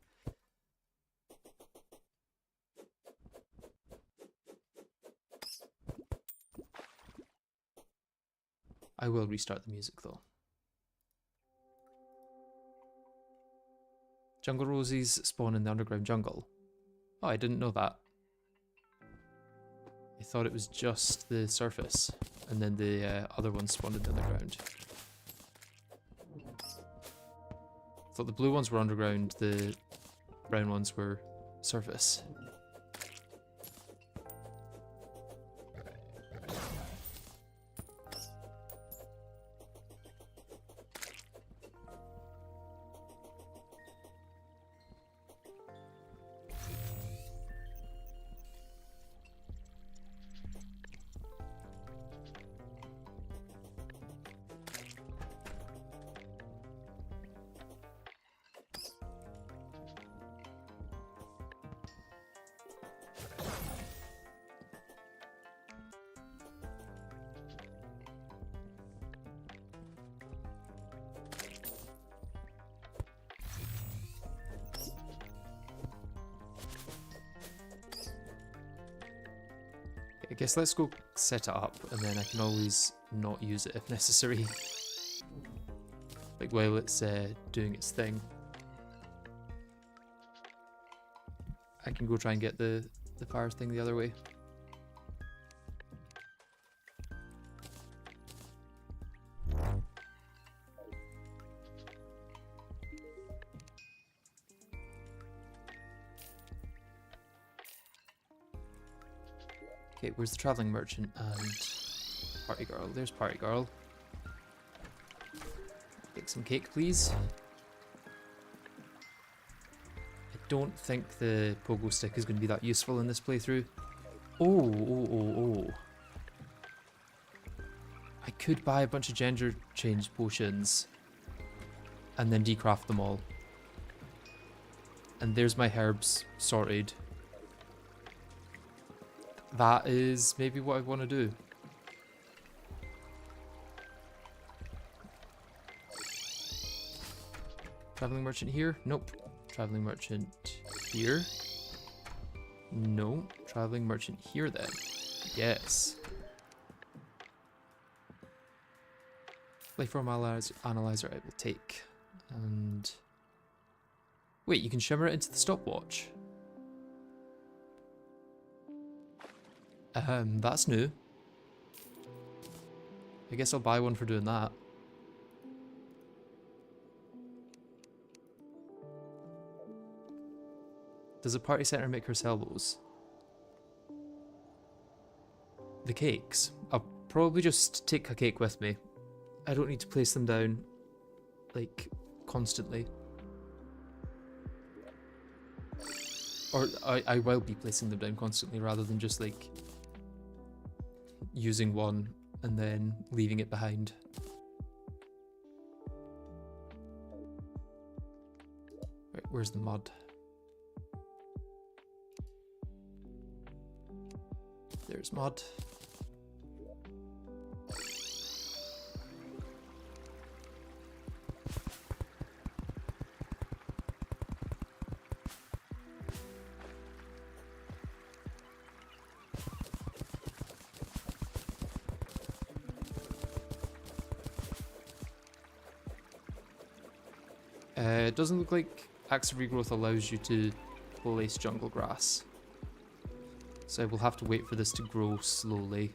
I will restart the music though. Jungle roses spawn in the underground jungle. Oh, I didn't know that. I thought it was just the surface, and then the other ones spawned in the underground. I thought the blue ones were underground, the brown ones were surface. I guess let's go set it up, and then I can always not use it if necessary. Like while it's doing its thing. I can go try and get the fire thing the other way. Okay, where's the traveling merchant and party girl? There's party girl. Take some cake, please. I don't think the pogo stick is going to be that useful in this playthrough. Oh. I could buy a bunch of gender change potions and then decraft them all. And there's my herbs sorted. That is maybe what I want to do. Traveling merchant here? Nope. Traveling merchant here? No. Traveling merchant here then. Yes. Lifeform analyzer I will take. And wait, you can shimmer it into the stopwatch. That's new. I guess I'll buy one for doing that. Does a party center make her sell those? The cakes. I'll probably just take a cake with me. I don't need to place them down, like, constantly. Or I will be placing them down constantly rather than just, like, using one and then leaving it behind. Right, where's the mud? There's mud. It doesn't look like Axe of Regrowth allows you to place jungle grass. So I will have to wait for this to grow slowly.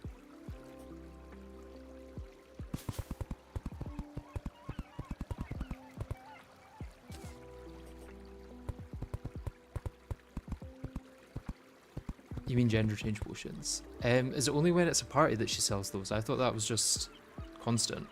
You mean gender change potions? Is it only when it's a party that she sells those? I thought that was just constant.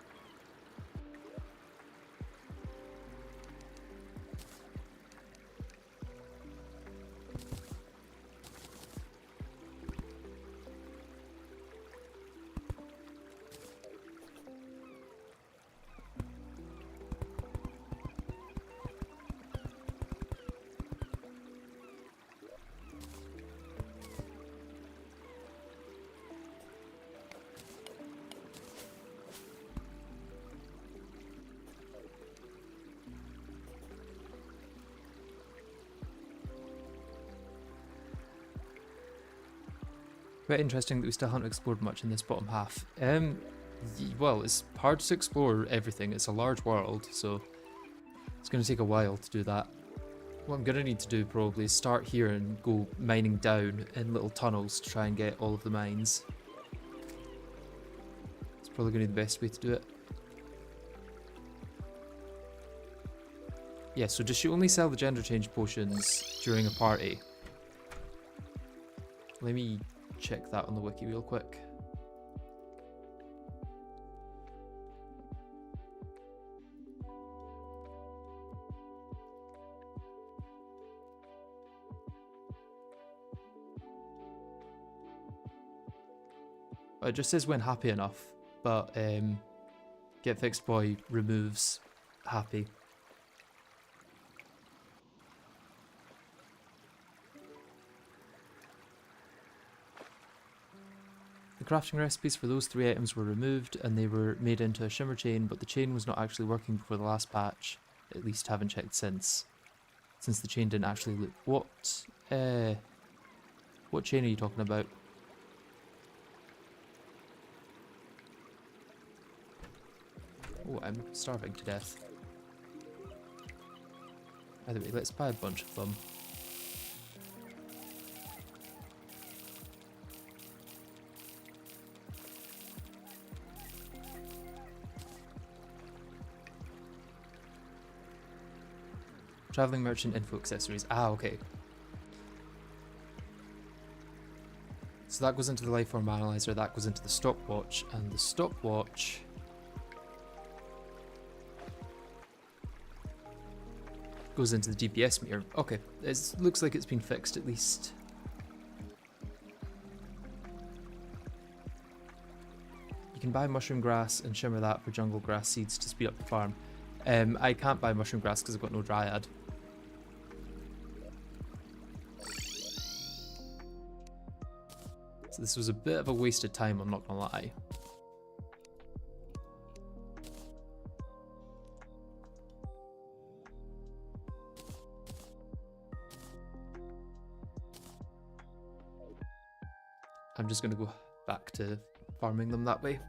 Quite interesting that we still haven't explored much in this bottom half. Well, it's hard to explore everything. It's a large world, so it's going to take a while to do that. What I'm gonna need to do probably is start here and go mining down in little tunnels to try and get all of the mines. It's probably gonna be the best way to do it. Yeah, so does she only sell the gender change potions during a party? Let me check that on the wiki real quick. It just says when happy enough, but GetFixedBoi removes happy. The crafting recipes for those 3 items were removed and they were made into a shimmer chain, but the chain was not actually working before the last patch. At least haven't checked since the chain didn't actually look. What chain are you talking about? Oh, I'm starving to death. Either way, let's buy a bunch of them. Traveling merchant info accessories. Ah, okay. So that goes into the lifeform analyzer, that goes into the stopwatch, and the stopwatch goes into the DPS meter. Okay, it looks like it's been fixed at least. You can buy mushroom grass and shimmer that for jungle grass seeds to speed up the farm. I can't buy mushroom grass because I've got no dryad. So this was a bit of a wasted time, I'm not gonna lie. I'm just gonna go back to farming them that way.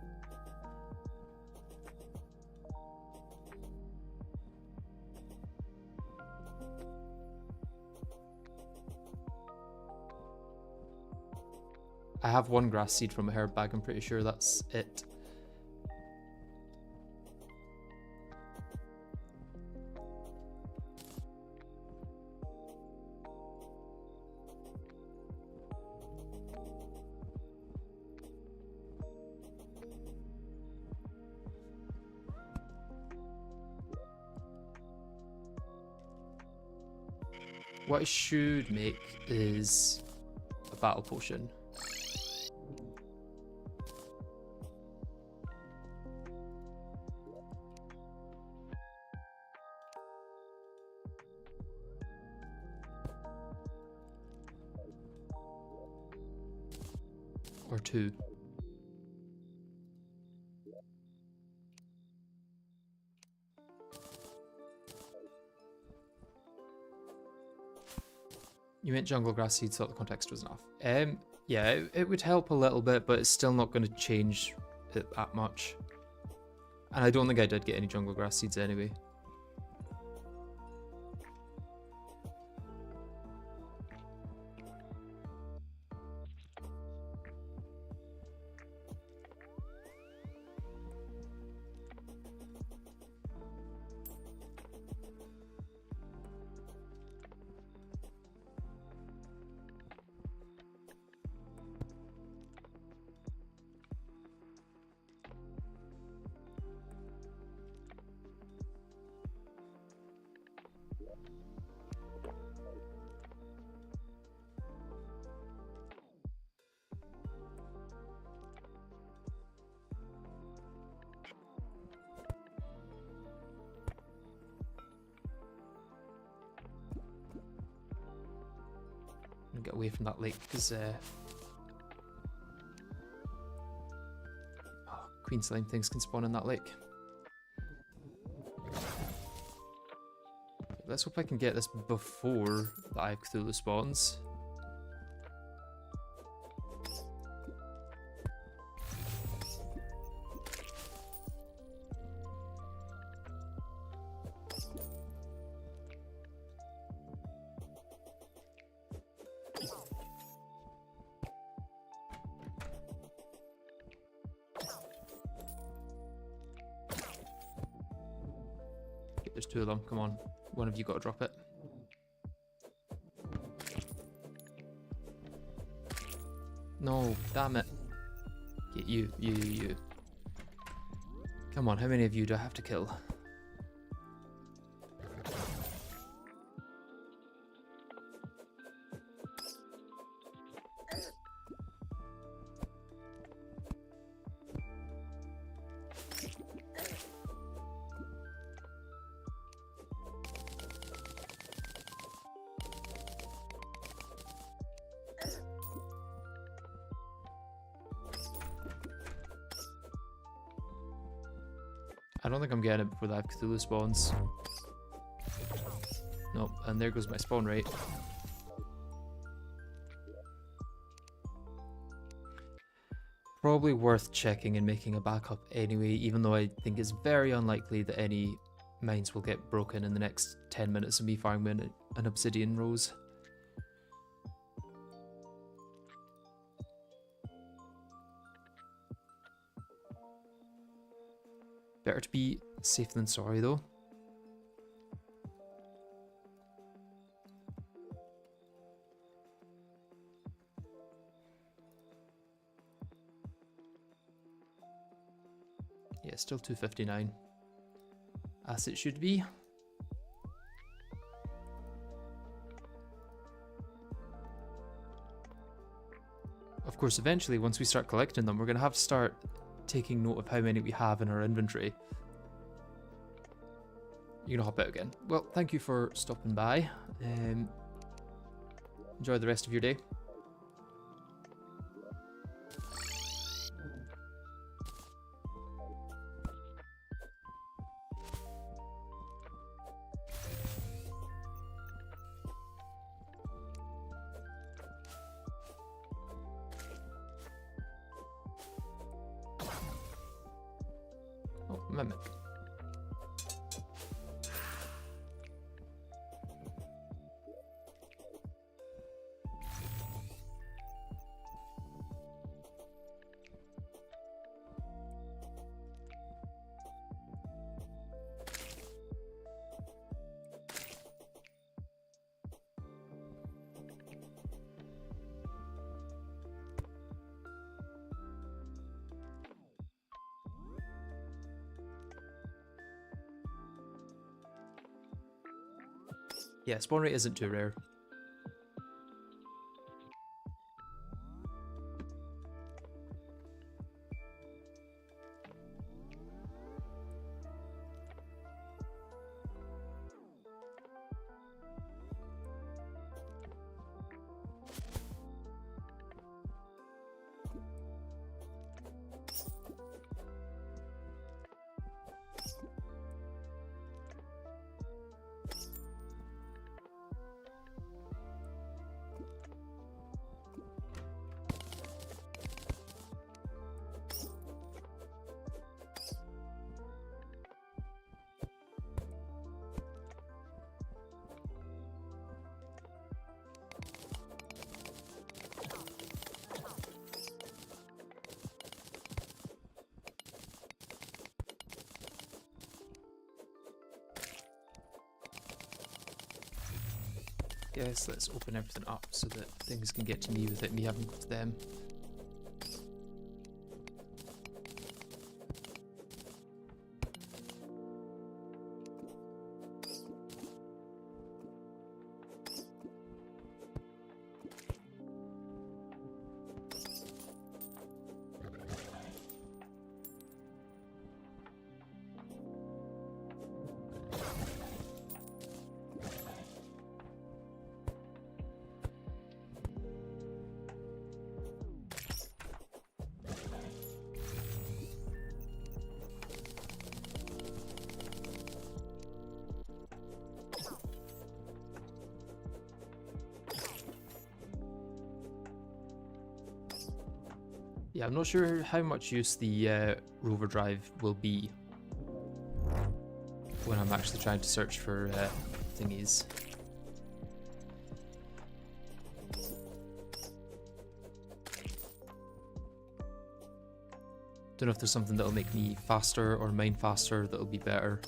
I have one grass seed from a herb bag, I'm pretty sure that's it. What I should make is a battle potion. Or 2. You meant jungle grass seeds, thought the context was enough. Yeah, it would help a little bit, but it's still not going to change it that much. And I don't think I did get any jungle grass seeds anyway. Get away from that lake because queen slime things can spawn in that lake. Let's hope I can get this before the Eye of Cthulhu spawns. There's two of them. Come on. One of you got to drop it. No, damn it. Get you. Come on, how many of you do I have to kill? I don't think I'm getting it before that Cthulhu spawns. Nope, and there goes my spawn rate. Probably worth checking and making a backup anyway, even though I think it's very unlikely that any mines will get broken in the next 10 minutes of me farming an obsidian rose. Better to be safe than sorry, though. Yeah, still 259. As it should be. Of course, eventually, once we start collecting them, we're going to have to start taking note of how many we have in our inventory. You're gonna hop out again. Well, thank you for stopping by. Enjoy the rest of your day. Oh, mimic. Yeah, spawn rate isn't too rare. Yes, let's open everything up so that things can get to me without me having to go to them. Yeah, I'm not sure how much use the rover drive will be when I'm actually trying to search for thingies. Don't know if there's something that'll make me faster or mine faster that'll be better.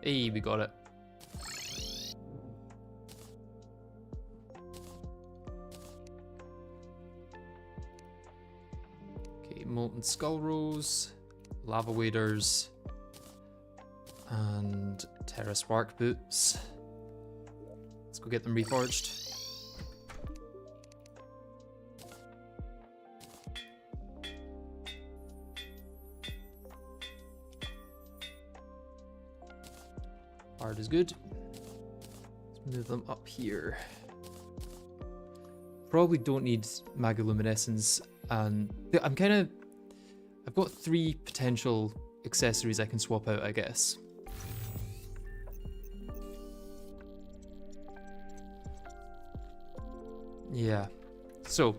Hey, we got it. Okay, molten skull rose, lava waders, and terra spark boots. Let's go get them reforged. Hard is good. Let's move them up here. Probably don't need magoluminescence, and I've got 3 potential accessories I can swap out, I guess. Yeah, so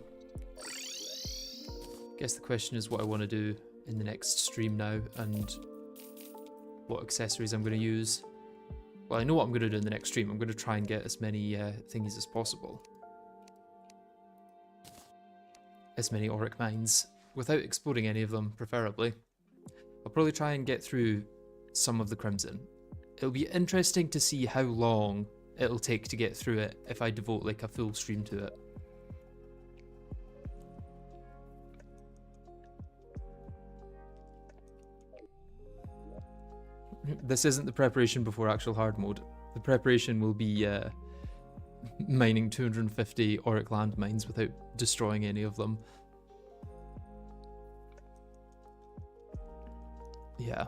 I guess the question is what I want to do in the next stream now and what accessories I'm going to use. Well, I know what I'm going to do in the next stream. I'm going to try and get as many thingies as possible. As many auric mines, without exploding any of them, preferably. I'll probably try and get through some of the crimson. It'll be interesting to see how long it'll take to get through it if I devote like a full stream to it. This isn't the preparation before actual hard mode. The preparation will be mining 250 auric land mines without destroying any of them. Yeah,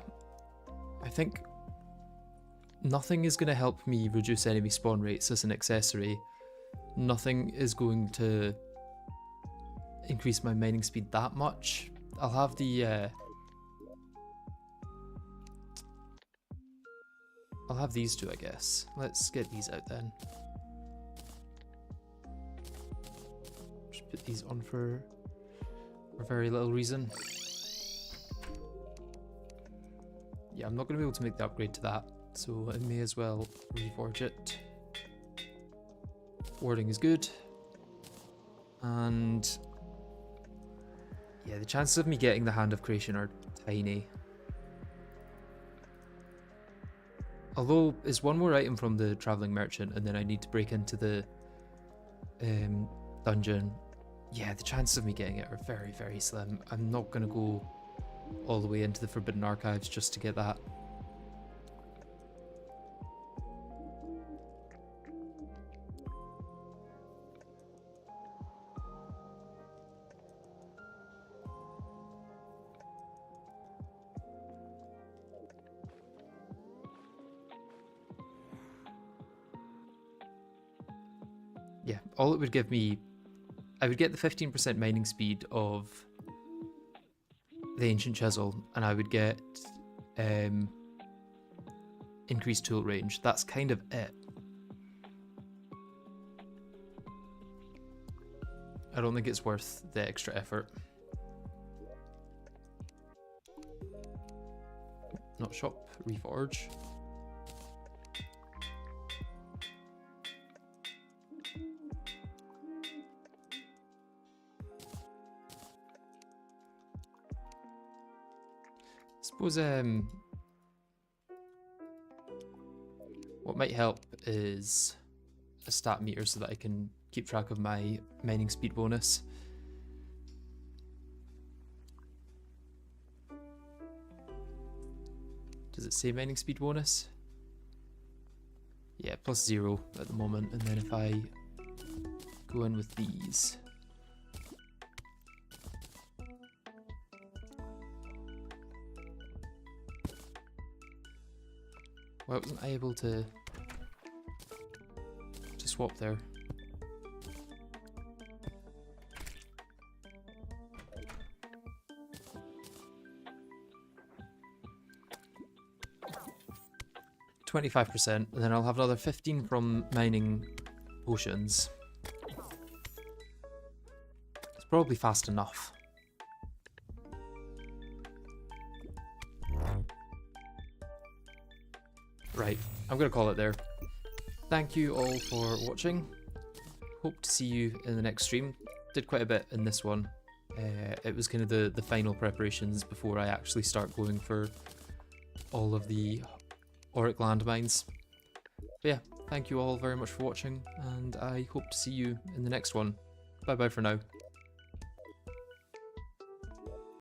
I think nothing is going to help me reduce enemy spawn rates as an accessory. Nothing is going to increase my mining speed that much. I'll have the I'll have these two, I guess. Let's get these out then. Just put these on for very little reason. Yeah, I'm not going to be able to make the upgrade to that, so I may as well reforge it. Wording is good. And yeah, the chances of me getting the Hand of Creation are tiny. Although, it's one more item from the Travelling Merchant, and then I need to break into the dungeon. Yeah, the chances of me getting it are very, very slim. I'm not going to go all the way into the Forbidden Archives just to get that. Yeah, all it would give me, I would get the 15% mining speed of the Ancient Chisel, and I would get increased tool range. That's kind of it. I don't think it's worth the extra effort. Not shop, reforge. Suppose what might help is a stat meter so that I can keep track of my mining speed bonus. Does it say mining speed bonus? Yeah, +0 at the moment, and then if I go in with these. Why wasn't I able to swap there? %, and then I'll have another 15 from mining potions. It's probably fast enough. Right, I'm going to call it there. Thank you all for watching. Hope to see you in the next stream. Did quite a bit in this one. It was kind of the final preparations before I actually start going for all of the auric landmines. But yeah, thank you all very much for watching, and I hope to see you in the next one. Bye bye for now.